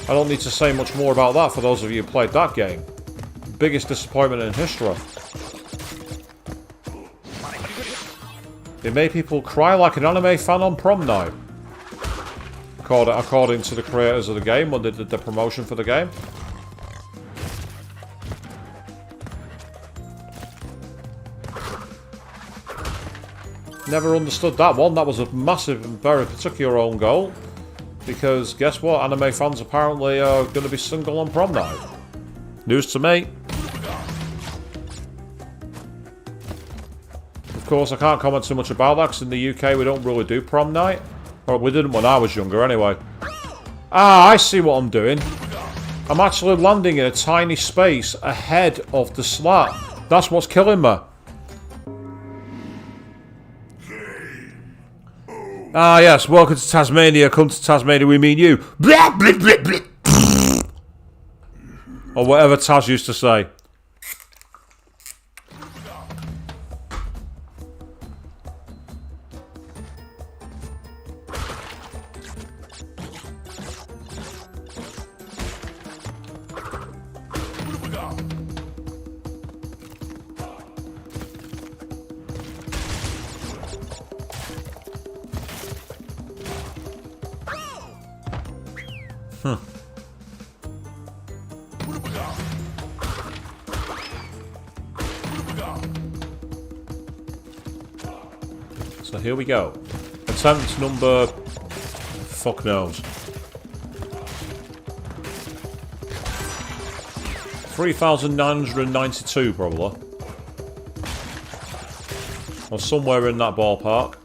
I don't need to say much more about that for those of you who played that game. Biggest disappointment in history. It made people cry like an anime fan on prom night. According to the creators of the game when they did the promotion for the game. Never understood that one. That was a massive and very particular own goal. Because guess what? Anime fans apparently are going to be single on prom night. News to me. Of course, I can't comment too much about that because in the UK we don't really do prom night. Or we didn't when I was younger anyway. Ah, I see what I'm doing. I'm actually landing in a tiny space ahead of the slat. That's what's killing me. Ah, yes, welcome to Tasmania. Come to Tasmania, we mean you. Blah, blah, blah, blah. Or whatever Taz used to say. So here we go. Attempt number... fuck knows. 3,992 probably. Or somewhere in that ballpark.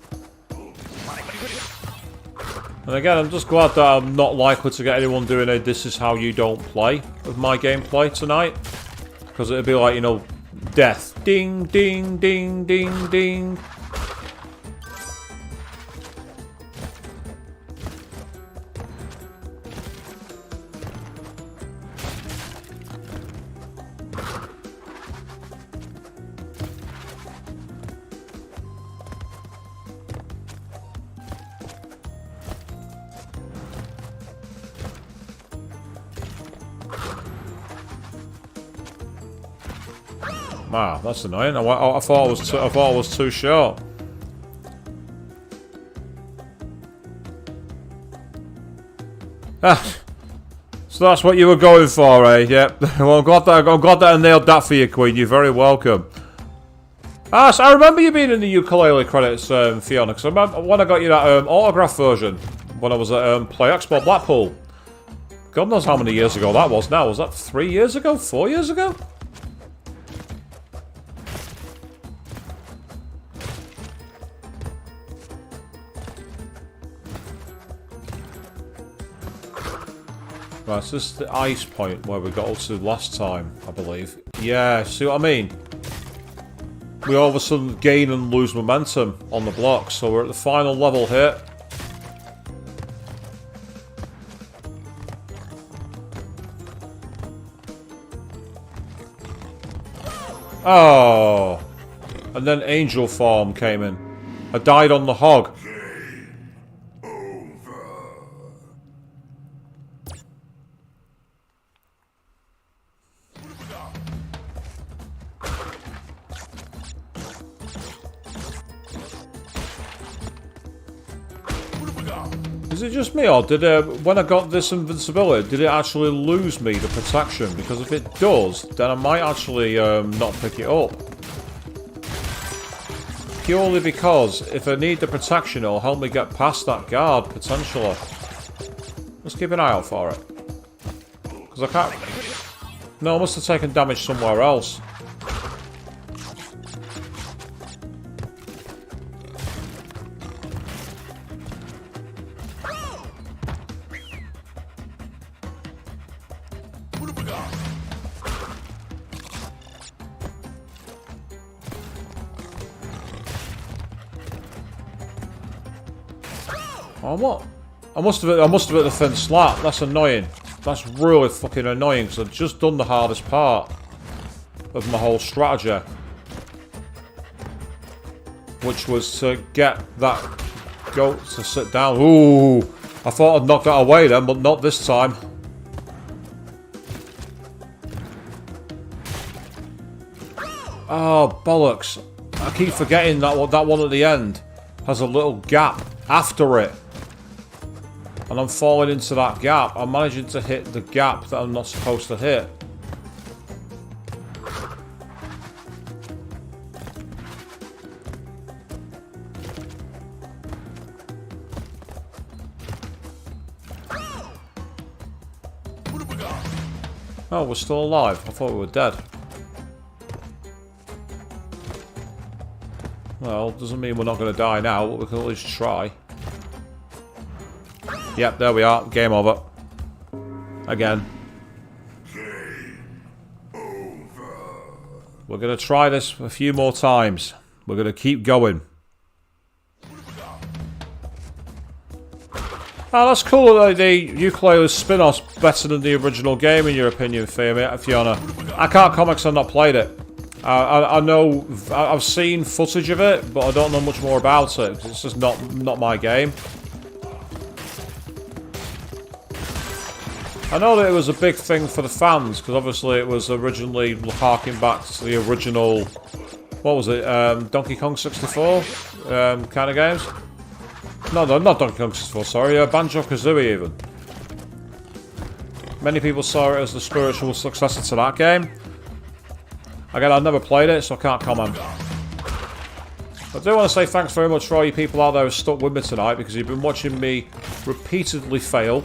And again, I'm just glad that I'm not likely to get anyone doing a "this is how you don't play" of my gameplay tonight. Because it'd be like, you know, death. Ding, ding, ding, ding, ding. Wow, that's annoying. I thought I was too short. Ah, so that's what you were going for, eh? Yep. Well, I'm glad that I nailed that for you, Queen. You're very welcome. Ah, so I remember you being in the ukulele credits, Fiona, because I remember when I got you that autograph version when I was at Play Expo Blackpool. God knows how many years ago that was now. Was that 3 years ago? 4 years ago? Right, so this is the ice point where we got up to last time, I believe. Yeah, see what I mean? We all of a sudden gain and lose momentum on the blocks, so we're at the final level here. Oh! And then angel form came in. I died on the hog. Is it just me, or did when I got this invincibility, did it actually lose me the protection? Because if it does, then I might actually not pick it up. Purely because if I need the protection, it'll help me get past that guard, potentially. Let's keep an eye out for it. Because I can't... No, I must have taken damage somewhere else. Oh, what? I must have hit the thin slat. That's annoying. That's really fucking annoying because I've just done the hardest part of my whole strategy, which was to get that goat to sit down. Ooh, I thought I'd knocked that away then, but not this time. Oh, bollocks. I keep forgetting that one at the end has a little gap after it. And I'm falling into that gap. I'm managing to hit the gap that I'm not supposed to hit. Oh, we're still alive. I thought we were dead. Well, doesn't mean we're not going to die now, but we can at least try. Yep, there we are. Game over. Again. Game over. We're going to try this a few more times. We're going to keep going. Oh, that's cool that the ukulele spin-off's better than the original game, in your opinion, Fiona. I can't comment because I've not played it. I know... I've seen footage of it, but I don't know much more about it. It's just not my game. I know that it was a big thing for the fans, because obviously it was originally harking back to the original... What was it? Donkey Kong 64 kind of games? No, not Donkey Kong 64, sorry. Banjo-Kazooie, even. Many people saw it as the spiritual successor to that game. Again, I've never played it, so I can't comment. I do want to say thanks very much for all you people out there who stuck with me tonight, because you've been watching me repeatedly fail.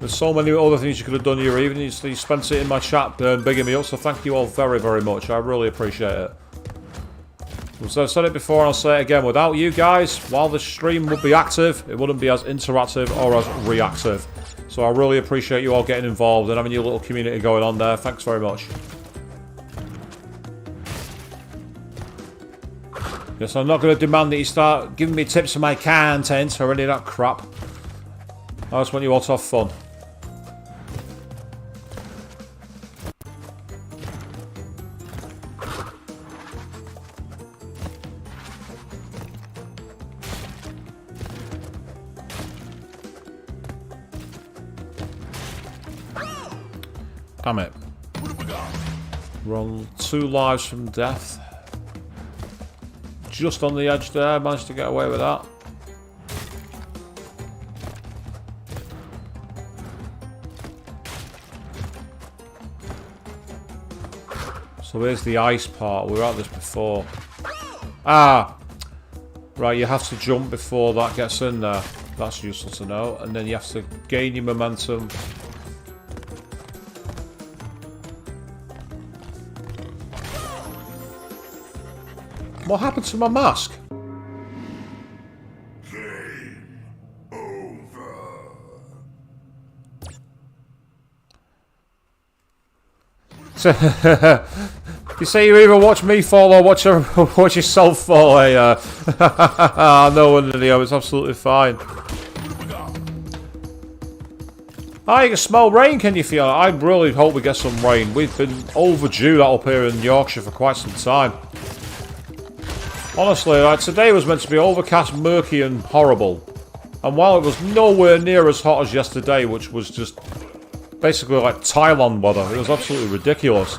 There's so many other things you could have done in your evening. You spent it in my chat bigging me up, so thank you all very, very much. I really appreciate it. So I've said it before and I'll say it again. Without you guys, while the stream would be active, it wouldn't be as interactive or as reactive. So I really appreciate you all getting involved and having your little community going on there. Thanks very much. Yes, I'm not going to demand that you start giving me tips on my content or any of that crap. I just want you all to have fun. Damn it. We're on 2 lives from death. Just on the edge there, managed to get away with that. So here's the ice part. We were at this before. Ah! Right, you have to jump before that gets in there. That's useful to know. And then you have to gain your momentum. What happened to my mask? Game over. You say you either watch me fall or watch yourself fall. Hey, no wonder, Leo. It's absolutely fine. I can smell rain, can you feel it? I really hope we get some rain. We've been overdue that up here in Yorkshire for quite some time. Honestly, like, today was meant to be overcast, murky and horrible. And while it was nowhere near as hot as yesterday, which was just basically like Thailand weather, it was absolutely ridiculous.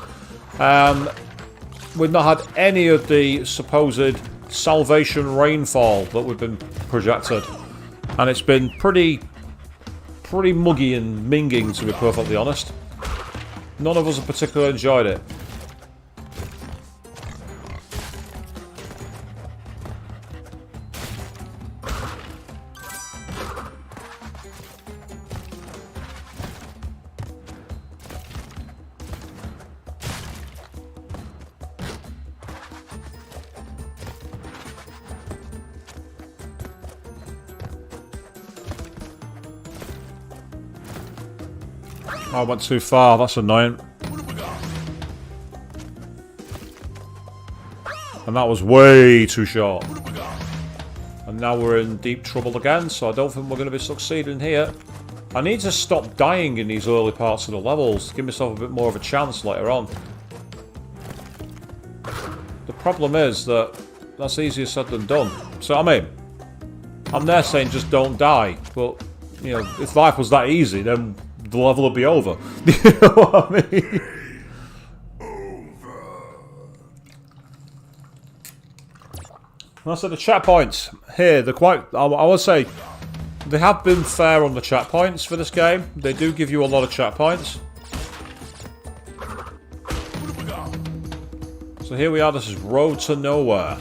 We've not had any of the supposed salvation rainfall that we've been projected. And it's been pretty muggy and minging, to be perfectly honest. None of us have particularly enjoyed it. I went too far, that's annoying. And that was way too short. And now we're in deep trouble again, so I don't think we're going to be succeeding here. I need to stop dying in these early parts of the levels to give myself a bit more of a chance later on. The problem is that that's easier said than done. So, I mean, I'm there saying just don't die, but, you know, if life was that easy, then the level will be over. You know what I mean? I said the checkpoints here, they're quite, I would say, they have been fair on the checkpoints for this game. They do give you a lot of checkpoints. So here we are, this is Road to Nowhere.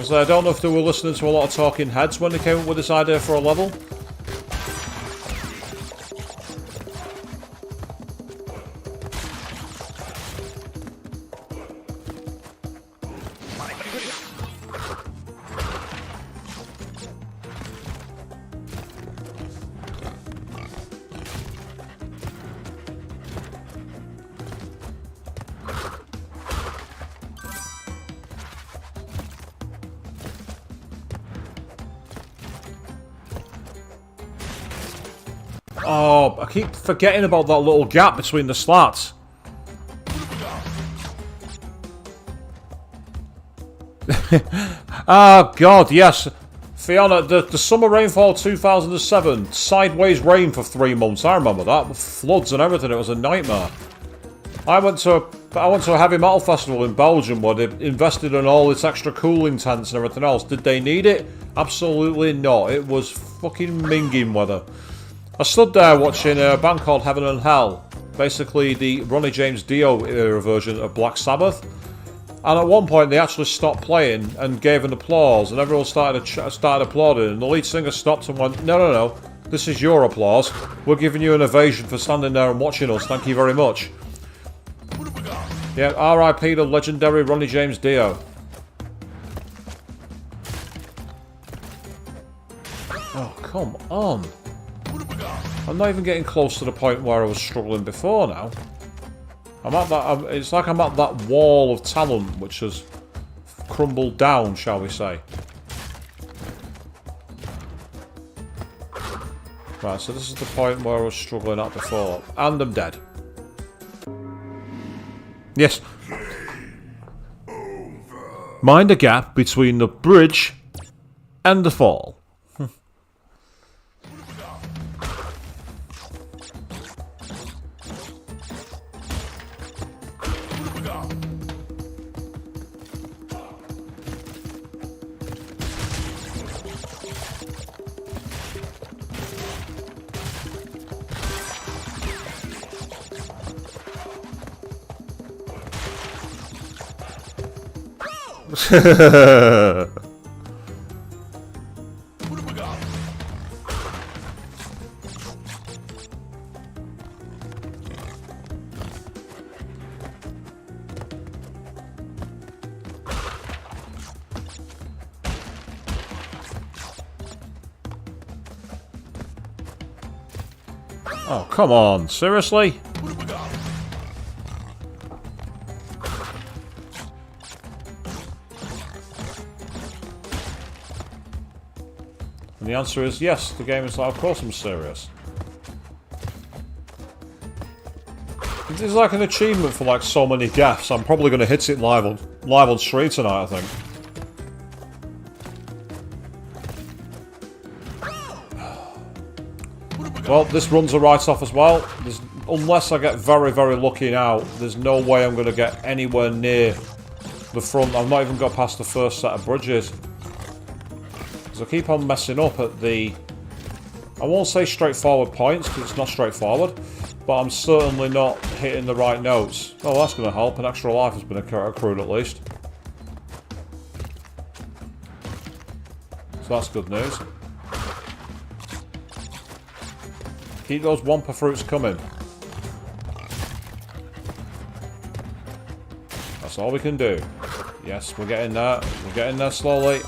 So I don't know if they were listening to a lot of talking heads when they came up with this idea for a level. Oh, I keep forgetting about that little gap between the slats. Ah, God, yes. Fiona, the summer rainfall 2007, sideways rain for 3 months. I remember that, with floods and everything. It was a nightmare. I went to a heavy metal festival in Belgium where they invested in all this extra cooling tents and everything else. Did they need it? Absolutely not. It was fucking minging weather. I stood there watching a band called Heaven and Hell, basically the Ronnie James Dio era version of Black Sabbath. And at one point they actually stopped playing and gave an applause, and everyone started applauding, and the lead singer stopped and went, no, this is your applause. We're giving you an ovation for standing there and watching us, thank you very much. Yeah, R.I.P. the legendary Ronnie James Dio. Oh, come on. I'm not even getting close to the point where I was struggling before now. I'm at that. It's like I'm at that wall of talent which has crumbled down, shall we say. Right, so this is the point where I was struggling at before. And I'm dead. Yes. Mind the gap between the bridge and the fall. Oh, come on, seriously? the answer is yes, the game is like, of course I'm serious. It is like an achievement for like so many gaffs. I'm probably going to hit it live on stream tonight, I think. Well, this runs a write-off as well. Unless I get very, very lucky now, there's no way I'm going to get anywhere near the front. I've not even got past the first set of bridges. Because I keep on messing up at the... I won't say straightforward points, because it's not straightforward. But I'm certainly not hitting the right notes. Oh, that's going to help. An extra life has been accrued at least. So that's good news. Keep those Wampa fruits coming. That's all we can do. Yes, we're getting there. We're getting there slowly.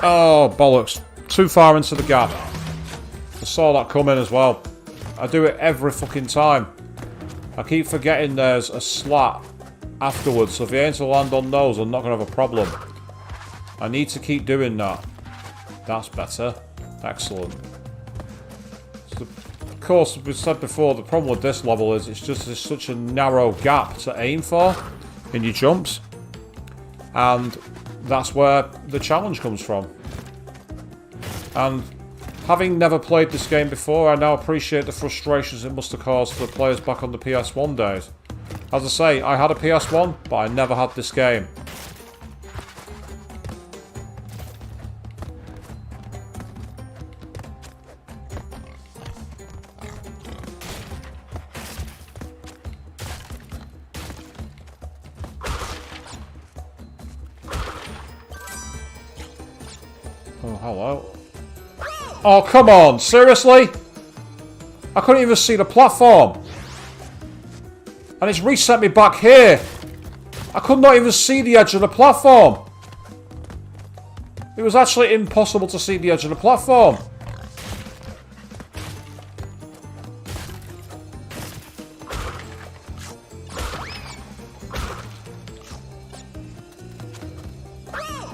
Oh, bollocks. Too far into the gap. I saw that coming as well. I do it every fucking time. I keep forgetting there's a slat afterwards, so if you aim to land on those, I'm not going to have a problem. I need to keep doing that. That's better. Excellent. So, of course, as we said before, the problem with this level is it's such a narrow gap to aim for in your jumps. And that's where the challenge comes from. And having never played this game before, I now appreciate the frustrations it must have caused for the players back on the PS1 days. As I say, I had a PS1, but I never had this game. Oh, hello. Oh, come on! Seriously? I couldn't even see the platform. And it's reset me back here. I could not even see the edge of the platform. It was actually impossible to see the edge of the platform.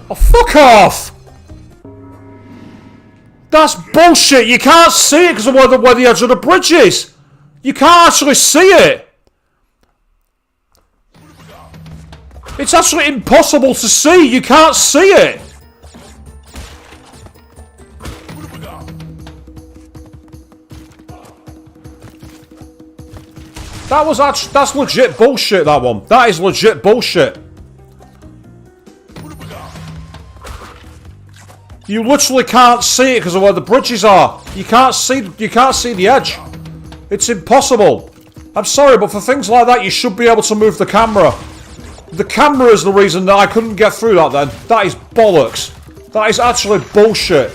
Oh, fuck off! That's bullshit! You can't see it because of where the edge of the bridge is! You can't actually see it! It's actually impossible to see! You can't see it! That's legit bullshit, that one. That is legit bullshit. You literally can't see it because of where the bridges are. You can't see the edge. It's impossible. I'm sorry, but for things like that, you should be able to move the camera. The camera is the reason that I couldn't get through that then. That is bollocks. That is actually bullshit.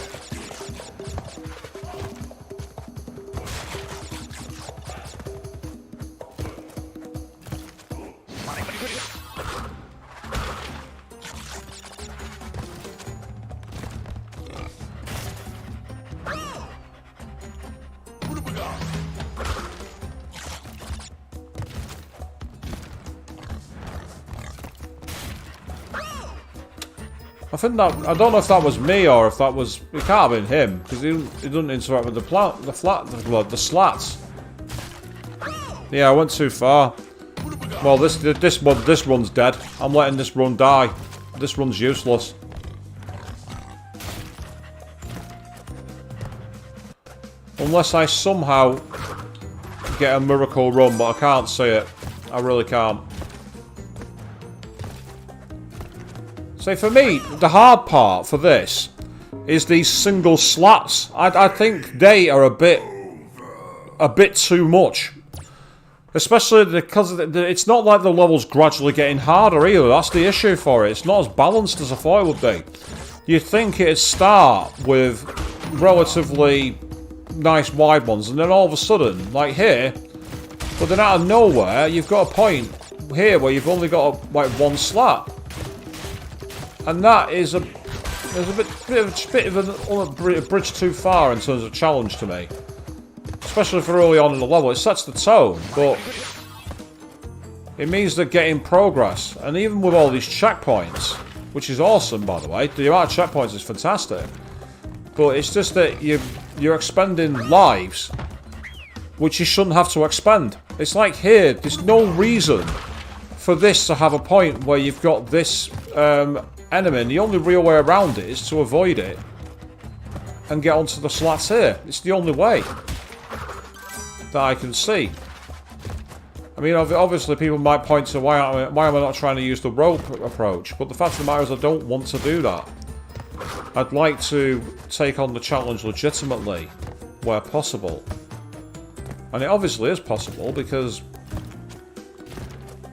I don't know if that was me or if that was... It can't have been him, because he doesn't interact with the slats. Yeah, I went too far. Well, this run's dead. I'm letting this run die. This run's useless. Unless I somehow get a miracle run, but I can't see it. I really can't. So for me, the hard part for this is these single slats. I think they are a bit too much. Especially because it's not like the level's gradually getting harder either. That's the issue for it. It's not as balanced as I thought it would be. You'd think it'd start with relatively nice wide ones, and then all of a sudden, like here, but then out of nowhere, you've got a point here where you've only got like one slat. And that is a bit of a bridge too far in terms of challenge to me. Especially for early on in the level. It sets the tone, but It means they're getting progress. And even with all these checkpoints, which is awesome, by the way, the amount of checkpoints is fantastic. But it's just that you're expending lives, which you shouldn't have to expend. It's like here, there's no reason for this to have a point where you've got this enemy, and the only real way around it is to avoid it and get onto the slats here. It's the only way that I can see. I mean, obviously people might point to why am I not trying to use the rope approach, but the fact of the matter is I don't want to do that. I'd like to take on the challenge legitimately, where possible. And it obviously is possible, because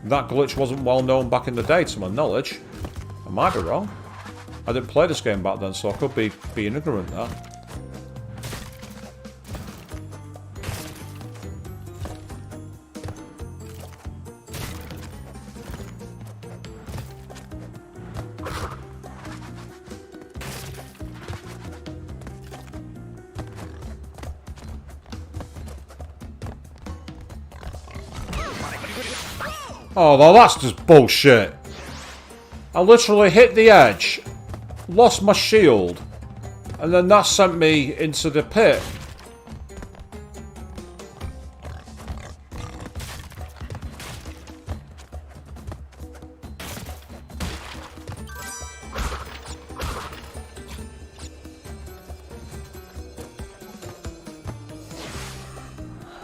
that glitch wasn't well known back in the day, to my knowledge. I might be wrong. I didn't play this game back then, so I could be being ignorant there. Oh, well, that's just bullshit. I literally hit the edge, lost my shield, and then that sent me into the pit.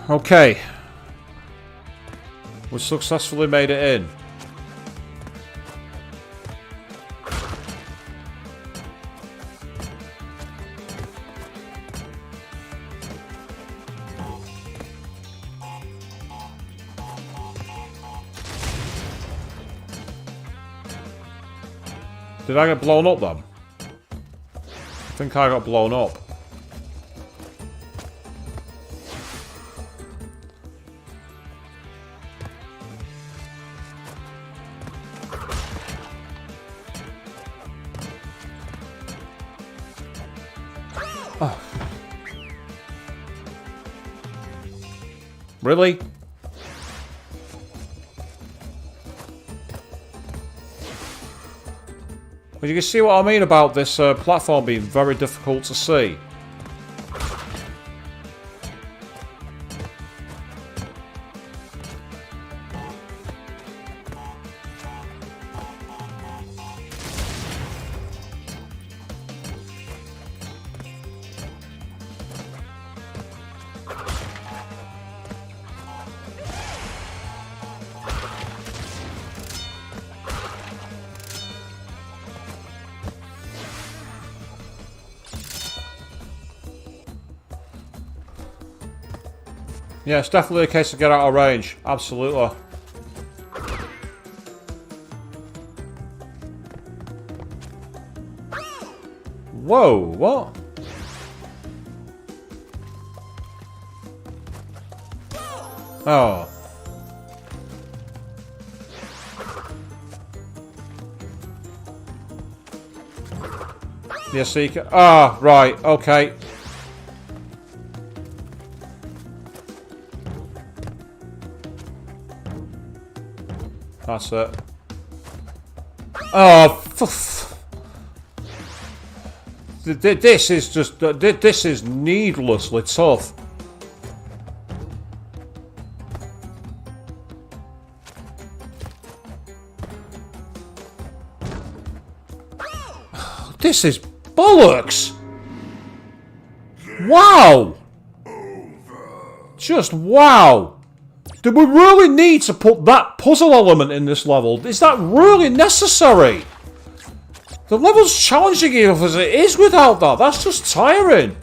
Okay. We successfully made it in. Did I get blown up then? I think I got blown up. Oh. Really? Well, you can see what I mean about this platform being very difficult to see. Yeah, it's definitely a case to get out of range. Absolutely. Whoa, what? Oh. Yeah, Seeker. Ah, right, okay. That's it. Oh, this is just, this is needlessly tough. This is bollocks. Wow. Just wow. Do we really need to put that puzzle element in this level? Is that really necessary? The level's challenging enough as it is without that. That's just tiring.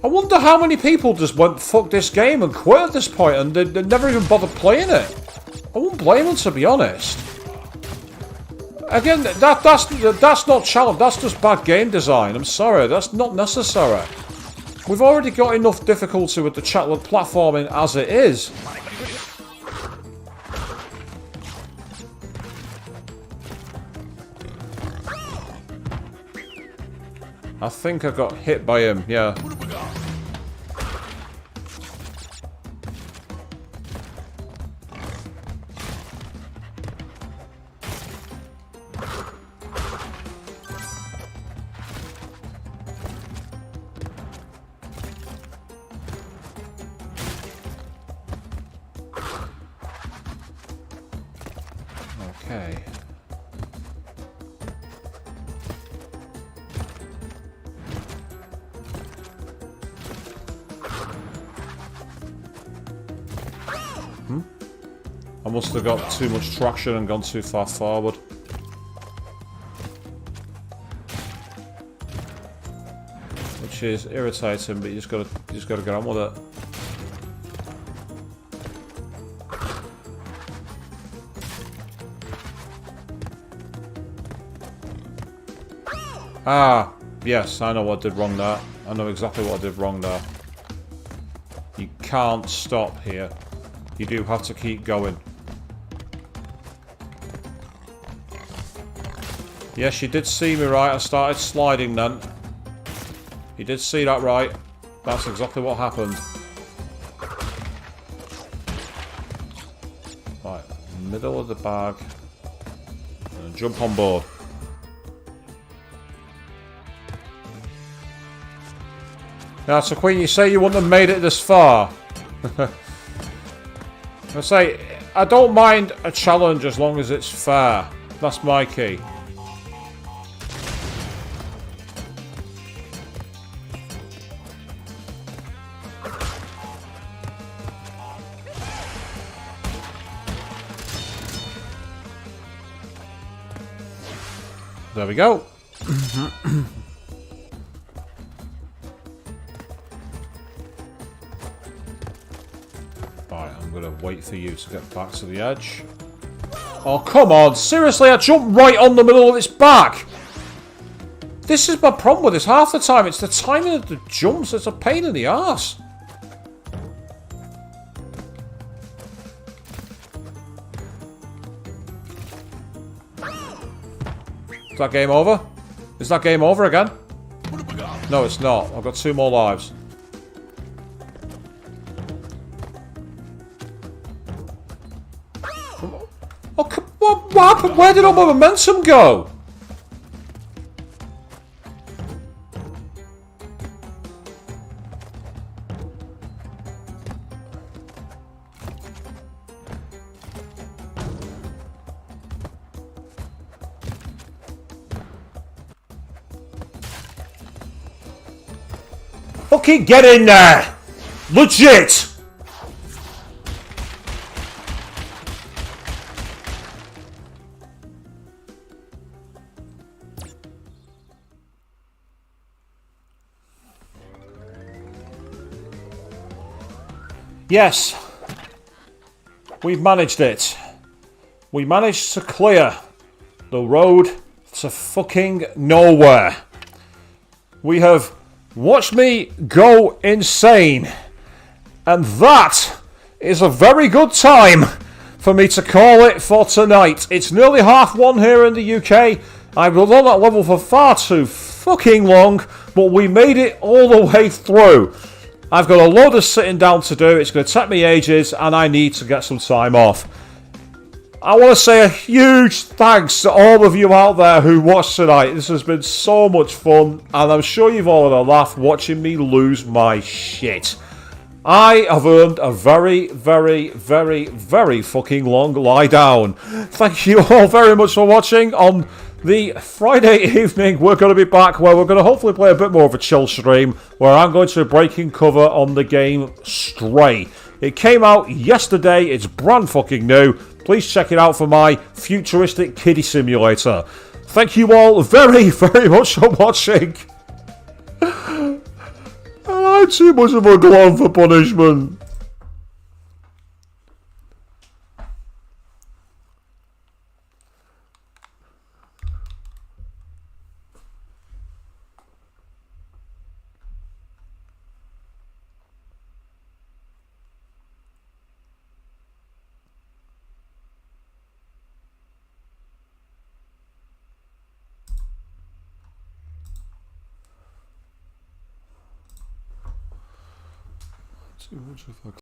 I wonder how many people just went, fuck this game, and quit at this point, and they never even bothered playing it. I won't blame them, to be honest. Again, that's not challenge. That's just bad game design. I'm sorry. That's not necessary. We've already got enough difficulty with the platforming as it is. I think I got hit by him, yeah. Okay. I must have got too much traction and gone too far forward. Which is irritating, but you just gotta get on with it. Ah, yes, I know what I did wrong there. I know exactly what I did wrong there. You can't stop here. You do have to keep going. Yes, you did see me right. I started sliding then. You did see that right. That's exactly what happened. Right, middle of the bag. And jump on board. Now, so Queen, you say you wouldn't have made it this far. I say, I don't mind a challenge as long as it's fair. That's my key. There we go. Right, I'm gonna wait for you to get back to the edge. Oh, come on. Seriously, I jumped right on the middle of its back. This is my problem with this. Half the time, it's the timing of the jumps. It's a pain in the arse. Is that game over? Is that game over again? No, it's not. I've got 2 more lives. Oh, what happened? Where did all my momentum go? Fucking get in there! Legit! Yes. We've managed it. We managed to clear the road to fucking nowhere. We have watched me go insane. And that is a very good time for me to call it for tonight. It's nearly 1:30 here in the UK. I've been on that level for far too fucking long, but we made it all the way through. I've got a load of sitting down to do. It's going to take me ages, and I need to get some time off. I want to say a huge thanks to all of you out there who watched tonight. This has been so much fun, and I'm sure you've all had a laugh watching me lose my shit. I have earned a very, very, very, very fucking long lie down. Thank you all very much for watching. On the Friday evening, we're going to be back where we're going to hopefully play a bit more of a chill stream, where I'm going to be breaking cover on the game Stray. It came out yesterday. It's brand fucking new. Please check it out for my futuristic kiddie simulator. Thank you all very, very much for watching. I'm too much of a glutton for punishment. Too much of a